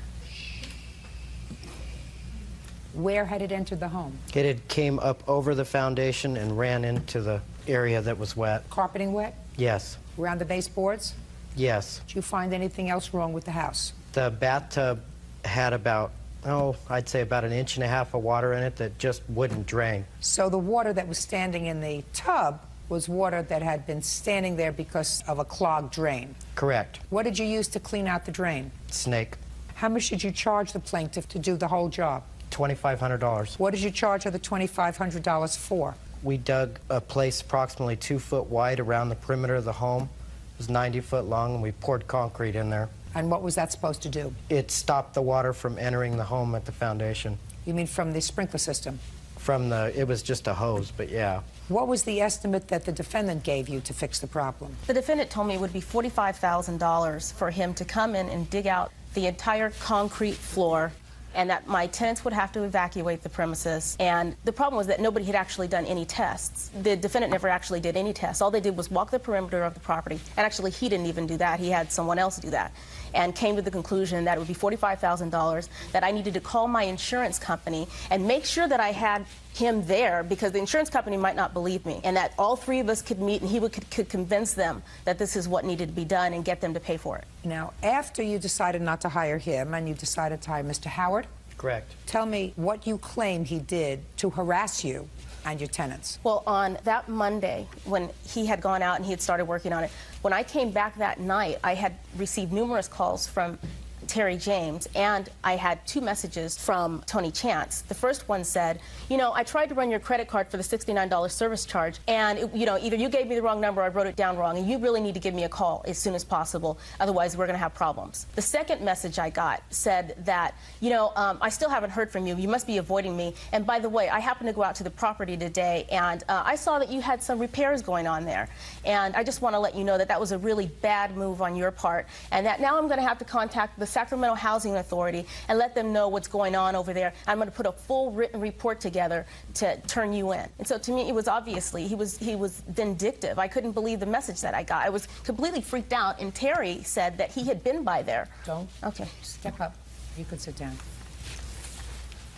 Speaker 3: Where had it entered the home?
Speaker 15: It had came up over the foundation and ran into the area that was wet.
Speaker 3: Carpeting wet?
Speaker 15: Yes.
Speaker 3: Around the baseboards?
Speaker 15: Yes.
Speaker 3: Did you find anything else wrong with the house?
Speaker 15: The bathtub had about, I'd say about 1.5 inches of water in it that just wouldn't drain.
Speaker 3: So the water that was standing in the tub was water that had been standing there because of a clogged drain?
Speaker 15: Correct.
Speaker 3: What did you use to clean out the drain?
Speaker 15: Snake.
Speaker 3: How much did you charge the plaintiff to do the whole job?
Speaker 15: $2,500.
Speaker 3: What did you charge her the $2,500 for?
Speaker 15: We dug a place approximately 2 foot wide around the perimeter of the home. It was 90 foot long, and we poured concrete in there.
Speaker 3: And what was that supposed to do?
Speaker 15: It stopped the water from entering the home at the foundation.
Speaker 3: You mean from the sprinkler system?
Speaker 15: It was just a hose, but yeah.
Speaker 3: What was the estimate that the defendant gave you to fix the problem?
Speaker 9: The defendant told me it would be $45,000 for him to come in and dig out the entire concrete floor, and that my tenants would have to evacuate the premises. And the problem was that nobody had actually done any tests. The defendant never actually did any tests. All they did was walk the perimeter of the property, and actually he didn't even do that. He had someone else do that, and came to the conclusion that it would be $45,000, that I needed to call my insurance company and make sure that I had him there, because the insurance company might not believe me, and that all three of us could meet and he could convince them that this is what needed to be done and get them to pay for it.
Speaker 3: Now, after you decided not to hire him and you decided to hire Mr. Howard?
Speaker 15: Correct.
Speaker 3: Tell me what you claim he did to harass you and your tenants.
Speaker 14: Well, on that Monday, when he had gone out and he had started working on it, when I came back that night, I had received numerous calls from Terry James, and I had 2 messages from Tony Chance. The first one said, you know, I tried to run your credit card for the $69 service charge, and you know, either you gave me the wrong number or I wrote it down wrong, and you really need to give me a call as soon as possible, otherwise we're going to have problems. The second message I got said that, you know, I still haven't heard from you. You must be avoiding me. And by the way, I happened to go out to the property today, and I saw that you had some repairs going on there, and I just want to let you know that that was a really bad move on your part, and that now I'm going to have to contact the Sacramento Housing Authority and let them know what's going on over there. I'm going to put a full written report together to turn you in. And so to me, it was obviously, he was vindictive. I couldn't believe the message that I got. I was completely freaked out, and Terry said that he had been by there.
Speaker 3: Don't.
Speaker 14: Okay.
Speaker 3: Step up. You could sit down.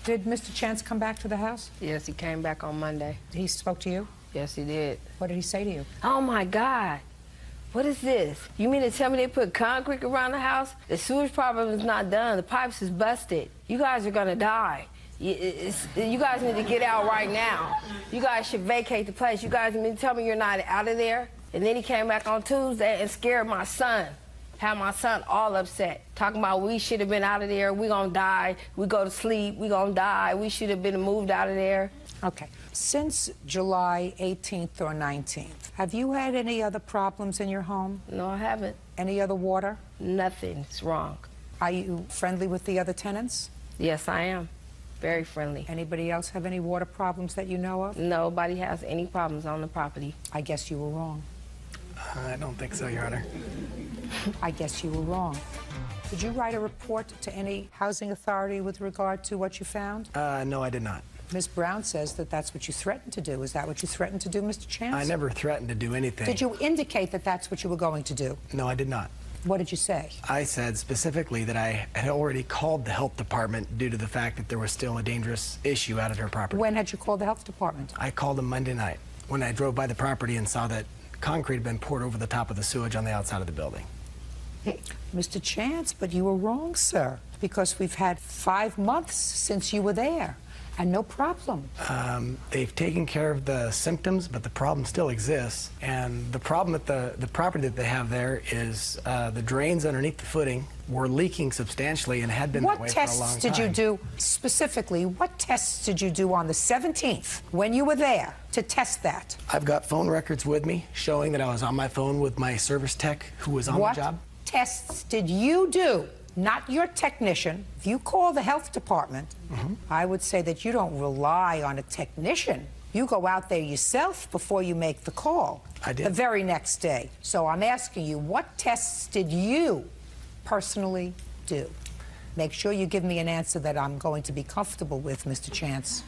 Speaker 3: Did Mr. Chance come back to the house?
Speaker 12: Yes, he came back on Monday.
Speaker 3: He spoke to you?
Speaker 12: Yes, he did.
Speaker 3: What did he say to you?
Speaker 12: Oh, my God. What is this? You mean to tell me they put concrete around the house? The sewage problem is not done. The pipes is busted. You guys are gonna die. You guys need to get out right now. You guys should vacate the place. You guys mean to tell me you're not out of there? And then he came back on Tuesday and scared my son. Had my son all upset. Talking about we should have been out of there. We gonna die. We go to sleep. We gonna die. We should have been moved out of there.
Speaker 3: Okay. Since July 18th or 19th, have you had any other problems in your home?
Speaker 12: No, I haven't.
Speaker 3: Any other water?
Speaker 12: Nothing's wrong.
Speaker 3: Are you friendly with the other tenants?
Speaker 12: Yes, I am. Very friendly.
Speaker 3: Anybody else have any water problems that you know of?
Speaker 12: Nobody has any problems on the property.
Speaker 3: I guess you were wrong.
Speaker 13: I don't think so, Your Honor.
Speaker 3: I guess you were wrong. Did you write a report to any housing authority with regard to what you found?
Speaker 13: No, I did not.
Speaker 3: Ms. Brown says that that's what you threatened to do. Is that what you threatened to do, Mr. Chance?
Speaker 13: I never threatened to do anything.
Speaker 3: Did you indicate that that's what you were going to do?
Speaker 13: No, I did not.
Speaker 3: What did you say?
Speaker 13: I said specifically that I had already called the health department due to the fact that there was still a dangerous issue out at her property.
Speaker 3: When had you called the health department?
Speaker 13: I called them Monday night when I drove by the property and saw that concrete had been poured over the top of the sewage on the outside of the building.
Speaker 3: Mr. Chance, but you were wrong, sir, because we've had 5 months since you were there. And no problem.
Speaker 13: They've taken care of the symptoms, but the problem still exists. And the problem with the property that they have there is the drains underneath the footing were leaking substantially and had been that way for a long time.
Speaker 3: What tests did you do, specifically, what tests did you do on the 17th when you were there to test that?
Speaker 13: I've got phone records with me showing that I was on my phone with my service tech who was on the job.
Speaker 3: What tests did you do? Not your technician. If you call the health department, I would say that you don't rely on a technician. You go out there yourself before you make the call.
Speaker 13: I did.
Speaker 3: The very next day. So I'm asking you, what tests did you personally do? Make sure you give me an answer that I'm going to be comfortable with, Mr. Chance.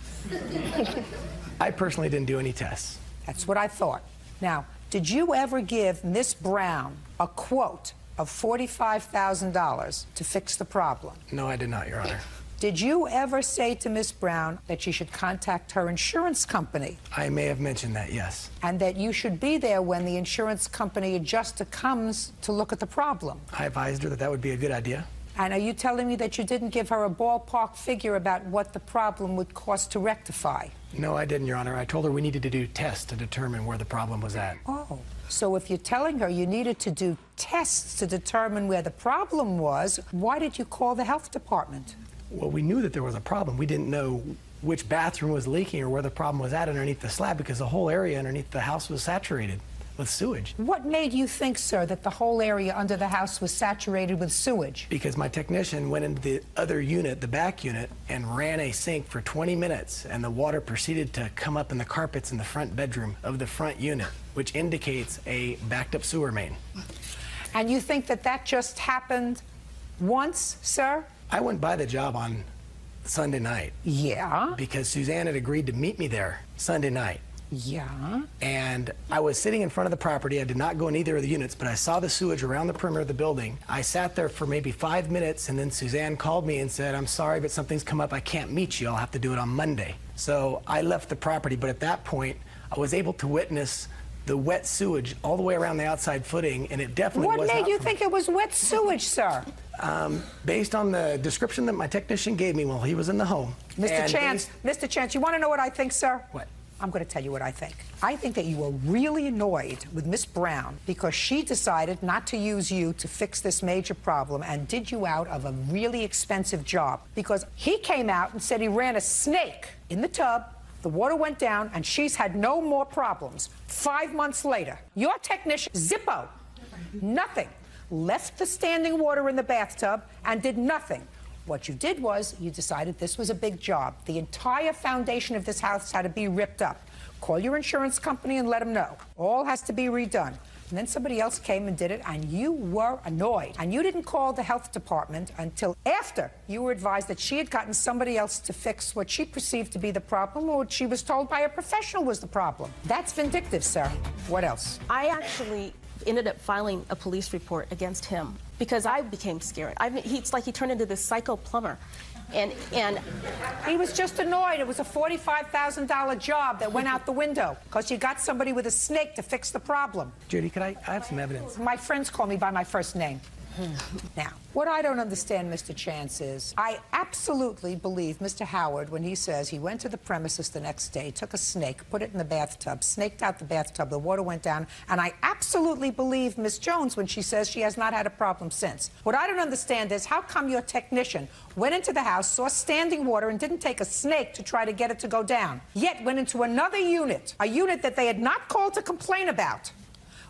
Speaker 13: I personally didn't do any tests.
Speaker 3: That's what I thought. Now, did you ever give Miss Brown a quote of $45,000 to fix the problem?
Speaker 13: No, I did not, Your Honor.
Speaker 3: Did you ever say to Miss Brown that she should contact her insurance company?
Speaker 13: I may have mentioned that, yes.
Speaker 3: And that you should be there when the insurance company adjuster comes to look at the problem?
Speaker 13: I advised her that that would be a good idea.
Speaker 3: And are you telling me that you didn't give her a ballpark figure about what the problem would cost to rectify?
Speaker 13: No, I didn't, Your Honor. I told her we needed to do tests to determine where the problem was at.
Speaker 3: Oh, so if you're telling her you needed to do tests to determine where the problem was, why did you call the health department?
Speaker 13: Well, we knew that there was a problem. We didn't know which bathroom was leaking or where the problem was at underneath the slab because the whole area underneath the house was saturated with sewage.
Speaker 3: What made you think, sir, that the whole area under the house was saturated with sewage?
Speaker 13: Because my technician went into the other unit, the back unit, and ran a sink for 20 minutes, and the water proceeded to come up in the carpets in the front bedroom of the front unit, which indicates a backed up sewer main.
Speaker 3: And you think that that just happened once, sir?
Speaker 13: I went by the job on Sunday night.
Speaker 3: Yeah?
Speaker 13: Because Suzanne had agreed to meet me there Sunday night.
Speaker 3: Yeah?
Speaker 13: And I was sitting in front of the property. I did not go in either of the units, but I saw the sewage around the perimeter of the building. I sat there for maybe 5 minutes, and then Suzanne called me and said, "I'm sorry, but something's come up. I can't meet you. I'll have to do it on Monday." So I left the property, but at that point, I was able to witness the wet sewage all the way around the outside footing, and it definitely was
Speaker 3: What
Speaker 13: not
Speaker 3: made you
Speaker 13: from-
Speaker 3: think it was wet sewage, sir?
Speaker 13: Based on the description that my technician gave me while he was in the home.
Speaker 3: Mr. Chance, Mr. Chance, you want to know what I think, sir?
Speaker 13: What?
Speaker 3: I'm going to tell you what I think. I think that you were really annoyed with Miss Brown because she decided not to use you to fix this major problem and did you out of a really expensive job. Because he came out and said he ran a snake in the tub, the water went down, and she's had no more problems. 5 months later, your technician, Zippo, nothing, left the standing water in the bathtub and did nothing. What you did was you decided this was a big job. The entire foundation of this house had to be ripped up. Call your insurance company and let them know. All has to be redone. And then somebody else came and did it, and you were annoyed. And you didn't call the health department until after you were advised that she had gotten somebody else to fix what she perceived to be the problem or what she was told by a professional was the problem. That's vindictive, sir. What else?
Speaker 18: I actually ended up filing a police report against him because I became scared. It's like he turned into this psycho plumber. And
Speaker 3: he was just annoyed. It was a $45,000 job that went out the window because you got somebody with a snake to fix the problem.
Speaker 13: Judy, I have some evidence.
Speaker 3: My friends call me by my first name. Now, what I don't understand, Mr. Chance, is I absolutely believe Mr. Howard when he says he went to the premises the next day, took a snake, put it in the bathtub, snaked out the bathtub, the water went down, and I absolutely believe Miss Jones when she says she has not had a problem since. What I don't understand is how come your technician went into the house, saw standing water, and didn't take a snake to try to get it to go down, yet went into another unit, a unit that they had not called to complain about,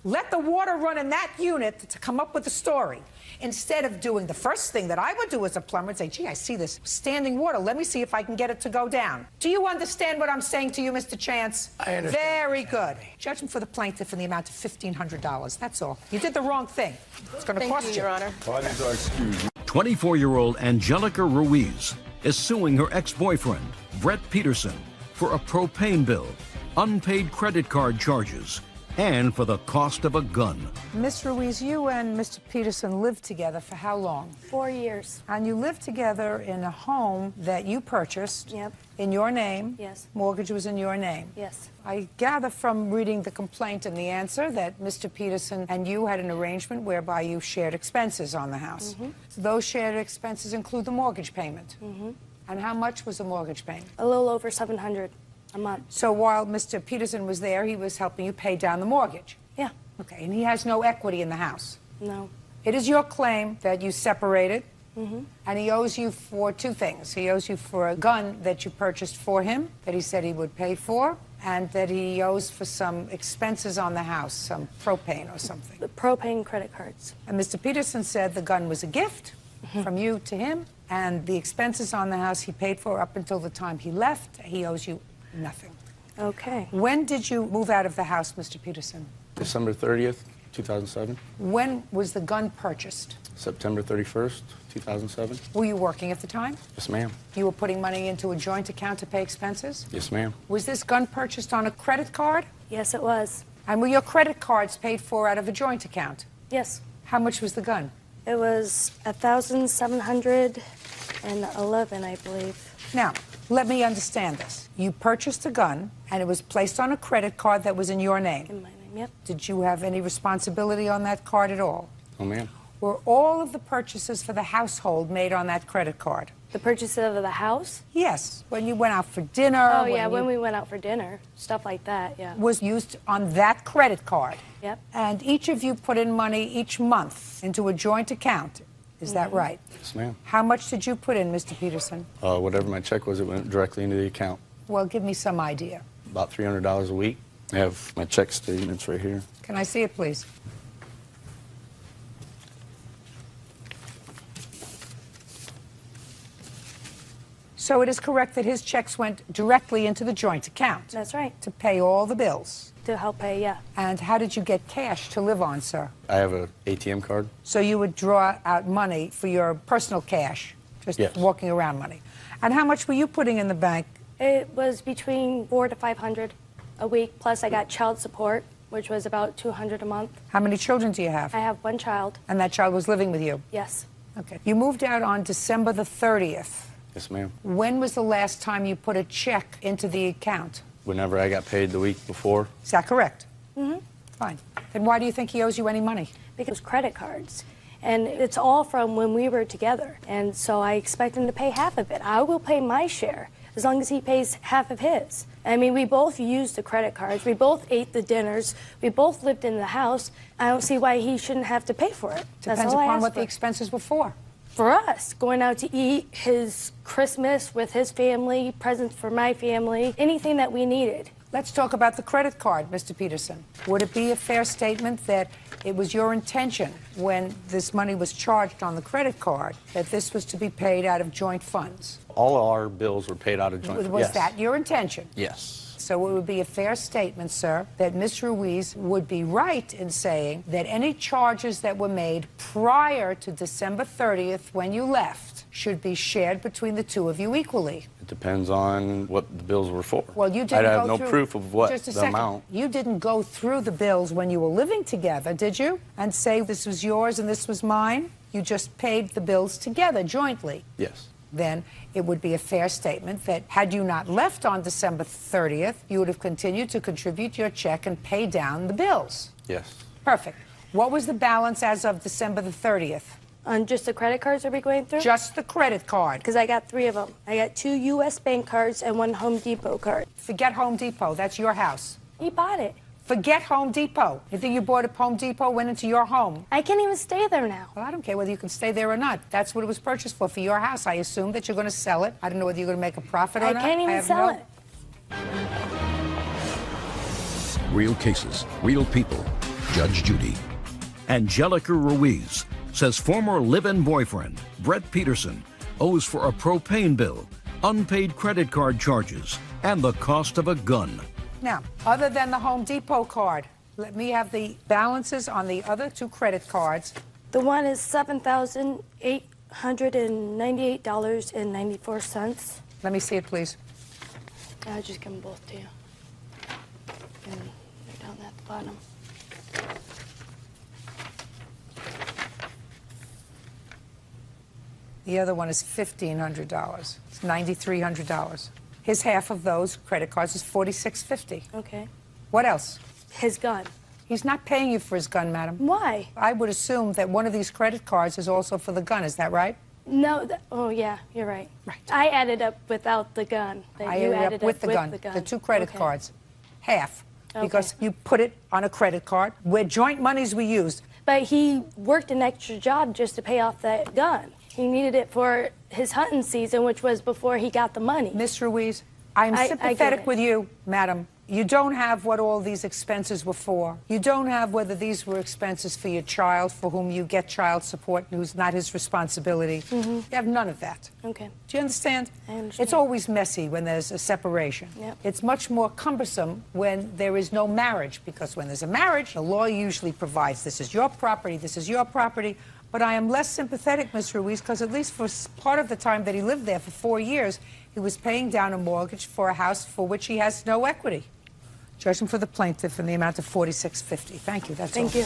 Speaker 3: let the water run in that unit to come up with a story, instead of doing the first thing that I would do as a plumber and say, gee, I see this standing water. Let me see if I can get it to go down. Do you understand what I'm saying to you, Mr. Chance?
Speaker 13: I understand.
Speaker 3: Very good. Judgment for the plaintiff in the amount of $1,500. That's all. You did the wrong thing. It's going to cost you.
Speaker 18: Your Honor.
Speaker 2: Parties are excused.
Speaker 1: 24-year-old Angelica Ruiz is suing her ex-boyfriend, Brett Peterson, for a propane bill, unpaid credit card charges, and for the cost of a gun.
Speaker 3: Miss Ruiz, you and Mr. Peterson lived together for how long?
Speaker 11: 4 years.
Speaker 3: And you lived together in a home that you purchased.
Speaker 11: Yep.
Speaker 3: In your name.
Speaker 11: Yes.
Speaker 3: Mortgage was in your name.
Speaker 11: Yes.
Speaker 3: I gather from reading the complaint and the answer that Mr. Peterson and you had an arrangement whereby you shared expenses on the house.
Speaker 11: Mm-hmm.
Speaker 3: So those shared expenses include the mortgage payment.
Speaker 11: Mm-hmm.
Speaker 3: And how much was the mortgage payment?
Speaker 11: A little over $700 a month.
Speaker 3: So while Mr. Peterson was there, he was helping you pay down the mortgage?
Speaker 11: Yeah.
Speaker 3: Okay, and he has no equity in the house?
Speaker 11: No.
Speaker 3: It is your claim that you separated,
Speaker 11: Mm-hmm.
Speaker 3: and he owes you for two things. He owes you for a gun that you purchased for him, that he said he would pay for, and that he owes for some expenses on the house, some propane or something.
Speaker 11: The propane credit cards.
Speaker 3: And Mr. Peterson said the gun was a gift from you to him, and the expenses on the house he paid for up until the time he left. He owes you nothing.
Speaker 11: Okay.
Speaker 3: When did you move out of the house, Mr. Peterson?
Speaker 19: December 30th, 2007.
Speaker 3: When was the gun purchased?
Speaker 19: September 31st, 2007.
Speaker 3: Were you working at the time?
Speaker 19: Yes, ma'am.
Speaker 3: You were putting money into a joint account to pay expenses?
Speaker 19: Yes, ma'am.
Speaker 3: Was this gun purchased on a credit card?
Speaker 11: Yes, it was.
Speaker 3: And were your credit cards paid for out of a joint account?
Speaker 11: Yes.
Speaker 3: How much was the gun?
Speaker 11: It was $1,711, I believe.
Speaker 3: Now, let me understand this. You purchased a gun, and it was placed on a credit card that was in your name.
Speaker 11: In my name, yep.
Speaker 3: Did you have any responsibility on that card at all?
Speaker 19: Oh, ma'am.
Speaker 3: Were all of the purchases for the household made on that credit card?
Speaker 11: The purchase of the house?
Speaker 3: Yes. When you went out for dinner?
Speaker 11: Oh, yeah, when we went out for dinner. Stuff like that, yeah.
Speaker 3: Was used on that credit card?
Speaker 11: Yep.
Speaker 3: And each of you put in money each month into a joint account. Is that right?
Speaker 19: Yes, ma'am.
Speaker 3: How much did you put in, Mr. Peterson?
Speaker 19: Whatever my check was, it went directly into the account.
Speaker 3: Well, give me some idea.
Speaker 19: About $300 a week. I have my check statements right here.
Speaker 3: Can I see it, please? So it is correct that his checks went directly into the joint account?
Speaker 11: That's right.
Speaker 3: To pay all the bills?
Speaker 11: To help pay, yeah.
Speaker 3: And how did you get cash to live on, sir?
Speaker 19: I have an ATM card.
Speaker 3: So you would draw out money for your personal cash, just
Speaker 19: Yes.
Speaker 3: walking around money. And how much were you putting in the bank?
Speaker 11: It was between $400 to $500 a week, plus I got child support, which was about $200 a month.
Speaker 3: How many children do you have?
Speaker 11: I have one child.
Speaker 3: And that child was living with you?
Speaker 11: Yes.
Speaker 3: Okay. You moved out on December the 30th.
Speaker 19: Yes, ma'am.
Speaker 3: When was the last time you put a check into the account?
Speaker 19: Whenever I got paid the week before.
Speaker 3: Is that correct? Fine. Then why do you think he owes you any money?
Speaker 16: Because credit cards. And it's all from when we were together. And so I expect him to pay half of it. I will pay my share as long as he pays half of his. I mean, we both used the credit cards. We both ate the dinners. We both lived in the house. I don't see why he shouldn't have to pay for it.
Speaker 3: Depends upon what the expenses were for.
Speaker 16: For us, going out to eat, his Christmas with his family, presents for my family, anything that we needed.
Speaker 3: Let's talk about the credit card, Mr. Peterson. Would it be a fair statement that it was your intention when this money was charged on the credit card that this was to be paid out of joint funds?
Speaker 19: All of our bills were paid out of joint.
Speaker 3: Was
Speaker 19: Yes.
Speaker 3: that your intention?
Speaker 19: Yes.
Speaker 3: So it would be a fair statement, sir, that Ms. Ruiz would be right in saying that any charges that were made prior to December 30th when you left should be shared between the two of you equally.
Speaker 19: It depends on what the bills were for.
Speaker 3: Well, you didn't
Speaker 19: I'd have
Speaker 3: go
Speaker 19: no
Speaker 3: through,
Speaker 19: proof of what
Speaker 3: just a
Speaker 19: the
Speaker 3: second.
Speaker 19: amount.
Speaker 3: You didn't go through the bills when you were living together, did you? And say this was yours and this was mine? You just paid the bills together jointly.
Speaker 19: Yes.
Speaker 3: Then it would be a fair statement that had you not left on December 30th, you would have continued to contribute your check and pay down the bills.
Speaker 19: Yes.
Speaker 3: Perfect. What was the balance as of December the 30th?
Speaker 16: On just the credit cards are we going through?
Speaker 3: Just the credit card.
Speaker 16: Because I got 3 of them. I got 2 U.S. bank cards and 1 Home Depot card.
Speaker 3: Forget Home Depot. That's your house.
Speaker 16: He bought it.
Speaker 3: Forget Home Depot. You think you bought at Home Depot, went into your home?
Speaker 16: I can't even stay there now.
Speaker 3: Well, I don't care whether you can stay there or not. That's what it was purchased for your house. I assume that you're going to sell it. I don't know whether you're going to make a profit or not.
Speaker 16: I can't even sell it.
Speaker 1: Real cases, real people. Judge Judy. Angelica Ruiz says former live-in boyfriend, Brett Peterson, owes for a propane bill, unpaid credit card charges, and the cost of a gun.
Speaker 3: Now, other than the Home Depot card, let me have the balances on the other 2 credit cards.
Speaker 16: The one is $7,898.94.
Speaker 3: Let me see it, please.
Speaker 16: I'll just give them both to you. And they're down at the bottom.
Speaker 3: The other one is $1,500. It's $9,300. His half of those credit cards is $4,650.
Speaker 16: Okay.
Speaker 3: What else?
Speaker 16: His gun.
Speaker 3: He's not paying you for his gun, madam.
Speaker 16: Why?
Speaker 3: I would assume that one of these credit cards is also for the gun. Is that right?
Speaker 16: No. Oh, yeah, you're right. Right. I added up without the gun.
Speaker 3: I added up with the gun. The 2 credit cards. Half.
Speaker 16: Okay.
Speaker 3: Because you put it on a credit card where joint monies were used.
Speaker 16: But he worked an extra job just to pay off that gun. He needed it for his hunting season, which was before he got the money.
Speaker 3: Miss Ruiz, I'm sympathetic with you, madam. You don't have what all these expenses were for. You don't have whether these were expenses for your child, for whom you get child support, who's not his responsibility. You have none of that.
Speaker 16: Okay.
Speaker 3: Do you understand?
Speaker 16: I understand.
Speaker 3: It's always messy when there's a separation.
Speaker 16: Yep.
Speaker 3: It's much more cumbersome when there is no marriage, because when there's a marriage, the law usually provides this is your property, this is your property. But I am less sympathetic, Ms. Ruiz, because at least for part of the time that he lived there, for 4 years, he was paying down a mortgage for a house for which he has no equity. Judgment for the plaintiff in the amount of $4,650. Thank you. That's all.
Speaker 16: Thank you.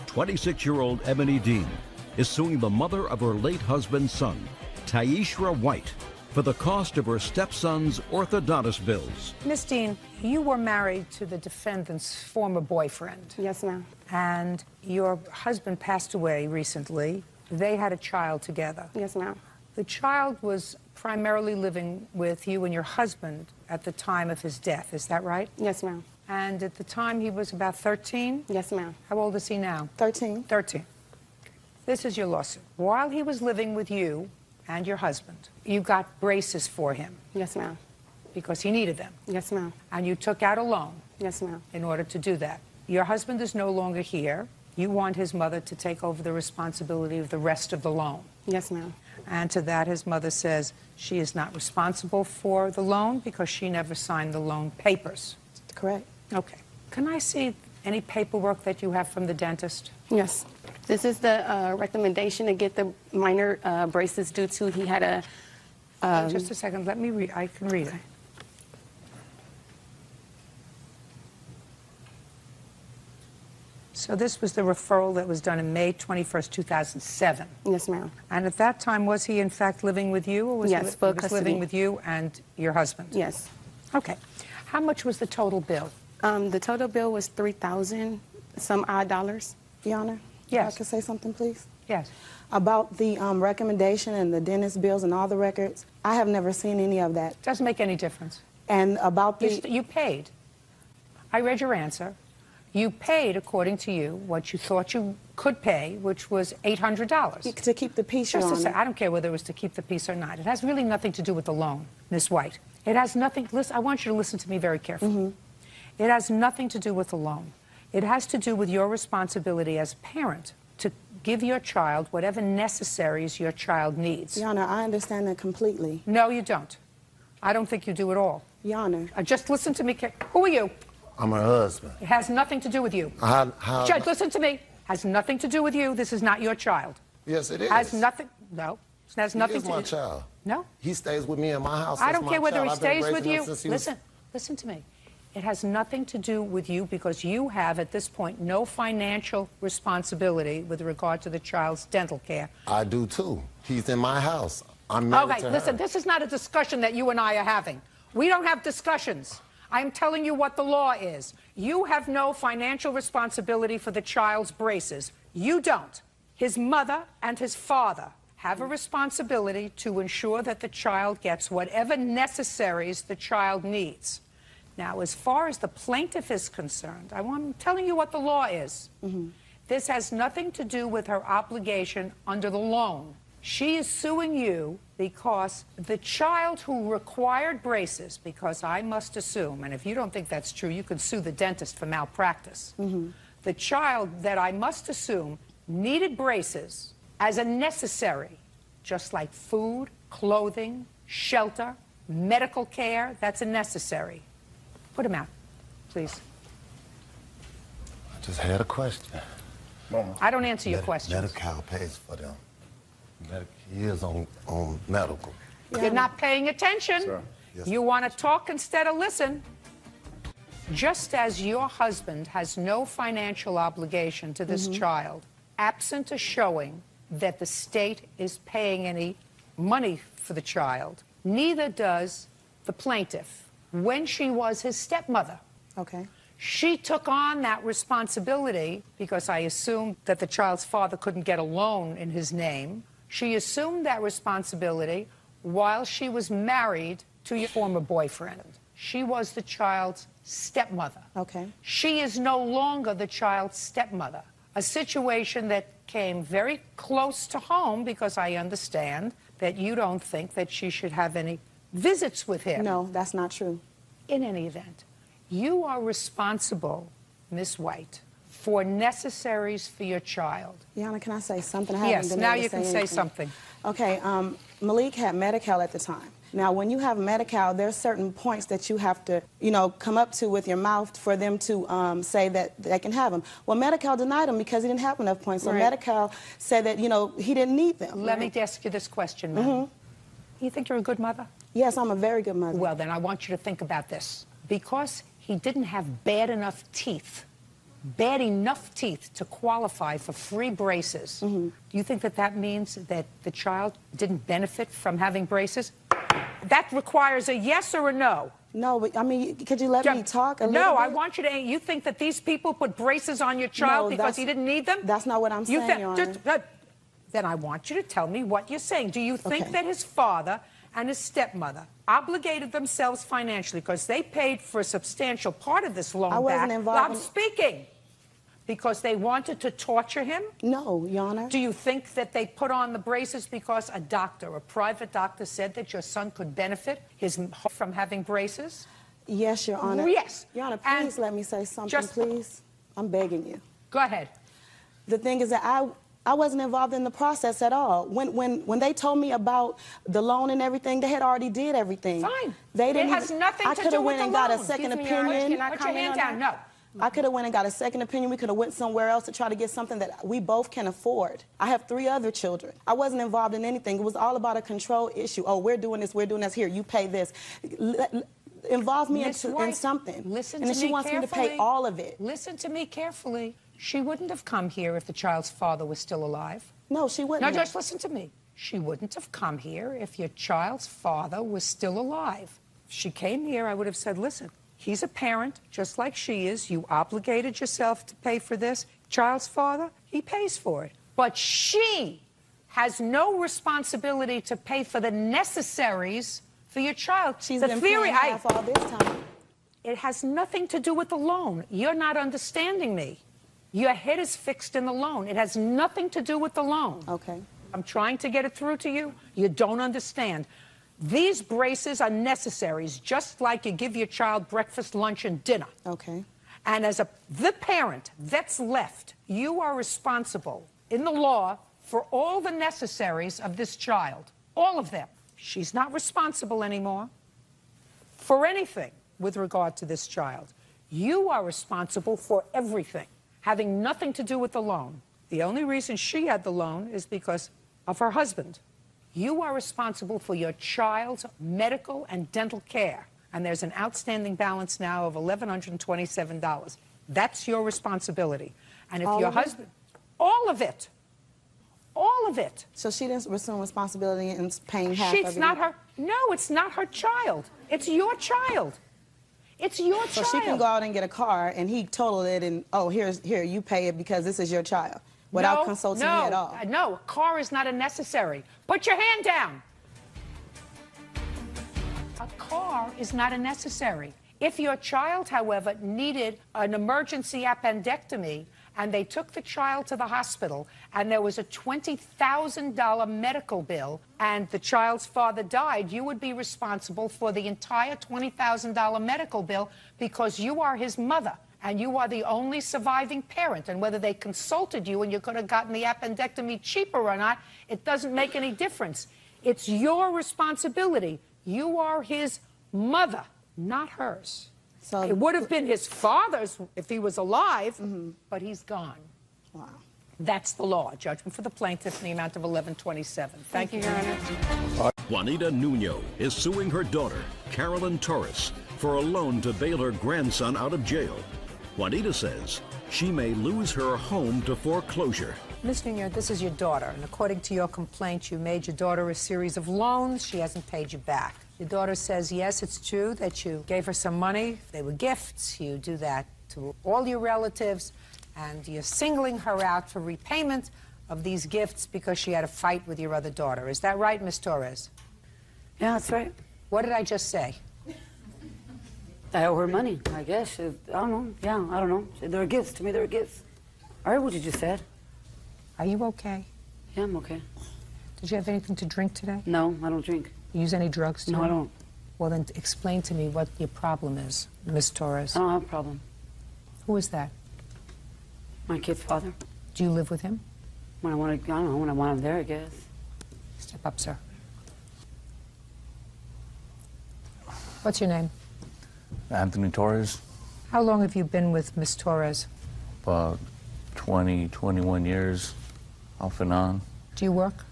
Speaker 1: 26-year-old Ebony Dean is suing the mother of her late husband's son, Taishra White, for the cost of her stepson's orthodontist bills.
Speaker 3: Miss Dean, you were married to the defendant's former boyfriend.
Speaker 9: Yes, ma'am.
Speaker 3: And your husband passed away recently. They had a child together.
Speaker 9: Yes, ma'am.
Speaker 3: The child was primarily living with you and your husband at the time of his death. Is that right?
Speaker 9: Yes, ma'am.
Speaker 3: And at the time he was about 13?
Speaker 9: Yes, ma'am.
Speaker 3: How old is he now?
Speaker 9: 13.
Speaker 3: 13. This is your lawsuit. While he was living with you and your husband, you got braces for him.
Speaker 9: Yes, ma'am.
Speaker 3: Because he needed them.
Speaker 9: Yes, ma'am.
Speaker 3: And you took out a loan.
Speaker 9: Yes, ma'am.
Speaker 3: In order to do that. Your husband is no longer here. You want his mother to take over the responsibility of the rest of the loan.
Speaker 9: Yes, ma'am.
Speaker 3: And to that, his mother says she is not responsible for the loan because she never signed the loan papers.
Speaker 9: Correct.
Speaker 3: Okay. Can I see any paperwork that you have from the dentist?
Speaker 9: Yes. This is the recommendation to get the minor braces due to he had a...
Speaker 3: Just a second. Let me read. I can read it. So this was the referral that was done in May 21st, 2007.
Speaker 9: Yes, ma'am.
Speaker 3: And at that time, was he in fact living with you? Or was
Speaker 9: Yes,
Speaker 3: he
Speaker 9: full
Speaker 3: was
Speaker 9: custody.
Speaker 3: living with you and your husband?
Speaker 9: Yes.
Speaker 3: Okay. How much was the total bill?
Speaker 9: The total bill was $3,000 some odd dollars.
Speaker 8: Your Honor?
Speaker 3: Yes.
Speaker 8: If I could say something, please?
Speaker 3: Yes.
Speaker 8: About the recommendation and the dentist bills and all the records, I have never seen any of that.
Speaker 3: Doesn't make any difference.
Speaker 8: And about the...
Speaker 3: You paid. I read your answer. You paid, according to you, what you thought you could pay, which was $800.
Speaker 8: To keep the peace, Your
Speaker 3: Just a
Speaker 8: Honor.
Speaker 3: sec. I don't care whether it was to keep the peace or not. It has really nothing to do with the loan, Ms. White. It has nothing... Listen, I want you to listen to me very carefully. It has nothing to do with the loan. It has to do with your responsibility as a parent to give your child whatever necessaries your child needs.
Speaker 8: Your Honor, I understand that completely.
Speaker 3: No, you don't. I don't think you do at all.
Speaker 8: Your Honor.
Speaker 3: Just listen to me. Who are you?
Speaker 17: I'm her husband.
Speaker 3: It has nothing to do with you. Judge, listen to me. Has nothing to do with you. This is not your child.
Speaker 17: Yes, it is.
Speaker 3: Has nothing. No. It has nothing
Speaker 17: He is
Speaker 3: to
Speaker 17: my
Speaker 3: do.
Speaker 17: child.
Speaker 3: No.
Speaker 17: He stays with me in my house.
Speaker 3: I
Speaker 17: That's
Speaker 3: don't
Speaker 17: my
Speaker 3: care whether
Speaker 17: child.
Speaker 3: he
Speaker 17: I've been
Speaker 3: stays with
Speaker 17: raising him
Speaker 3: you.
Speaker 17: since he was-
Speaker 3: Listen to me. It has nothing to do with you because you have, at this point, no financial responsibility with regard to the child's dental care.
Speaker 17: I do too. He's in my house. I'm married
Speaker 3: Okay,
Speaker 17: to
Speaker 3: listen,
Speaker 17: her.
Speaker 3: this is not a discussion that you and I are having. We don't have discussions. I'm telling you what the law is. You have no financial responsibility for the child's braces. You don't. His mother and his father have a responsibility to ensure that the child gets whatever necessaries the child needs. Now, as far as the plaintiff is concerned, I'm telling you what the law is. This has nothing to do with her obligation under the loan. She is suing you because the child who required braces, because I must assume, and if you don't think that's true, you can sue the dentist for malpractice. The child that I must assume needed braces as a necessary, just like food, clothing, shelter, medical care, that's a necessary. Put him out, please.
Speaker 17: I just had a question. Mama.
Speaker 3: I don't answer your questions.
Speaker 17: Medi-Cal pays for them. He is on medical.
Speaker 3: You're not paying attention.
Speaker 17: Sir. Yes.
Speaker 3: You want to talk instead of listen. Just as your husband has no financial obligation to this child, absent a showing that the state is paying any money for the child, neither does the plaintiff. When she was his stepmother, she took on that responsibility because I assumed that the child's father couldn't get a loan in his name. She assumed that responsibility while she was married to your former boyfriend. She was the child's stepmother. She is no longer the child's stepmother. A situation that came very close to home because I understand that you don't think that she should have any visits with him.
Speaker 8: No, that's not true.
Speaker 3: In any event, you are responsible, Miss White, for necessaries for your child.
Speaker 8: Yana, can I say something? I haven't
Speaker 3: Yes,
Speaker 8: been
Speaker 3: now
Speaker 8: able to
Speaker 3: you can say
Speaker 8: anything.
Speaker 3: something.
Speaker 8: Okay, Malik had Medi-Cal at the time. Now, when you have Medi-Cal, there's certain points that you have to, come up to with your mouth for them to say that they can have them. Well, Medi-Cal denied him because he didn't have enough points. So
Speaker 3: Right.
Speaker 8: Medi-Cal said that, he didn't need them.
Speaker 3: Let me ask you this question, ma'am. You think you're a good mother?
Speaker 8: Yes, I'm a very good mother.
Speaker 3: Well, then I want you to think about this. Because he didn't have bad enough teeth to qualify for free braces, do you think that that means that the child didn't benefit from having braces? That requires a yes or a no.
Speaker 8: No, but I mean, could you let me talk a little
Speaker 3: No,
Speaker 8: bit?
Speaker 3: I want you to. You think that these people put braces on your child
Speaker 8: No,
Speaker 3: because
Speaker 8: that's-
Speaker 3: he didn't need them?
Speaker 8: That's not what I'm saying, Your Honor.
Speaker 3: Then I want you to tell me what you're saying. Do you think
Speaker 8: Okay.
Speaker 3: that his father and his stepmother obligated themselves financially because they paid for a substantial part of this loan
Speaker 8: I wasn't
Speaker 3: back?
Speaker 8: involved
Speaker 3: I'm
Speaker 8: in-
Speaker 3: speaking. Because they wanted to torture him?
Speaker 8: No, Your Honor.
Speaker 3: Do you think that they put on the braces because a doctor, a private doctor, said that your son could benefit from having braces?
Speaker 8: Yes, Your Honor.
Speaker 3: Yes.
Speaker 8: Your Honor, please let me say something, please. I'm begging you.
Speaker 3: Go ahead.
Speaker 8: The thing is that I wasn't involved in the process at all. When they told me about the loan and everything, they had already did everything.
Speaker 3: Fine.
Speaker 8: They didn't.
Speaker 3: It has nothing
Speaker 8: I
Speaker 3: to
Speaker 8: could
Speaker 3: do
Speaker 8: have
Speaker 3: with
Speaker 8: went and
Speaker 3: the
Speaker 8: got a
Speaker 3: loan.
Speaker 8: second
Speaker 3: Excuse me, Your Honor,
Speaker 8: opinion.
Speaker 3: can I Put your hand down. No.
Speaker 8: I could have went and got a second opinion. We could have went somewhere else to try to get something that we both can afford. I have 3 other children. I wasn't involved in anything. It was all about a control issue. Oh, we're doing this. Here, you pay this. Involve me in something.
Speaker 3: Listen
Speaker 8: and
Speaker 3: to
Speaker 8: then she
Speaker 3: me
Speaker 8: wants
Speaker 3: carefully.
Speaker 8: me to pay all of it.
Speaker 3: Listen to me carefully. She wouldn't have come here if the child's father was still alive.
Speaker 8: No, she wouldn't.
Speaker 3: Now, just listen to me. She wouldn't have come here if your child's father was still alive. If she came here, I would have said, listen, He's a parent, just like she is. You obligated yourself to pay for this. Child's father, he pays for it. But she has no responsibility to pay for the necessaries for your child.
Speaker 8: She's been paying half all this time.
Speaker 3: It has nothing to do with the loan. You're not understanding me. Your head is fixed in the loan. It has nothing to do with the loan.
Speaker 8: Okay.
Speaker 3: I'm trying to get it through to you. You don't understand. These braces are necessaries, just like you give your child breakfast, lunch, and dinner.
Speaker 8: Okay.
Speaker 3: And as the parent that's left, you are responsible in the law for all the necessaries of this child. All of them. She's not responsible anymore for anything with regard to this child. You are responsible for everything, having nothing to do with the loan. The only reason she had the loan is because of her husband. You are responsible for your child's medical and dental care. And there's an outstanding balance now of $1,127. That's your responsibility. And if
Speaker 8: All
Speaker 3: your
Speaker 8: of it?
Speaker 3: husband, all of it, all of it.
Speaker 8: So she didn't assume responsibility in paying half
Speaker 3: She's
Speaker 8: of it?
Speaker 3: not her, no, it's not her child. It's your child. It's your
Speaker 8: So
Speaker 3: child.
Speaker 8: she can go out and get a car and he totaled it and, oh, here, you pay it because this is your child, without consulting me at all.
Speaker 3: No, a car is not a necessary. Put your hand down. A car is not a necessary. If your child, however, needed an emergency appendectomy and they took the child to the hospital and there was a $20,000 medical bill and the child's father died, you would be responsible for the entire $20,000 medical bill because you are his mother and you are the only surviving parent. And whether they consulted you and you could have gotten the appendectomy cheaper or not, it doesn't make any difference. It's your responsibility. You are his mother, not hers. So it would have been his father's if he was alive, but he's gone.
Speaker 8: Wow.
Speaker 3: That's the law. Judgment for the plaintiff in the amount of $1,127. Thank you, Your Honor.
Speaker 7: Juanita Nuno is suing her daughter, Carolyn Torres, for a loan to bail her grandson out of jail. Juanita says she may lose her home to foreclosure.
Speaker 3: Ms. Nuno, this is your daughter, and according to your complaint, you made your daughter a series of loans. She hasn't paid you back. Your daughter says, yes, it's true that you gave her some money. They were gifts. You do that to all your relatives, and you're singling her out for repayment of these gifts because she had a fight with your other daughter. Is that right, Ms. Torres?
Speaker 4: Yeah, that's right.
Speaker 3: What did I just say?
Speaker 4: I owe her money, I guess. I don't know. Yeah, I don't know. They're gifts. To me, they're gifts. I heard what you just said.
Speaker 3: Are you okay?
Speaker 4: Yeah, I'm okay.
Speaker 3: Did you have anything to drink today?
Speaker 4: No, I don't drink.
Speaker 3: You use any drugs today?
Speaker 4: No, I don't.
Speaker 3: Well, then explain to me what your problem is, Ms. Torres.
Speaker 4: I don't have a problem.
Speaker 3: Who is that?
Speaker 4: My kid's father.
Speaker 3: Do you live with him?
Speaker 4: When I want to, I don't know, when I want him there, I guess.
Speaker 3: Step up, sir. What's your name?
Speaker 19: Anthony Torres,
Speaker 3: How long have you been with Miss Torres?
Speaker 19: about 20, 21 years, off and on.
Speaker 3: Do you work?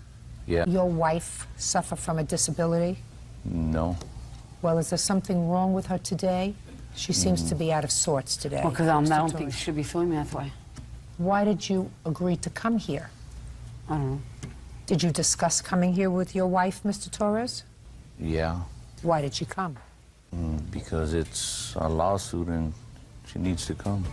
Speaker 19: Yeah.
Speaker 3: Your wife suffer from a disability?
Speaker 19: No.
Speaker 3: Well, is there something wrong with her today? She seems to be out of sorts today.
Speaker 4: Well, because I
Speaker 3: Mr.
Speaker 4: don't
Speaker 3: Torres.
Speaker 4: think she should be suing me, that's why.
Speaker 3: Why did you agree to come here?
Speaker 4: I don't know.
Speaker 3: Did you discuss coming here with your wife, Mr. Torres?
Speaker 19: Yeah.
Speaker 3: Why did she come?
Speaker 19: Because it's a lawsuit and she needs to come.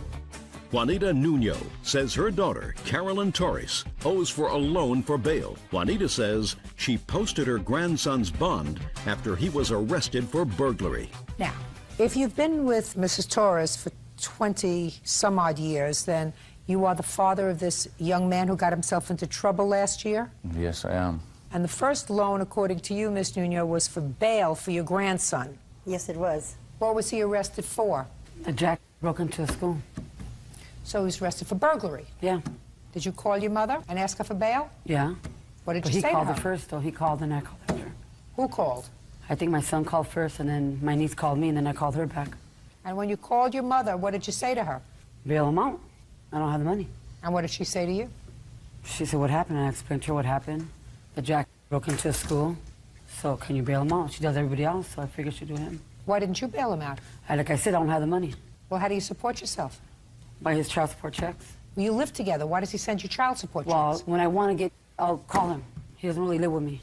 Speaker 7: Juanita Nuno says her daughter, Carolyn Torres, owes for a loan for bail. Juanita says she posted her grandson's bond after he was arrested for burglary.
Speaker 3: Now, if you've been with Mrs. Torres for 20-some-odd years, then you are the father of this young man who got himself into trouble last year?
Speaker 19: Yes, I am.
Speaker 3: And the first loan, according to you, Ms. Nuno, was for bail for your grandson.
Speaker 4: Yes, it was.
Speaker 3: What was he arrested for?
Speaker 4: The jack broke into a school.
Speaker 3: So he was arrested for burglary?
Speaker 4: Yeah.
Speaker 3: Did you call your mother and ask her for bail?
Speaker 4: Yeah.
Speaker 3: What did
Speaker 4: But
Speaker 3: you
Speaker 4: he
Speaker 3: say to
Speaker 4: called
Speaker 3: her?
Speaker 4: her first, though. He called, and I called after.
Speaker 3: Who called?
Speaker 4: I think my son called first, and then my niece called me, and then I called her back.
Speaker 3: And when you called your mother, what did you say to her?
Speaker 4: Bail him out. I don't have the money.
Speaker 3: And what did she say to you?
Speaker 4: She said, what happened? I explained to her what happened. The jack broke into a school, so can you bail him out? She does everybody else, so I figured she'd do him.
Speaker 3: Why didn't you bail him out?
Speaker 4: Like I said, I don't have the money.
Speaker 3: Well, how do you support yourself?
Speaker 4: By his child support checks.
Speaker 3: Well, you live together. Why does he send you child support
Speaker 4: Well,
Speaker 3: checks?
Speaker 4: when I want to get, I'll call him. He doesn't really live with me.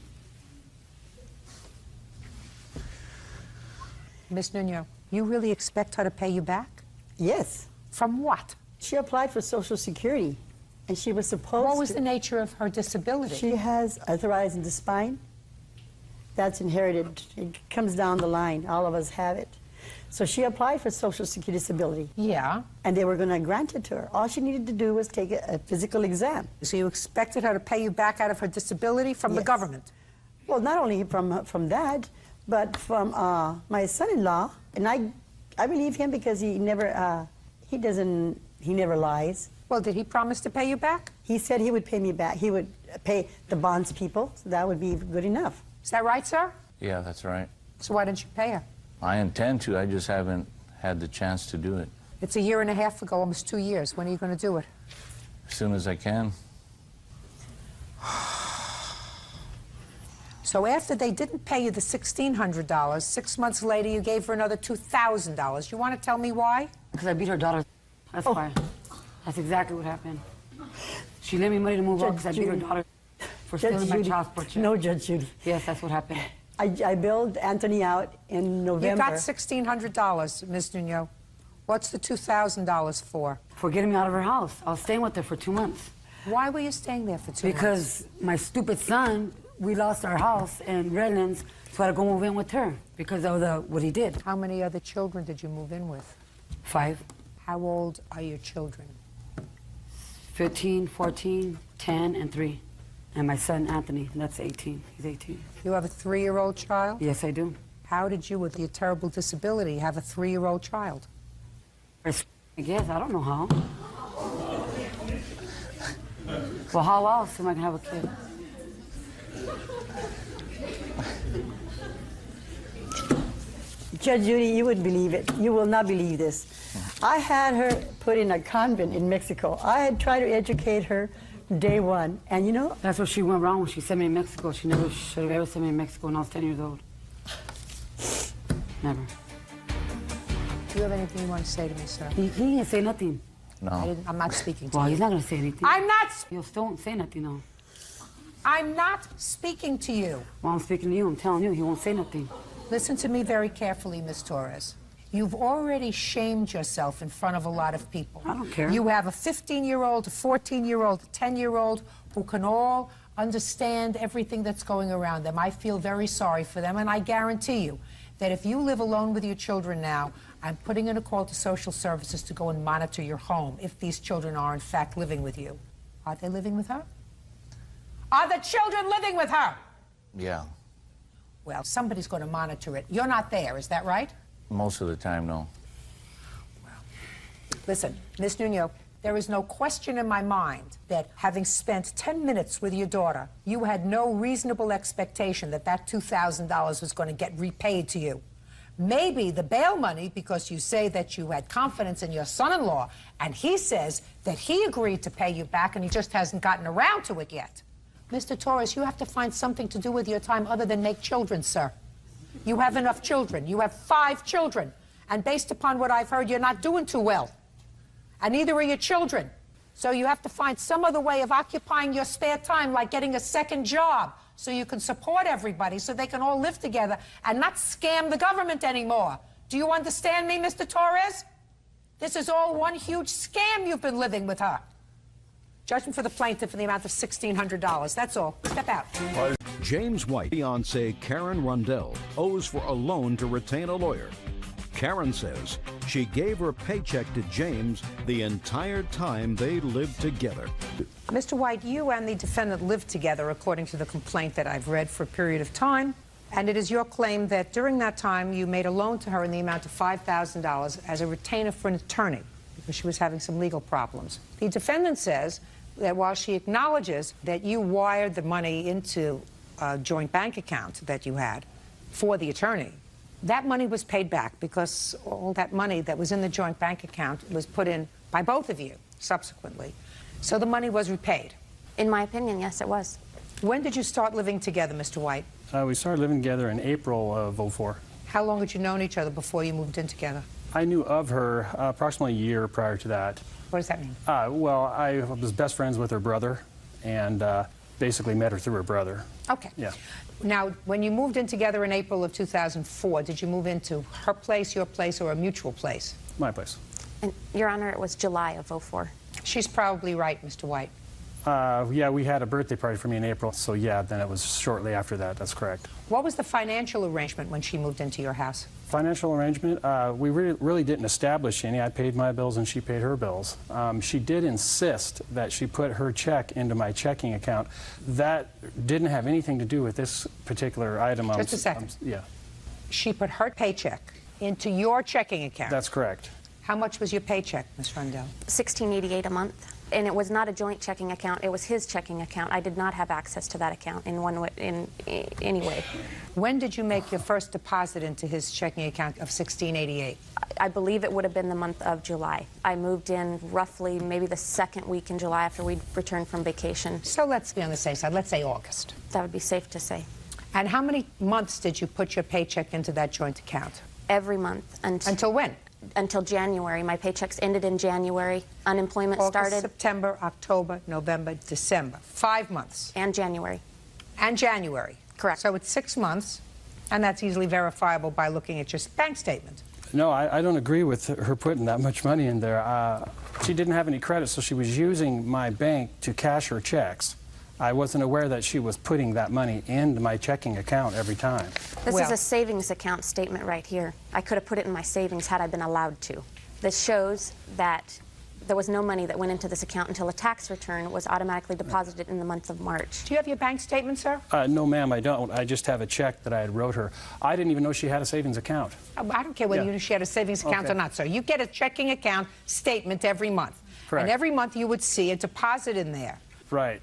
Speaker 3: Miss Nuno, You really expect her to pay you back?
Speaker 5: Yes.
Speaker 3: From what?
Speaker 5: She applied for Social Security, and she was supposed to...
Speaker 3: What was the nature of her disability?
Speaker 5: She has arthritis in the spine. That's inherited. It comes down the line. All of us have it. So she applied for Social Security disability.
Speaker 3: Yeah.
Speaker 5: And they were going to grant it to her. All she needed to do was take a physical exam.
Speaker 3: So you expected her to pay you back out of her disability from the government?
Speaker 5: Well, not only from that, but from my son-in-law. And I believe him because he never lies.
Speaker 3: Well, did he promise to pay you back?
Speaker 5: He said he would pay me back. He would pay the bonds people, so that would be good enough.
Speaker 3: Is that right, sir?
Speaker 19: Yeah, that's right.
Speaker 3: So why didn't you pay her?
Speaker 19: I intend to, I just haven't had the chance to do it.
Speaker 3: It's a year and a half ago, almost 2 years. When are you going to do it?
Speaker 19: As soon as I can.
Speaker 3: So after they didn't pay you the $1,600, 6 months later you gave her another $2,000. You want to tell me why?
Speaker 4: Because I beat her daughter. That's why. That's exactly what happened. She lent me money to move out because I beat her daughter for stealing my child support check.
Speaker 5: No, Judge Judy.
Speaker 4: Yes, that's what happened.
Speaker 5: I billed Anthony out in November.
Speaker 3: You got $1,600, Ms. Nuno. What's the $2,000 for?
Speaker 4: For getting me out of her house. I was staying with her for 2 months.
Speaker 3: Why were you staying there for 2 months?
Speaker 4: Because my stupid son, we lost our house in Redlands, so I had to go move in with her because of what he did.
Speaker 3: How many other children did you move in with?
Speaker 4: 5.
Speaker 3: How old are your children?
Speaker 4: 15, 14, 10, and 3. And my son, Anthony, that's 18. He's 18.
Speaker 3: You have a 3-year-old child?
Speaker 4: Yes, I do.
Speaker 3: How did you, with your terrible disability, have a 3-year-old child?
Speaker 4: I guess. I don't know how. Well, how else am I going to have a kid?
Speaker 5: Judge Judy, you wouldn't believe it. You will not believe this. I had her put in a convent in Mexico. I had tried to educate her day one, and you know...
Speaker 4: That's what she went wrong when she sent me to Mexico. She never should have ever sent me to Mexico when I was 10 years old. Never.
Speaker 3: Do you have anything you want to say to me, sir?
Speaker 4: He didn't say nothing.
Speaker 19: No.
Speaker 3: I'm not speaking to
Speaker 4: Well,
Speaker 3: you.
Speaker 4: he's not going to say anything.
Speaker 3: I'm not...
Speaker 4: He'll still won't say nothing, though.
Speaker 3: I'm not speaking to you.
Speaker 4: Well, I'm speaking to you. I'm telling you, he won't say nothing.
Speaker 3: Listen to me very carefully, Miss Torres. You've already shamed yourself in front of a lot of people.
Speaker 4: I don't care.
Speaker 3: You have a 15-year-old, a 14-year-old, a 10-year-old who can all understand everything that's going around them. I feel very sorry for them, and I guarantee you that if you live alone with your children now, I'm putting in a call to social services to go and monitor your home if these children are in fact living with you. Are they living with her? Are the children living with her?
Speaker 19: Yeah.
Speaker 3: Well, somebody's going to monitor it. You're not there, is that right?
Speaker 19: Most of the time, no.
Speaker 3: Listen, Ms. Nuno, there is no question in my mind that having spent 10 minutes with your daughter, you had no reasonable expectation that that $2,000 was going to get repaid to you. Maybe the bail money, because you say that you had confidence in your son-in-law, and he says that he agreed to pay you back and he just hasn't gotten around to it yet. Mr. Torres, you have to find something to do with your time other than make children, sir. You have enough children. You have 5 children. And based upon what I've heard, you're not doing too well. And neither are your children. So you have to find some other way of occupying your spare time, like getting a second job, so you can support everybody, so they can all live together and not scam the government anymore. Do you understand me, Mr. Torres? This is all one huge scam you've been living with her. Judgment for the plaintiff in the amount of $1,600. That's all. Step out.
Speaker 7: James White, fiancée Karen Rundell, owes for a loan to retain a lawyer. Karen says she gave her paycheck to James the entire time they lived together.
Speaker 3: Mr. White, you and the defendant lived together, according to the complaint that I've read, for a period of time. And it is your claim that during that time you made a loan to her in the amount of $5,000 as a retainer for an attorney because she was having some legal problems. The defendant says that while she acknowledges that you wired the money into a joint bank account that you had for the attorney, that money was paid back because all that money that was in the joint bank account was put in by both of you subsequently. So the money was repaid.
Speaker 6: In my opinion, yes, it was.
Speaker 3: When did you start living together, Mr. White?
Speaker 10: We started living together in April of '04.
Speaker 3: How long had you known each other before you moved in together?
Speaker 10: I knew of her approximately a year prior to that.
Speaker 3: What does that mean?
Speaker 10: Well, I was best friends with her brother, and basically met her through her brother.
Speaker 3: Okay.
Speaker 10: Yeah.
Speaker 3: Now, when you moved in together in April of 2004, did you move into her place, your place, or a mutual place?
Speaker 10: My place.
Speaker 20: And, Your Honor, it was July of '04.
Speaker 3: She's probably right, Mr. White.
Speaker 10: Yeah, we had a birthday party for me in April, so yeah, then it was shortly after that. That's correct.
Speaker 3: What was the financial arrangement when she moved into your house?
Speaker 10: Financial arrangement, we really didn't establish any. I paid my bills and she paid her bills. She did insist that she put her check into my checking account. That didn't have anything to do with this particular item.
Speaker 3: Just a second.
Speaker 10: Yeah.
Speaker 3: She put her paycheck into your checking account.
Speaker 10: That's correct.
Speaker 3: How much was your paycheck, Ms. Rundell?
Speaker 20: $16.88 a month. And it was not a joint checking account. It was his checking account. I did not have access to that account in any way.
Speaker 3: When did you make your first deposit into his checking account of $16.88?
Speaker 20: I believe it would have been the month of July. I moved in roughly maybe the second week in July after we'd returned from vacation.
Speaker 3: So let's be on the safe side. Let's say August.
Speaker 20: That would be safe to say.
Speaker 3: And how many months did you put your paycheck into that joint account?
Speaker 20: Every month.
Speaker 3: Until when?
Speaker 20: Until January. My paychecks ended in January. Unemployment
Speaker 3: August,
Speaker 20: started.
Speaker 3: September, October, November, December. 5 months.
Speaker 20: And January.
Speaker 3: And January.
Speaker 20: Correct.
Speaker 3: So it's 6 months, and that's easily verifiable by looking at your bank statement.
Speaker 10: No, I don't agree with her putting that much money in there. She didn't have any credit, so she was using my bank to cash her checks. I wasn't aware that she was putting that money into my checking account every time.
Speaker 20: This is a savings account statement right here. I could have put it in my savings had I been allowed to. This shows that there was no money that went into this account until a tax return was automatically deposited in the month of March.
Speaker 3: Do you have your bank statement, sir?
Speaker 10: No, ma'am, I don't. I just have a check that I had wrote her. I didn't even know she had a savings account.
Speaker 3: I don't care whether you knew she had a savings account or not, sir. You get a checking account statement every month.
Speaker 10: Correct.
Speaker 3: And every month you would see a deposit in there.
Speaker 10: Right.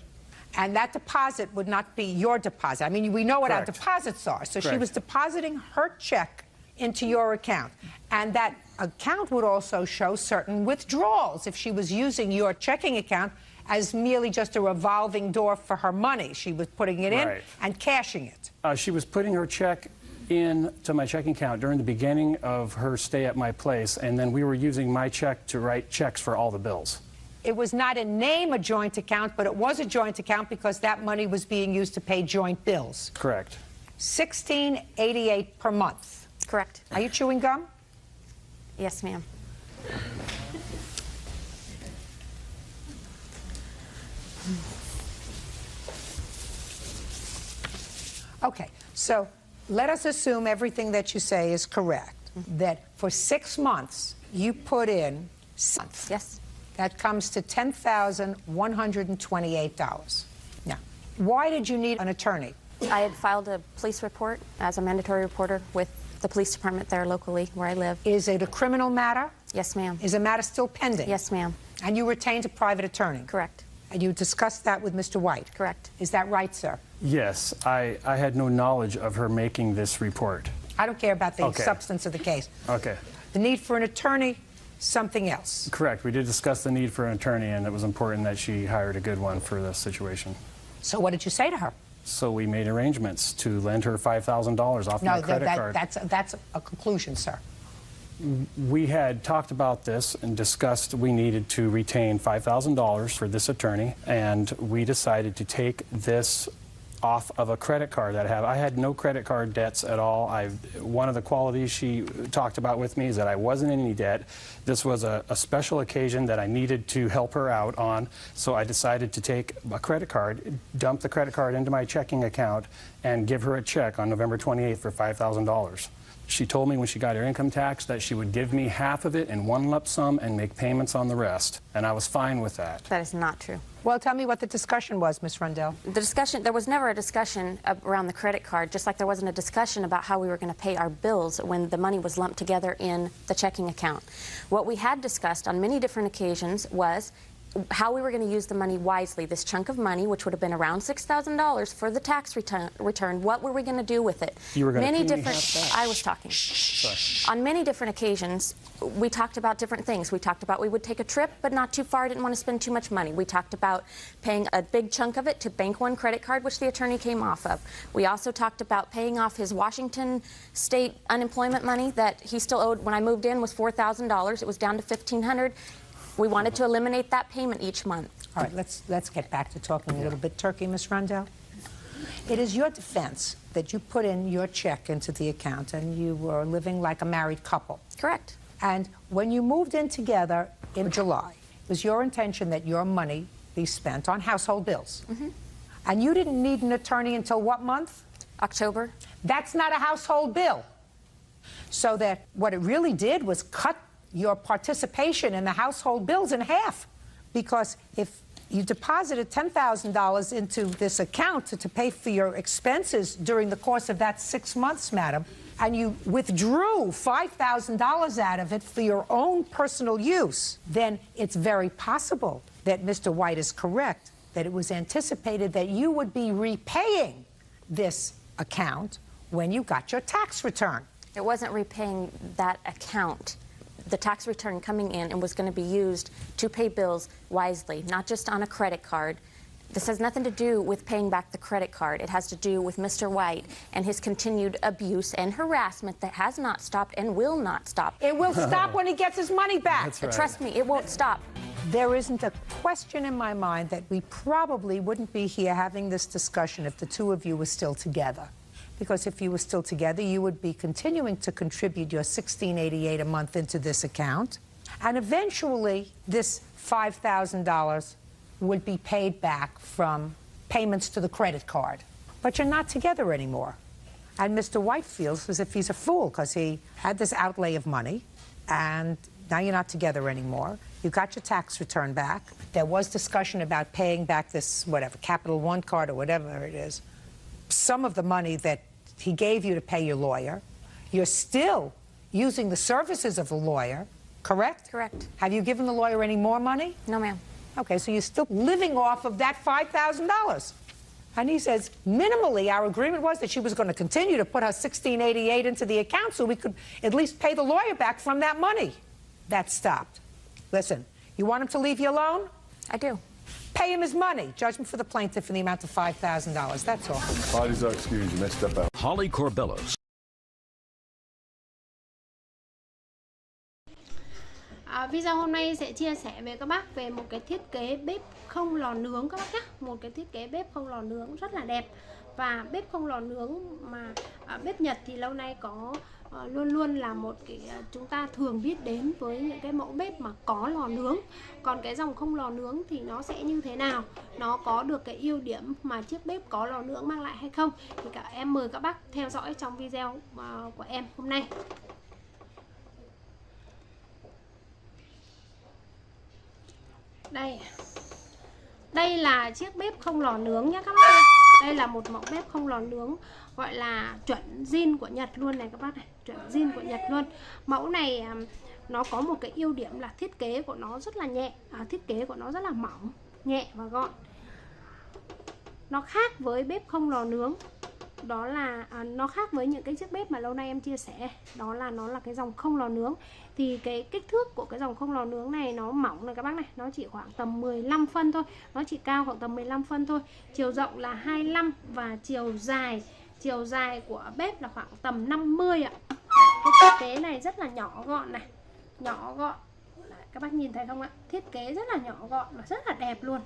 Speaker 3: And that deposit would not be your deposit. I mean, we know what our
Speaker 10: Correct.
Speaker 3: deposits are. So she
Speaker 10: Correct.
Speaker 3: was depositing her check into your account. And that account would also show certain withdrawals if she was using your checking account as merely just a revolving door for her money. She was putting it in
Speaker 10: Right.
Speaker 3: and cashing it.
Speaker 10: She was putting her check into my checking account during the beginning of her stay at my place, and then we were using my check to write checks for all the bills.
Speaker 3: It was not in name a joint account, but it was a joint account because that money was being used to pay joint bills.
Speaker 10: Correct.
Speaker 3: $16.88 per month.
Speaker 20: Correct.
Speaker 3: Are you chewing gum?
Speaker 20: Yes, ma'am.
Speaker 3: Okay, so let us assume everything that you say is correct, that for 6 months you put in months.
Speaker 20: Yes.
Speaker 3: That comes to $10,128. Now, why did you need an attorney?
Speaker 20: I had filed a police report as a mandatory reporter with the police department there locally where I live.
Speaker 3: Is it a criminal matter?
Speaker 20: Yes, ma'am.
Speaker 3: Is the matter still pending?
Speaker 20: Yes, ma'am.
Speaker 3: And you retained a private attorney?
Speaker 20: Correct.
Speaker 3: And you discussed that with Mr. White?
Speaker 20: Correct.
Speaker 3: Is that right, sir?
Speaker 10: Yes, I had no knowledge of her making this report.
Speaker 3: I don't care about the
Speaker 10: Okay.
Speaker 3: substance of the case.
Speaker 10: Okay.
Speaker 3: The need for an attorney, something else.
Speaker 10: Correct. We did discuss the need for an attorney, and it was important that she hired a good one for this situation.
Speaker 3: So what did you say to her?
Speaker 10: So we made arrangements to lend her $5,000 off my credit card.
Speaker 3: That's a conclusion, sir.
Speaker 10: We had talked about this and discussed we needed to retain $5,000 for this attorney, and we decided to take this off of a credit card that I have. I had no credit card debts at all. One of the qualities she talked about with me is that I wasn't in any debt. This was a special occasion that I needed to help her out on, so I decided to take a credit card, dump the credit card into my checking account, and give her a check on November 28th for $5,000. She told me when she got her income tax that she would give me half of it in one lump sum and make payments on the rest, and I was fine with that.
Speaker 20: That is not true.
Speaker 3: Well, tell me what the discussion was, Ms. Rundell.
Speaker 20: The discussion, there was never a discussion around the credit card, just like there wasn't a discussion about how we were going to pay our bills when the money was lumped together in the checking account. What we had discussed on many different occasions was how we were going to use the money wisely. This chunk of money, which would have been around $6,000 for the tax return, what were we going to do with it?
Speaker 10: You were going to
Speaker 20: many
Speaker 10: pay me
Speaker 20: different.
Speaker 10: half that.
Speaker 20: I was talking. On many different occasions, we talked about different things. We talked about we would take a trip, but not too far. Didn't want to spend too much money. We talked about paying a big chunk of it to Bank One credit card, which the attorney came off of. We also talked about paying off his Washington State unemployment money that he still owed when I moved in was $4,000. It was down to $1,500. We wanted to eliminate that payment each month.
Speaker 3: All right, let's get back to talking a little bit turkey, Ms. Rundell. It is your defense that you put in your check into the account and you were living like a married couple.
Speaker 20: Correct.
Speaker 3: And when you moved in together in July, it was your intention that your money be spent on household bills. And you didn't need an attorney until what month?
Speaker 20: October.
Speaker 3: That's not a household bill. So that what it really did was cut your participation in the household bills in half. Because if you deposited $10,000 into this account to pay for your expenses during the course of that 6 months, madam, and you withdrew $5,000 out of it for your own personal use, then it's very possible that Mr. White is correct, that it was anticipated that you would be repaying this account when you got your tax return.
Speaker 20: It wasn't repaying that account. The tax return coming in and was going to be used to pay bills wisely, not just on a credit card. This has nothing to do with paying back the credit card. It has to do with Mr. White and his continued abuse and harassment that has not stopped and will not stop.
Speaker 3: It will stop when he gets his money back.
Speaker 20: That's right. Trust me, it won't stop.
Speaker 3: There isn't a question in my mind that we probably wouldn't be here having this discussion if the two of you were still together. Because if you were still together, you would be continuing to contribute your $16.88 a month into this account. And eventually, this $5,000 would be paid back from payments to the credit card. But you're not together anymore. And Mr. White feels as if he's a fool because he had this outlay of money, and now you're not together anymore. You got your tax return back. There was discussion about paying back this, whatever, Capital One card or whatever it is. Some of the money that he gave you to pay your lawyer. You're still using the services of the lawyer, correct?
Speaker 20: Correct.
Speaker 3: Have you given the lawyer any more money?
Speaker 20: No, ma'am.
Speaker 3: Okay, so you're still living off of that $5,000. And he says, minimally, our agreement was that she was going to continue to put her $16.88 into the account so we could at least pay the lawyer back from that money. That stopped. Listen, you want him to leave you alone?
Speaker 20: I do.
Speaker 3: Pay him his money. Judgment for the plaintiff in the amount of $5,000. That's all.
Speaker 2: Parties are excused. You may step out.
Speaker 1: Holly Corbellos.
Speaker 21: Video hôm nay sẽ chia sẻ với các bác về một cái thiết kế bếp không lò nướng các bác nhé. Một cái thiết kế bếp không lò nướng rất là đẹp. Và bếp không lò nướng mà bếp Nhật thì lâu nay có luôn luôn là một cái chúng ta thường biết đến với những cái mẫu bếp mà có lò nướng. Còn cái dòng không lò nướng thì nó sẽ như thế nào? Nó có được cái ưu điểm mà chiếc bếp có lò nướng mang lại hay không? Thì em mời các bác theo dõi trong video của em hôm nay. Đây là chiếc bếp không lò nướng nhé các bác. Đây là một mẫu bếp không lò nướng gọi là chuẩn zin của Nhật luôn này các bác này, chuẩn zin của Nhật luôn. Mẫu này nó có một cái ưu điểm là thiết kế của nó rất là nhẹ, thiết kế của nó rất là mỏng, nhẹ và gọn. Nó khác với bếp không lò nướng. Đó là nó khác với những cái chiếc bếp mà lâu nay em chia sẻ. Đó là nó là cái dòng không lò nướng. Thì cái kích thước của cái dòng không lò nướng này nó mỏng này các bác này. Nó chỉ khoảng tầm 15 phân thôi. Nó chỉ cao khoảng tầm 15 phân thôi. Chiều rộng là 25 và chiều dài của bếp là khoảng tầm 50 ạ. Cái thiết kế này rất là nhỏ gọn này. Nhỏ gọn. Đấy, các bác nhìn thấy không ạ? Thiết kế rất là nhỏ gọn và rất là đẹp luôn.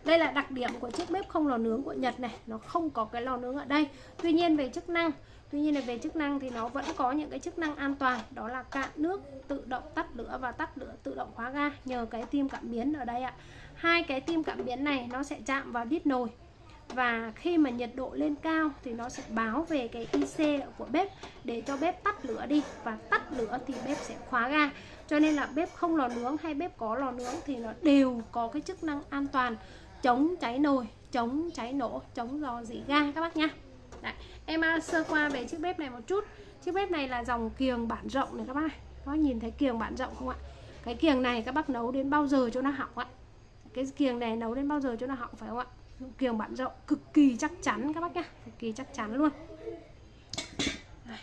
Speaker 21: Đây là đặc điểm của chiếc bếp không lò nướng của Nhật này. Nó không có cái lò nướng ở đây. Tuy nhiên về chức năng thì nó vẫn có những cái chức năng an toàn. Đó là cạn nước, tự động tắt lửa và tắt lửa tự động khóa ga nhờ cái tim cảm biến ở đây ạ. Hai cái tim cảm biến này nó sẽ chạm vào đít nồi. Và khi mà nhiệt độ lên cao thì nó sẽ báo về cái IC của bếp để cho bếp tắt lửa đi. Và tắt lửa thì bếp sẽ khóa ga. Cho nên là bếp không lò nướng hay bếp có lò nướng thì nó đều có cái chức năng an toàn, chống cháy nồi, chống cháy nổ, chống rò rỉ ga các bác nhá. Đấy, em sơ qua về chiếc bếp này một chút. Chiếc bếp này là dòng kiềng bản rộng này các bác này. Các bác nhìn thấy kiềng bản rộng không ạ? Cái kiềng này các bác nấu đến bao giờ cho nó hỏng ạ? Cái kiềng này nấu đến bao giờ cho nó hỏng phải không ạ? Kiềng bản rộng cực kỳ chắc chắn các bác nhá, cực kỳ chắc chắn luôn. Đấy.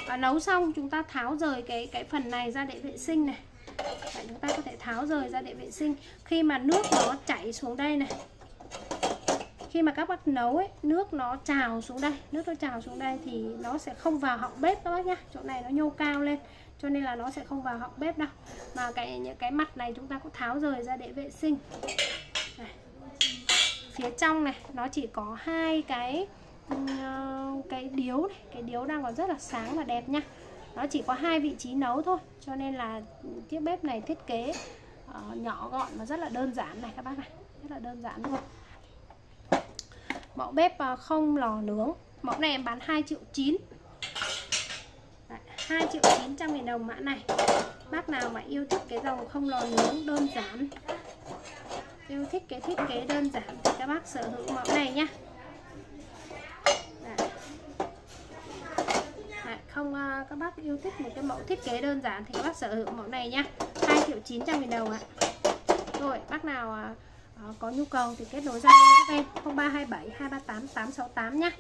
Speaker 21: Và nấu xong chúng ta tháo rời cái phần này ra để vệ sinh này. Đấy, chúng ta có thể tháo rời ra để vệ sinh. Khi mà nước nó chảy xuống đây này, khi mà các bác nấu ấy, nước nó trào xuống đây, thì nó sẽ không vào họng bếp các bác nhá. Chỗ này nó nhô cao lên cho nên là nó sẽ không vào họng bếp đâu. Mà những cái mặt này chúng ta cũng tháo rời ra để vệ sinh. Này. Phía trong này nó chỉ có hai cái điếu này, cái điếu đang còn rất là sáng và đẹp nhá. Nó chỉ có 2 vị trí nấu thôi, cho nên là chiếc bếp này thiết kế nhỏ gọn và rất là đơn giản này các bác này, rất là đơn giản luôn. Mẫu bếp không lò nướng, mẫu này em bán 2,9 triệu. 2.900.000 đồng mã này. Bác nào mà yêu thích cái dòng không lò nướng đơn giản, yêu thích cái thiết kế đơn giản thì các bác sở hữu mẫu này nhá. Không, các bác yêu thích một cái mẫu thiết kế đơn giản thì các bác sở hữu mẫu này nhá. 2.900.000 đồng ạ. Rồi bác nào có nhu cầu thì kết nối Zalo giúp em 0327 238 868 nhá.